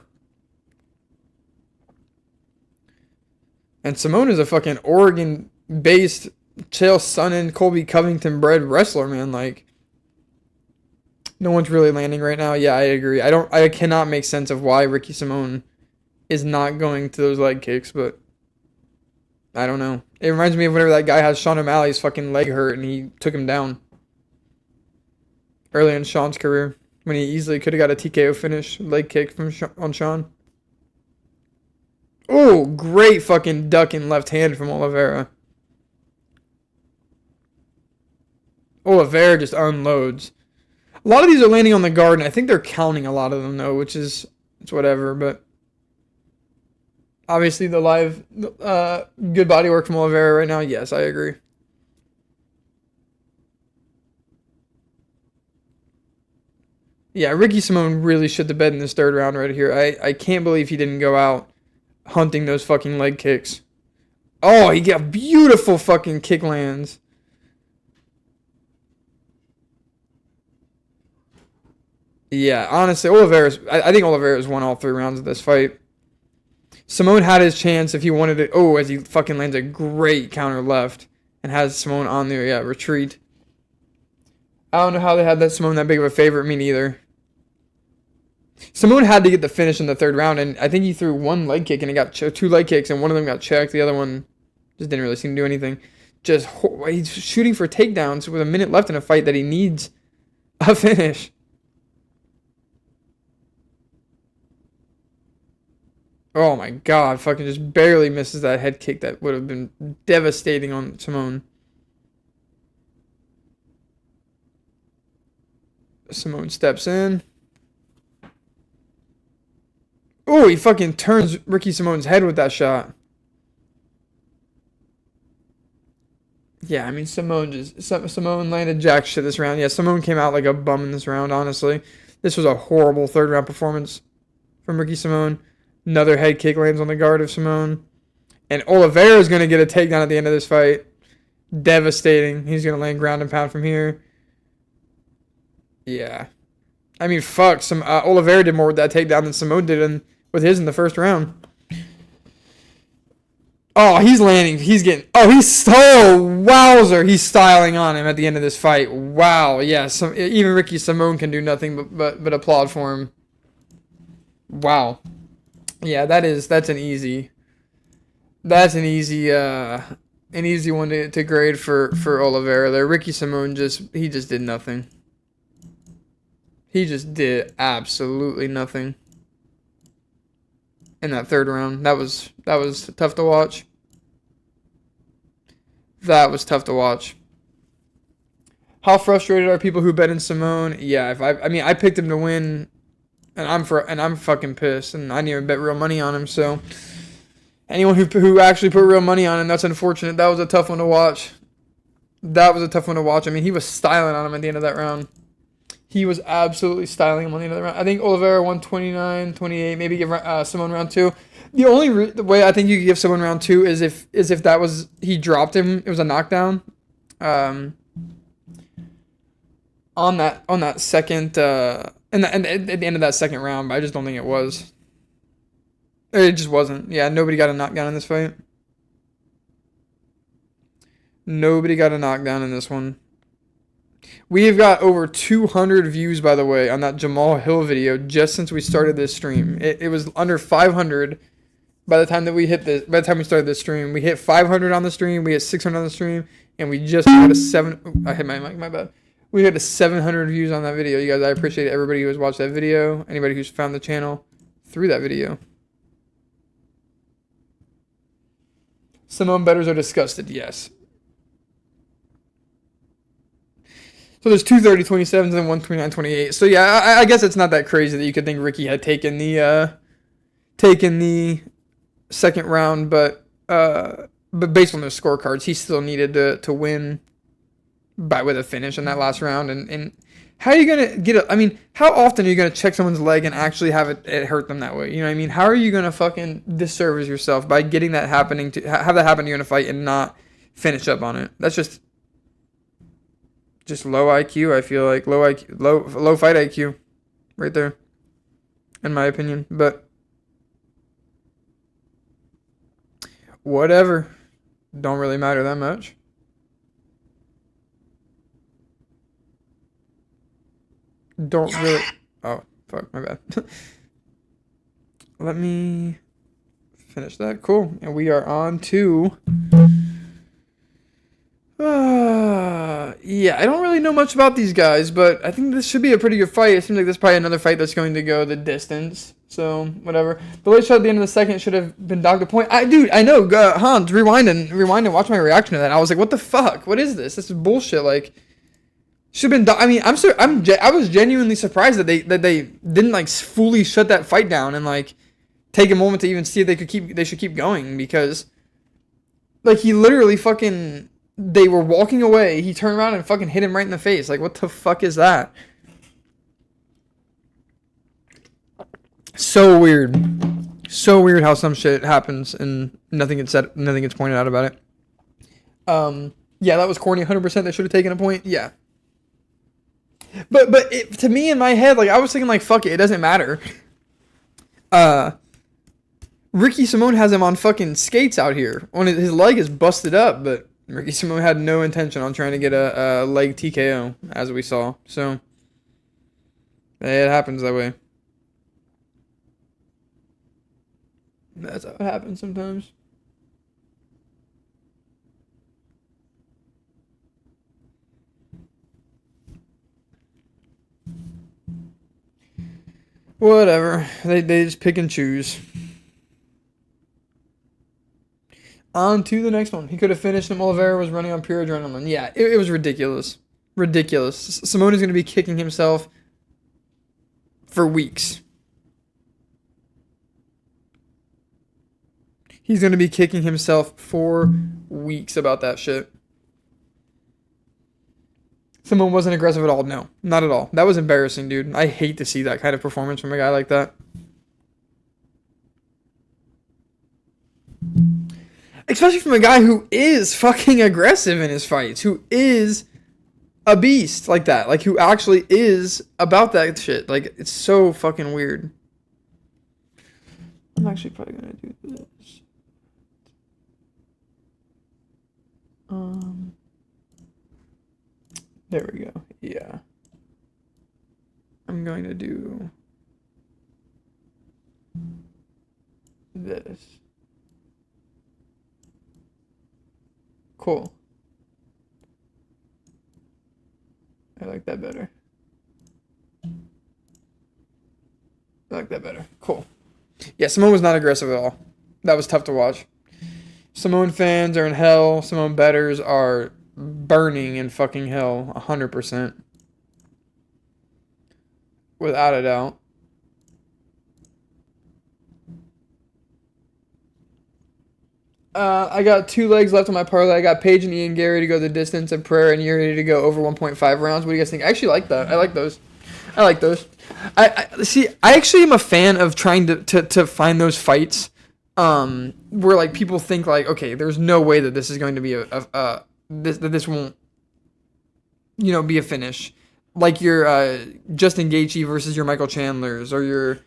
And Simón is a fucking Oregon-based, Chael Sonnen, Colby Covington-bred wrestler, man. Like... No one's really landing right now. Yeah, I agree. I cannot make sense of why Ricky Simón is not going to those leg kicks, but I don't know. It reminds me of whenever that guy had Sean O'Malley's fucking leg hurt and he took him down early in Sean's career when he easily could have got a TKO finish leg kick on Sean. Oh, great fucking ducking left hand from Oliveira. Oliveira just unloads. A lot of these are landing on the guard, and I think they're counting a lot of them, though, which is, it's whatever, but obviously the live, good body work from Oliveira right now, yes, I agree. Yeah, Ricky Simón really shit the bed in this third round right here. I can't believe he didn't go out hunting those fucking leg kicks. Oh, he got beautiful fucking kick lands. Yeah, honestly, I think Oliveira's won all 3 rounds of this fight. Simone had his chance if he wanted it. Oh, as he fucking lands a great counter left and has Simone on there. Yeah, retreat. I don't know how they had that Simone that big of a favorite. Me neither. Simone had to get the finish in the 3rd round, and I think he threw 1 leg kick and he got 2 leg kicks, and one of them got checked. The other one just didn't really seem to do anything. He's shooting for takedowns with a minute left in a fight that he needs a finish. Oh my god, fucking just barely misses that head kick that would have been devastating on Simone. Simone steps in. Oh, he fucking turns Ricky Simone's head with that shot. Yeah, I mean, Simone landed jack shit this round. Yeah, Simone came out like a bum in this round, honestly. This was a horrible 3rd round performance from Ricky Simone. Another head kick lands on the guard of Simone. And Oliveira is going to get a takedown at the end of this fight. Devastating. He's going to land ground and pound from here. Yeah. I mean, fuck. Oliveira did more with that takedown than Simone did with his in the 1st round. Oh, he's landing. He's wowzer. He's styling on him at the end of this fight. Wow. Yeah. Even Ricky Simone can do nothing but applaud for him. Wow. Yeah, that's an easy one to grade for Oliveira there. Ricky Simone just did nothing. He just did absolutely nothing in that 3rd round. That was tough to watch. That was tough to watch. How frustrated are people who bet in Simone? Yeah, I picked him to win. And I'm fucking pissed, and I didn't even bet real money on him. So, anyone who actually put real money on him, that's unfortunate. That was a tough one to watch. I mean, he was styling on him at the end of that round. He was absolutely styling him on the end of the round. I think Oliveira won 29-28. Maybe give Simone round 2. The only the way I think you could give Simone round 2 is if that was he dropped him. It was a knockdown. On that second. And at the end of that 2nd round, but I just don't think it was. It just wasn't. Yeah, nobody got a knockdown in this fight. Nobody got a knockdown in this one. We have got over 200 views, by the way, on that Jamal Hill video just since we started this stream. It was under 500 by the time we started this stream. We hit 500 on the stream. We hit 600 on the stream, and we just had a 7. I hit my mic. My bad. We had 700 views on that video. You guys, I appreciate everybody who has watched that video. Anybody who's found the channel through that video. Simone bettors are disgusted. Yes. So there's 230-27s and then 129-28. So yeah, I guess it's not that crazy that you could think Ricky had taken the 2nd round, but based on those scorecards, he still needed to win with a finish in that last round. And how are you gonna how often are you gonna check someone's leg and actually have it hurt them that way? You know what I mean? How are you gonna fucking disservice yourself by getting that have that happen to you in a fight and not finish up on it? That's just low IQ. I feel like low fight IQ, right there, in my opinion. But whatever, don't really matter that much. Don't really. Oh, fuck, my bad. Let me finish that. Cool. And we are on to. Yeah, I don't really know much about these guys, but I think this should be a pretty good fight. It seems like this is probably another fight that's going to go the distance. So, whatever. The late shot at the end of the 2nd should have been docked a point. I know. Hans, rewind and watch my reaction to that. I was like, what the fuck? What is this? This is bullshit. Like. Should have been. I mean, I was genuinely surprised that they didn't like fully shut that fight down and like take a moment to even see if they should keep going, because like he literally fucking, they were walking away, he turned around and fucking hit him right in the face. Like, what the fuck is that? So weird. So weird how some shit happens and nothing gets said, nothing gets pointed out about it. Yeah, that was corny. 100%. They should have taken a point. Yeah, but to me in my head, like I was thinking, like fuck it, it doesn't matter. Uh, Ricky Simone has him on fucking skates out here. On his leg is busted up, but Ricky Simone had no intention on trying to get a leg TKO, as we saw. So it happens that way. That's how it happens sometimes. Whatever. They just pick and choose. On to the next one. He could have finished him. Oliveira was running on pure adrenaline. Yeah, it was ridiculous. Ridiculous. Simone is going to be kicking himself for weeks. He's going to be kicking himself for weeks about that shit. Simone wasn't aggressive at all. No, not at all. That was embarrassing, dude. I hate to see that kind of performance from a guy like that. Especially from a guy who is fucking aggressive in his fights, who is a beast like that, like who actually is about that shit. Like it's so fucking weird. I'm actually probably gonna do this. Um, there we go. Yeah, I'm going to do this. Cool. I like that better. I like that better. Cool. Yeah, Simone was not aggressive at all. That was tough to watch. Simone fans are in hell. Simone betters are burning in fucking hell. 100%. Without a doubt. I got two legs left on my parlay. I got Paige and Ian Gary to go the distance, and Pereira and Yuri to go over 1.5 rounds. What do you guys think? I actually like that. I like those. I like those. I see. I actually am a fan of trying to find those fights, where like people think like, okay, there's no way that this is going to be this won't, be a finish, like your Justin Gaethje versus your Michael Chandlers or your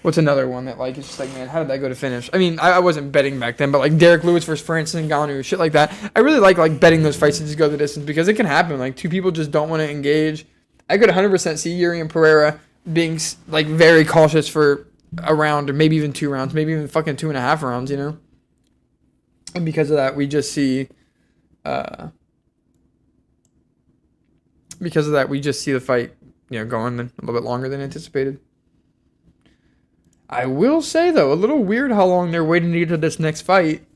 what's another one that like it's just like, man, how did that go to finish? I mean, I wasn't betting back then, but like Derek Lewis versus Francis Ngannou, shit like that. I really like betting those fights to just go the distance because it can happen. Like two people just don't want to engage. I could 100% see Yuri and Pereira being like very cautious for a round or maybe even 2 rounds, maybe even fucking 2.5 rounds, And because of that, uh, we just see the fight, going a little bit longer than anticipated. I will say though, a little weird how long they're waiting to get to this next fight,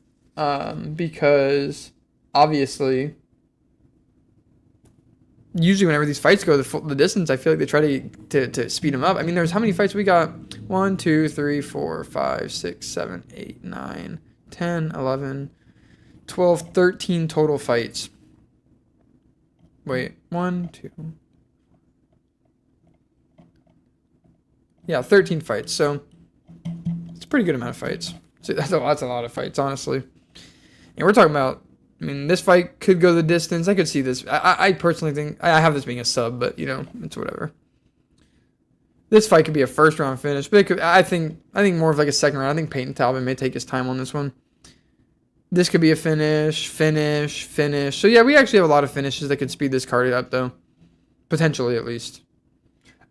because obviously, usually whenever these fights go the distance, I feel like they try to speed them up. I mean, there's how many fights we got? 1, 2, 3, 4, 5, 6, 7, 8, 9, 10, 11, 12, 13 total fights. Wait, 1, 2. Yeah, 13 fights. So it's a pretty good amount of fights. So that's a lot of fights, honestly. And we're talking about. I mean, this fight could go the distance. I could see this. I personally think I have this being a sub, but it's whatever. This fight could be a first round finish, but it could. I think more of like a second round. I think Peyton Talbot may take his time on this one. This could be a finish. So yeah, we actually have a lot of finishes that could speed this card up, though, potentially at least.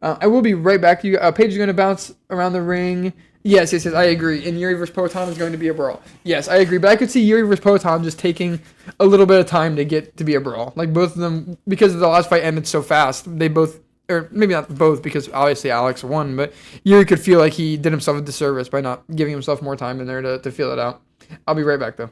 I will be right back. Paige is going to bounce around the ring. Yes, I agree. And Yuri vs. Poatan is going to be a brawl. Yes, I agree. But I could see Yuri vs. Poatan just taking a little bit of time to get to be a brawl. Like both of them, because the last fight ended so fast, they both, or maybe not both, because obviously Alex won, but Yuri could feel like he did himself a disservice by not giving himself more time in there to feel it out. I'll be right back, though.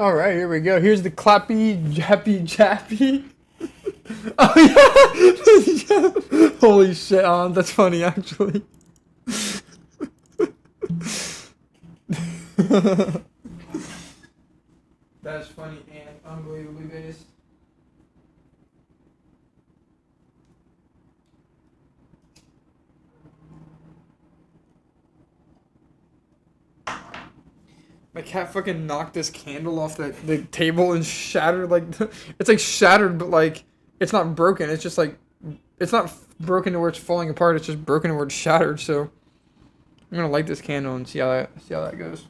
All right, here we go. Here's the clappy, jappy, jappy. Oh yeah! Holy shit, that's funny actually. That's funny and unbelievably based. My cat fucking knocked this candle off the table and shattered like it's like shattered, but like it's not broken. It's just like it's not broken to where it's falling apart. It's just broken to where it's shattered. So I'm gonna light this candle and see how that goes.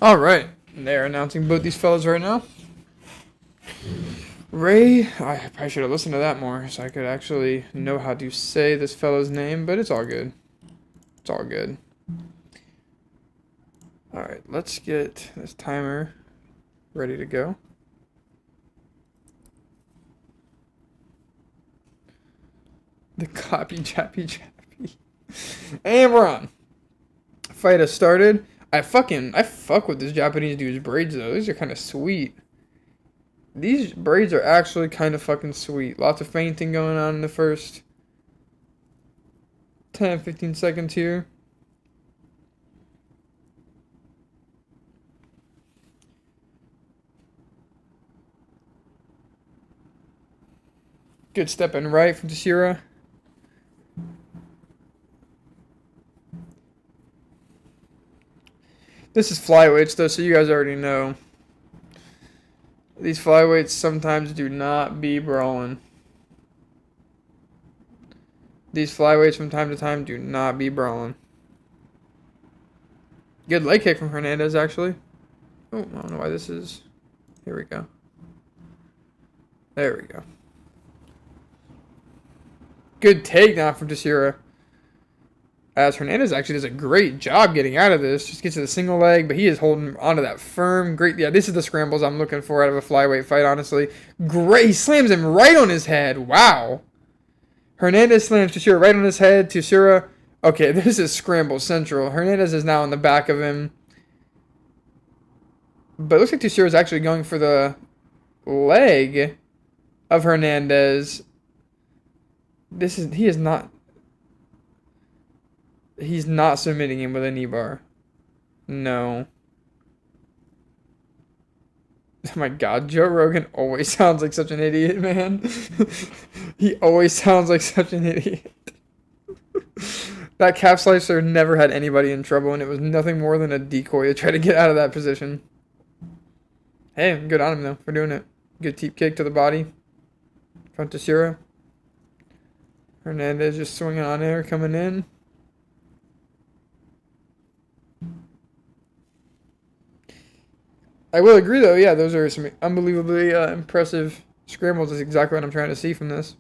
All right, they're announcing both these fellas right now. Ray, I probably should have listened to that more so I could actually know how to say this fellow's name, but it's all good. It's all good. All right, let's get this timer ready to go. The copy chappy chappy. And we're on. Fight has started. I fuck with this Japanese dude's braids though. These are kind of sweet. These braids are actually kind of fucking sweet. Lots of feinting going on in the first 10-15 seconds here. Good step in right from Teixeira. This is flyweights though, so you guys already know. These flyweights sometimes do not be brawling. These flyweights from time to time do not be brawling. Good leg kick from Hernandez, actually. Oh, I don't know why this is. Here we go. There we go. Good takedown from Teixeira. As Hernandez actually does a great job getting out of this. Just gets to the single leg, but he is holding onto that firm. Great. Yeah, this is the scrambles I'm looking for out of a flyweight fight, honestly. Great. He slams him right on his head. Wow. Hernandez slams Teixeira right on his head. Teixeira. Okay, this is scramble central. Hernandez is now in the back of him. But it looks like Teixeira is actually going for the leg of Hernandez. He's not submitting him with a knee bar. No. Oh my god, Joe Rogan always sounds like such an idiot, man. He always sounds like such an idiot. That calf slicer never had anybody in trouble, and it was nothing more than a decoy to try to get out of that position. Hey, good on him, though, for doing it. Good teep kick to the body. Front to Teixeira. Hernandez just swinging on air, coming in. I will agree, though. Yeah, those are some unbelievably impressive scrambles. Is exactly what I'm trying to see from this.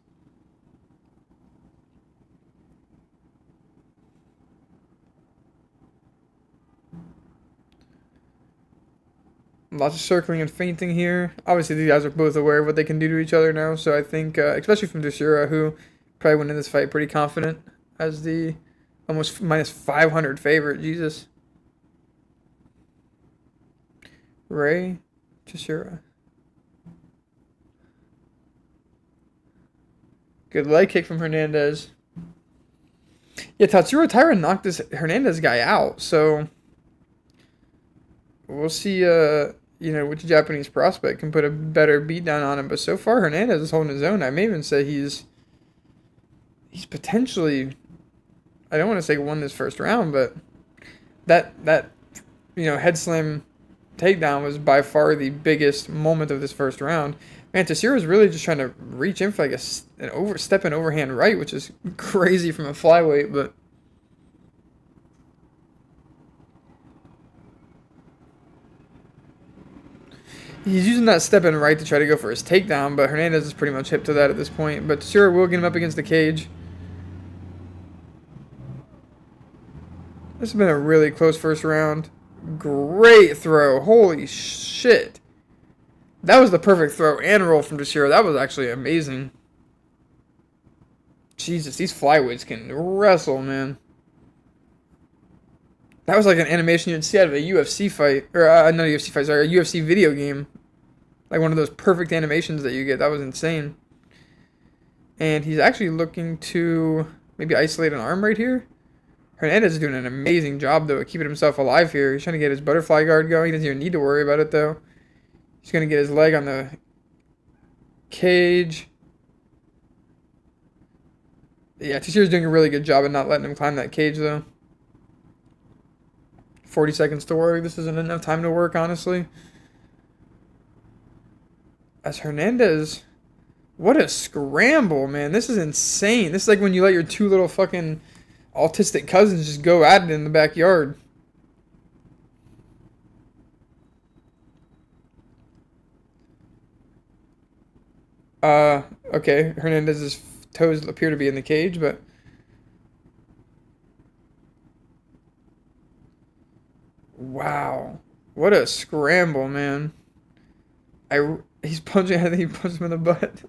Lots of circling and feinting here. Obviously, these guys are both aware of what they can do to each other now. So I think, especially from Teixeira, who probably went in this fight pretty confident as the almost minus 500 favorite. Jesus. Ray Teixeira. Good leg kick from Hernandez. Yeah, Tatsuro Taira knocked this Hernandez guy out, so we'll see which Japanese prospect can put a better beatdown on him. But so far Hernandez is holding his own. I may even say he's potentially, I don't want to say won this first round, but that head slam takedown was by far the biggest moment of this first round. Man, Teixeira was really just trying to reach in for like an overhand right, which is crazy from a flyweight, but he's using that step in right to try to go for his takedown, but Hernandez is pretty much hip to that at this point. But Teixeira will get him up against the cage. This has been a really close first round. Great throw. Holy shit. That was the perfect throw and roll from Teixeira. That was actually amazing. Jesus, these flyweights can wrestle, man. That was like an animation you'd see out of a UFC fight, or not a UFC fight, sorry, a UFC video game. Like one of those perfect animations that you get. That was insane. And he's actually looking to maybe isolate an arm right here. Hernandez is doing an amazing job, though, at keeping himself alive here. He's trying to get his butterfly guard going. He doesn't even need to worry about it, though. He's going to get his leg on the cage. Yeah, Teixeira's doing a really good job of not letting him climb that cage, though. 40 seconds to work. This isn't enough time to work, honestly. As Hernandez... What a scramble, man. This is insane. This is like when you let your two little fucking autistic cousins just go at it in the backyard. Okay. Hernandez's toes appear to be in the cage, but... Wow. What a scramble, man. He's punching, I think he punched him in the butt.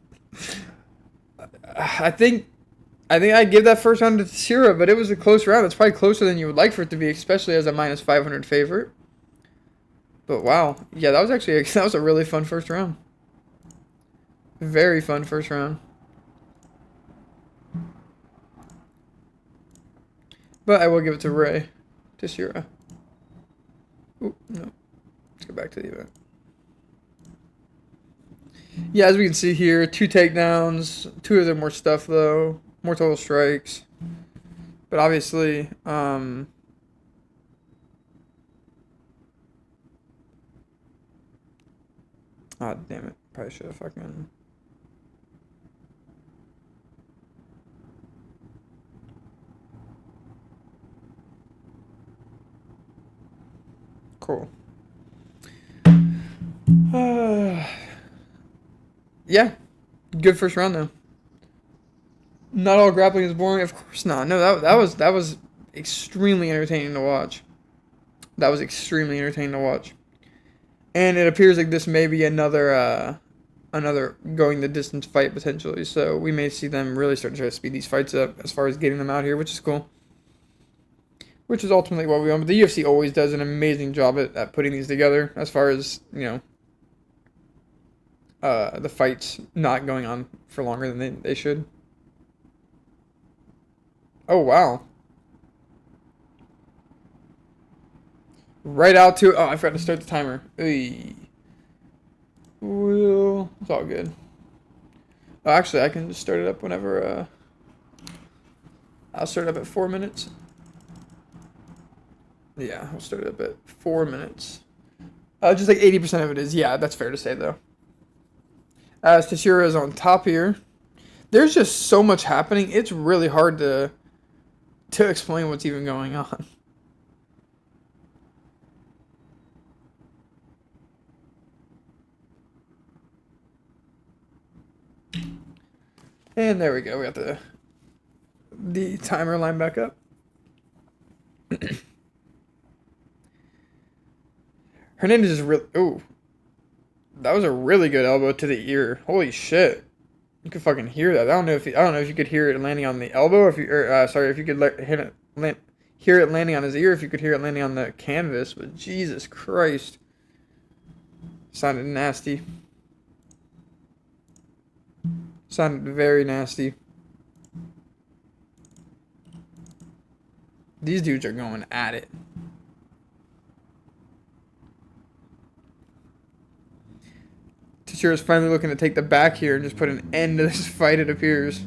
I think I'd give that first round to Teixeira, but it was a close round. It's probably closer than you would like for it to be, especially as a minus 500 favorite. But wow, yeah, that was actually that was a really fun first round. Very fun first round. But I will give it to Ray Teixeira. Ooh, no. Let's go back to the event. Yeah, as we can see here, 2 takedowns. 2 of them were stuff, though. More total strikes. But obviously, oh, damn it. Probably should have fucking... Cool. Yeah, good first round though. Not all grappling is boring, of course not. No, that was extremely entertaining to watch. That was extremely entertaining to watch. And it appears like this may be another going the distance fight potentially. So we may see them really start to try to speed these fights up as far as getting them out here, which is cool. Which is ultimately what we want. But the UFC always does an amazing job at putting these together as far as, the fights not going on for longer than they should. Oh, wow. Right out to... Oh, I forgot to start the timer. Oy. Well, it's all good. Oh, actually, I can just start it up whenever... I'll start it up at 4 minutes. Yeah, I'll start it up at 4 minutes. Just like 80% of it is. Yeah, that's fair to say, though. As Teixeira is on top here. There's just so much happening. It's really hard to explain what's even going on. And there we go. We got the timer line back up. Hernandez is really... Ooh. That was a really good elbow to the ear. Holy shit. You could fucking hear that. I don't know if you could hear it landing on the elbow, if you could hear it landing on his ear, if you could hear it landing on the canvas, but Jesus Christ. Sounded nasty. Sounded very nasty. These dudes are going at it. Teixeira's finally looking to take the back here and just put an end to this fight, it appears.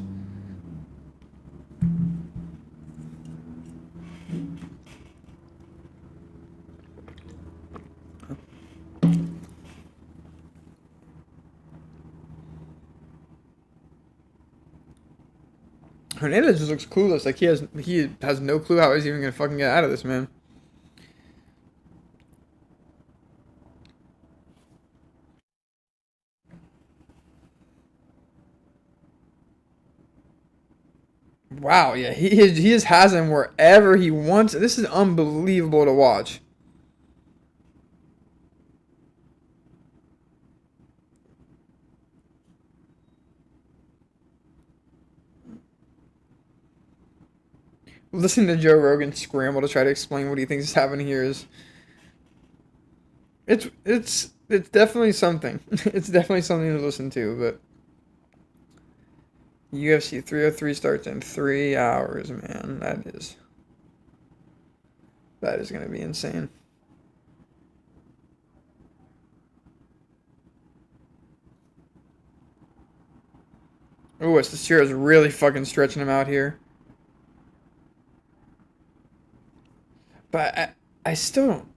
Hernandez just looks clueless. Like he has no clue how he's even gonna fucking get out of this, man. Wow, yeah, he just has him wherever he wants. This is unbelievable to watch. Listening to Joe Rogan scramble to try to explain what he thinks is happening here is it's definitely something. It's definitely something to listen to, but UFC 303 starts in 3 hours, man. That is gonna be insane. Oh, Ciciero's really fucking stretching him out here. But I still don't.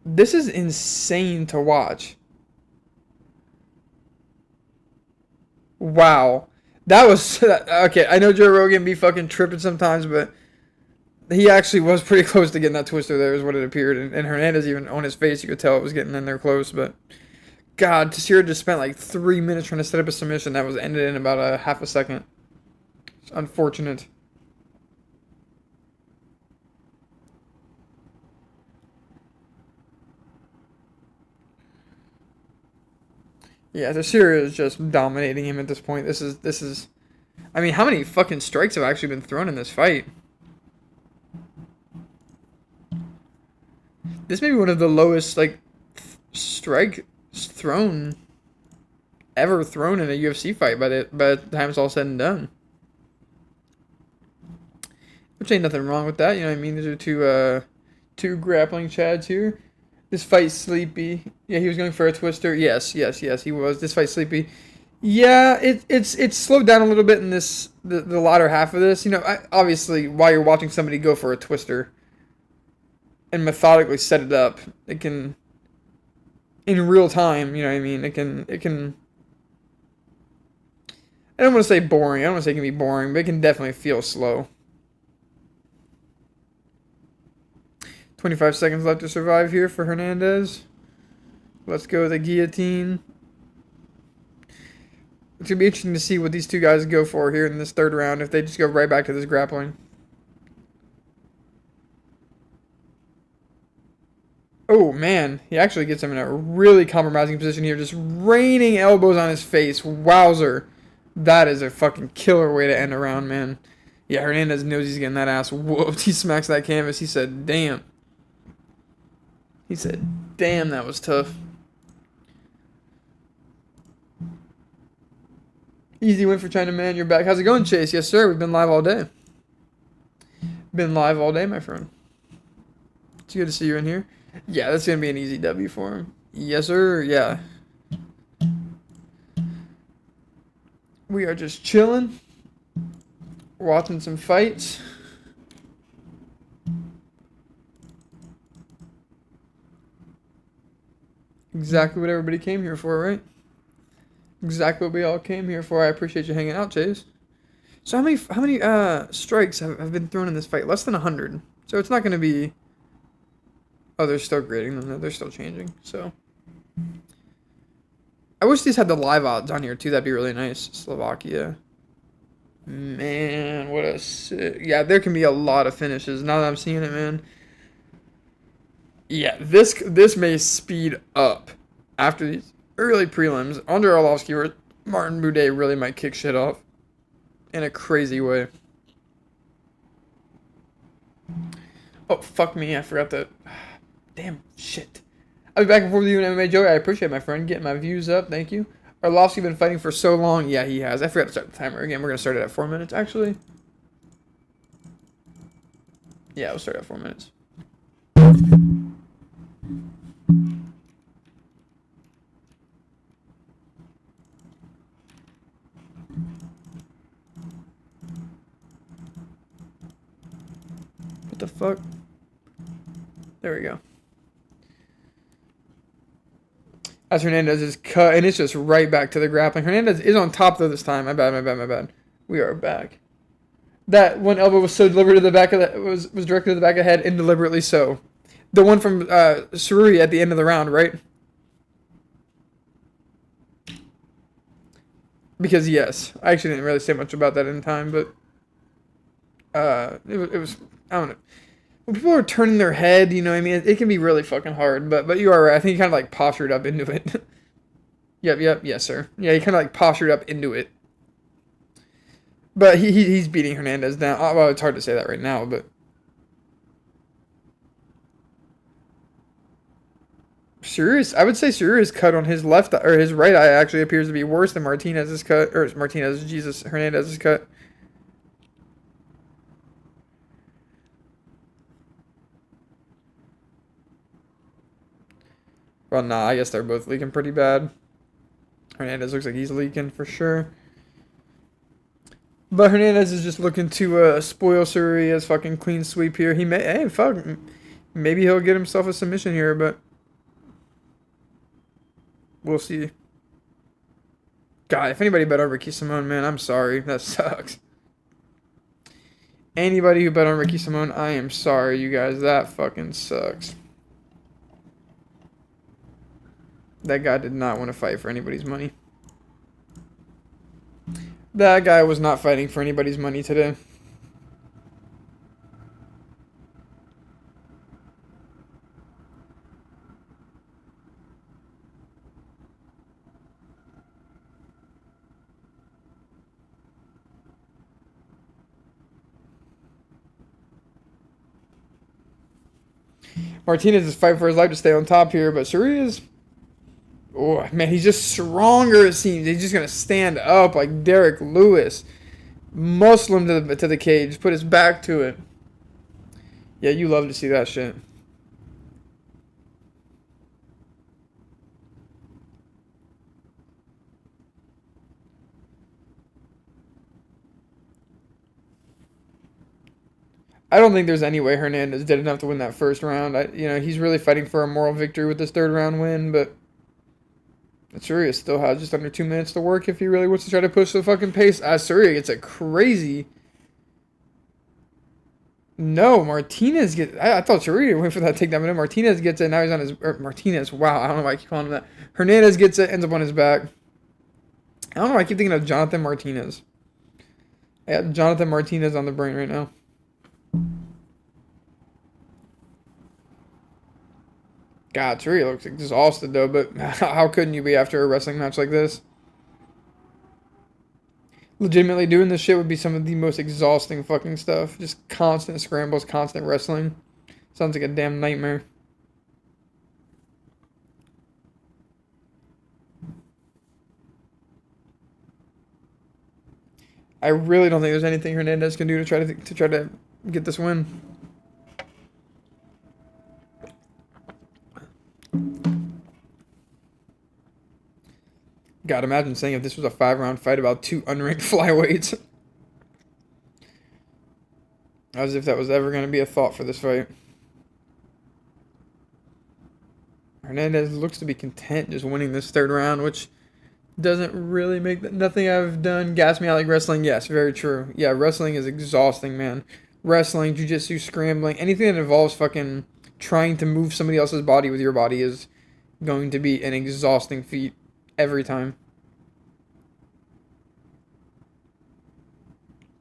This is insane to watch. Wow. That was okay. I know Joe Rogan be fucking tripping sometimes, but he actually was pretty close to getting that twister there, is what it appeared. And Hernandez, even on his face, you could tell it was getting in there close. But God, Teixeira just spent like 3 minutes trying to set up a submission that was ended in about a half a second. It's unfortunate. Yeah, Teixeira is just dominating him at this point. This is. I mean, how many fucking strikes have actually been thrown in this fight? This may be one of the lowest like strike thrown ever thrown in a UFC fight by the time it's all said and done. Which ain't nothing wrong with that, you know what I mean? These are two grappling chads here. This fight sleepy. Yeah, he was going for a twister. Yes, he was. This fight sleepy. Yeah, it's slowed down a little bit in the latter half of this. You know, obviously while you're watching somebody go for a twister and methodically set it up, it can in real time, you know what I mean? It can I don't want to say boring. I don't want to say it can be boring, but it can definitely feel slow. 25 seconds left to survive here for Hernandez. Let's go with the guillotine. It's going to be interesting to see what these two guys go for here in this third round, if they just go right back to this grappling. Oh, man. He actually gets him in a really compromising position here, just raining elbows on his face. Wowzer. That is a fucking killer way to end a round, man. Yeah, Hernandez knows he's getting that ass whooped. He smacks that canvas. He said, damn. He said, damn, that was tough. Easy win for China Man. You're back. How's it going, Chase? Yes, sir. We've been live all day. Been live all day, my friend. It's good to see you in here. Yeah, that's going to be an easy W for him. Yes, sir. Yeah. We are just chilling. Watching some fights. Exactly what everybody came here for, right? Exactly what we all came here for. I appreciate you hanging out, Chase. So how many strikes have been thrown in this fight? Less than 100. So it's not going to be... Oh, they're still grading them. They're still changing. So I wish these had the live odds on here too. That'd be really nice. Slovakia. Man, what a sick... Yeah, there can be a lot of finishes. Now that I'm seeing it, man. Yeah, this may speed up after these early prelims. Andre Arlovsky or Martin Boudet really might kick shit off in a crazy way. Oh, fuck me. I forgot that. Damn, shit. I'll be back and forth with you in MMA Joey. I appreciate it, my friend. Getting my views up. Thank you. Arlovsky been fighting for so long. Yeah, he has. I forgot to start the timer again. We're going to start it at 4 minutes, actually. Yeah, we'll start at 4 minutes. What the fuck? There we go. As Hernandez is cut, and it's just right back to the grappling. Hernandez is on top, though, this time. My bad. We are back. That one elbow was so deliberate to the back of the... was directed to the back of the head, and deliberately so. The one from Cerruti at the end of the round, right? Because, yes. I actually didn't really say much about that in time, but... It was... I don't know. When people are turning their head, you know what I mean? It can be really fucking hard, but you are right. I think he kind of like postured up into it. Yep, yes, sir. Yeah, he kind of like postured up into it. But he's beating Hernandez down. Well, it's hard to say that right now, but I would say Suria's cut on his left or his right eye actually appears to be worse than Martinez's cut, or Hernandez's cut. Well, nah, I guess they're both leaking pretty bad. Hernandez looks like he's leaking for sure. But Hernandez is just looking to spoil Suria's fucking clean sweep here. Hey, fuck, maybe he'll get himself a submission here, but we'll see. God, if anybody bet on Ricky Simone, man, I'm sorry. That sucks. Anybody who bet on Ricky Simone, I am sorry, you guys. That fucking sucks. That guy did not want to fight for anybody's money. That guy was not fighting for anybody's money today. Martinez is fighting for his life to stay on top here, but Suria's... Oh, man, he's just stronger, it seems. He's just going to stand up like Derek Lewis. Muscle him to the cage. Put his back to it. Yeah, you love to see that shit. I don't think there's any way Hernandez did enough to win that first round. He's really fighting for a moral victory with this third round win, but Suria still has just under 2 minutes to work if he really wants to try to push the fucking pace. Suria gets a crazy... No, Martinez gets... I thought Suria went for that takedown, but no, Martinez gets it. Now he's on his... Martinez, wow, I don't know why I keep calling him that. Hernandez gets it, ends up on his back. I don't know why I keep thinking of Jonathan Martinez. I got Jonathan Martinez on the brain right now. God, Suria looks exhausted though, but how couldn't you be after a wrestling match like this? Legitimately doing this shit would be some of the most exhausting fucking stuff. Just constant scrambles, constant wrestling. Sounds like a damn nightmare. I really don't think there's anything Hernandez can do to try to get this win. God, imagine saying if this was a 5-round fight about 2 unranked flyweights. As if that was ever going to be a thought for this fight. Hernandez looks to be content just winning this third round, which doesn't really make nothing I've done gas me out like wrestling. Yes, very true. Yeah, wrestling is exhausting, man. Wrestling, jiu-jitsu, scrambling, anything that involves fucking trying to move somebody else's body with your body is going to be an exhausting feat every time.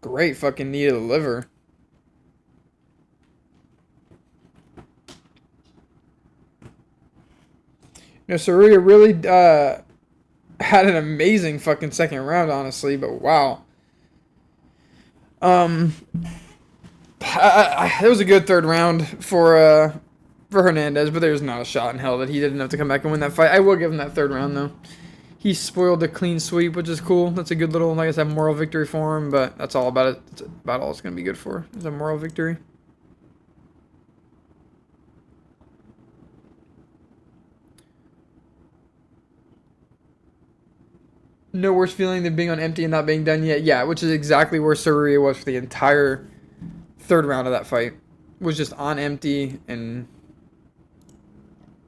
Great fucking knee to the liver. Suria really had an amazing fucking second round, honestly, but wow. It was a good third round for Hernandez, but there's not a shot in hell that he did enough to come back and win that fight. I will give him that third round, though. He spoiled the clean sweep, which is cool. That's a good little, like I said, moral victory for him, but that's all about it. That's about all it's going to be good for, is a moral victory. No worse feeling than being on empty and not being done yet. Yeah, which is exactly where Suria was for the entire third round of that fight. Was just on empty and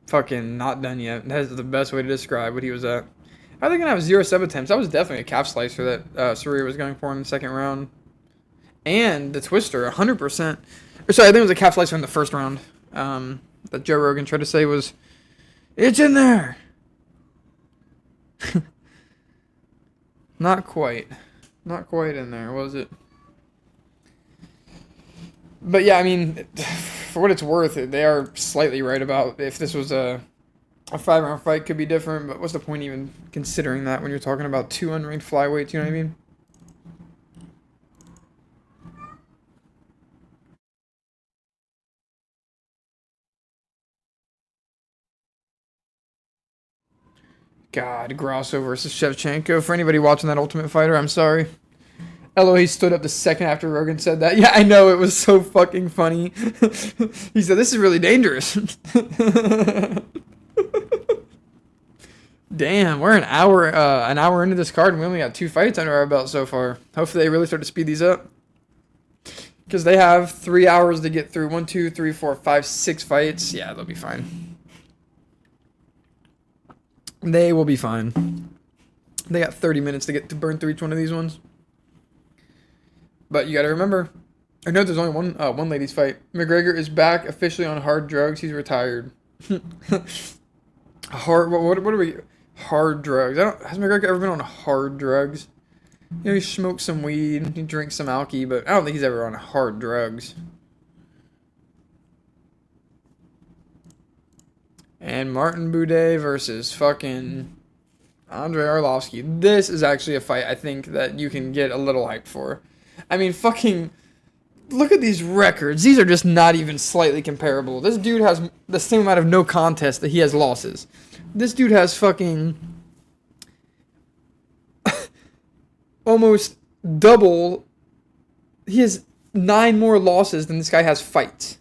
fucking not done yet. That's the best way to describe what he was at. I think I have 0 sub attempts. That was definitely a calf slicer that Suria was going for in the second round. And the twister, 100%. Or sorry, I think it was a calf slicer in the first round. That Joe Rogan tried to say was, it's in there. Not quite. Not quite in there, was it? But yeah, I mean, for what it's worth, they are slightly right about if this was a 5-round fight, could be different, but what's the point even considering that when you're talking about 2 unranked flyweights, you know what I mean? God, Grasso versus Shevchenko. For anybody watching that Ultimate Fighter, I'm sorry. LO, he stood up the second after Rogan said that. Yeah, I know, it was so fucking funny. He said, this is really dangerous. Damn, we're an hour into this card and we only got 2 fights under our belt so far. Hopefully they really start to speed these up. Because they have 3 hours to get through 1, 2, 3, 4, 5, 6 fights. Yeah, they'll be fine. They will be fine. They got 30 minutes to burn through each one of these ones. But you got to remember, I know there's only one ladies fight. McGregor is back officially on hard drugs. He's retired. Hard. What are we? Hard drugs. Has McGregor ever been on hard drugs? You know, he smokes some weed, he drinks some alky, but I don't think he's ever on hard drugs. And Martin Buday versus fucking Andrei Arlovsky. This is actually a fight I think that you can get a little hyped for. I mean, fucking look at these records. These are just not even slightly comparable. This dude has the same amount of no contest that he has losses. This dude has fucking almost double. He has 9 more losses than this guy has fights.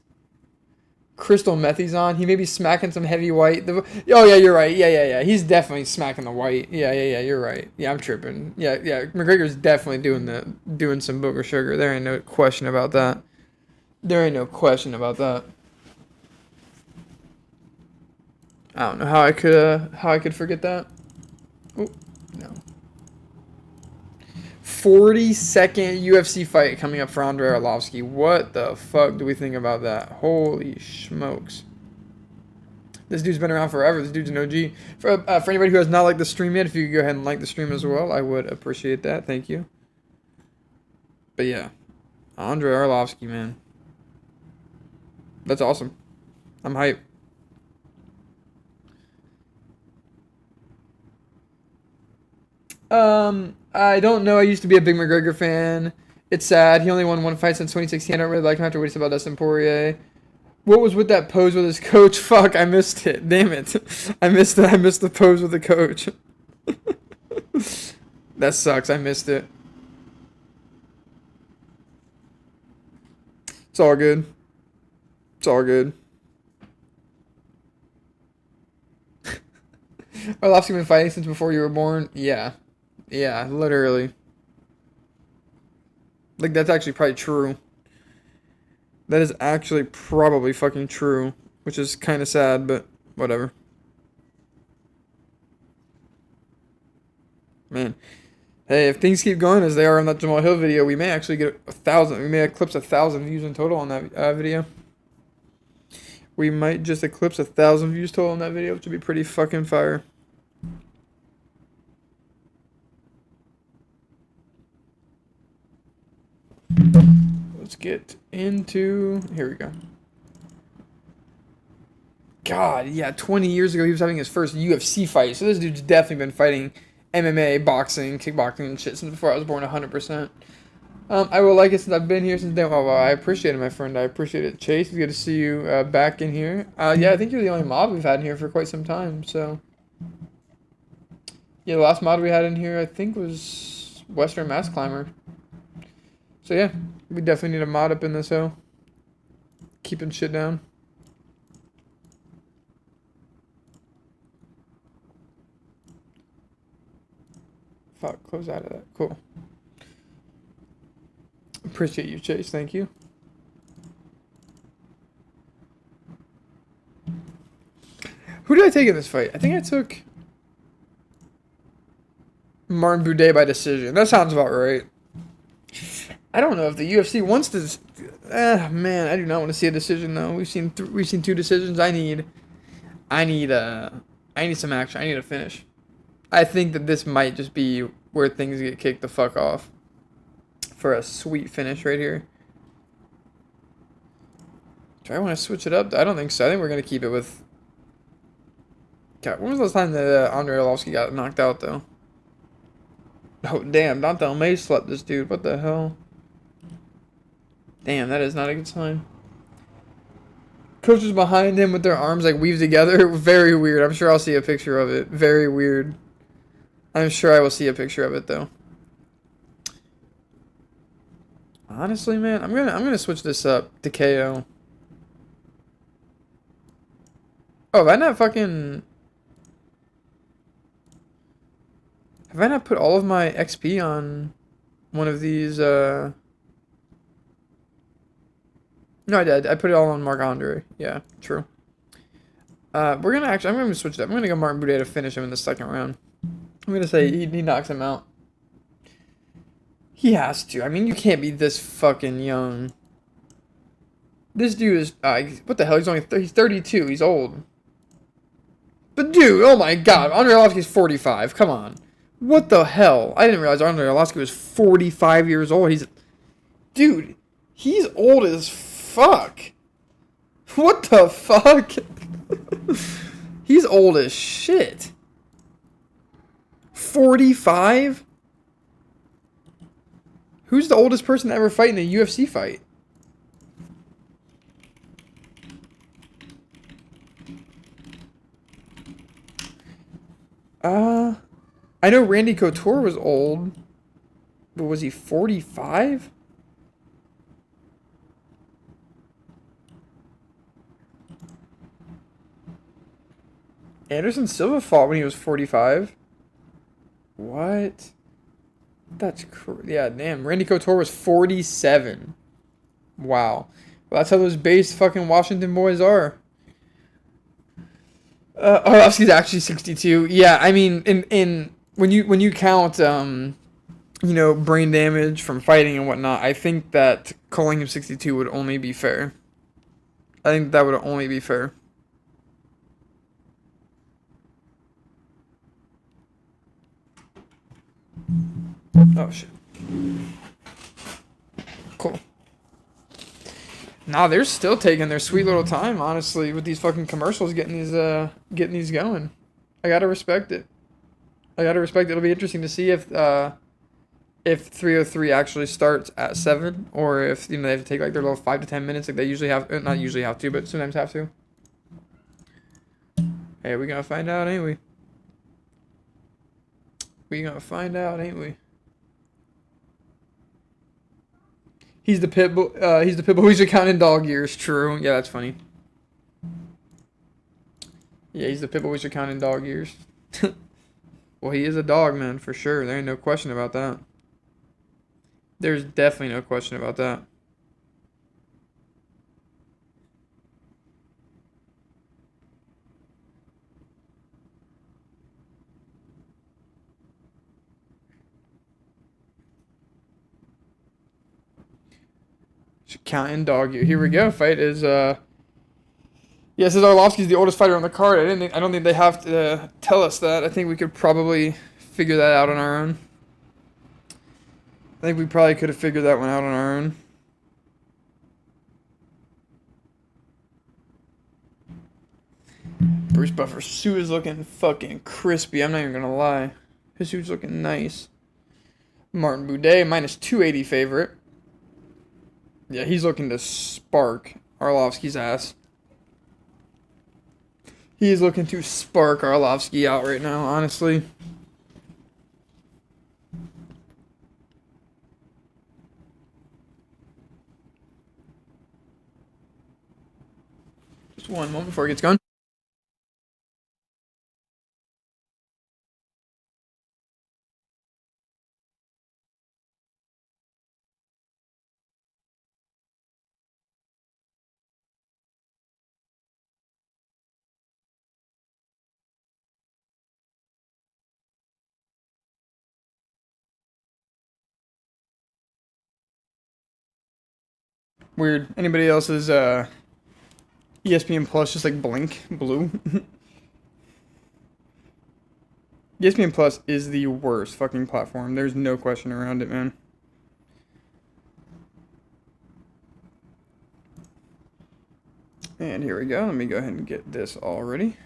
Crystal Methy's on. He may be smacking some heavyweight. Oh, yeah, you're right. Yeah. He's definitely smacking the white. Yeah, you're right. Yeah, I'm tripping. Yeah. McGregor's definitely doing some booger sugar. There ain't no question about that. I don't know how I could forget that. Oh, no. 42nd UFC fight coming up for Andrei Arlovsky. What the fuck do we think about that? Holy smokes. This dude's been around forever. This dude's an OG. For anybody who has not liked the stream yet, if you could go ahead and like the stream as well, I would appreciate that. Thank you. But yeah, Andrei Arlovsky, man. That's awesome. I'm hyped. I don't know. I used to be a big McGregor fan. It's sad. He only won 1 fight since 2016. I don't really like him after what he said about Dustin Poirier. What was with that pose with his coach? Fuck, I missed it. Damn it. I missed it. I missed the pose with the coach. That sucks. I missed it. It's all good. Arlovsky been fighting since before you were born? Yeah, literally. Like, that's actually probably true. That is actually probably fucking true. Which is kind of sad, but whatever. Man. Hey, if things keep going as they are on that Jamal Hill video, we may actually get 1,000. We may eclipse 1,000 views in total on that video. We might just eclipse 1,000 views total on that video, which would be pretty fucking fire. Let's get into... Here we go. God, yeah, 20 years ago he was having his first UFC fight. So this dude's definitely been fighting MMA, boxing, kickboxing, and shit since before I was born 100%. I will like it since I've been here since then. Oh, I appreciate it, my friend. I appreciate it. Chase, it's good to see you back in here. Yeah, I think you're the only mod we've had in here for quite some time, so... Yeah, the last mod we had in here, I think, was Western Mass Climber. So yeah, we definitely need a mod up in this hill. Keeping shit down. Fuck, close out of that. Cool. Appreciate you, Chase. Thank you. Who did I take in this fight? I think I took Martin Buday by decision. That sounds about right. I don't know if the UFC wants to. Man, I do not want to see a decision though. We've seen 2 decisions. I need some action. I need a finish. I think that this might just be where things get kicked the fuck off for a sweet finish right here. Do I want to switch it up? I don't think so. I think we're gonna keep it with. God, when was the last time that Andrei Arlovsky got knocked out though? Oh damn, Dante May slept this dude. What the hell? Damn, that is not a good sign. coaches behind him with their arms like weaved together. Very weird. I'm sure I'll see a picture of it. Very weird. I'm sure I will see a picture of it though. Honestly, man, I'm gonna switch this up to KO. Oh, have I not fucking... Have I not put all of my XP on one of these, No, I did. I put it all on Marc Andre. Yeah, true. We're gonna actually... I'm gonna switch it up. I'm gonna go Martin Buday to finish him in the second round. I'm gonna say he knocks him out. He has to. I mean, you can't be this fucking young. This dude is... what the hell? He's only... He's 32. He's old. But dude, oh my god. Andre Arlovski's 45. Come on. What the hell? I didn't realize Andre Arlovski was 45 years old. Dude, he's old as fuck. What the fuck? He's old as shit. 45? Who's the oldest person to ever fight in a UFC fight? I know Randy Couture was old, but was he 45? Anderson Silva fought when he was 45. What? That's yeah, damn. Randy Couture was 47. Wow. Well, that's how those base fucking Washington boys are. Arlovski's actually 62. Yeah, I mean, in when you count, you know, brain damage from fighting and whatnot, I think that calling him 62 would only be fair. I think that would only be fair. Oh shit. Cool. Nah, they're still taking their sweet little time, honestly, with these fucking commercials getting these going. I gotta respect it. I gotta respect it. It'll be interesting to see if 303 actually starts at 7, or if, you know, they have to take like their little 5 to 10 minutes like they usually have. Not usually have to, but sometimes have to. Hey, we gonna find out, ain't we? We gonna find out, ain't we? He's the pit bull. He's the pit bull. He's counting dog years. True. Yeah, that's funny. Yeah, he's the pit bull. He's counting dog years. Well, he is a dog, man, for sure. There ain't no question about that. There's definitely no question about that. Counting dog year. Here we go. Fight is yeah, it says Arlovski's the oldest fighter on the card. I don't think they have to tell us that. I think we could probably figure that out on our own. I think we probably could have figured that one out on our own. Bruce Buffer's suit is looking fucking crispy. I'm not even gonna lie. His suit's looking nice. Martin Buday, minus 280 favorite. Yeah, he's looking to spark Arlovski's ass. He's looking to spark Arlovski out right now, honestly. Just one moment before it gets going. Weird. Anybody else's ESPN Plus just like blink blue? ESPN Plus is the worst fucking platform. There's no question around it, man. And here we go. Let me go ahead and get this all ready.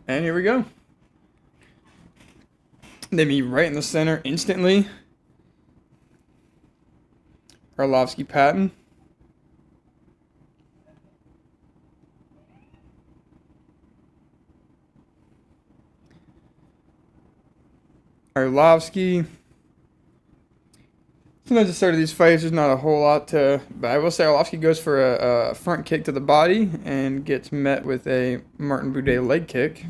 And here we go. They meet right in the center instantly. Arlovsky Patton. Arlovsky. Sometimes the start of these fights, there's not a whole lot to. But I will say Arlovsky goes for a front kick to the body and gets met with a Martin Buday leg kick.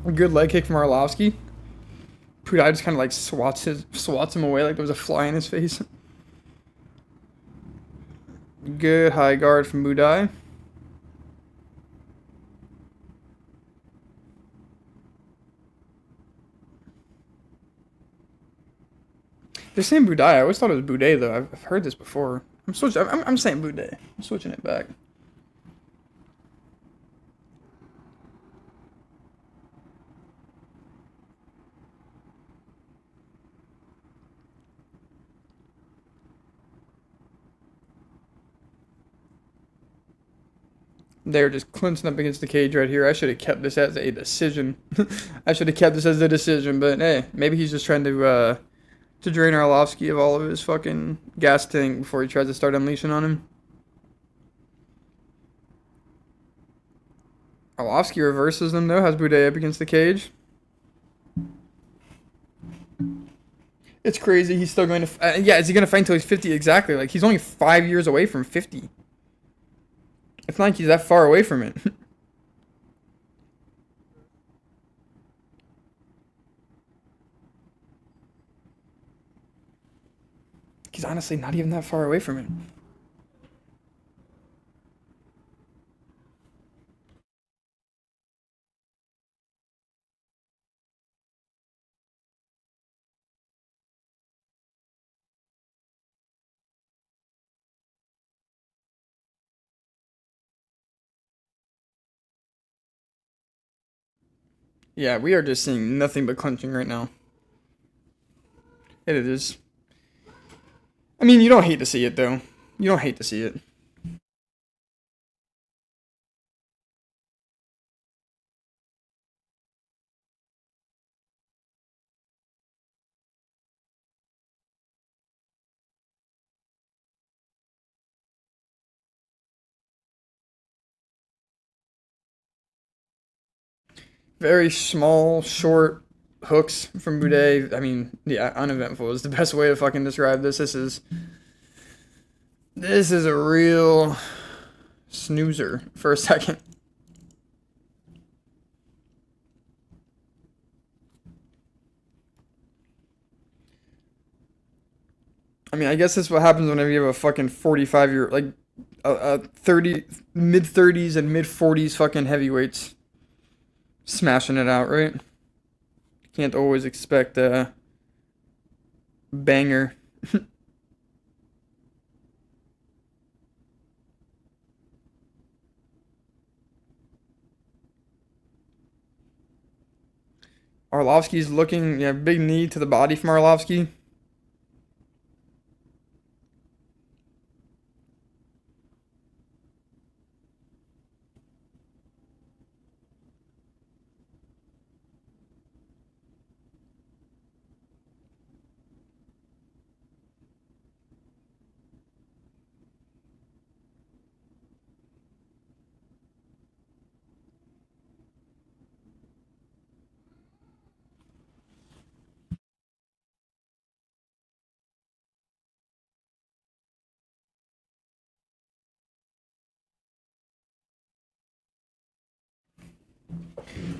A good leg kick from Arlovsky. Buday just kind of like swats him away like there was a fly in his face. Good high guard from Buday. They're saying Buday. I always thought it was Buday though. I've heard this before. I'm switching. I'm saying Buday. I'm switching it back. They're just clinching up against the cage right here. I should have kept this as a decision. I should have kept this as a decision, but hey, maybe he's just trying to drain Arlovsky of all of his fucking gas tank before he tries to start unleashing on him. Arlovsky reverses them though, has Buday up against the cage. It's crazy. He's still going to. Yeah, is he going to fight until he's 50? Exactly. Like, he's only 5 years away from 50. It's not like he's that far away from it. He's honestly not even that far away from it. Yeah, we are just seeing nothing but clinching right now. It is. I mean, you don't hate to see it, though. You don't hate to see it. Very small, short hooks from Buday. I mean, yeah, uneventful is the best way to fucking describe this. This is a real snoozer for a second. I mean, I guess that's what happens whenever you have a fucking 45-year, like a 30, mid 30s and mid 40s fucking heavyweights smashing it out, right? Can't always expect a banger. Arlovsky's looking, yeah, big knee to the body from Arlovsky.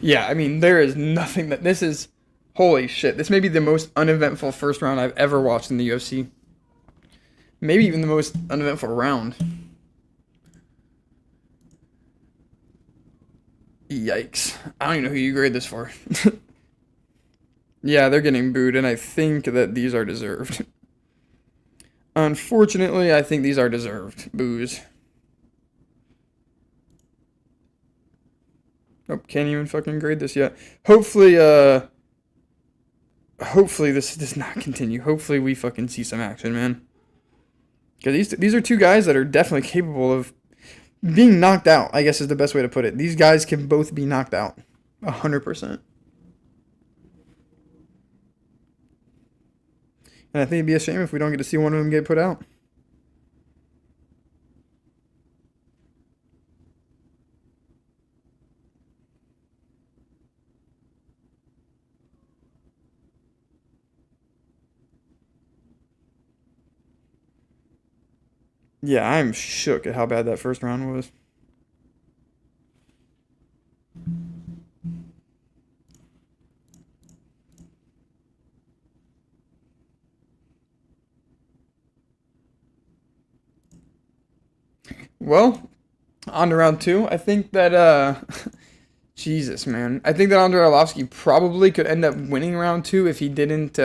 Yeah, I mean, there is nothing that this is. Holy shit. This may be the most uneventful first round I've ever watched in the UFC. Maybe even the most uneventful round. Yikes. I don't even know who you grade this for. Yeah, they're getting booed, and I think that these are deserved. Unfortunately, I think these are deserved boos. Nope, can't even fucking grade this yet. Hopefully, hopefully this does not continue. Hopefully we fucking see some action, man. Because these are two guys that are definitely capable of being knocked out, I guess is the best way to put it. These guys can both be knocked out. 100%. And I think it'd be a shame if we don't get to see one of them get put out. Yeah, I'm shook at how bad that first round was. Well, on to round two. I think that Jesus, man. I think that Andrei Arlovsky probably could end up winning round two if he didn't